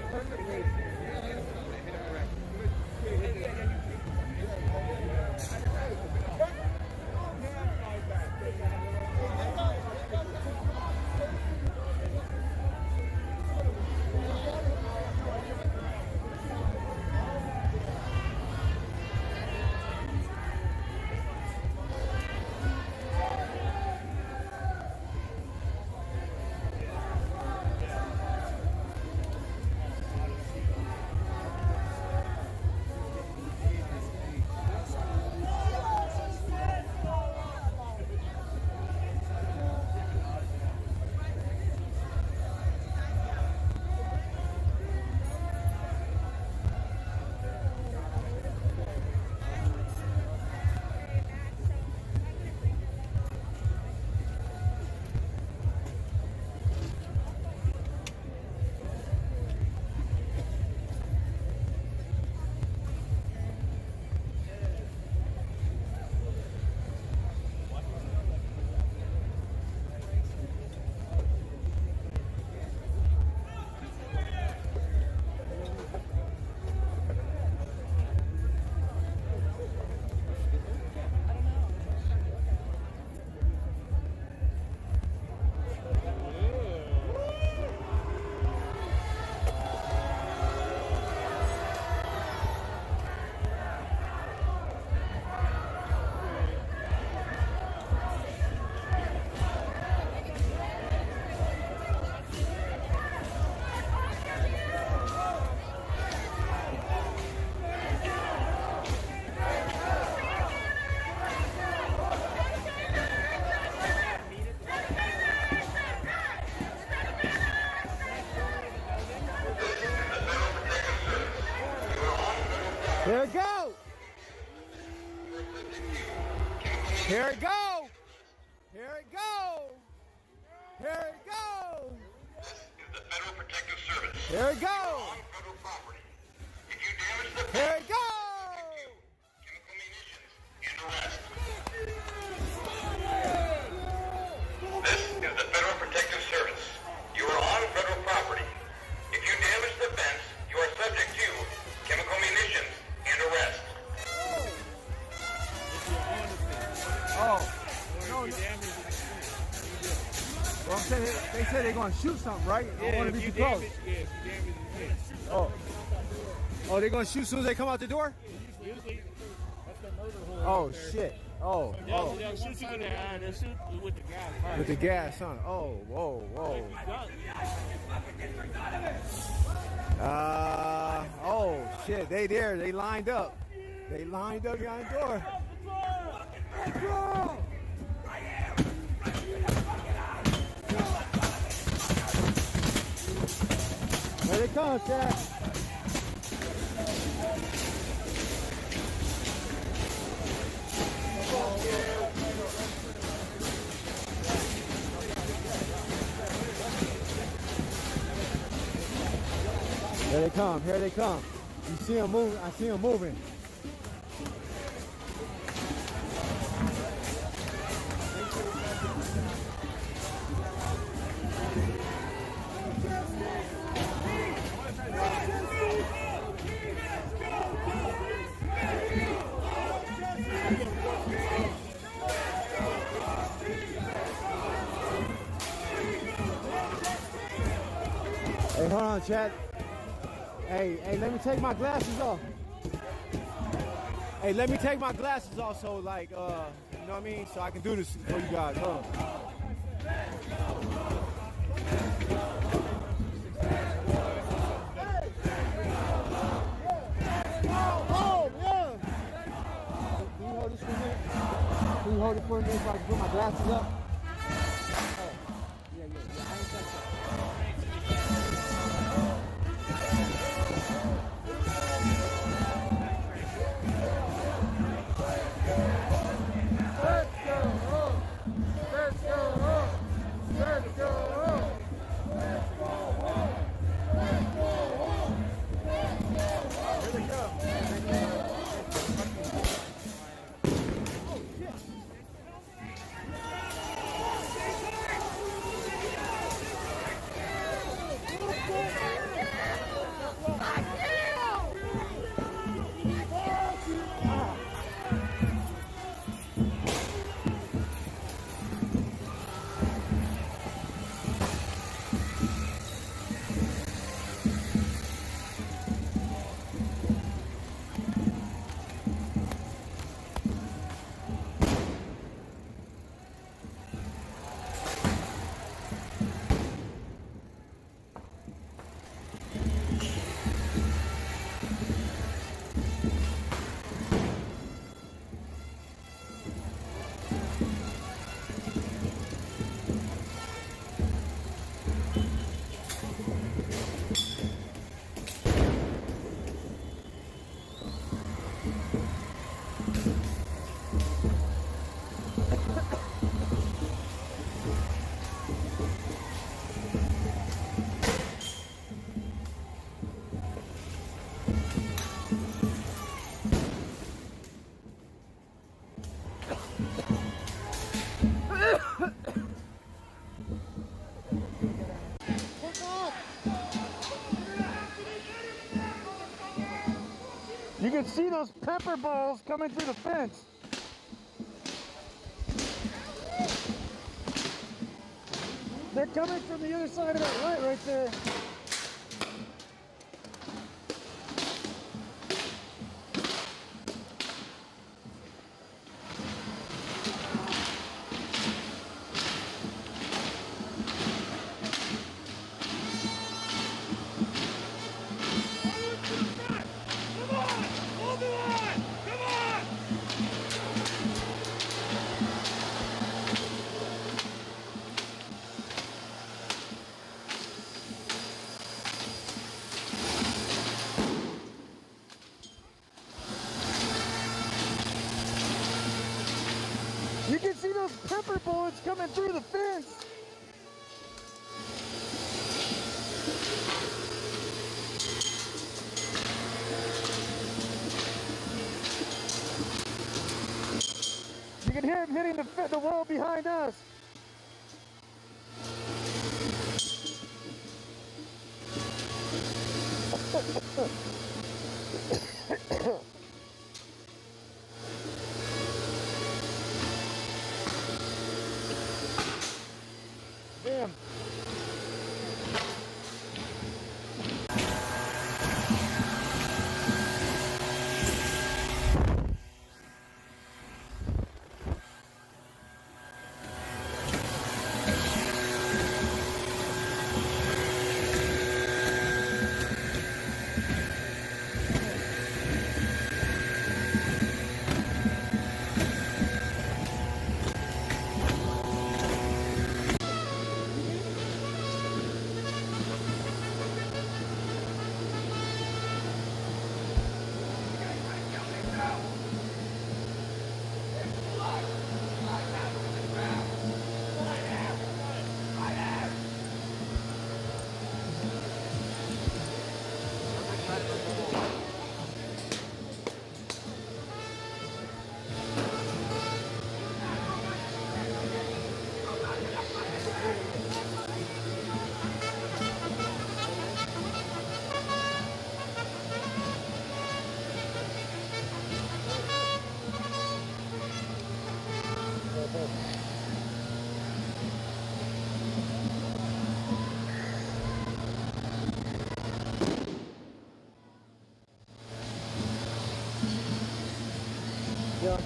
Here it go! Here it go! Here it go! Here it go! This is the Federal Protective Service. Here it go! On federal property. If you damage the Here it go! chemical munitions and arrest. This is the Federal Protective Service. You are on federal property. If you damage the fence, you are subject to chemical munitions and arrest. Oh. No. Well, I'm saying they said they're going to shoot something, right? I don't want to be too close. Oh. Oh, they're going to shoot as soon as they come out the door? Usually, that's the murder hole. Oh, shit. Oh. Oh. They'll shoot you in the eye and they'll shoot you with the gas. Right. With the gas, huh? Oh, whoa, whoa. Oh, shit. They there. They lined up. They lined up behind the door. Go! There they come, Chad. Here they come, here they come. You see them moving, I see them moving. hold on, Chad. Hey, let me take my glasses off. Hey, let me take my glasses off so like, you know what I mean? So I can do this for you guys. Hold on. Oh, yeah. Can you hold this for me? Can you hold it for me so I can put my glasses up? Oh, yeah. I ain't got that. You can see those pepper balls coming through the fence. They're coming from the other side of that light right there. You can see those pepper bullets coming through the fence. You can hear them hitting the wall behind us. Damn.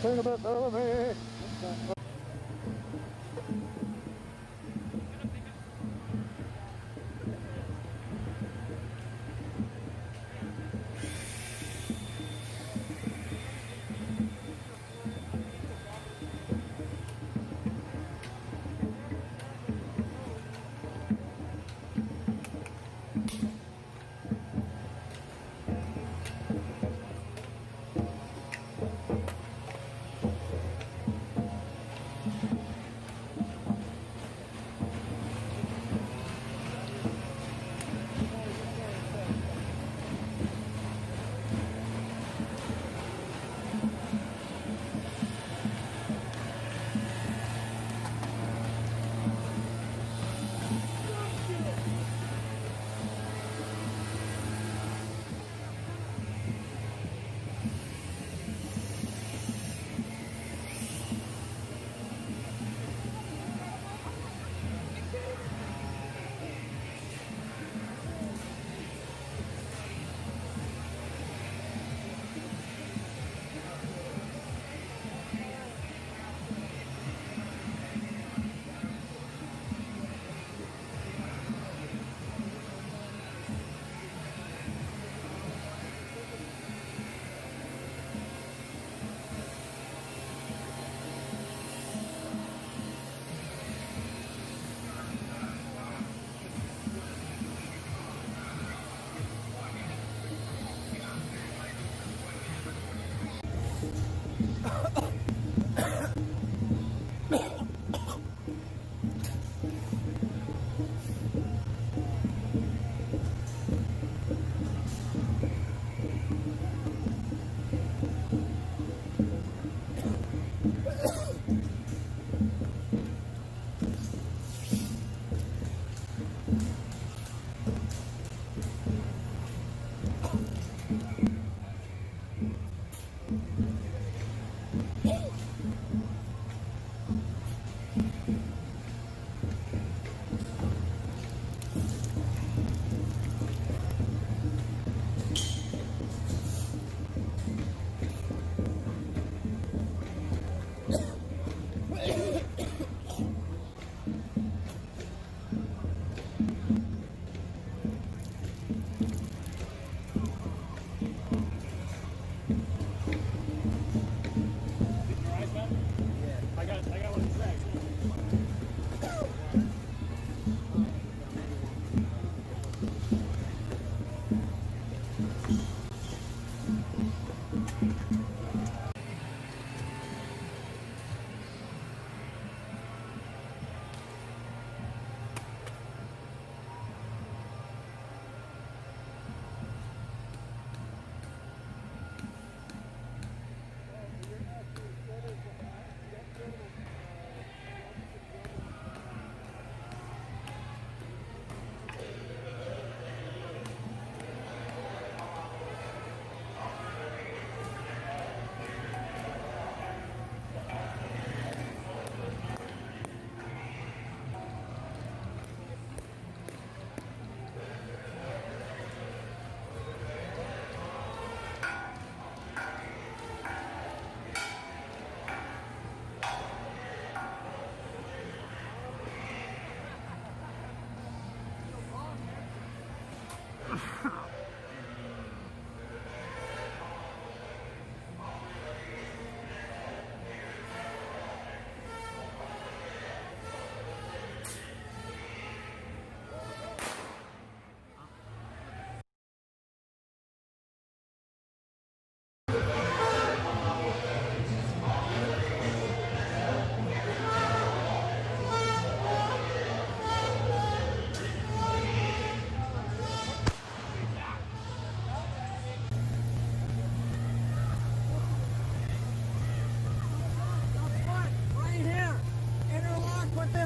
Think about me.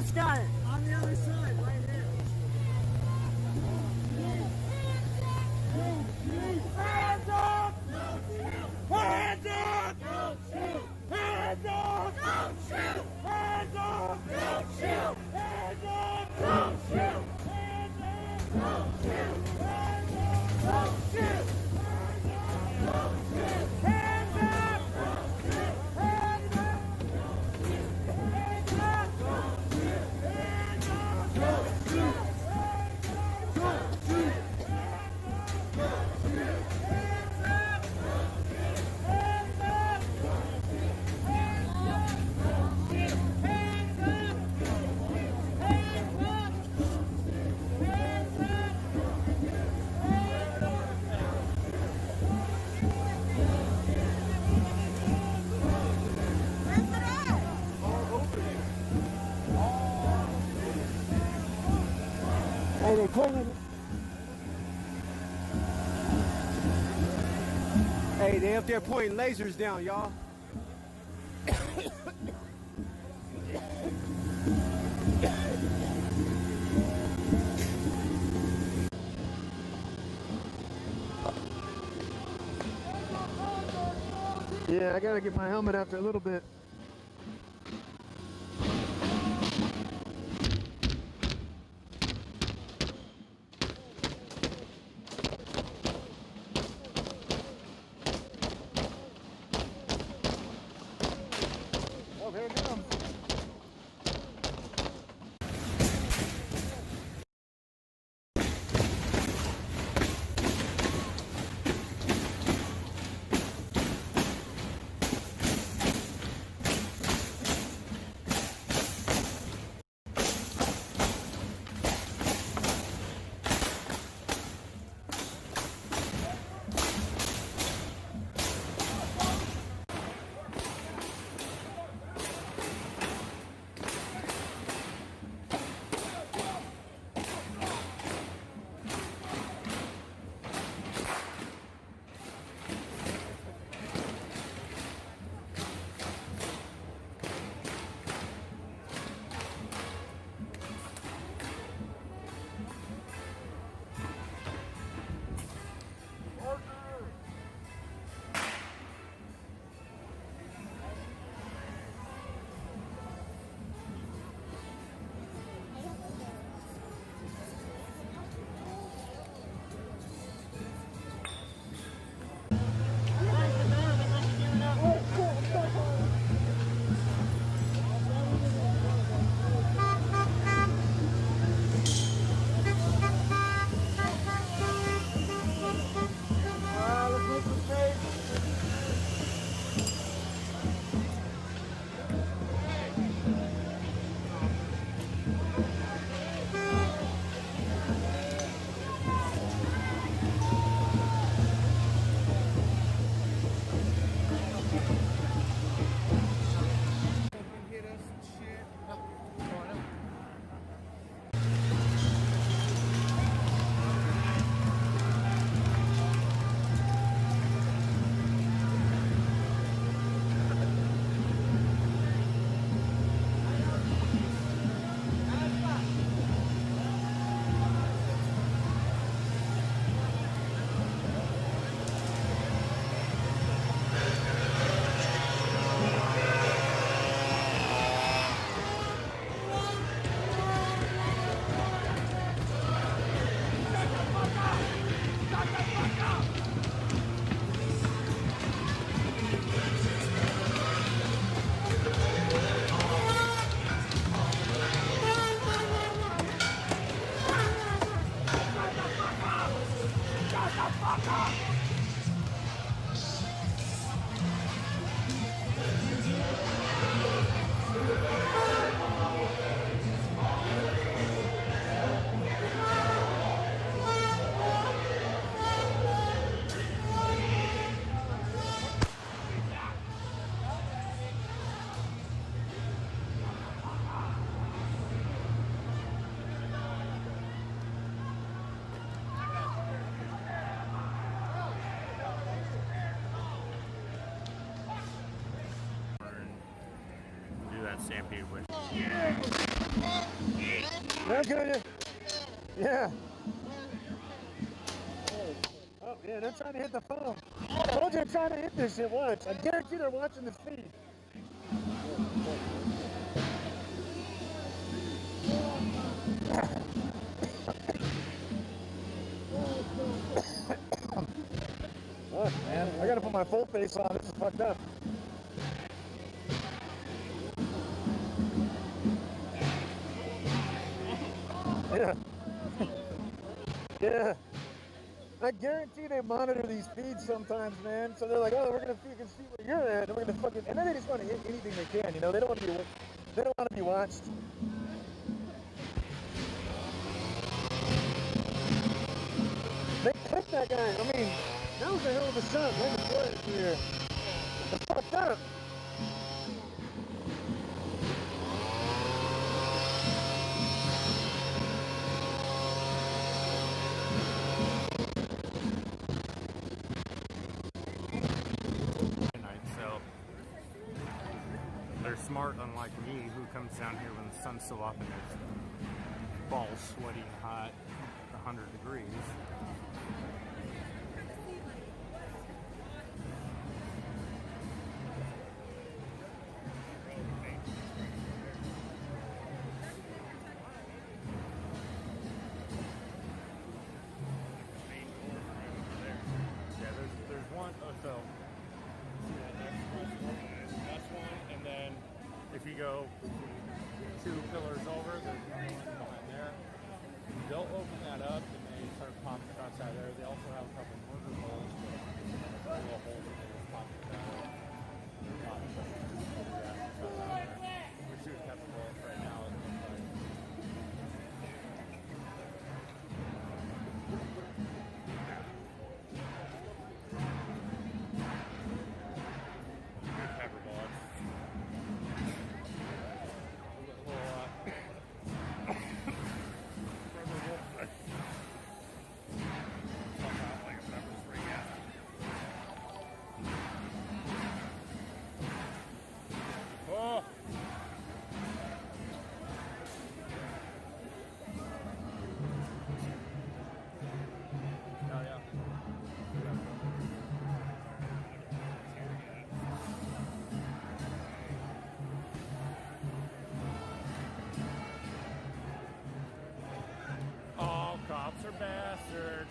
this guy on the other side, right here. Hands up! Hands up! Hands up! Hands up! Hands up! Hands up! Don't shoot! Hands up! Don't shoot! Hands up! Don't shoot! Hands up! Don't shoot! Hands up! Don't shoot! Hands Hey, they pointing. Hey, they up there pointing lasers down, y'all. Yeah, I gotta get my helmet after a little bit. Oh, here it comes. Stampede with. That's good. Yeah. Oh, yeah, they're trying to hit the phone. I told you they're trying to hit this shit once. I guarantee they're watching this feed. Look, man, I gotta put my full face on. This is fucked up. Yeah. Yeah. I guarantee they monitor these feeds sometimes, man. So they're like, oh, we're gonna fucking see where you're at, and we're gonna fucking, and then they just want to hit anything they can, you know. They don't want to be watched. They clipped that guy. I mean, that was a hell of a shot. Right in the foot here. That's fucked up. they're smart, unlike me, who comes down here when the sun's still up and it's balls sweaty and hot, 100 degrees. If you go 2 pillars over, there's one behind there. They'll open that up and they start popping shots out there. They also have a couple mortar holes, but little holes that they just pop it out. We're shooting pepper bullets right now. It looks like. Good pepper bullets. Cops are bastards.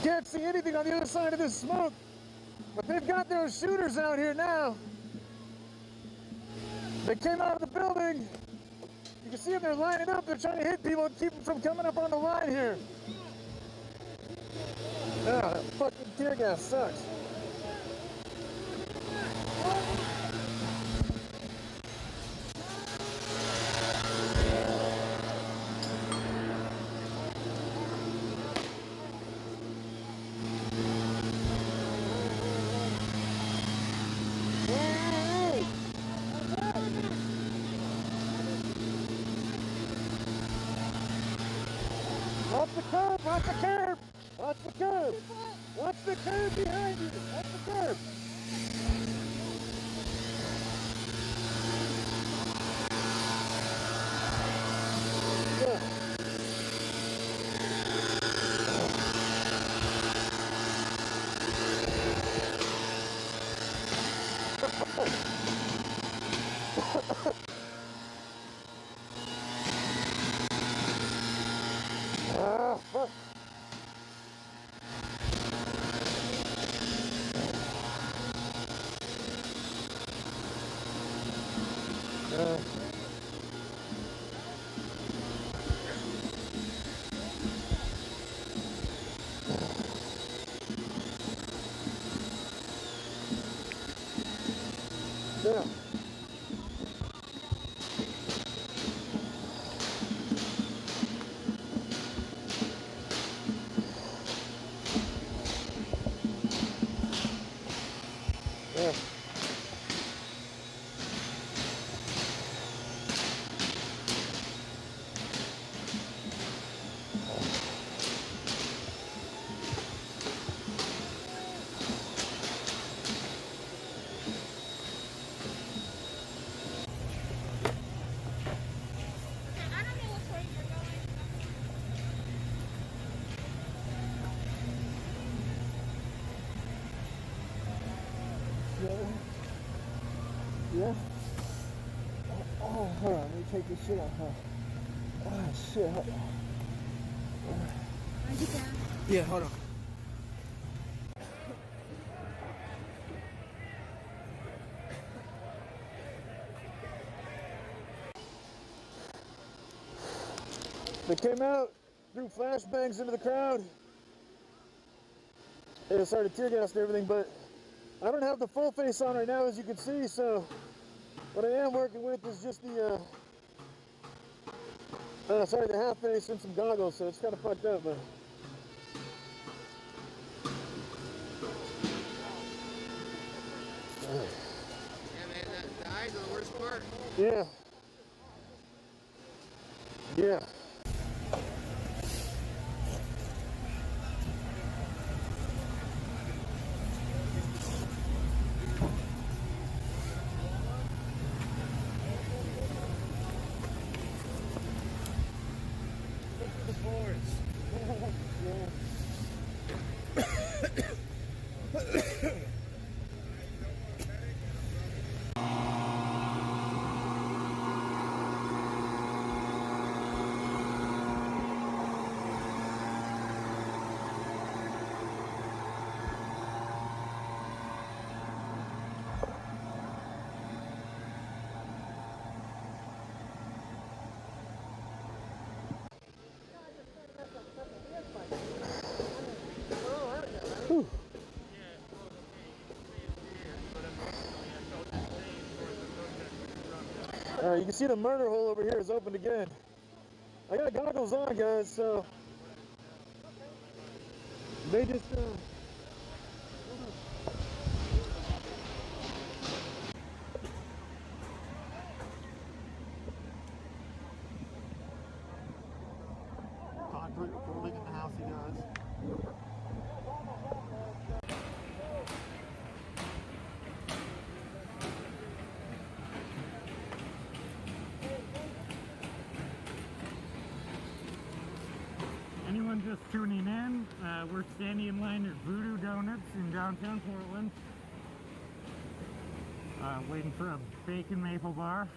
Can't see anything on the other side of this smoke, but they've got their shooters out here now. They came out of the building. You can see them, they're lining up. They're trying to hit people and keep them from coming up on the line here. Yeah, that fucking tear gas sucks. Watch the curb, watch the curb, watch the curb, watch the curb behind you, watch the curb. Fuck. take this shit off, huh? Ah, shit. Yeah, hold on. They came out, threw flashbangs into the crowd. They started tear gas and everything, but I don't have the full face on right now, as you can see, so what I am working with is just the, the half face and some goggles, so it's kind of fucked up, but. Yeah, man, the eyes are the worst part. Yeah. Yeah. The boards. You can see the murder hole over here is opened again. I got goggles on, guys, so they just concrete rolling in the house, you guys. Anyone just tuning in, we're standing in line at Voodoo Donuts in downtown Portland. Waiting for a bacon maple bar.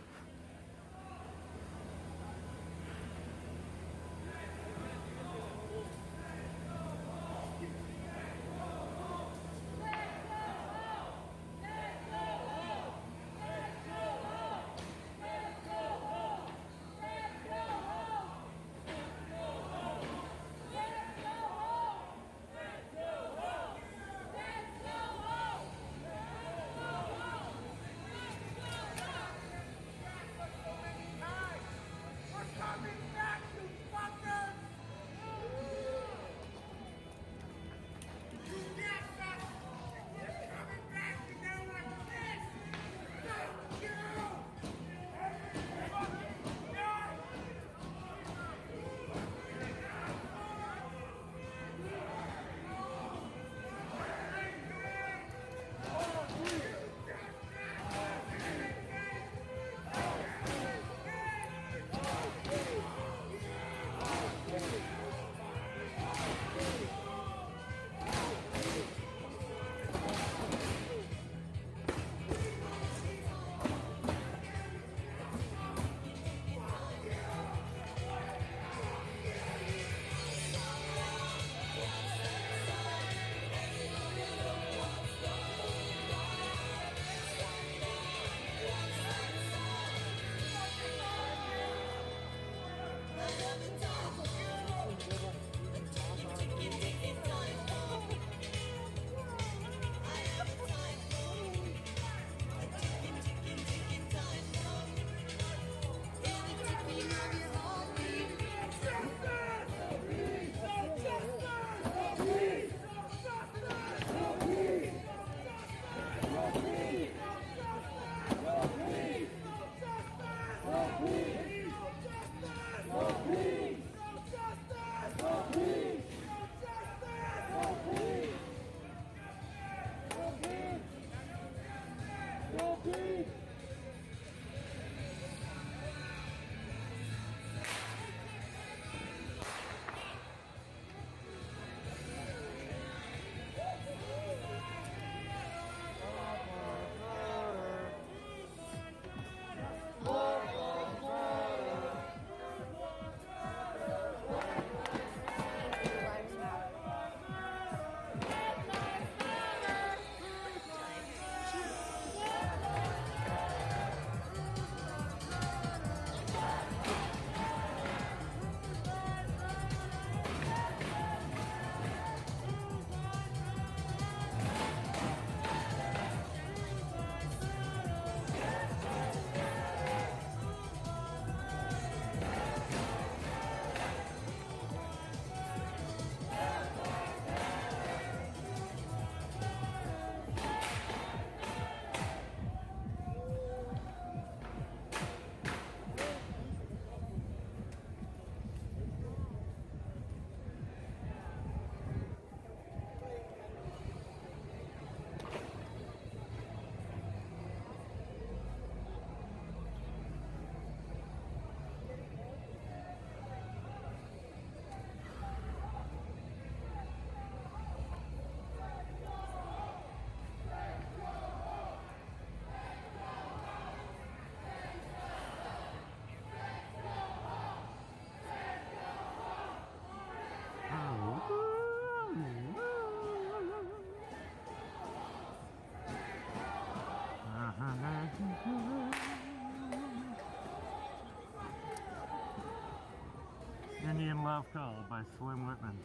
Indian Love Call by Slim Whitman.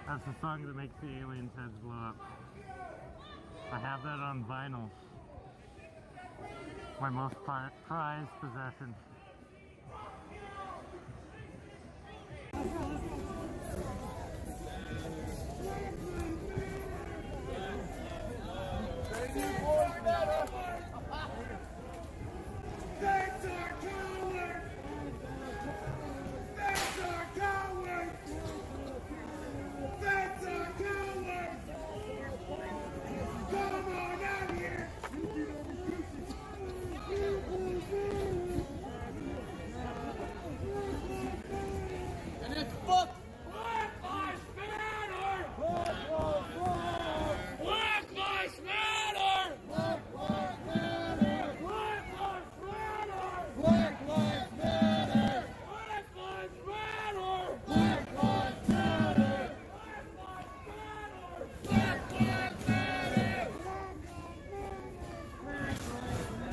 That's the song that makes the aliens' heads blow up. I have that on vinyl. My most prized possession. That's our coward! That's our coward! That's our coward! Come on out here! And it's fuck! Black Lives Matter! Black Lives Matter! Black Lives Matter! Black Lives Matter! Black Lives Matter! Black Lives Matter! Black Lives Matter! Black Lives Matter!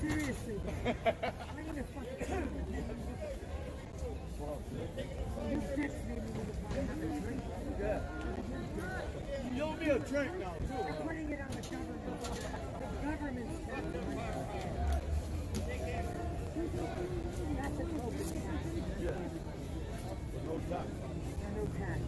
Seriously, I need a fucking you ditched me when you have a drink. Yeah. You owe me a drink now, too. You're putting it on the government. The government's that's a COVID tax. Yeah. No tax. No tax.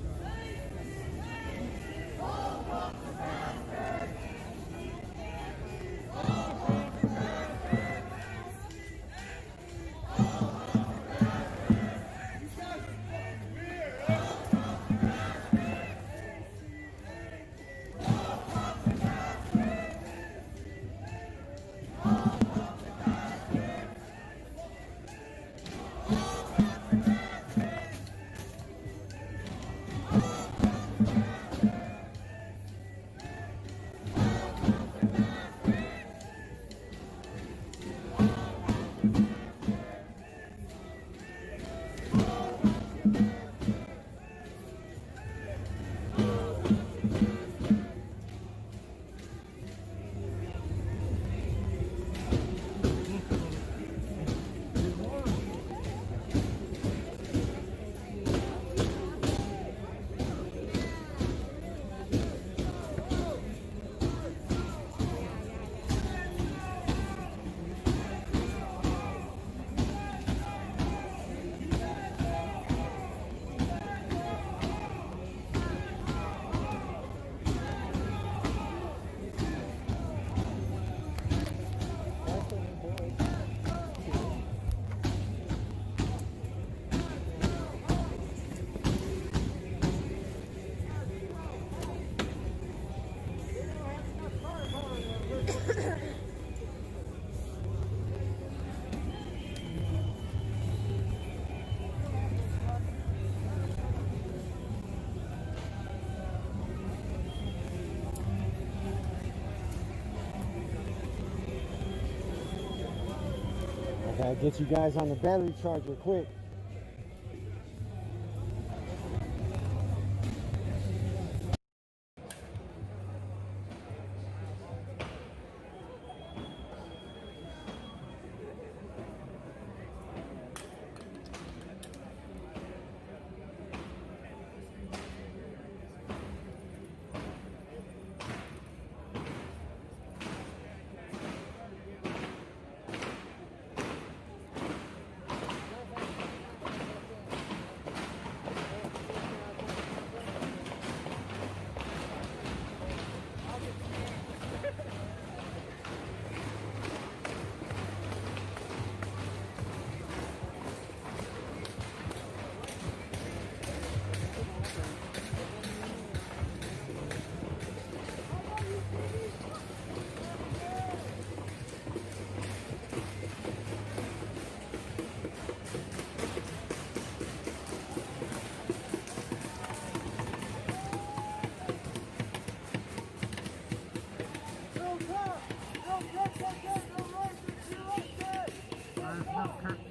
Gotta get you guys on the battery charger quick.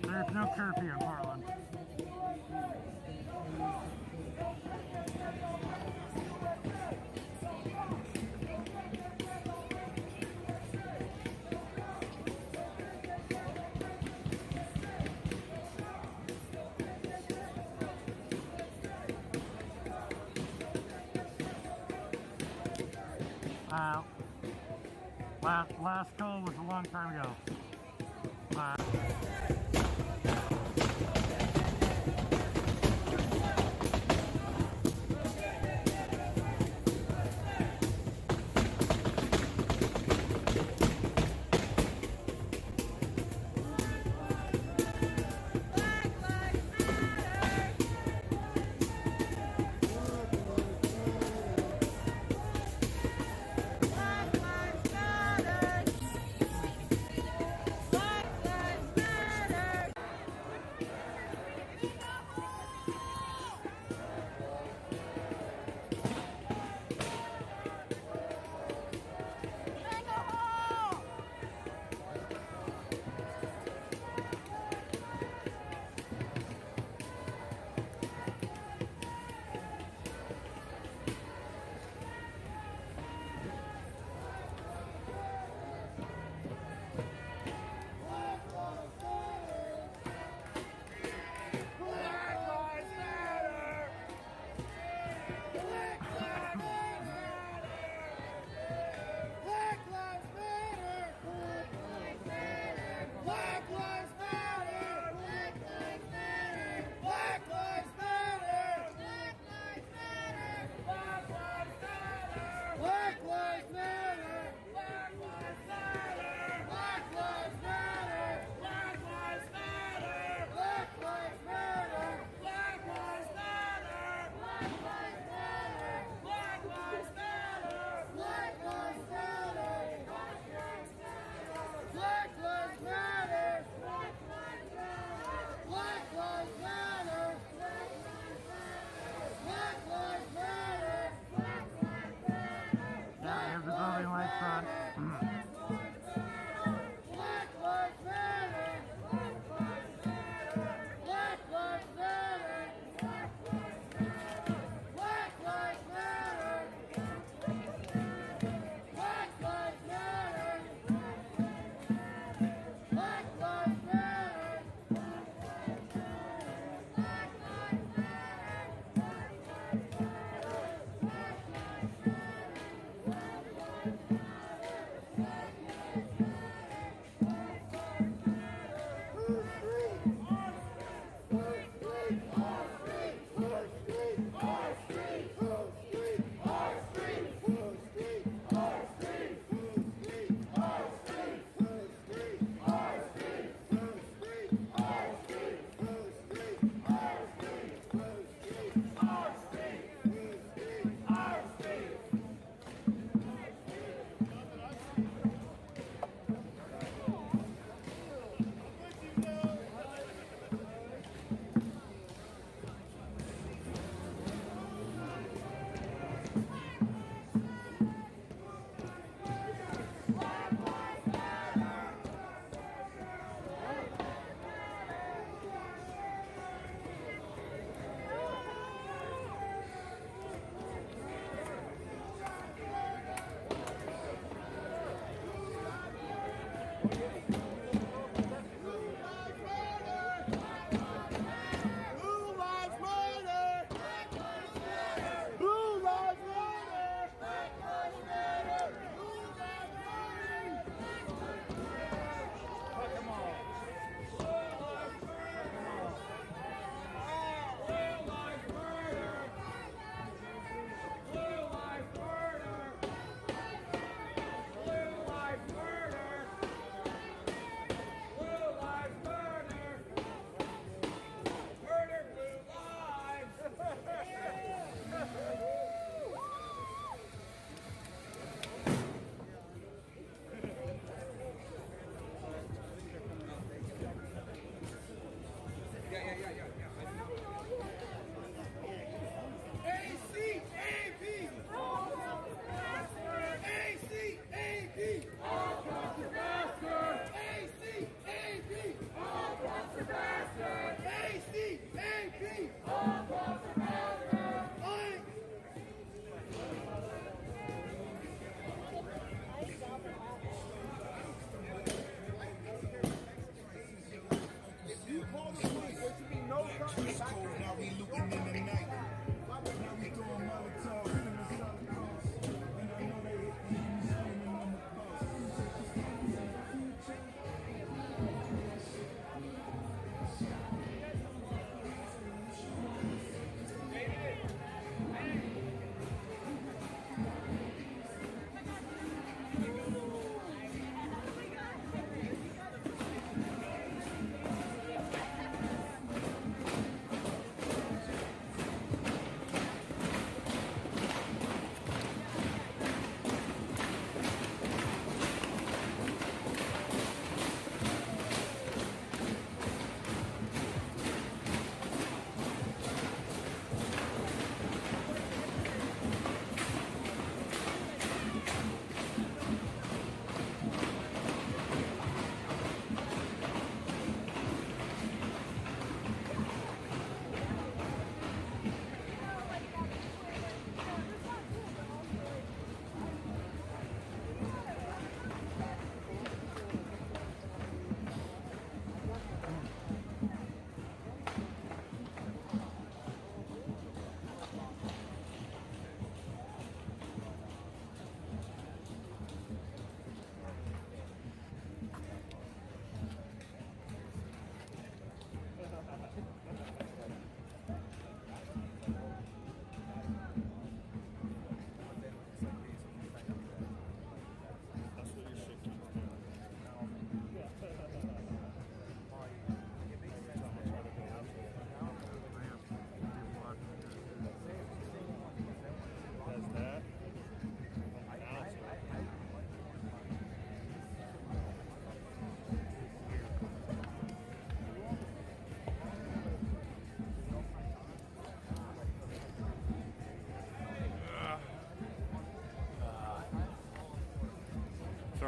There's no curfew in Portland. Last call was a long time ago. Black lives matter.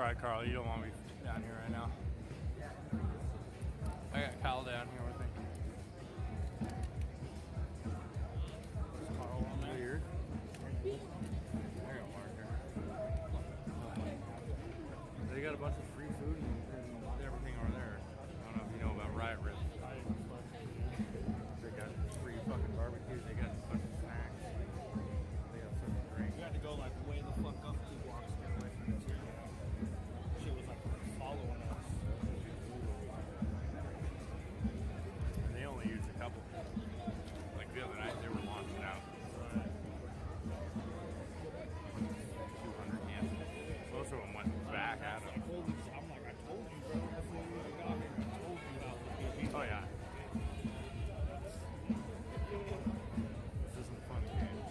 right, Carl, you don't want me down here right now. I got Kyle down here with me. There's Carl on there. Weird. There you go, Mark. They got a bunch of free food and everything over there. I don't know if you know about Riot Ribs. They got free fucking barbecues. They got a bunch of snacks. They got certain drinks. You had to go like way the fuck up 2 blocks to get away from the team. Shit was like following us. And they only used a couple. Like the other night, they were launching out. 200 cans. Most of them went back at them. I'm like, I told you, bro. That's when we got here. I told you how it was gonna be. Oh yeah. This isn't fun games.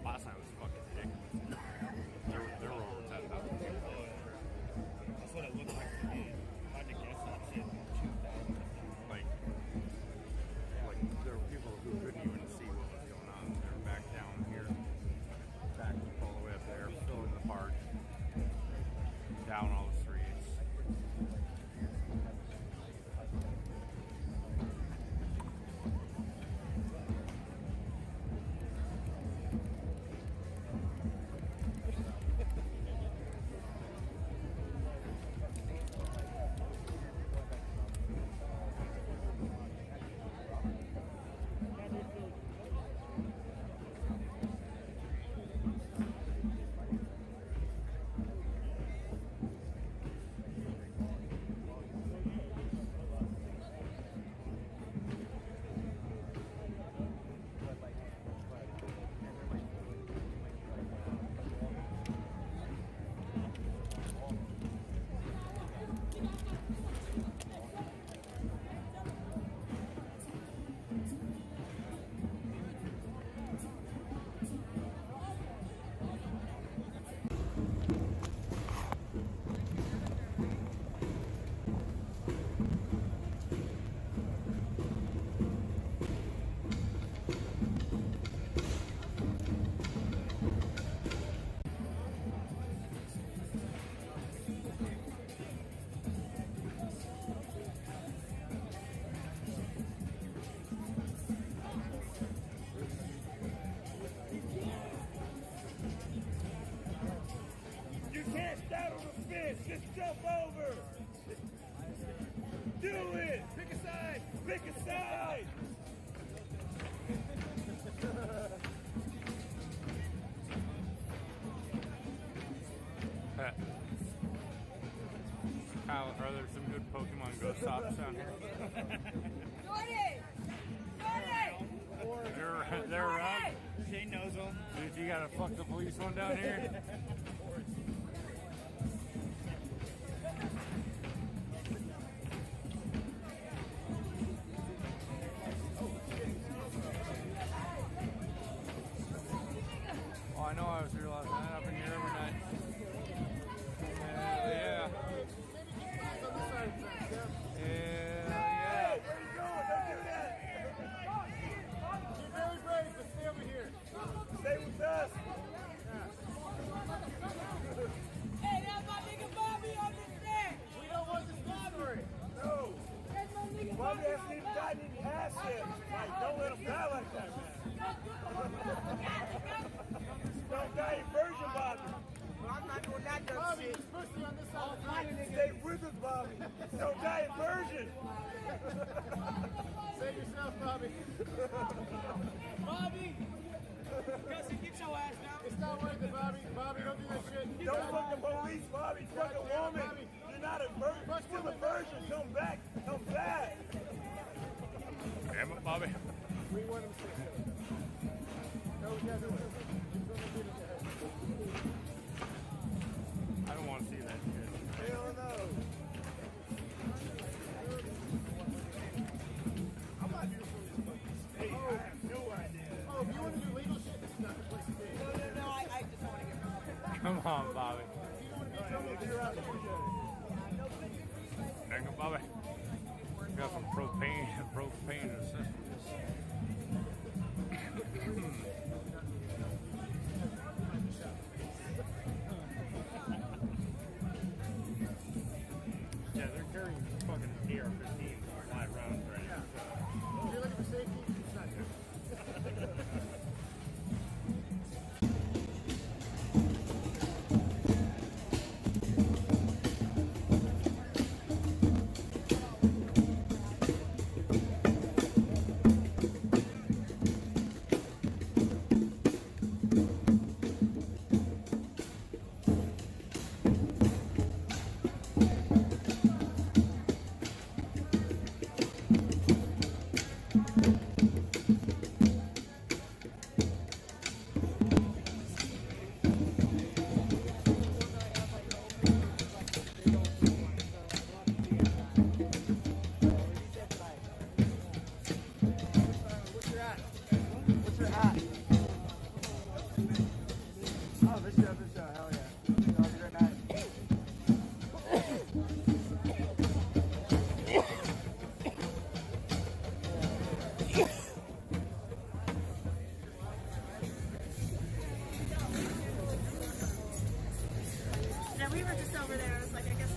Last night was fucking ridiculous. There were over 10,000 people. That's what it looked like to me. If I had to guess that shit, 2,000. Like there were people who couldn't even see what was going on. They were back down here, back all the way up there, filling the park, down all the streets. You can't straddle the fence. Just jump over. Do it. Pick a side. Pick a side. Kyle, are there some good Pokemon Go stops down here? They're around. Shane knows them. Dude, you gotta fuck the police one down here. Oh, I know I was here last night. I've been here every night. Hell yeah. Hell yeah. Where you going? Don't do that. You're very brave, but stay over here. Stay with us. Hey, that's my nigga Bobby on this thing. We don't want this robbery. No. Bobby hasn't even gotten any ass yet. Like, don't let him die like that, man. Don't die in version, Bobby. I'm not doing that dumb Bobby, shit. Bobby, he's pussy on this side. Stay with us, Bobby. Don't die in version. Save yourself, Bobby. Bobby! Gussie, get your ass down. It's not worth it, Bobby. Bobby, don't do that shit. Don't fuck the police, Bobby. Fuck a woman. Bobby. You're not a virgin. You're still a Bobby. We want him to stay together. No, yeah, no, I don't want to see that shit. hell no. I'm not here for this fucking state. I have no idea. Oh, if you want to do legal shit, this is not the place to be. No, I just want to get Come on, Bobby. Thank you, Bobby. Got some propane assistance. Yeah, they're carrying fucking AR-15s live rounds right now. If you're looking for safety, it's not good. Yeah, we were just over there. I was like, I guess.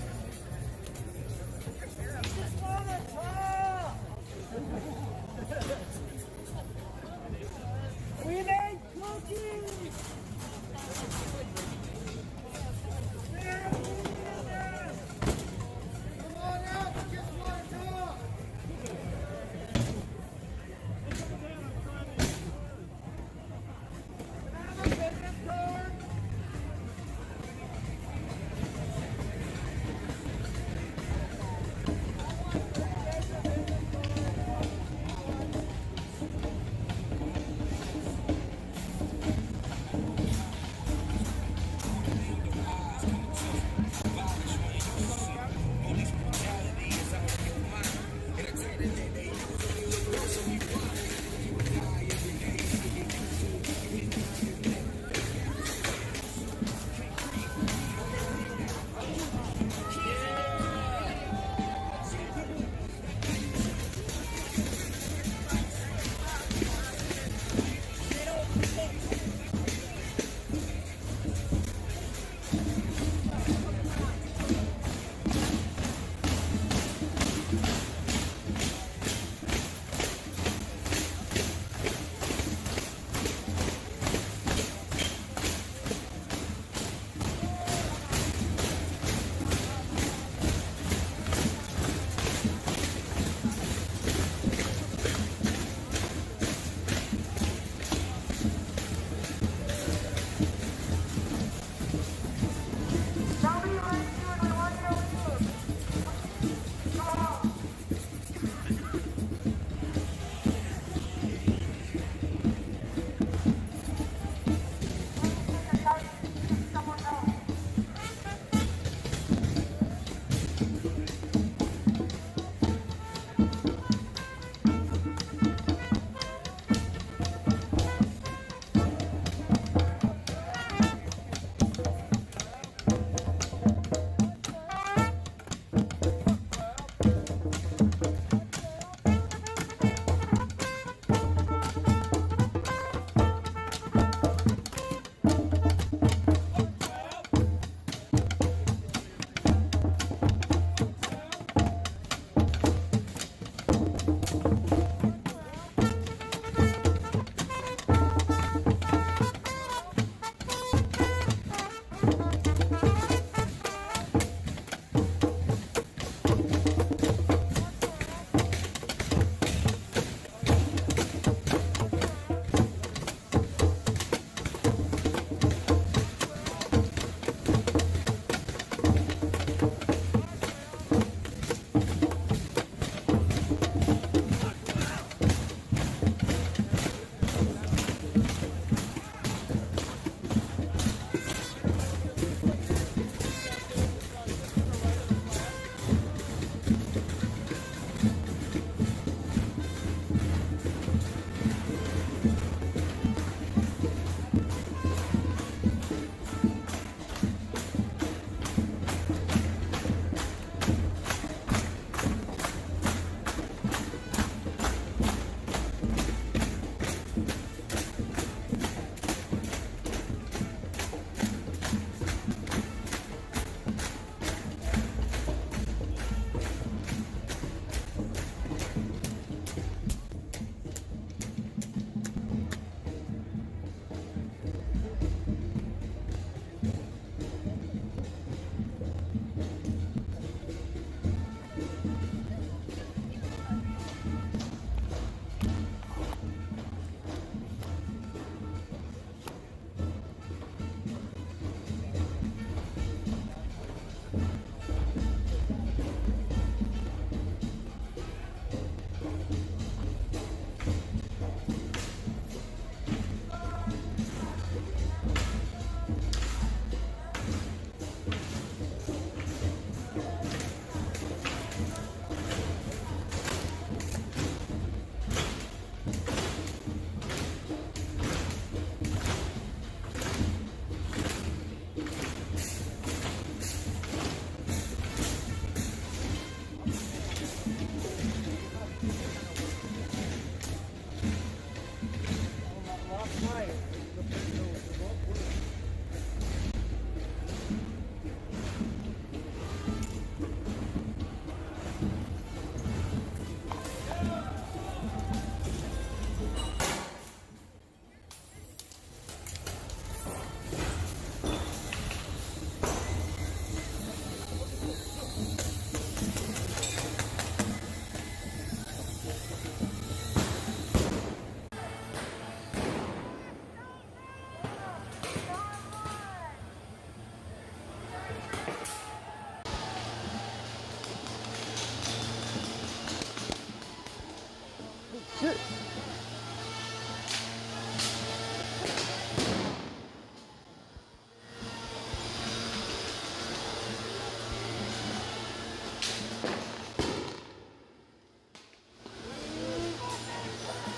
shit.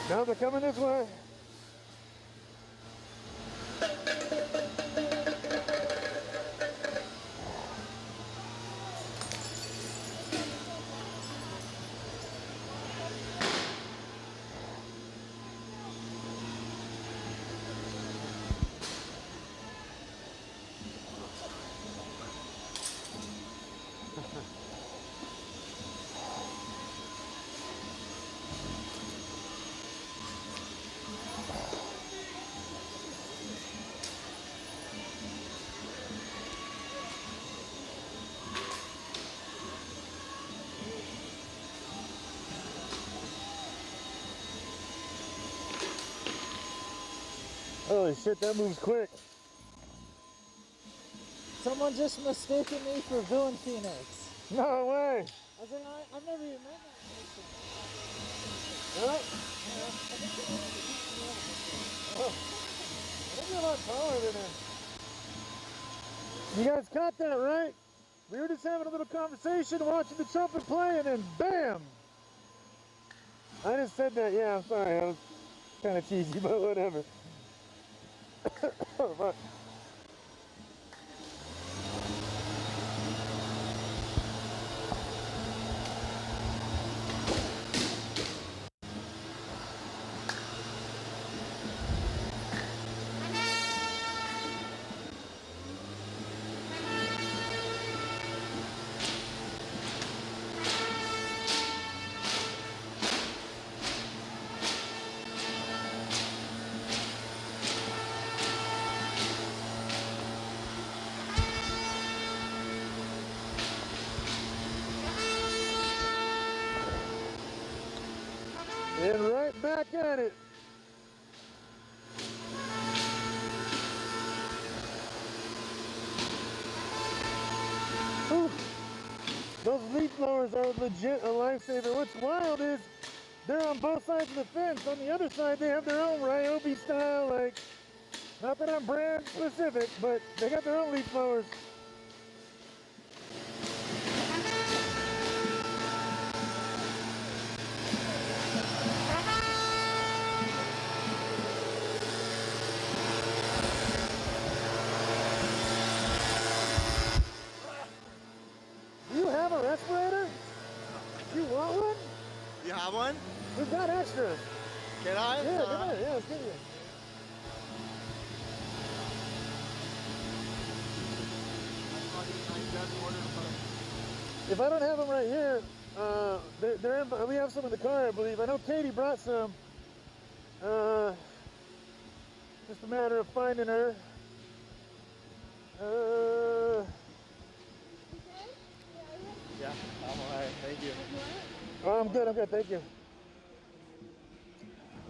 Now they're coming this way. Holy shit, that moves quick. Someone just mistaken me for Villain Phoenix. No way. I was like, I've never even met that person. What? Oh, I think you're a lot taller than him. You guys caught that, right? We were just having a little conversation, watching the trumpet play, and then BAM! I just said that, yeah, I'm sorry, I was kind of cheesy, but whatever. Oh, fuck. And right back at it. Ooh. Those leaf blowers are legit a lifesaver. What's wild is they're on both sides of the fence. On the other side, they have their own Ryobi style, like, not that I'm brand specific, but they got their own leaf blowers. Do you have a respirator? You want one? You have one? We've got extras. Can I? Yeah, come here. Yeah, let's get you. If I don't have them right here, they're in, we have some in the car, I believe. I know Katie brought some. Just a matter of finding her. Yeah, I'm alright. Thank you. Oh, I'm good, thank you.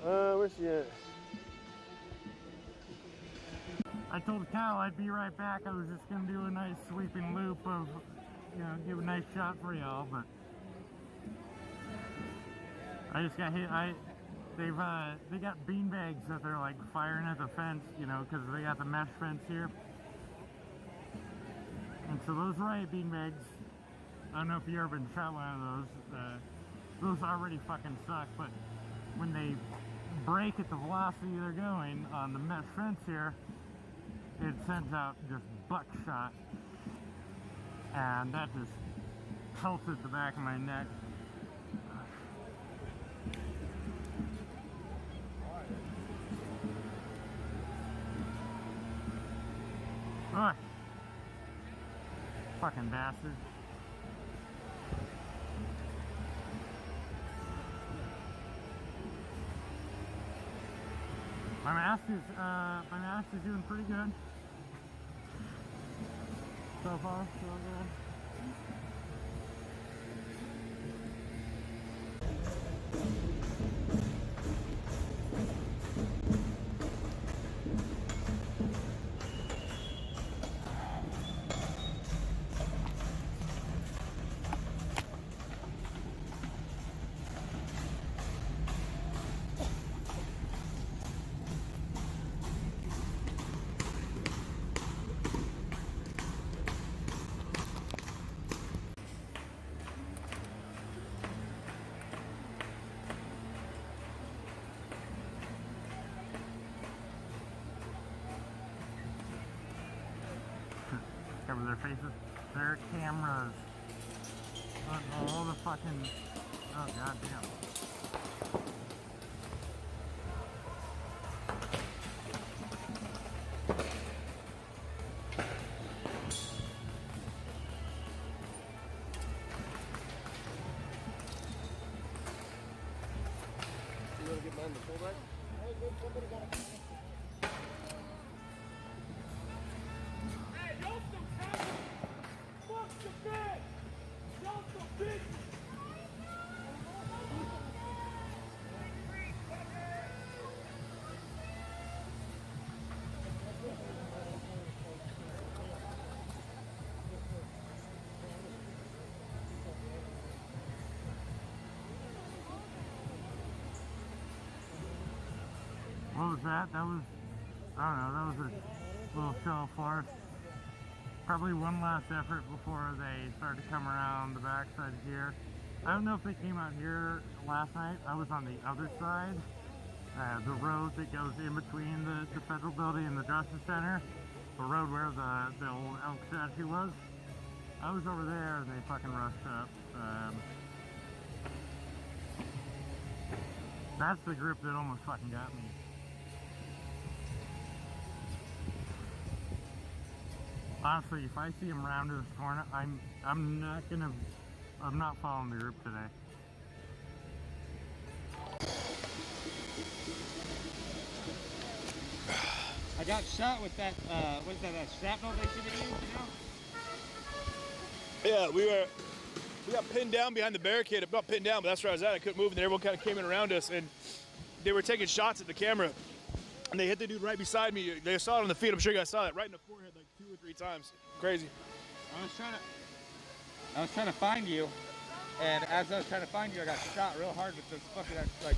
Where's she at? I told Cal I'd be right back. I was just gonna do a nice sweeping loop of, you know, give a nice shot for y'all, but I just got hit. They got beanbags that they're like firing at the fence, you know, because they got the mesh fence here. And so those riot beanbags, I don't know if you ever been shot one of those already fucking suck, but when they break at the velocity they're going on the mesh fence here, it sends out just buckshot, and that just tilted the back of my neck. Ugh. Fucking bastard. My mask is doing pretty good. So far, so good. cover their faces. There are cameras on all the fucking, oh goddamn. You want to get mine the full back? Hey, y'all some cowards! Fuck the bed! Y'all some bitches! What was that? That was, I don't know, that was a little show of force. Probably one last effort before they started to come around the backside here. I don't know if they came out here last night. I was on the other side, the road that goes in between the federal building and the Justice Center, the road where the old elk statue was. I was over there and they fucking rushed up. That's the group that almost fucking got me. Honestly, if I see him round to this corner, I'm not following the group today. I got shot with that, what's that shrapnel they should have used, you know? Yeah, we got pinned down behind the barricade. Not pinned down, but that's where I was at. I couldn't move, and everyone kind of came in around us, and they were taking shots at the camera, and they hit the dude right beside me. They saw it on the feet. I'm sure you guys saw it right in the forehead like 2 or 3 times. Crazy. I was trying to find you, and as I was trying to find you, I got shot real hard with this fucking like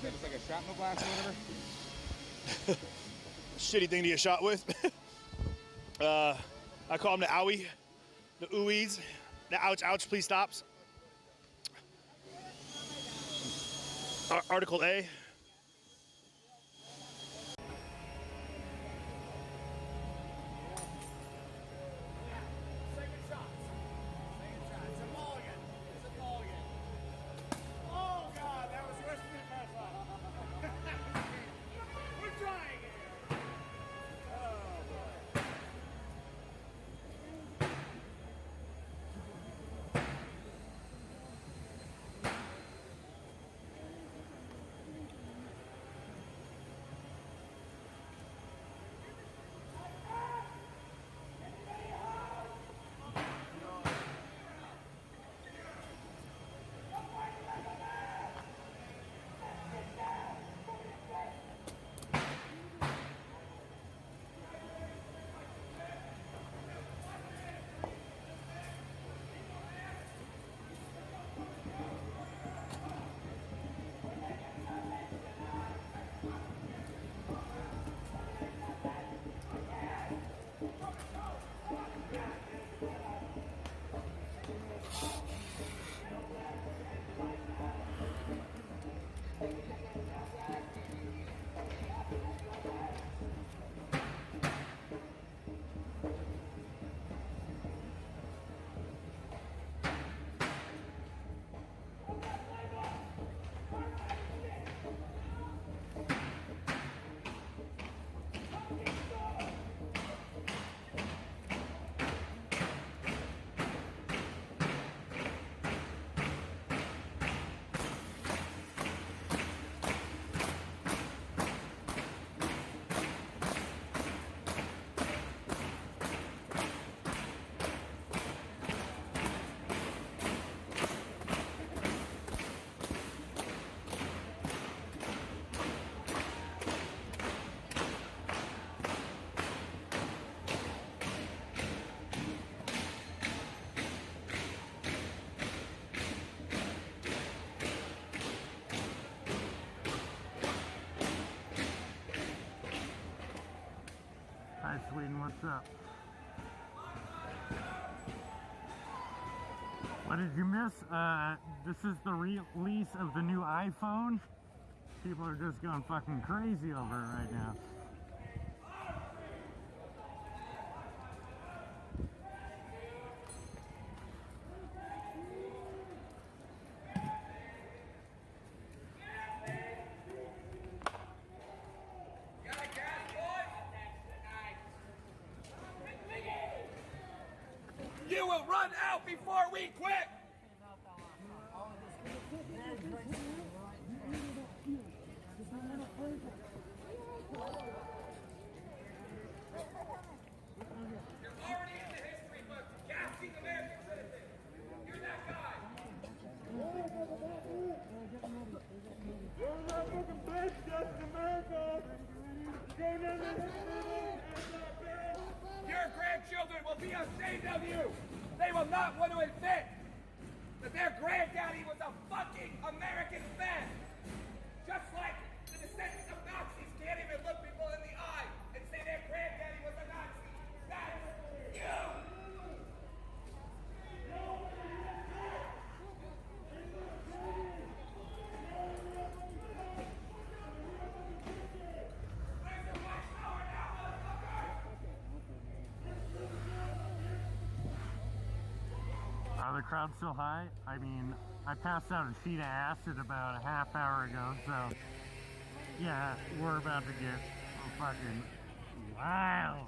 it was like a shrapnel blast or whatever. Shitty thing to get shot with. I call them the owie, the ooies, the ouch, ouch, please stops. Article A. Hi Sweden, what's up? What did you miss? This is the release of the new iPhone. People are just going fucking crazy over it right now. Don't run out before we quit! You're already in the history books, gassing American citizens. You're that guy. You're not fucking bitch, just America. Your grandchildren will be ashamed of you. They will not want to admit that their granddaddy was a fucking American fan. Just like the descendants of Nazis can't even look people in the eye and say their granddaddy was a Nazi. That's you. Are the crowds still high? I mean, I passed out a sheet of acid about a half hour ago, so yeah, we're about to get fucking wild.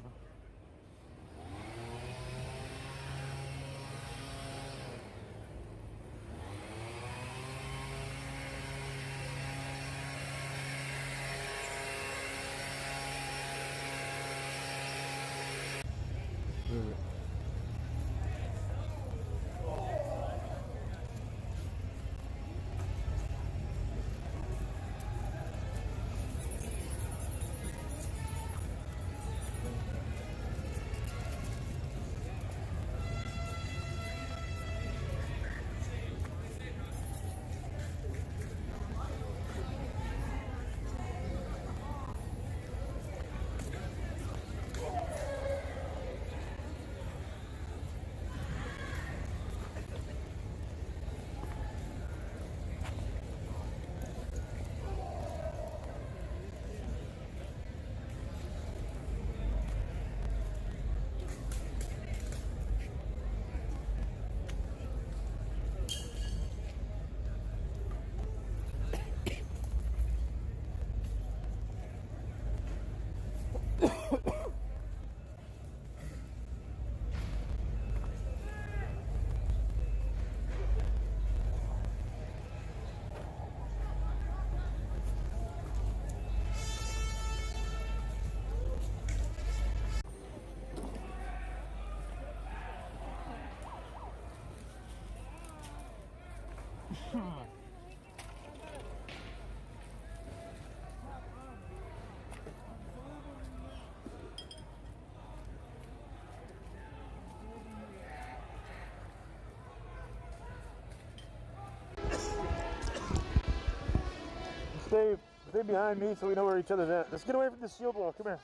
Stay behind me so we know where each other's at. Let's get away from this shield wall. Come here.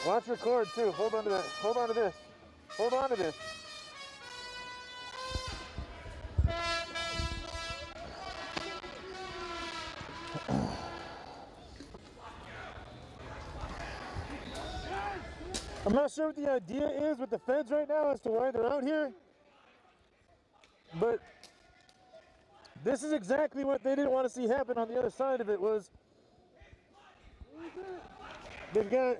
Watch your cord too. Hold on to that. Hold on to this. Hold on to this. I'm not sure what the idea is with the feds right now as to why they're out here, but this is exactly what they didn't want to see happen on the other side of it. Was they've got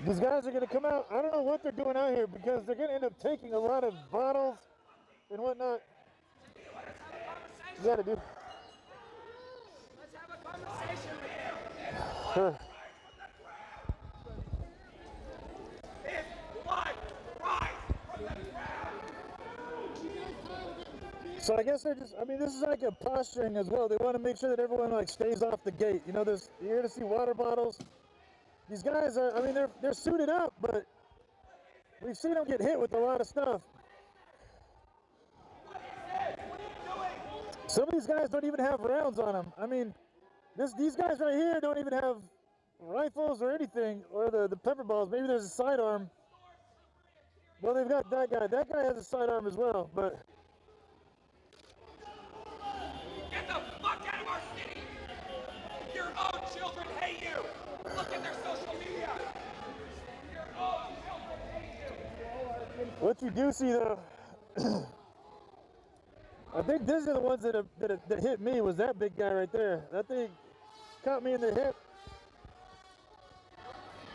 these guys are going to come out. I don't know what they're doing out here because they're going to end up taking a lot of bottles and whatnot. You got to do. Let's have a conversation with you. Sure. So I guess they're just, I mean, this is like a posturing as well. They want to make sure that everyone like stays off the gate. You know, you're here to see water bottles. These guys are, I mean, they're suited up, but we've seen them get hit with a lot of stuff. Some of these guys don't even have rounds on them. I mean, these guys right here don't even have rifles or anything, or the pepper balls. Maybe there's a sidearm. Well, they've got that guy. That guy has a sidearm as well, but... Get the fuck out of our city! Your own children hate you! Look at their social media! Your own children hate you! What you do see, though... I think these are the ones that hit me. Was that big guy right there? That thing caught me in the hip.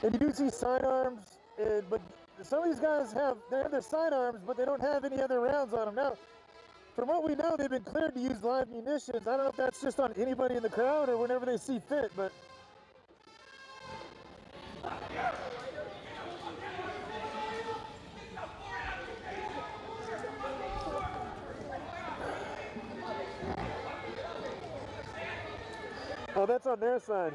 And you do see sidearms, but some of these guys have their sidearms, but they don't have any other rounds on them. Now, from what we know, they've been cleared to use live munitions. I don't know if that's just on anybody in the crowd or whenever they see fit, but. Oh, that's on their side.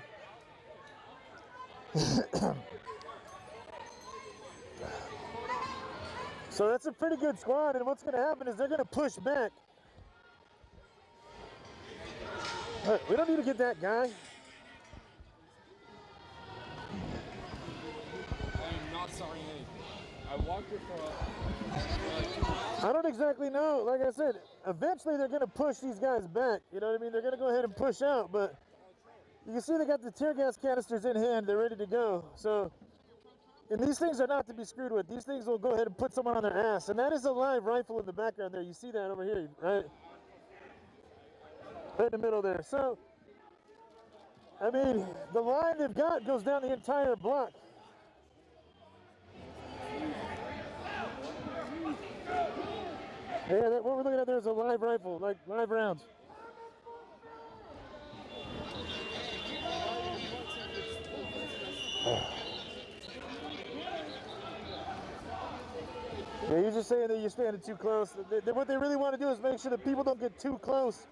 So that's a pretty good squad, and what's going to happen is they're going to push back. We don't need to get that guy. I am not sorry, hey. I walked here for I don't exactly know. Like I said, eventually they're going to push these guys back. You know what I mean? They're going to go ahead and push out, but you can see they got the tear gas canisters in hand. They're ready to go. So, and these things are not to be screwed with. These things will go ahead and put someone on their ass. And that is a live rifle in the background there. You see that over here, right? Right in the middle there. So, I mean, the line they've got goes down the entire block. Yeah, what we're looking at there is a live rifle, like live rounds. Yeah, you're just saying that you're standing too close. What they really want to do is make sure that people don't get too close.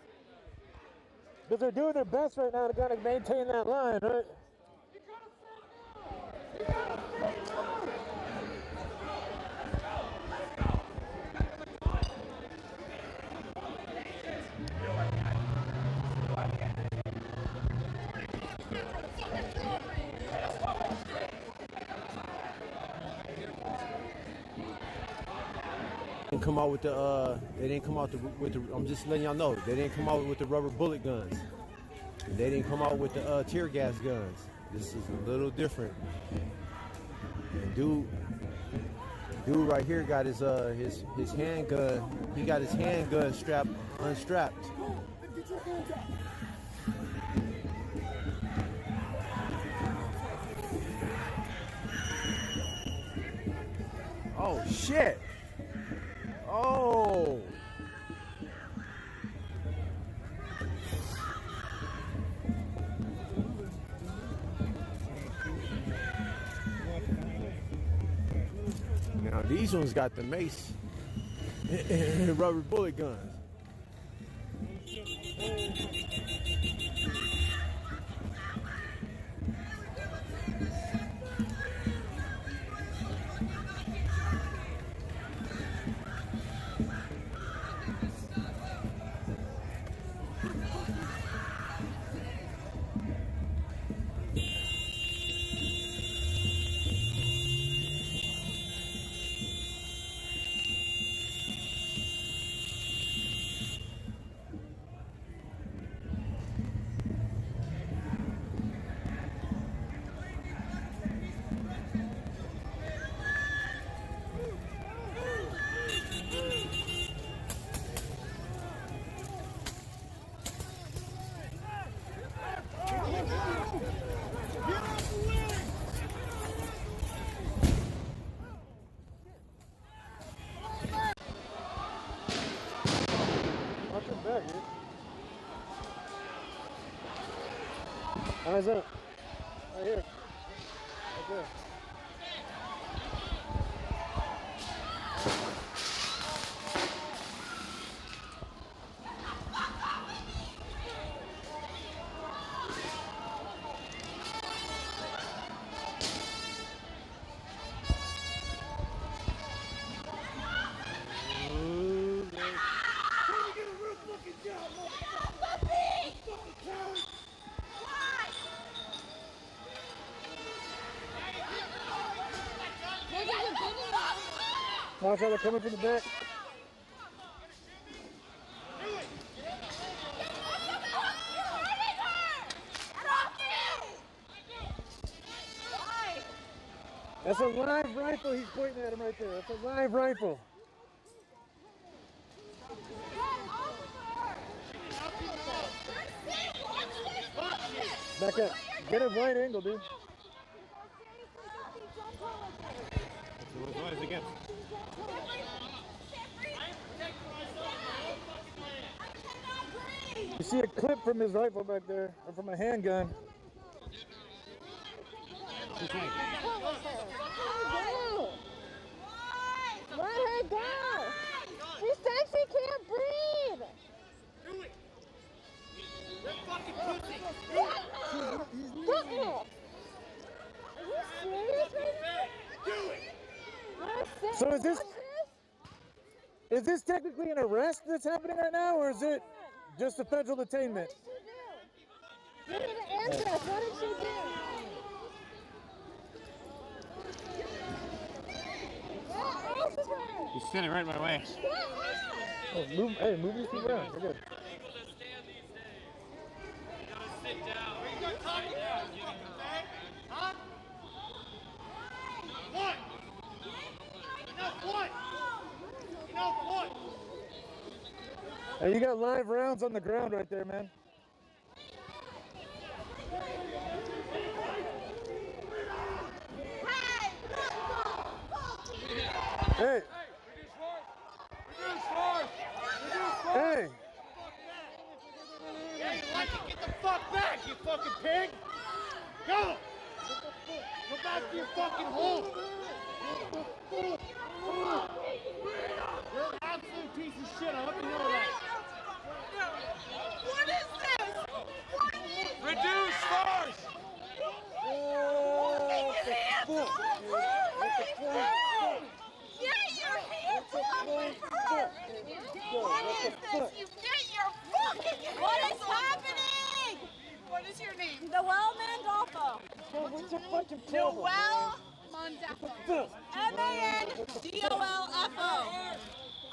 Because they're doing their best right now to kind of maintain that line, right? Didn't come out with the they didn't come out with the I'm just letting y'all know they didn't come out with the rubber bullet guns. They didn't come out with the tear gas guns. This is a little different. And dude right here got his handgun. He got his handgun unstrapped. Oh shit! Oh! Now these ones got the mace and rubber bullet guns. Eyes up. Right here. Right there. Watch out, they're coming from the back. That's a live rifle he's pointing at him right there. That's a live rifle. Back up. Get a right angle, dude. What is against? You see a clip from his rifle back there, or from a handgun. Let her go! She said she can't breathe! Do it! You're fucking pussy! Stop it! Are you serious right now? Do it! So is this technically an arrest that's happening right now, or is it just a federal detainment? You need to answer us. What did she do? He's standing right in my way. Oh, move these people around. We're good. Huh? What? Enough what? Enough what? Hey, you got live rounds on the ground right there, man. Hey! Hey! Yeah, you like it? Get the fuck back, you fucking pig! Go! Go back to your fucking hole! You're an absolute piece of shit, I'll let you know that. What is this? What is this? Reduce force! Get your hands off of her! What is this? You get your fucking hands. What is happening? What is your name? Noel Mandolfo. What's your fucking Noel Mandolfo. M-A-N-D-O-L-F-O.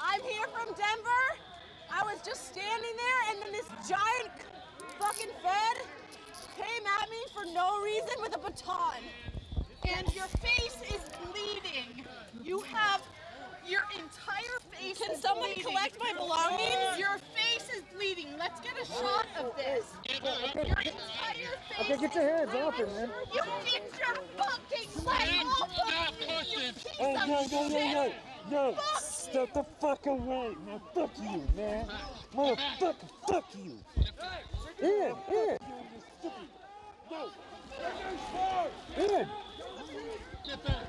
I'm here from Denver. I was just standing there and then this giant fucking Fed came at me for no reason with a baton. And your face is bleeding. You have your entire face. Can someone collect my belongings? Your face is bleeding. Let's get a shot of this. Your entire face. Okay, get your hands off him, man. You get your fucking leg off of me. You piece Hey, of shit. yo, step the fuck away, man. Fuck you, man. Motherfucker, fuck you. In. In. Get back!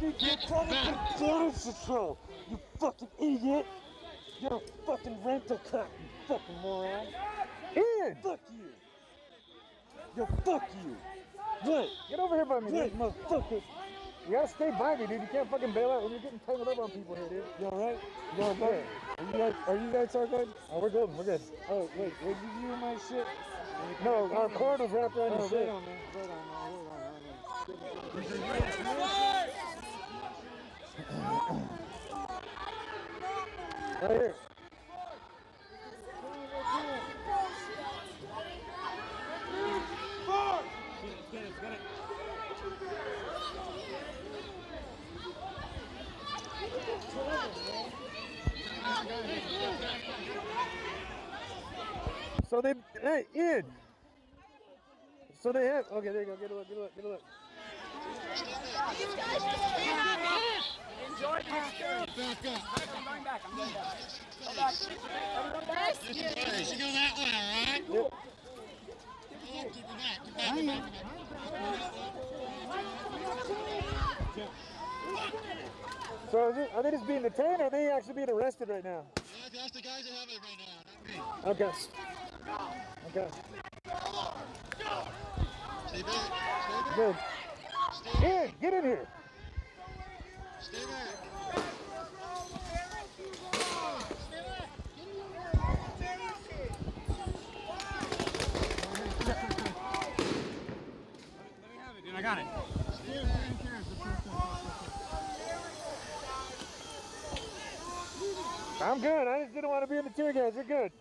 You're trying to get border control, you fucking idiot. You're a fucking rental cop, you fucking moron. In. Fuck you. Yo, fuck you. What? Get over here by me, dude, motherfucker. You gotta stay by me, dude. You can't fucking bail out when you're getting tangled up on people here, dude. You alright? You okay? Are you guys all good? Oh, we're good. We're good. Oh, wait. Did you view my shit? No, our cord was wrapped around your shit. Right here. So they, hey, Ian. So they have, okay, there you go, get a look. You guys just came at me. Enjoy my experience. I'm going back. Go back. Everyone back? You should go that way, alright? Yep. So are they just being detained, or are they actually being arrested right now? That's the guys that have it right now, not me. Okay. Okay. Stay back. Good. Ian, get in here. Stay back. I got it. I'm good. I just didn't want to be in the tear gas. You're good.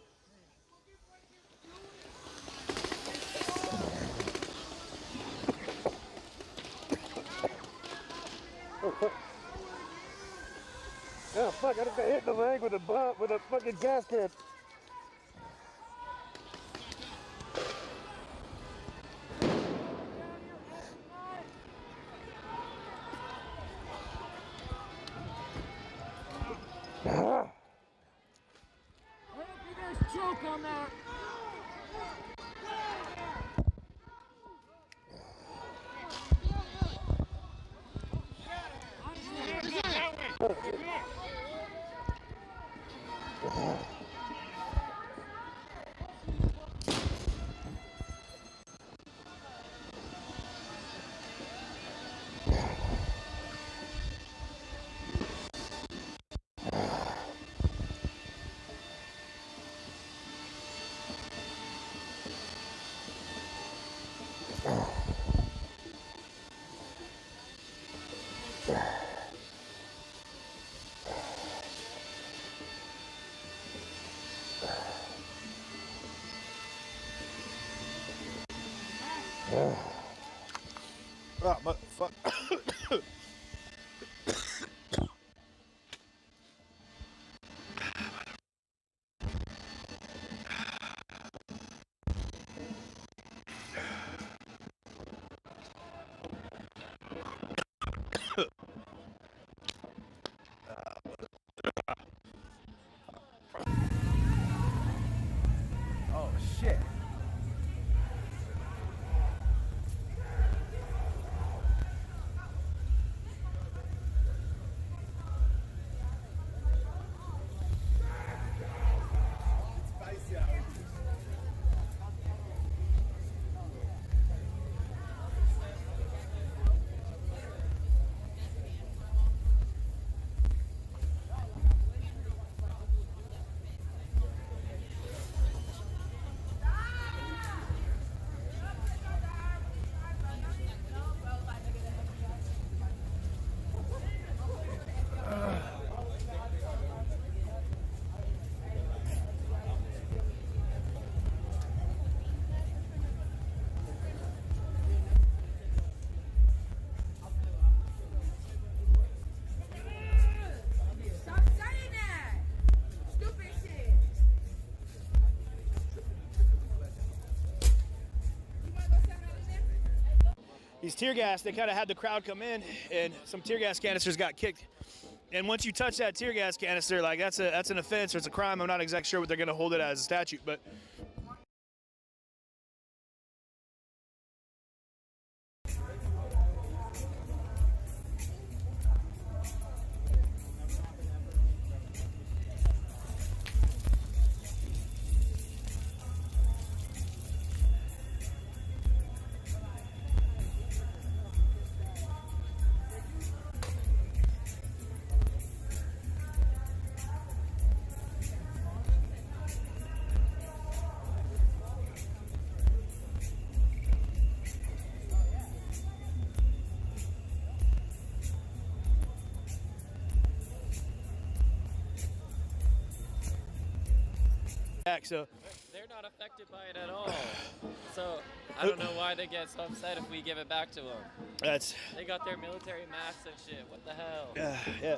Oh, fuck. Oh, fuck. I just got hit in the leg with a fucking gas can. down there. Oh, motherfucker. Oh shit. Stop saying that! Stupid shit! These tear gas, they kind of had the crowd come in, and some tear gas canisters got kicked. And once you touch that tear gas canister, like that's an offense or it's a crime. I'm not exactly sure what they're going to hold it as a statute, but. So they're not affected by it at all. So I don't know why they get so upset if we give it back to them. They got their military masks and shit. What the hell? Yeah.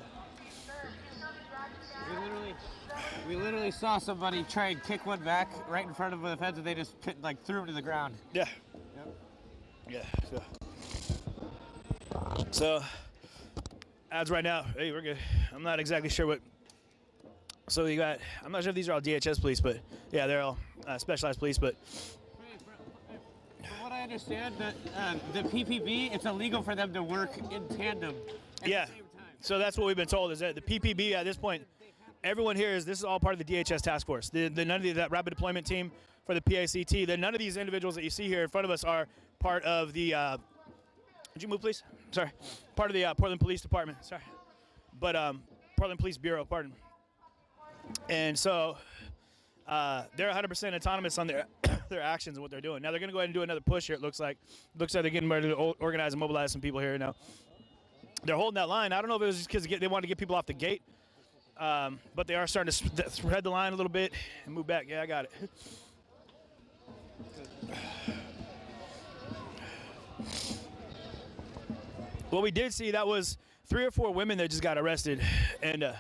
We literally saw somebody try and kick one back right in front of the fence, and they just threw him to the ground. Yeah. Yep. Yeah. So as right now, hey, we're good. I'm not exactly sure what. So you got, I'm not sure if these are all DHS police, but yeah, they're all specialized police, but. From what I understand, the PPB, it's illegal for them to work in tandem. Yeah, so that's what we've been told, is that the PPB at this point, everyone here this is all part of the DHS task force. None of that rapid deployment team for the PACT, none of these individuals that you see here in front of us are part of the, would you move please? Sorry. Part of the Portland Police Department, sorry. But Portland Police Bureau, pardon. And so they're 100% autonomous on their their actions and what they're doing. Now they're going to go ahead and do another push here, it looks like. Looks like they're getting ready to organize and mobilize some people here now. They're holding that line. I don't know if it was just because they wanted to get people off the gate, but they are starting to thread the line a little bit and move back. Yeah, I got it. What we did see, that was 3 or 4 women that just got arrested, and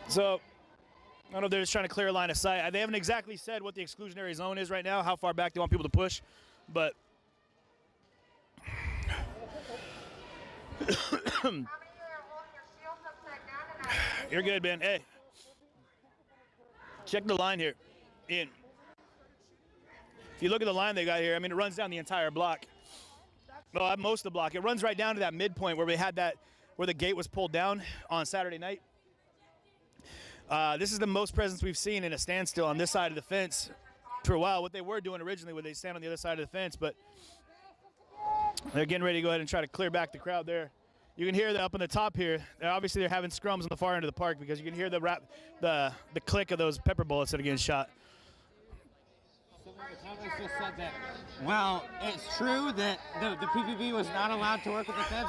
so I don't know if they're just trying to clear a line of sight. They haven't exactly said what the exclusionary zone is right now, how far back they want people to push, but You're good, man. Hey, check the line here, Ian. If you look at the line they got here, I mean, it runs down the entire block. Well, most of the block. It runs right down to that midpoint where we had that, where the gate was pulled down on Saturday night. This is the most presence we've seen in a standstill on this side of the fence for a while. What they were doing originally was they stand on the other side of the fence, but they're getting ready to go ahead and try to clear back the crowd there. You can hear that up on the top here. Obviously, they're having scrums on the far end of the park because you can hear the click of those pepper bullets that are getting shot. Just said that. Well, it's true that the PPP was not allowed to work with the feds.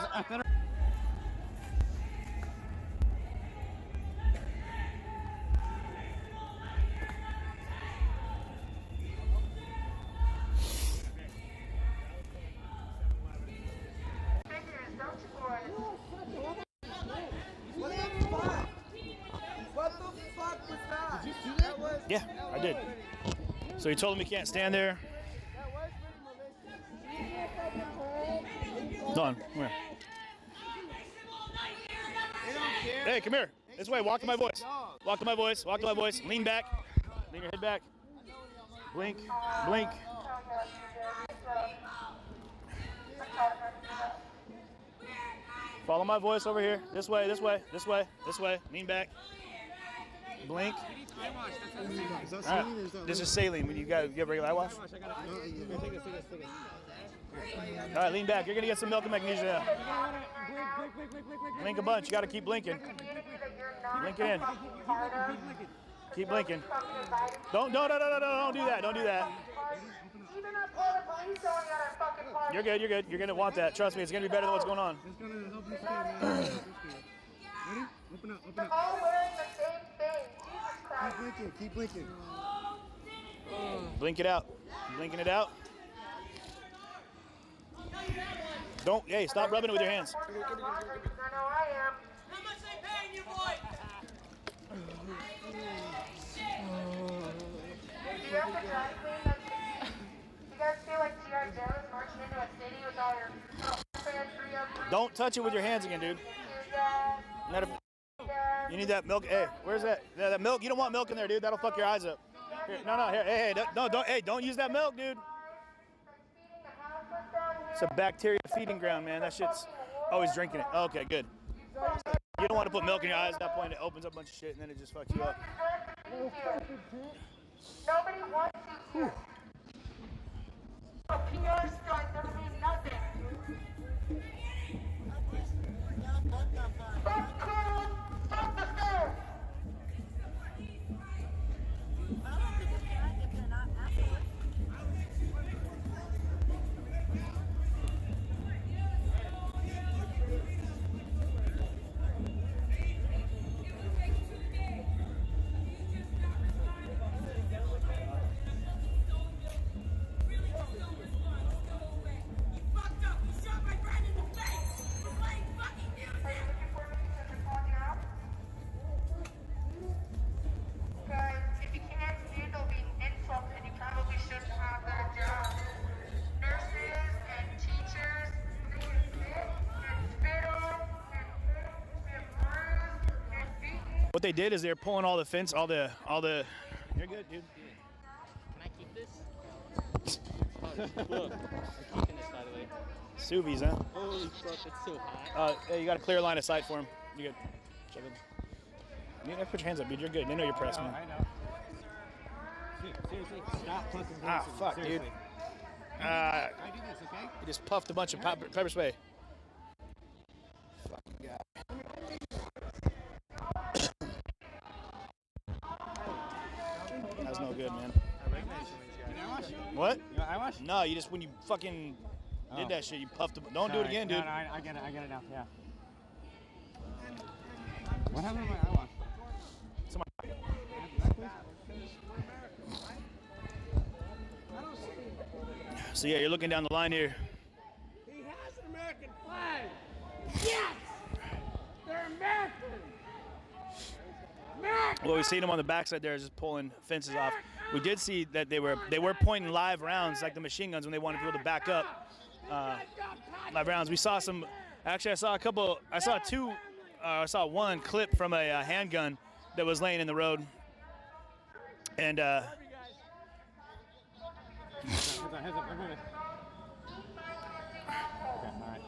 Yeah, I did. So he told him he can't stand there. Don, come here. Hey, come here. This way. Walk to my voice. Walk to my voice. Walk to my voice. Lean back. Lean your head back. Blink. Blink. Follow my voice over here. This way. This way. This way. This way. Lean back. Blink. All right. This is saline. You have regular eye wash? All right, lean back. You're gonna get some milk and magnesia. Blink a bunch. You gotta keep blinking. Blink it in. Keep blinking. Don't do that. Don't do that. You're good. You're good. You're gonna want that. Trust me. It's gonna be better than what's going on. It's gonna help you stay. Ready? Open up. Open up. Keep blinking. Keep blinking. Blink it out. Blinking it out. Don't. Hey, stop rubbing it with your hands. I know I am. How much they paying you, boy? You guys feel like G.I. Joe marching into a city with all your fans free up? Don't touch it with your hands again, dude. You need that milk. Hey, where's that? That milk. You don't want milk in there, dude. That'll fuck your eyes up. Here, no. Here, hey, don't use that milk, dude. It's a bacteria feeding ground, man. That shit's always drinking it. Okay, good. You don't want to put milk in your eyes at that point. It opens up a bunch of shit and then it just fucks you up. Nobody wants you here. A PR strike doesn't mean nothing. Stop calling! Stop the film! What they did is they're pulling all the fence, all the. You're good, dude. Can I keep this? Look, I'm keeping this, by the way. Sous vide, huh? Holy fuck, it's so hot. Hey, you got a clear line of sight for him. You good? Check it. You need to put your hands up, dude. You're good. They know you're pressed, man. I know. Seriously, stop fucking Ah, fuck, dude. I do this, okay? You just puffed a bunch of pepper spray. Fucking guy. That's no good, man. What? You want eyewash? No, you just, when you fucking did that shit, you puffed. Don't do it again, dude. No, I get it now, yeah. What happened to my eyewash? So yeah, you're looking down the line here. He has an American flag. Yes! They're American! Well, we've seen them on the backside there just pulling fences off. We did see that they were pointing live rounds like the machine guns when they wanted people to back up. Live rounds. We saw some Actually, I saw a couple. I saw two. I saw one clip from a handgun that was laying in the road, and Heads up. Okay, all right.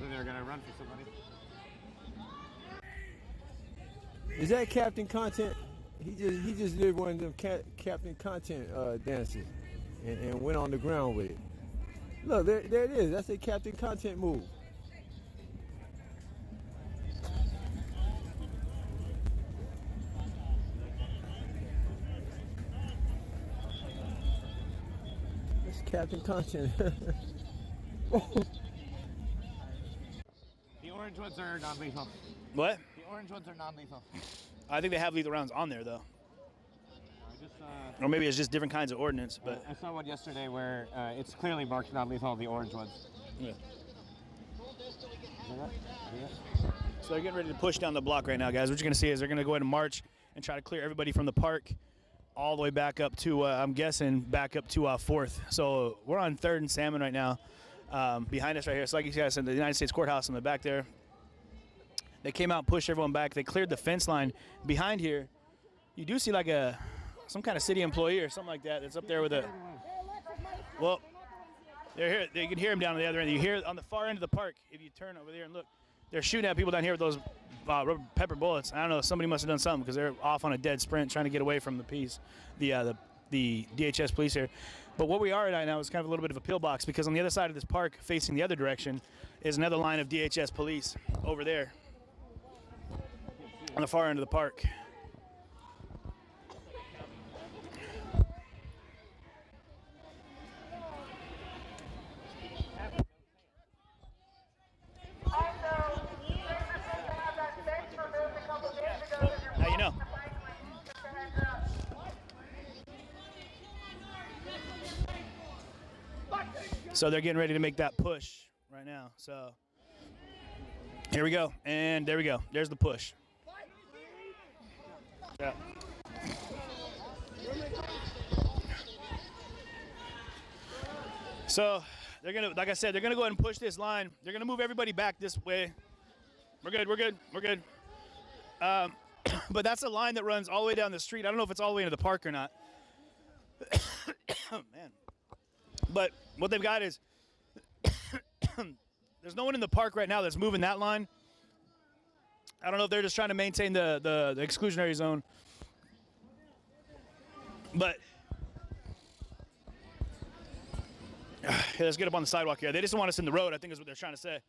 They're gonna run for somebody. Is that Captain Content? He just did one of them Captain Content dances and went on the ground with it. Look, there it is. That's a Captain Content move. That's Captain Content. The orange ones are non-lethal. What? The orange ones are non-lethal. I think they have lethal rounds on there though. I just, or maybe it's just different kinds of ordnance. But I saw one yesterday where it's clearly marked non-lethal, the orange ones. Yeah. So they're getting ready to push down the block right now, guys. What you're gonna see is they're gonna go ahead and march and try to clear everybody from the park all the way back up to, I'm guessing, back up to 4th. So we're on 3rd and Salmon right now. Behind us right here. So like you guys said, the United States Courthouse in the back there. They came out and pushed everyone back. They cleared the fence line. Behind here, you do see like some kind of city employee or something like that that's up there with a, well, they're here. They can hear him down on the other end. You hear on the far end of the park, if you turn over there and look, they're shooting at people down here with those rubber pepper bullets. I don't know, somebody must have done something because they're off on a dead sprint trying to get away from the DHS police here. But what we are at right now is kind of a little bit of a pillbox because on the other side of this park, facing the other direction, is another line of DHS police over there on the far end of the park. How you know? So they're getting ready to make that push right now. So here we go. And there we go. There's the push. Yeah. So they're gonna, like I said, they're gonna go ahead and push this line. They're gonna move everybody back this way. We're good. But that's a line that runs all the way down the street. I don't know if it's all the way into the park or not. Oh, man. But what they've got is there's no one in the park right now that's moving that line. I don't know if they're just trying to maintain the exclusionary zone. But yeah, let's get up on the sidewalk here. They just don't want us in the road, I think is what they're trying to say.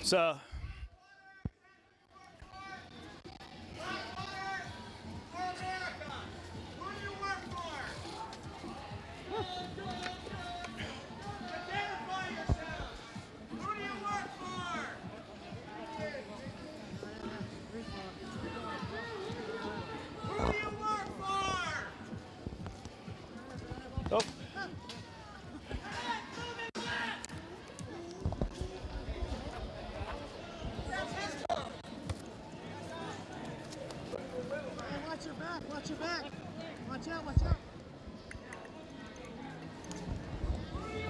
So oh. Watch your back. Watch out.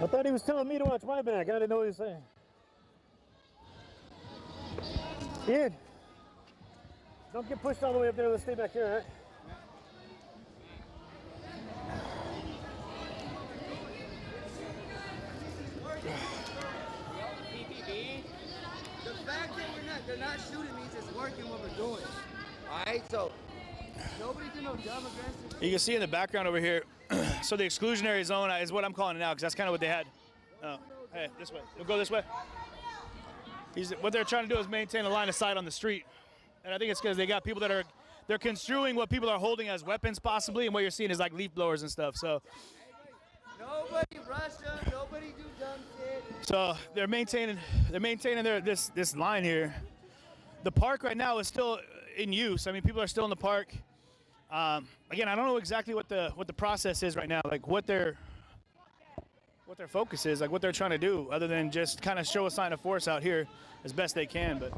I thought he was telling me to watch my back. I didn't know what he was saying. Ian, don't get pushed all the way up there. Let's stay back here, all right? PPB, the fact that they're not shooting means it's working what we're doing. All right, so nobody do no dumb aggressive. You can see in the background over here, so the exclusionary zone is what I'm calling it now because that's kind of what they had. Oh, hey, this way. We'll go this way. What they're trying to do is maintain a line of sight on the street. And I think it's because they got people that they're construing what people are holding as weapons possibly, and what you're seeing is like leaf blowers and stuff. So nobody rush them, nobody do dumb shit. So they're maintaining this line here. The park right now is still in use. I mean, people are still in the park. Again, I don't know exactly what the process is right now, like what their focus is, like what they're trying to do, other than just kind of show a sign of force out here as best they can. But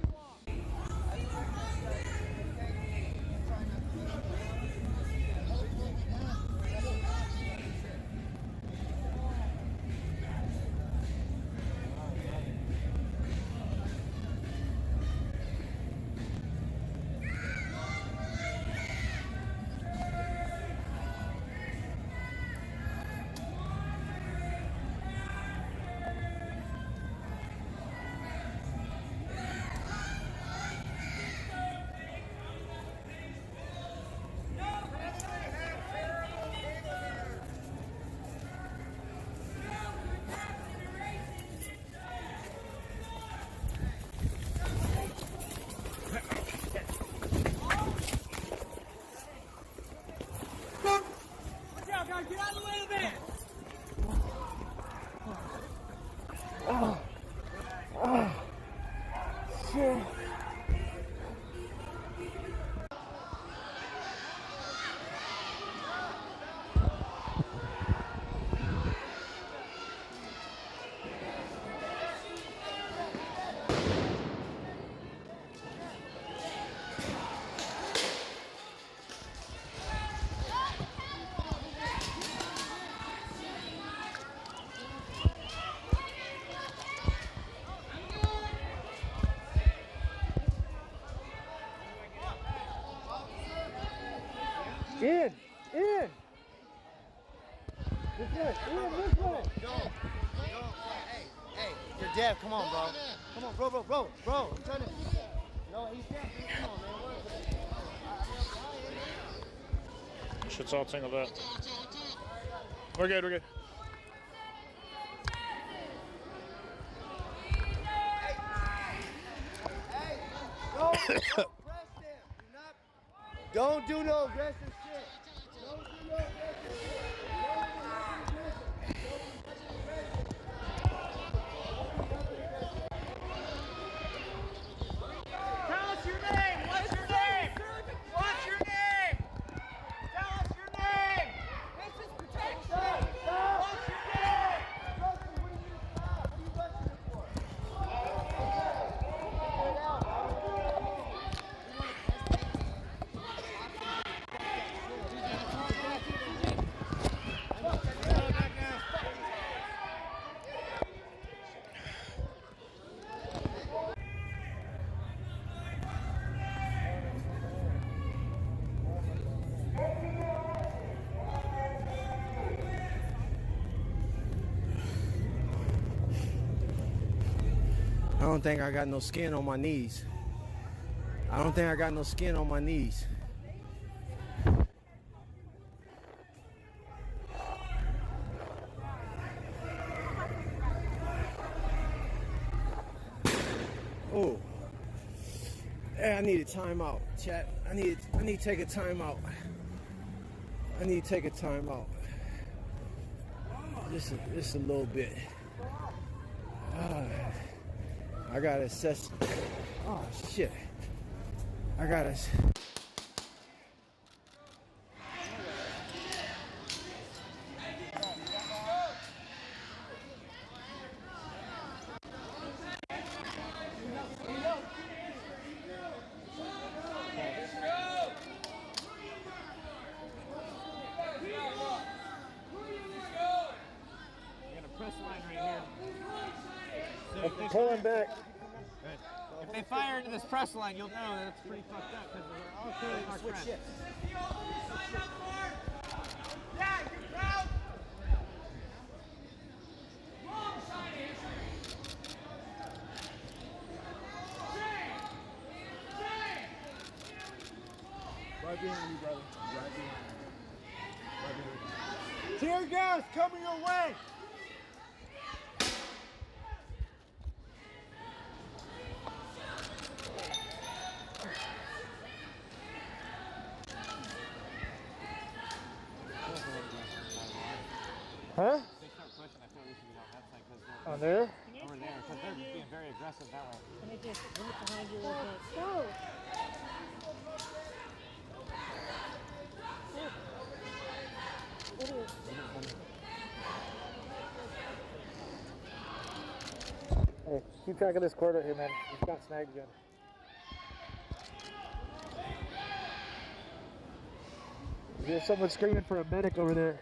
Sorry, get out of the way of the van. Shit. Ian! Ian! This way! Ian, this way! Hey, you're deaf. Come on, bro. Come on, bro. I'm trying to. No, he's deaf. Come on, man. Shit's all tangled up. We're good. Don't do no aggressive shit. Don't do no aggressive Tell us your name. What's your name? What's your name? Tell us your name. This is protection. What's your name? I don't think I got no skin on my knees. Oh. Hey, I need a timeout, chat. I need to take a timeout. Just a little bit. I gotta assess. Oh shit. I gotta. Pulling back. If they fire into this press line, you'll know that it's pretty fucked up because they're all clearly our friends. Right behind you, brother. Right behind you. Tear gas coming your way. Huh? They start pushing, I feel we should be on that side because they're On there? over there because they're being very aggressive that way. Can I just look behind you real quick? Go! Hey, keep track of this quarter here, man. He's got snagged again. There's someone screaming for a medic over there.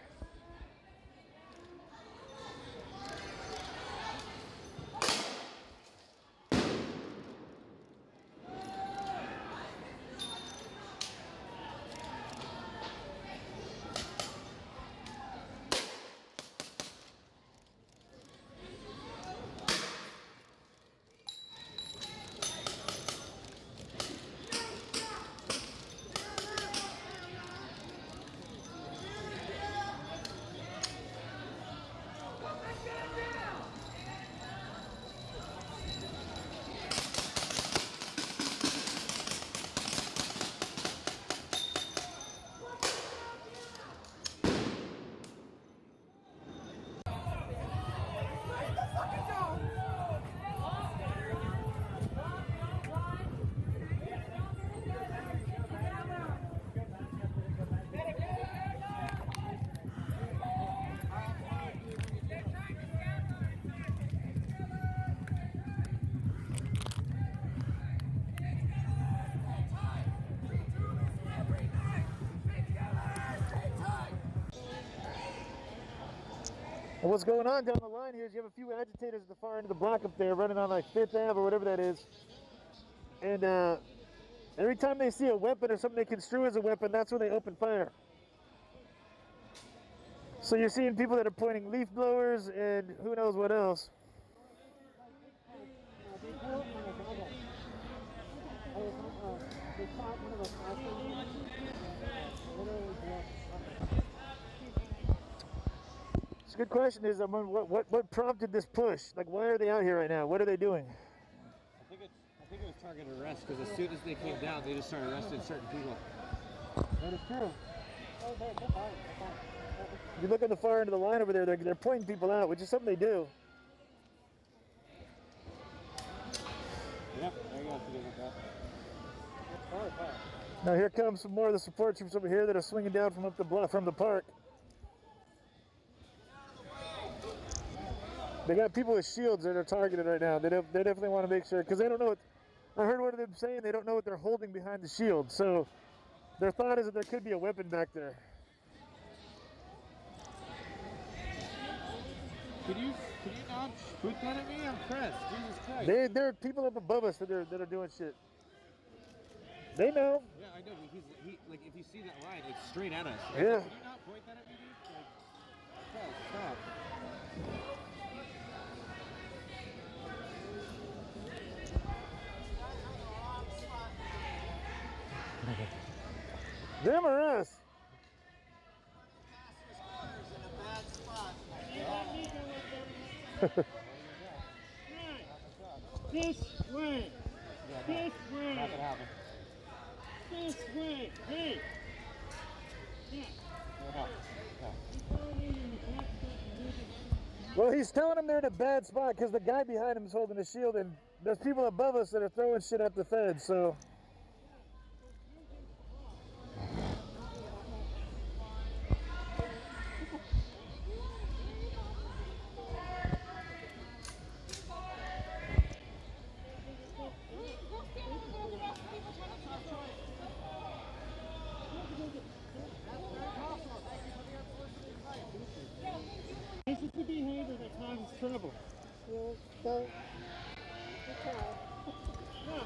And what's going on down the line here is you have a few agitators at the far end of the block up there running on like 5th Ave or whatever that is. And every time they see a weapon or something they construe as a weapon, that's when they open fire. So you're seeing people that are pointing leaf blowers and who knows what else. It's a good question. Is what prompted this push? Like, why are they out here right now? What are they doing? I think it was targeted arrest because as soon as they came down, they just started arresting certain people. That is true. If you look at the far end of the line over there, they're pointing people out, which is something they do. Yep, there you go. Now here comes some more of the support troops over here that are swinging down from up the bluff, from the park. They got people with shields that are targeted right now. They definitely want to make sure, because they don't know what. I heard one of them saying they don't know what they're holding behind the shield. So their thought is that there could be a weapon back there. Could you not shoot that at me? I'm pressed. Jesus Christ. There are people up above us that are doing shit. They know. Yeah, I know. He like if you see that line, it's straight at us. Yeah. Could you not point that at me, dude? Like, stop. Them or us? This way. This way. Not gonna happen. This way. Hey. Yeah. Well, he's telling them they're in a bad spot because the guy behind him is holding a shield, and there's people above us that are throwing shit at the feds, so. This is the behavior that causes trouble. No,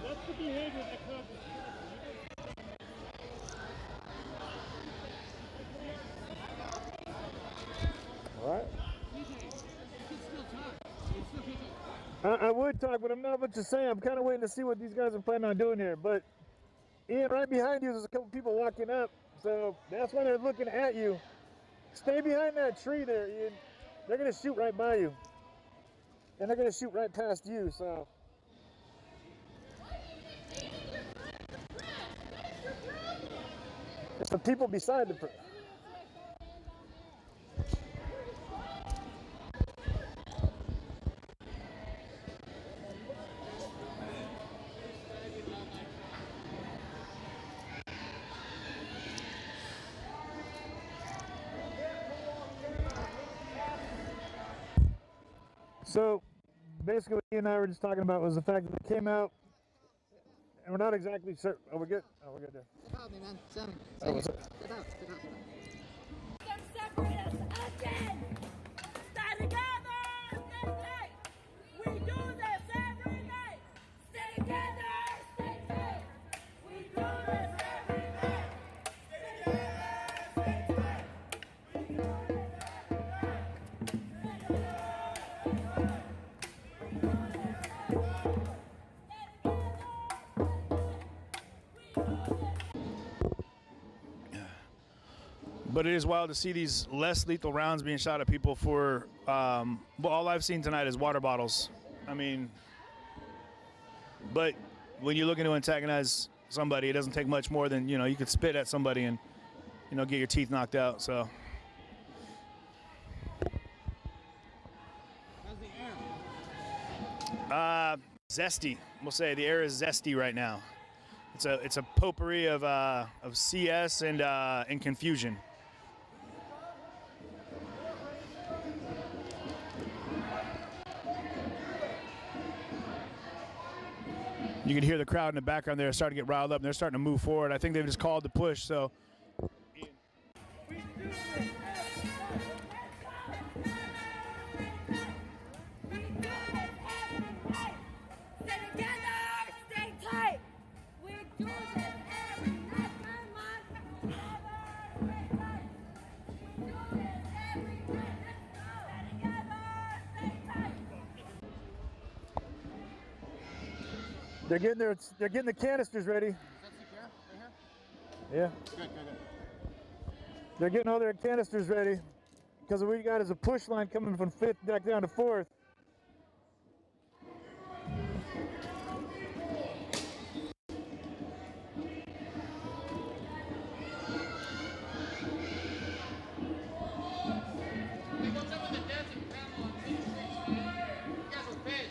that's the behavior that causes trouble. All right. I would talk, but I'm not much to say. I'm kind of waiting to see what these guys are planning on doing here. But Ian, right behind you, there's a couple people walking up, so that's why they're looking at you. Stay behind that tree there, Ian. They're gonna shoot right by you, and they're gonna shoot right past you. So. It's the people beside the. So, basically what Ian and I were just talking about was the fact that they came out, and we're not exactly certain. Oh, we're good? Oh, we're good there. Help me, man. Sammy. Oh, what's up? Get out. Get out. Separate us again. Stay together. Stay safe. We do this every day. Stay together. Stay safe. We do this every day. Stay together. Stay safe. We do this every day. But it is wild to see these less lethal rounds being shot at people for, well, all I've seen tonight is water bottles. I mean, but when you're looking to antagonize somebody, it doesn't take much more than, you know, you could spit at somebody and, you know, get your teeth knocked out, so. How's the air? Zesty, we'll say. The air is zesty right now. It's a potpourri of CS and confusion. You can hear the crowd in the background there starting to get riled up, and they're starting to move forward. I think they've just called the push, so. They're getting the canisters ready. Is that secure? Right here? Yeah. Good. They're getting all their canisters ready because what we got is a push line coming from 5th back down to 4th.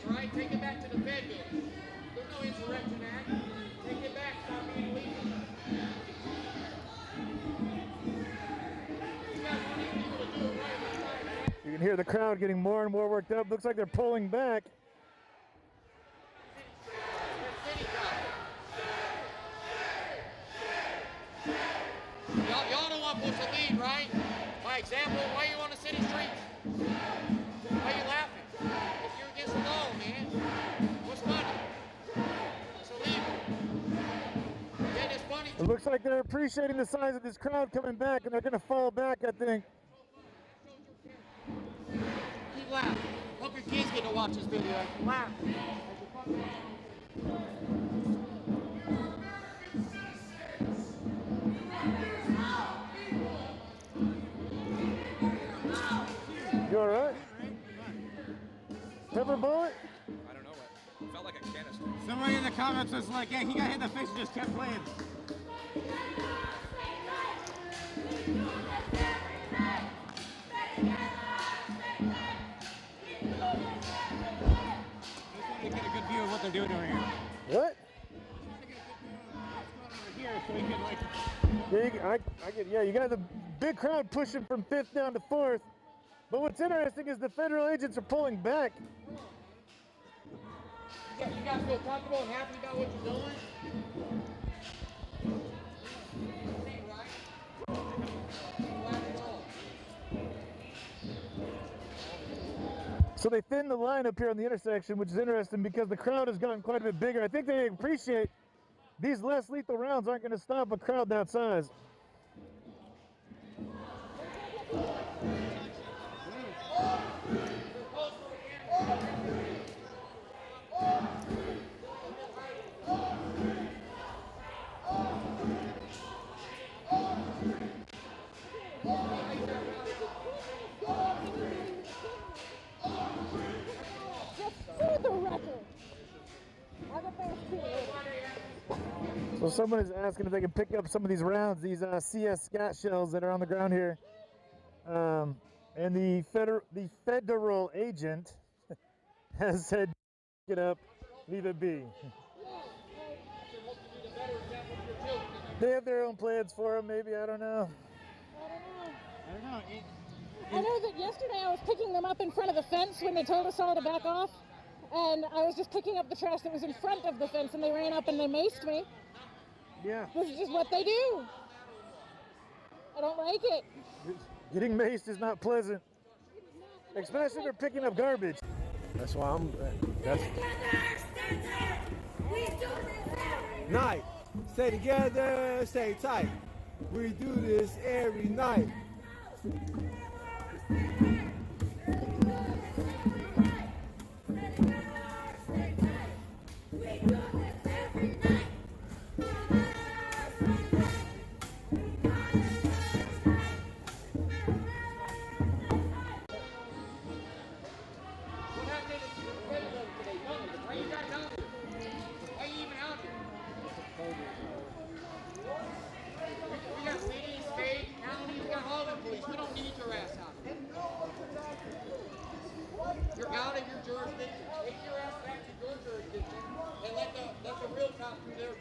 Right? Take it back to the Fed building. There's no insurrection act. Take it back. Stop being illegal. You can hear the crowd getting more and more worked up. Looks like they're pulling back. Y'all don't want Bush to lead, right? By example, why you on the city streets? Why you laughing? If you're against the law, man, what's funny? It's illegal. Yeah, it's funny. It looks like they're appreciating the size of this crowd coming back, and they're going to fall back, I think. Keep laughing. Hope your kids get to watch this video. Laugh. You all right? Pepper bullet? I don't know what. It felt like a canister. Somebody in the comments was like, yeah, he got hit in the face and just kept playing. To get a good view of what they're doing over here. What? Here, so we can like. Yeah, you got the big crowd pushing from 5th down to 4th. But what's interesting is the federal agents are pulling back. You guys feel comfortable and happy about what you're doing? So they thinned the line up here on the intersection, which is interesting because the crowd has gotten quite a bit bigger. I think they appreciate these less lethal rounds aren't going to stop a crowd that size. So someone is asking if they can pick up some of these rounds, these CS scat shells that are on the ground here. And the federal agent has said, pick it up, leave it be. They have their own plans for them, maybe, I don't know. I know that yesterday I was picking them up in front of the fence when they told us all to back off. And I was just picking up the trash that was in front of the fence and they ran up and they maced me. Yeah. This is just what they do. I don't like it. Getting maced is not pleasant. Especially if they're picking up garbage. That's why night. Stay together, stay tight. We do this every night. You're out of your jurisdiction. Take your ass back to your jurisdiction and let the real cops do their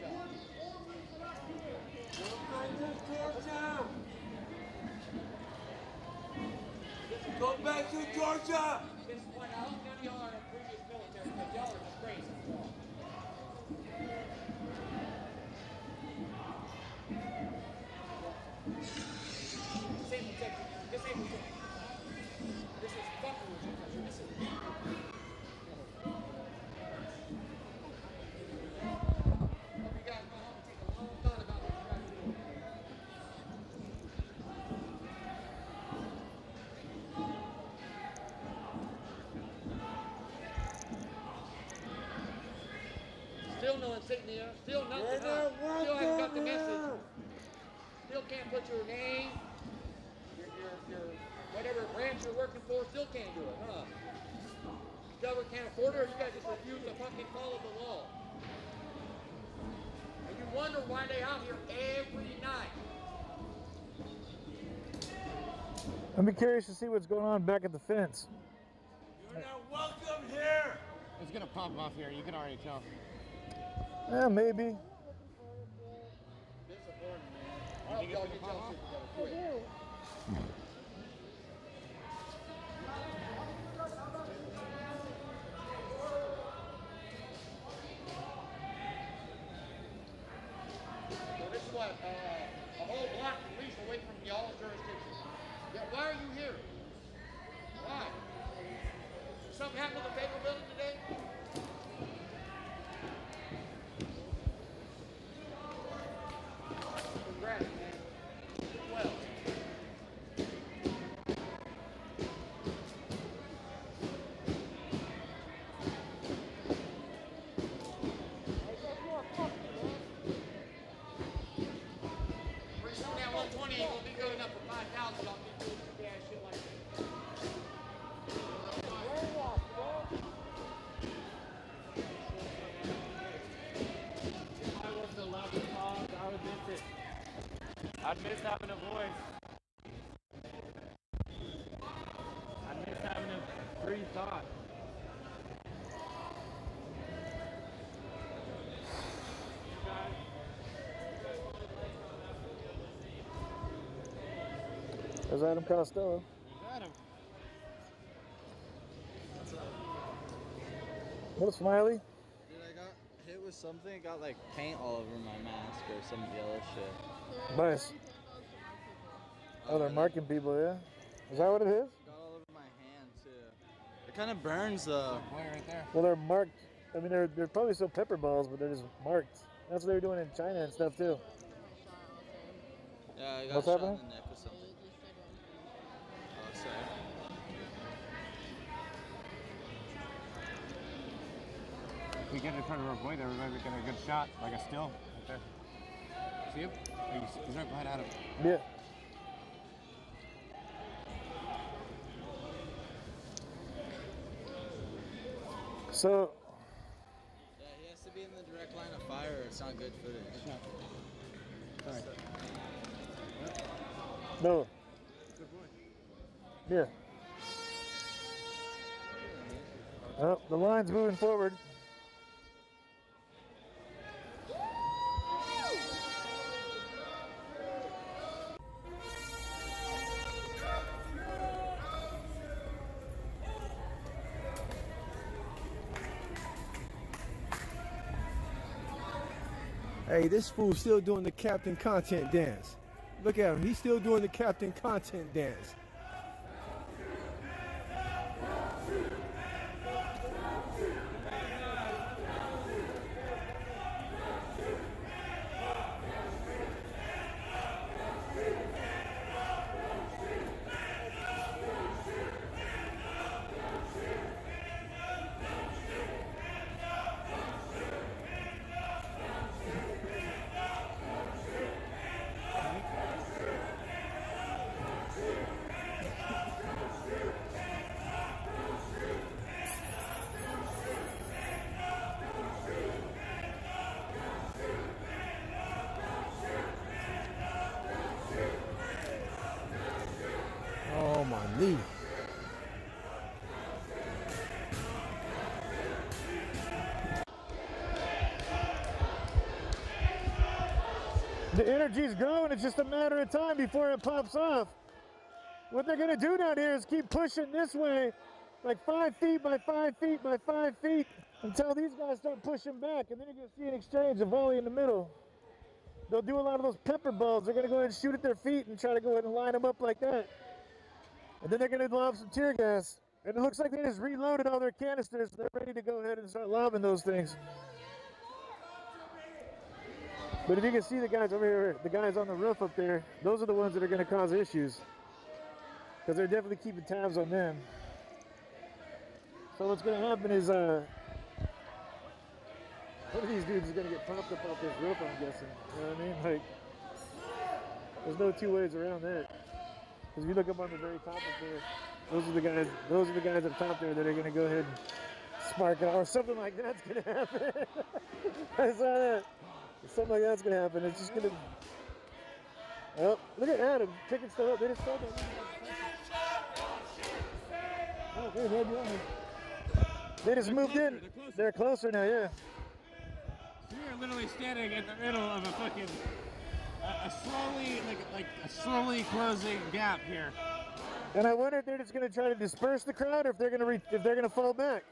job. Go back to Georgia! This is what I don't know y'all are in previous military, because y'all are just crazy. This ain't protection. This ain't protection. This is fucking with you. This is you guys go home and take a long thought about what you guys are doing. Still no insignia. Still nothing. Huh? Still haven't got the message. Still can't put your name, your whatever branch you're working for. Still can't do it, huh? Government can't afford it, or you guys just refuse to fucking follow the law. And you wonder why they out here every night. I'd be curious to see what's going on back at the fence. You're not welcome here. It's gonna pop off here. You can already tell. Yeah, maybe. I hope y'all get y'all shit together quick. So this is what, a whole block at least away from y'all's jurisdiction. Yeah, why are you here? Why? Something happened to the paper building today? Congrats, man. Did well. Pretty soon that 120 ain't gonna be good enough for 5,000. Y'all keep doing stupid ass shit like that. If I was the level cause, I would miss it. I'd miss having a voice. I'd miss having a free thought. There's Adam Costello. Adam. What a smiley. Dude, I got hit with something. Got like paint all over my mask or some yellow shit. Nice. Oh, they're marking people, yeah? Is that what it is? Got all over my hand too. It kind of burns though. Right there. Well, they're marked. I mean, they're probably still pepper balls, but they're just marked. That's what they were doing in China and stuff too. Yeah, I got What's shot happening? in the neck or something. Oh, sorry. If we get in front of our boy there, we might get a good shot, like a still, right there. See him? He's right behind Adam. Yeah. So, Yeah, he has to be in the direct line of fire or it's not good footage. Sorry. no. Good boy. Yeah. Oh, the line's moving forward. Hey, this fool's still doing the Captain Content dance. Look at him. He's still doing the Captain Content dance. Oh, my knee. The energy's growing. It's just a matter of time before it pops off. What they're going to do down here is keep pushing this way, like 5 feet by 5 feet by 5 feet, until these guys start pushing back. And then you're going to see an exchange, a volley in the middle. They'll do a lot of those pepper balls. They're going to go ahead and shoot at their feet and try to go ahead and line them up like that. And then they're going to lob some tear gas. And it looks like they just reloaded all their canisters. They're ready to go ahead and start lobbing those things. But if you can see the guys over here, the guys on the roof up there, those are the ones that are going to cause issues. Because they're definitely keeping tabs on them. So what's going to happen is, One of these dudes is gonna get pumped up off this rope, I'm guessing. You know what I mean? Like, there's no two ways around that. Because if you look up on the very top up there, those are the guys up top there that are gonna go ahead and spark it out, or something like that's gonna happen. I saw that. Something like that's gonna happen. It's just gonna. Oh, look at Adam picking stuff up. They just saw that. Oh, they just moved in. They're closer now, yeah. So we are literally standing in the middle of a fucking a slowly closing gap here. And I wonder if they're just gonna try to disperse the crowd, or if they're gonna fall back.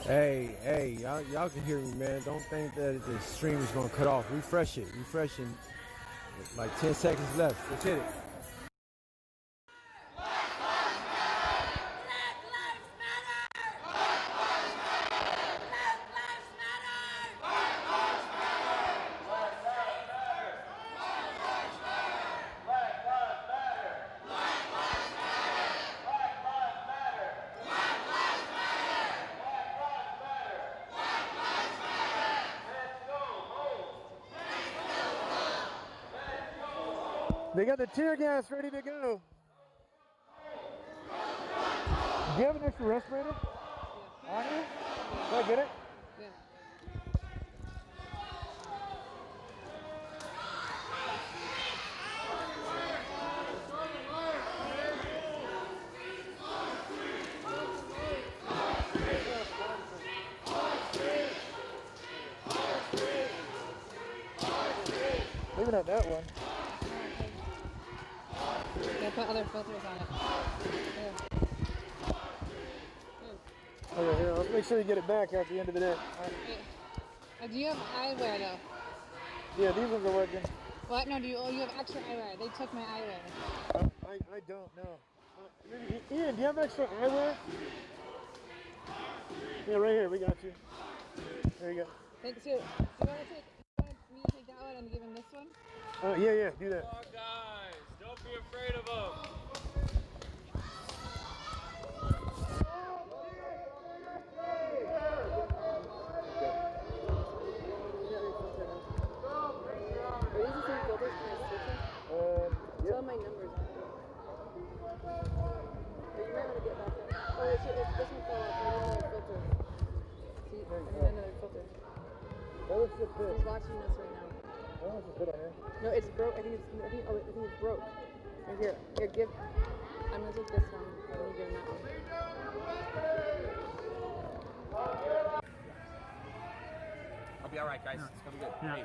Hey, y'all can hear me, man. Don't think that the stream is gonna cut off. Refresh it. Like 10 seconds left. Let's hit it. They got the tear gas ready to go. Do you have an extra respirator on you? Can I get it? Maybe not that one. Yeah, put other filters on it. Okay, here, let's make sure you get it back at the end of the day. Do you have eyewear though? Yeah, these ones are working. What? No, you have extra eyewear. They took my eyewear. I don't know. Ian, do you have extra eyewear? Yeah, right here, we got you. There you go. Thanks, you. Do you want me to take that one and give him this one? Yeah, do that. Come on, guys. Don't be afraid of them. Tell my numbers on it. You might want to get back there. Oh, this one fell off. I need another filter. See, I need another filter. He's watching this right now. No, it's broke. I think it's broke. Right here. Here, give. I'm gonna take this one. I'm gonna give him that one. I'll be all right, guys. It's gonna be good. Yeah. Hey,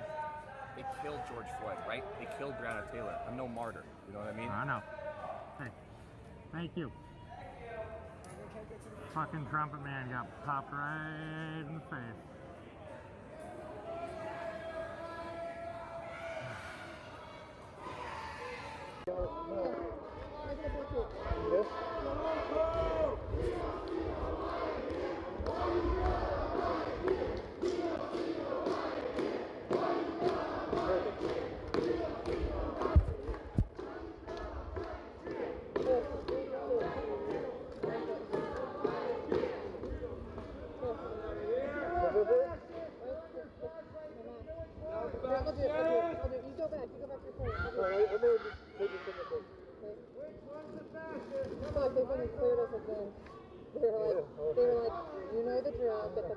they killed George Floyd, right? They killed Breonna Taylor. I'm no martyr. You know what I mean? I know. Hey, thank you. Fucking trumpet man got popped right in the face. They were like, you know the drill, get the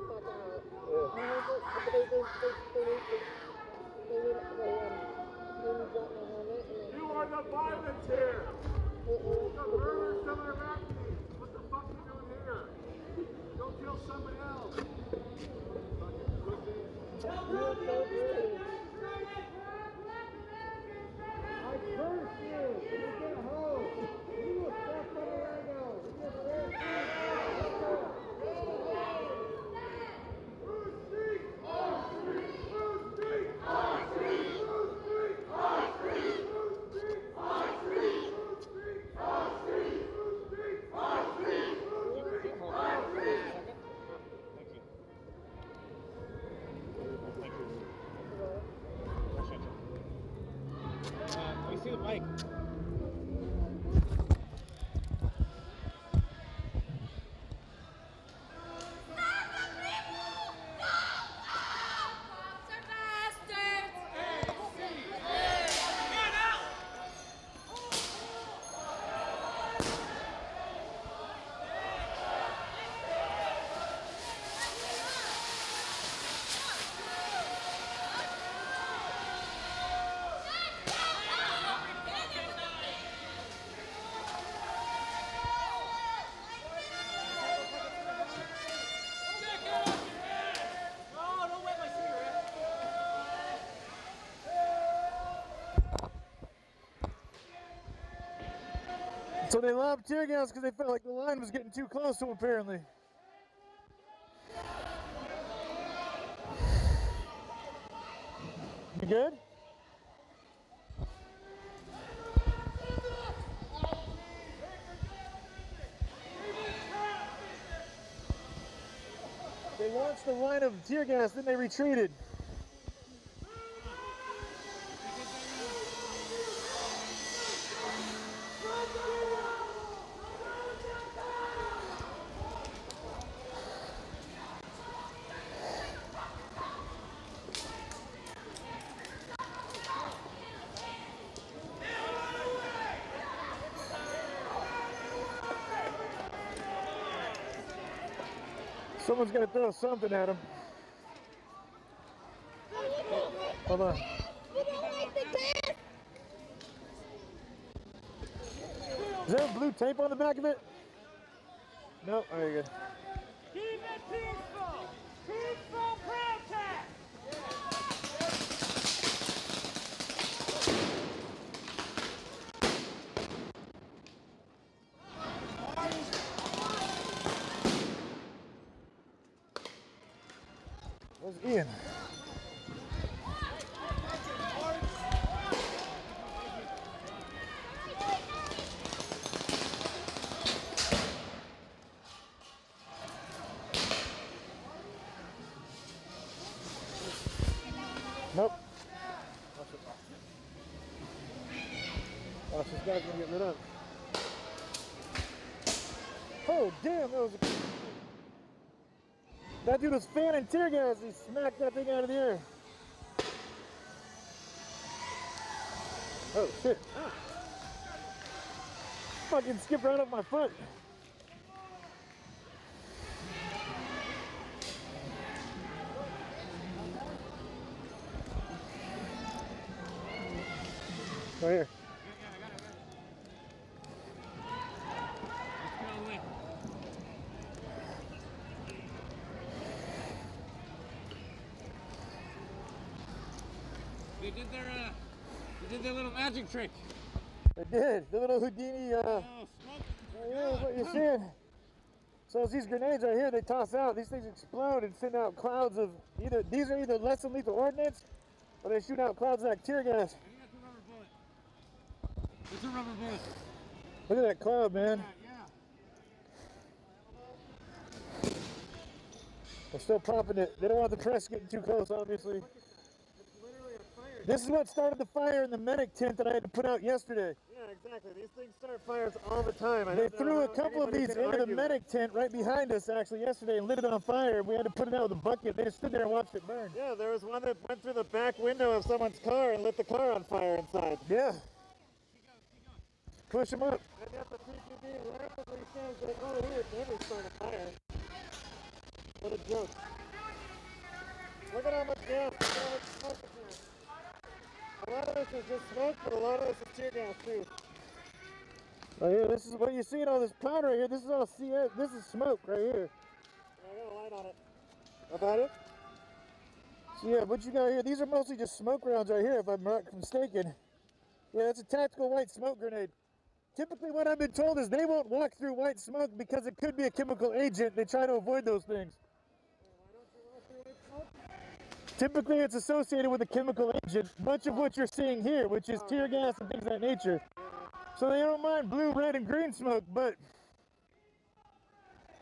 We see the bike. So they lobbed tear gas because they felt like the line was getting too close to them, apparently. You good? They launched the line of tear gas, then they retreated. Someone's gonna throw something at him. Hold on. Is there blue tape on the back of it? No, very good. Keep it peaceful! Peaceful protest! Where's Ian? Nope. Watch, this guy's gonna get lit up. Oh, damn, that was a... That dude was fanning tear gas. He smacked that thing out of the air. Oh, shit. Ah. Fucking skipped right up my foot. Right here. They did their little magic trick. They did. The little Houdini, yeah, what you're seeing. So as these grenades right here, they toss out, these things explode and send out clouds of either, these are either less than lethal ordnance, or they shoot out clouds like tear gas. It's a rubber bullet. Look at that cloud, man. They're still popping it. They don't want the press getting too close, obviously. This is what started the fire in the medic tent that I had to put out yesterday. Yeah, exactly. These things start fires all the time. They threw a couple of these into the medic tent right behind us actually yesterday and lit it on fire. We had to put it out with a bucket. They just stood there and watched it burn. Yeah, there was one that went through the back window of someone's car and lit the car on fire inside. Yeah. Push them up. And yet the PPD rapidly says that, oh, here, never start a fire. What a joke. Look at how much gas, look at how much smoke is here. A lot of this is just smoke, but a lot of this is tear gas too. Oh yeah, this is what you see in all this powder right here. This is all CS. This is smoke right here. Yeah, I got a light on it. About it? So yeah, what you got here, these are mostly just smoke rounds right here, if I'm not mistaken. Yeah, that's a tactical white smoke grenade. Typically what I've been told is they won't walk through white smoke because it could be a chemical agent. They try to avoid those things. Typically it's associated with a chemical agent, much of what you're seeing here, which is tear gas and things of that nature. So they don't mind blue, red, and green smoke, but...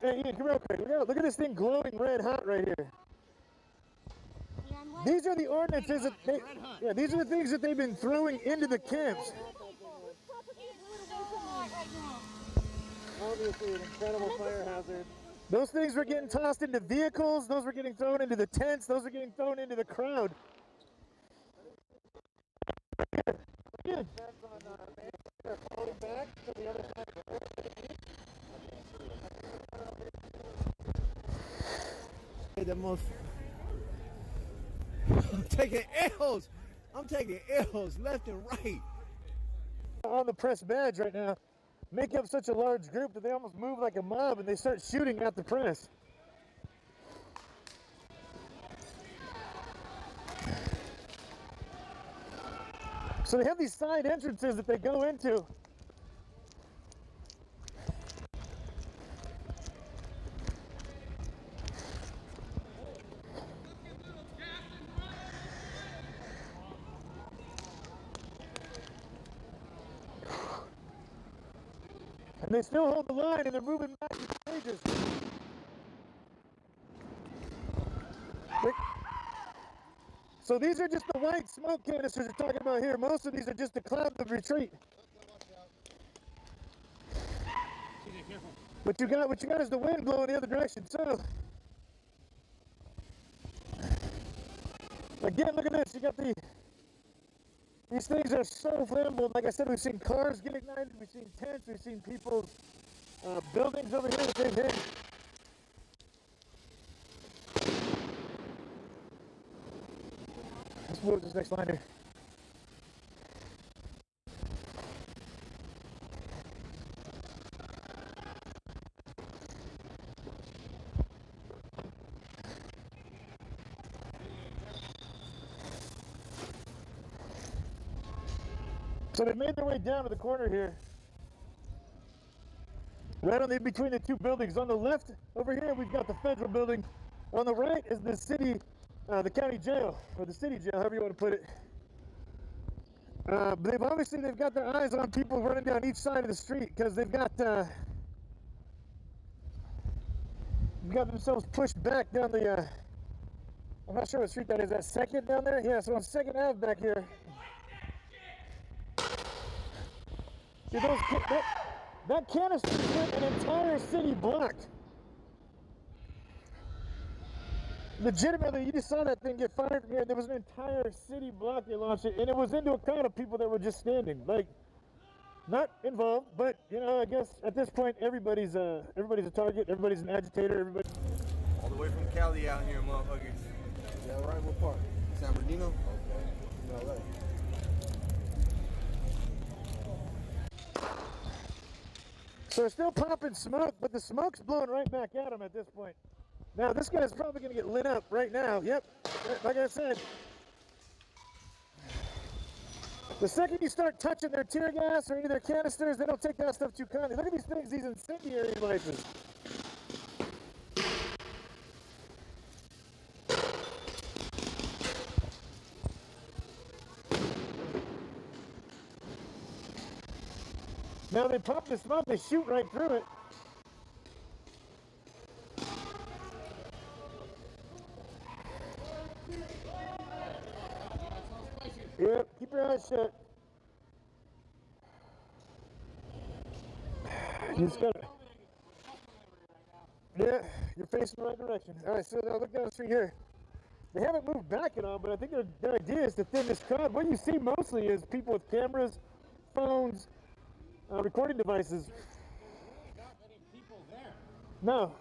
Hey, Ian, come real quick. Look at this thing glowing red hot right here. These are the ordinances that these are the things that they've been throwing into the camps. Obviously an incredible fire hazard. Those things were getting tossed into vehicles, those were getting thrown into the tents, those were getting thrown into the crowd. Yeah. The most I'm taking L's. I'm taking L's left and right. On the press badge right now, make up such a large group that they almost move like a mob and they start shooting at the press. So they have these side entrances that they go into. And they still hold the line and they're moving back to the stages. So these are just the white smoke canisters we're talking about here. Most of these are just the cloud of retreat. What you got is the wind blowing the other direction. So again, look at this. You got these things are so flammable. Like I said, we've seen cars get ignited, we've seen tents, we've seen people's buildings over here that they've hit. Let's move this next line here. So they made their way down to the corner here. Right on between the two buildings. On the left over here, we've got the federal building. On the right is the city, the county jail, or the city jail, however you want to put it. But they've got their eyes on people running down each side of the street because they've got themselves pushed back down the, I'm not sure what street that is. That Second down there? Yeah, so on 2nd Ave back here. See, that canister lit an entire city block. Legitimately, you just saw that thing get fired from here. There was an entire city block they launched it, and it was into a crowd of people that were just standing, like not involved, but you know, I guess at this point everybody's a target, everybody's an agitator, everybody. All the way from Cali out here, motherfuckers. Yeah, right. What part? San Bernardino. Okay. LA. So they're still popping smoke, but the smoke's blowing right back at them at this point. Now, this guy's probably going to get lit up right now. Yep, like I said. The second you start touching their tear gas or any of their canisters, they don't take that stuff too kindly. Look at these things, these incendiary devices. Now they pop the smoke, they shoot right through it. Yep, keep your eyes shut. You just gotta... Yeah, you're facing the right direction. Alright, so now look down the street here. They haven't moved back at all, but I think their idea is to thin this crowd. What you see mostly is people with cameras, phones, recording devices. Not many people there. No.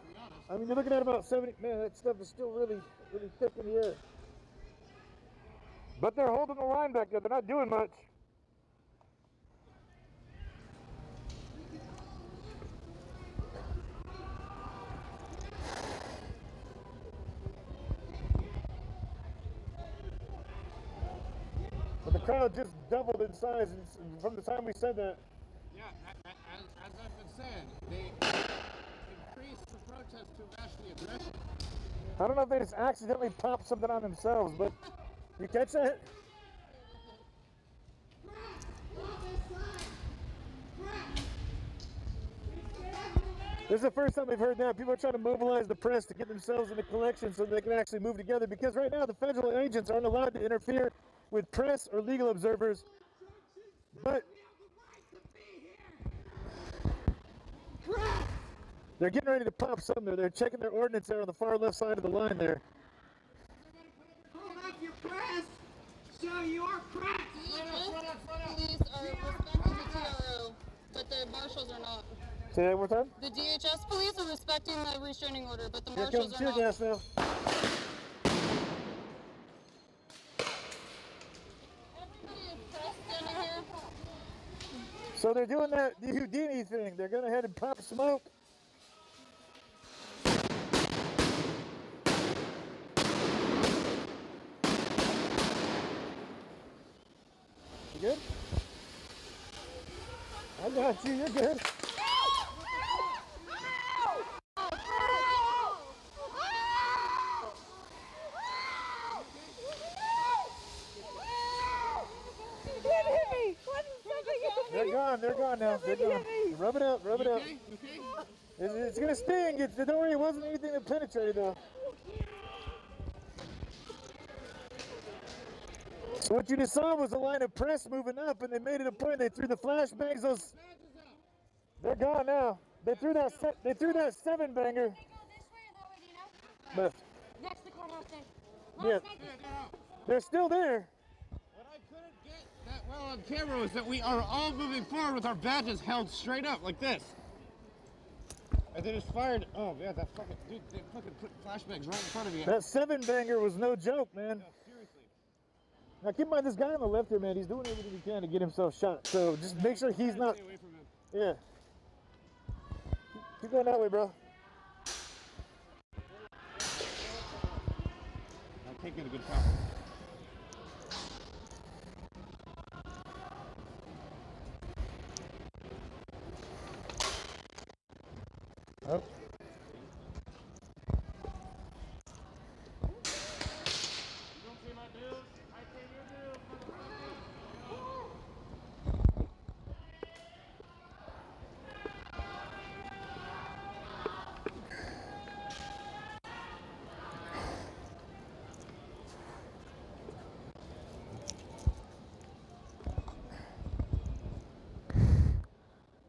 I mean, you're looking at about 70. Man, that stuff is still really, really thick in the air. But they're holding the line back there. They're not doing much. But the crowd just doubled in size from the time we said that. Yeah, as I've been saying, they increased the protest to actually aggression. I don't know if they just accidentally popped something on themselves, but you catch that? This is the first time we've heard that. People are trying to mobilize the press to get themselves in a collection so they can actually move together, because right now the federal agents aren't allowed to interfere with press or legal observers. But they're getting ready to pop some there. They're checking their ordnance there on the far left side of the line there. Pull back your press, so your press. Police are respecting the TRO, but the marshals are not. Say that one more time? The DHS police are respecting the restraining order, but the Here marshals comes are tear not. gas now. So they're doing that Houdini thing. They're going ahead and pop smoke. You good? I got you. You're good. They're gone now. They're gone. Rub it out, rub it out. It's gonna sting. Don't worry, it wasn't anything that penetrated though. So what you just saw was a line of press moving up, and they made it a point. They threw the flashbangs. They're gone now. They threw that 7-banger. But Next to courthouse thing. yeah, they're still there. That well on camera is that we are all moving forward with our badges held straight up like this. And they just fired. Oh yeah, that fucking dude, they fucking put flashbangs right in front of you. That 7-banger was no joke, man. No, seriously. Now keep in mind, this guy on the left here, man, he's doing everything he can to get himself shot. So just make sure he's not. Stay away from him. Yeah. Keep going that way, bro. I can't get a good shot. Oh.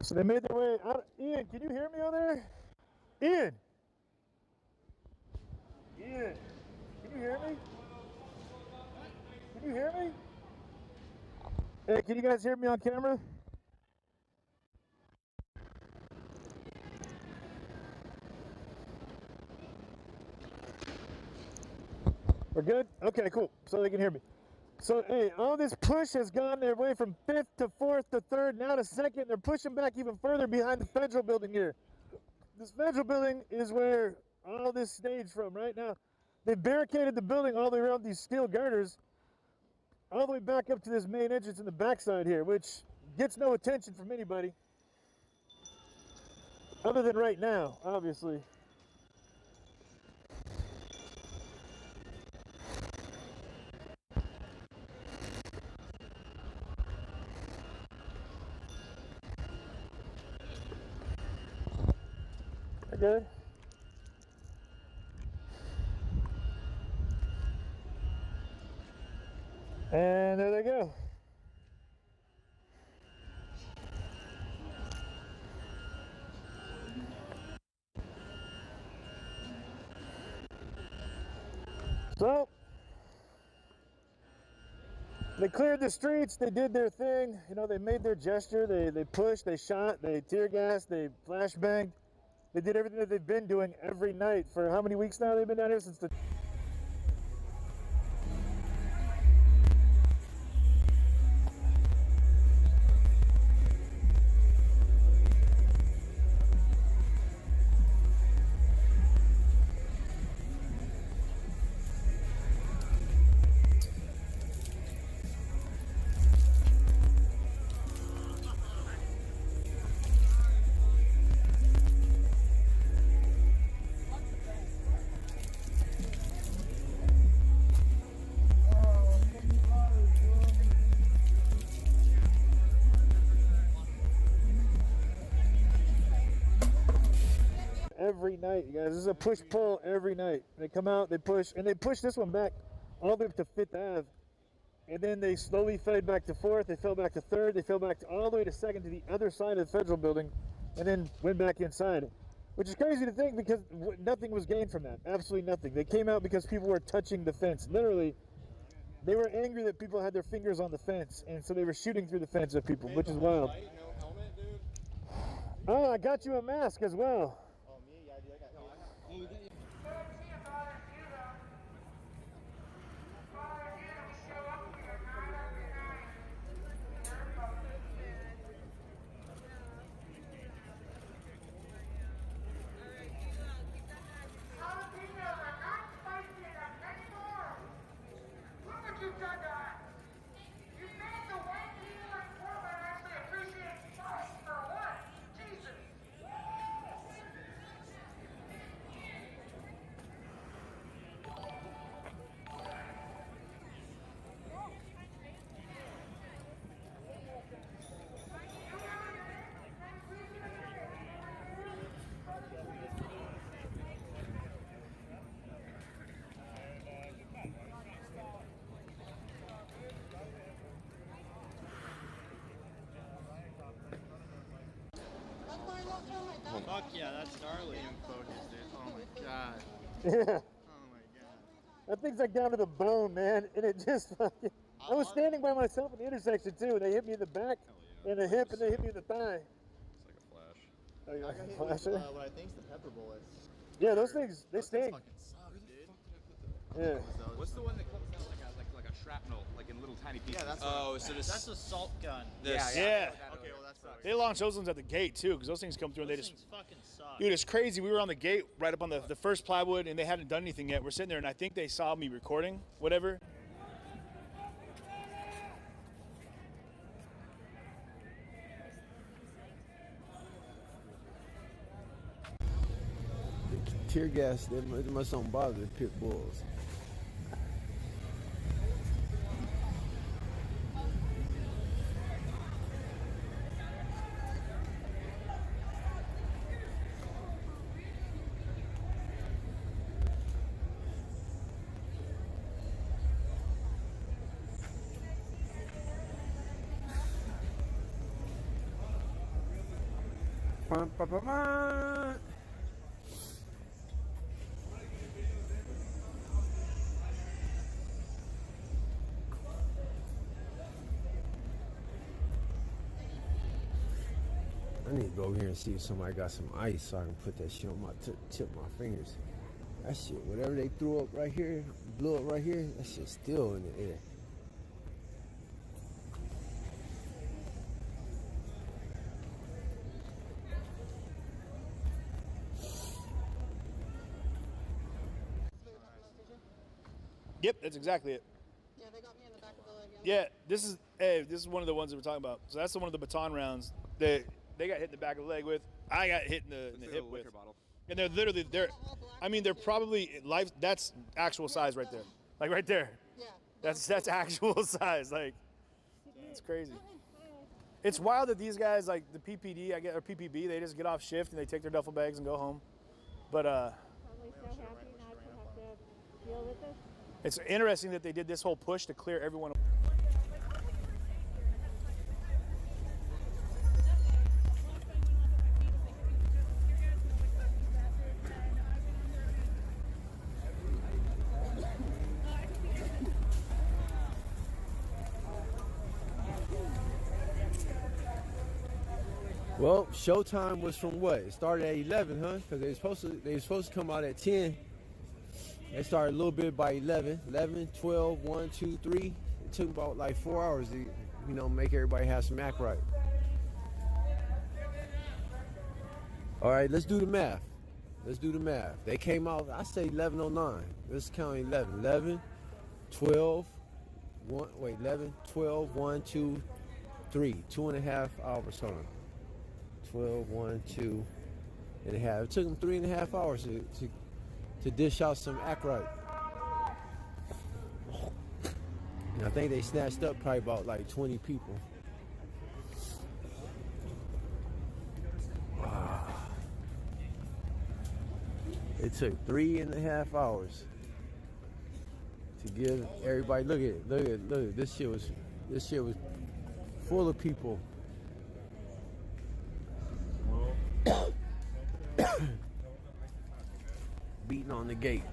So they made their way out. Ian, can you hear me over there? Ian! Ian! Can you hear me? Can you hear me? Hey, can you guys hear me on camera? We're good? Okay, cool. So they can hear me. So, hey, all this push has gone their way from 5th to 4th to 3rd, now to 2nd. They're pushing back even further behind the federal building here. This federal building is where all this staged from right now. They barricaded the building all the way around these steel girders, all the way back up to this main entrance in the backside here, which gets no attention from anybody. Other than right now, obviously. Good. And there they go. So they cleared the streets, they did their thing, you know, they made their gesture, they pushed, they shot, they tear gassed, they flashbanged. They did everything that they've been doing every night for how many weeks now? They've been down here since the... every night, you guys. This is a push-pull every night. They come out, they push, and they push this one back all the way up to 5th Ave. And then they slowly fade back to 4th, they fell back to 3rd, they fell back to all the way to 2nd to the other side of the Federal building, and then went back inside. Which is crazy to think because nothing was gained from that. Absolutely nothing. They came out because people were touching the fence. Literally, they were angry that people had their fingers on the fence, and so they were shooting through the fence at people, which is wild. Oh, I got you a mask as well. Fuck yeah, that's gnarly in focus, dude. Oh my god. Yeah. That thing's like down to the bone, man. And it just fucking... I was standing by myself in the intersection too, and they hit me in the back, and the hip, and they hit me in the thigh. It's like a flash. Oh, you I like got a hit with flasher? what I think's the pepper bullets. Yeah, those things, they sting. Yeah. What's the one that comes out like a shrapnel, like in little tiny pieces? Yeah, that's that's a salt gun. Yeah. Okay, well that's probably. They launch those ones at the gate too, because those things come through and they Those just. things fucking suck. Dude, it's crazy. We were on the gate right up on the first plywood, and they hadn't done anything yet. We're sitting there, and I think they saw me recording, whatever. Tear gas, they must don't bother the pit bulls. I need to go over here and see if somebody got some ice so I can put that shit on my tip of my fingers. That shit, whatever they threw up right here, blew up right here, that shit's still in the air. Yep, that's exactly it. Yeah, they got me in the back of the leg. Yeah, this is one of the ones that we're talking about. So that's the one of the baton rounds that they got hit in the back of the leg with. I got hit in the hip with. Bottle. And they're literally they're probably life. That's actual size right there, like right there. Yeah. That's actual size. Like, it's crazy. It's wild that these guys, like the PPD, or PPB, they just get off shift and they take their duffel bags and go home. But Probably so happy not to have to deal with this. it's interesting that they did this whole push to clear everyone. Well, showtime was from what? It started at 11, huh? Because they were supposed to come out at 10. They started a little bit by 11, 12, 1, 2, 3. It took about like 4 hours to, make everybody have some act right. All right, let's do the math. They came out, I say 11:09. Let's count 11. 11, 12, 11, 12, 1, 2, 3. 2.5 hours, hold on. 12, 1, 2 and a half. It took them 3.5 hours to dish out some act right. And I think they snatched up probably about like 20 people. It took 3.5 hours to give everybody. Look at. This shit was full of people. Beating on the gate.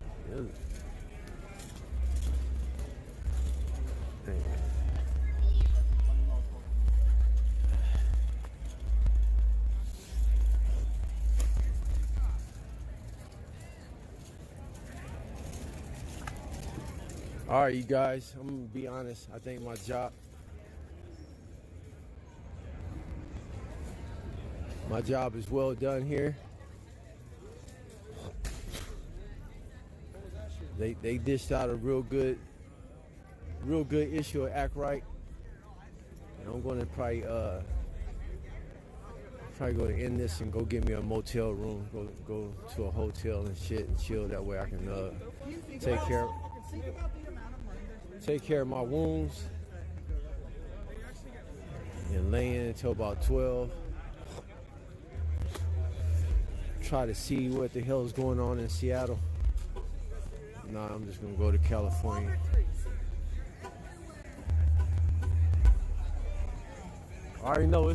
All right, you guys, I'm gonna be honest. I think my job is well done here. They dished out a real good issue of Act Right. And I'm gonna probably go to end this and go get me a motel room, go to a hotel and shit and chill. That way I can take care of my wounds and lay in until about 12. Try to see what the hell is going on in Seattle. Nah, I'm just gonna go to California. I already know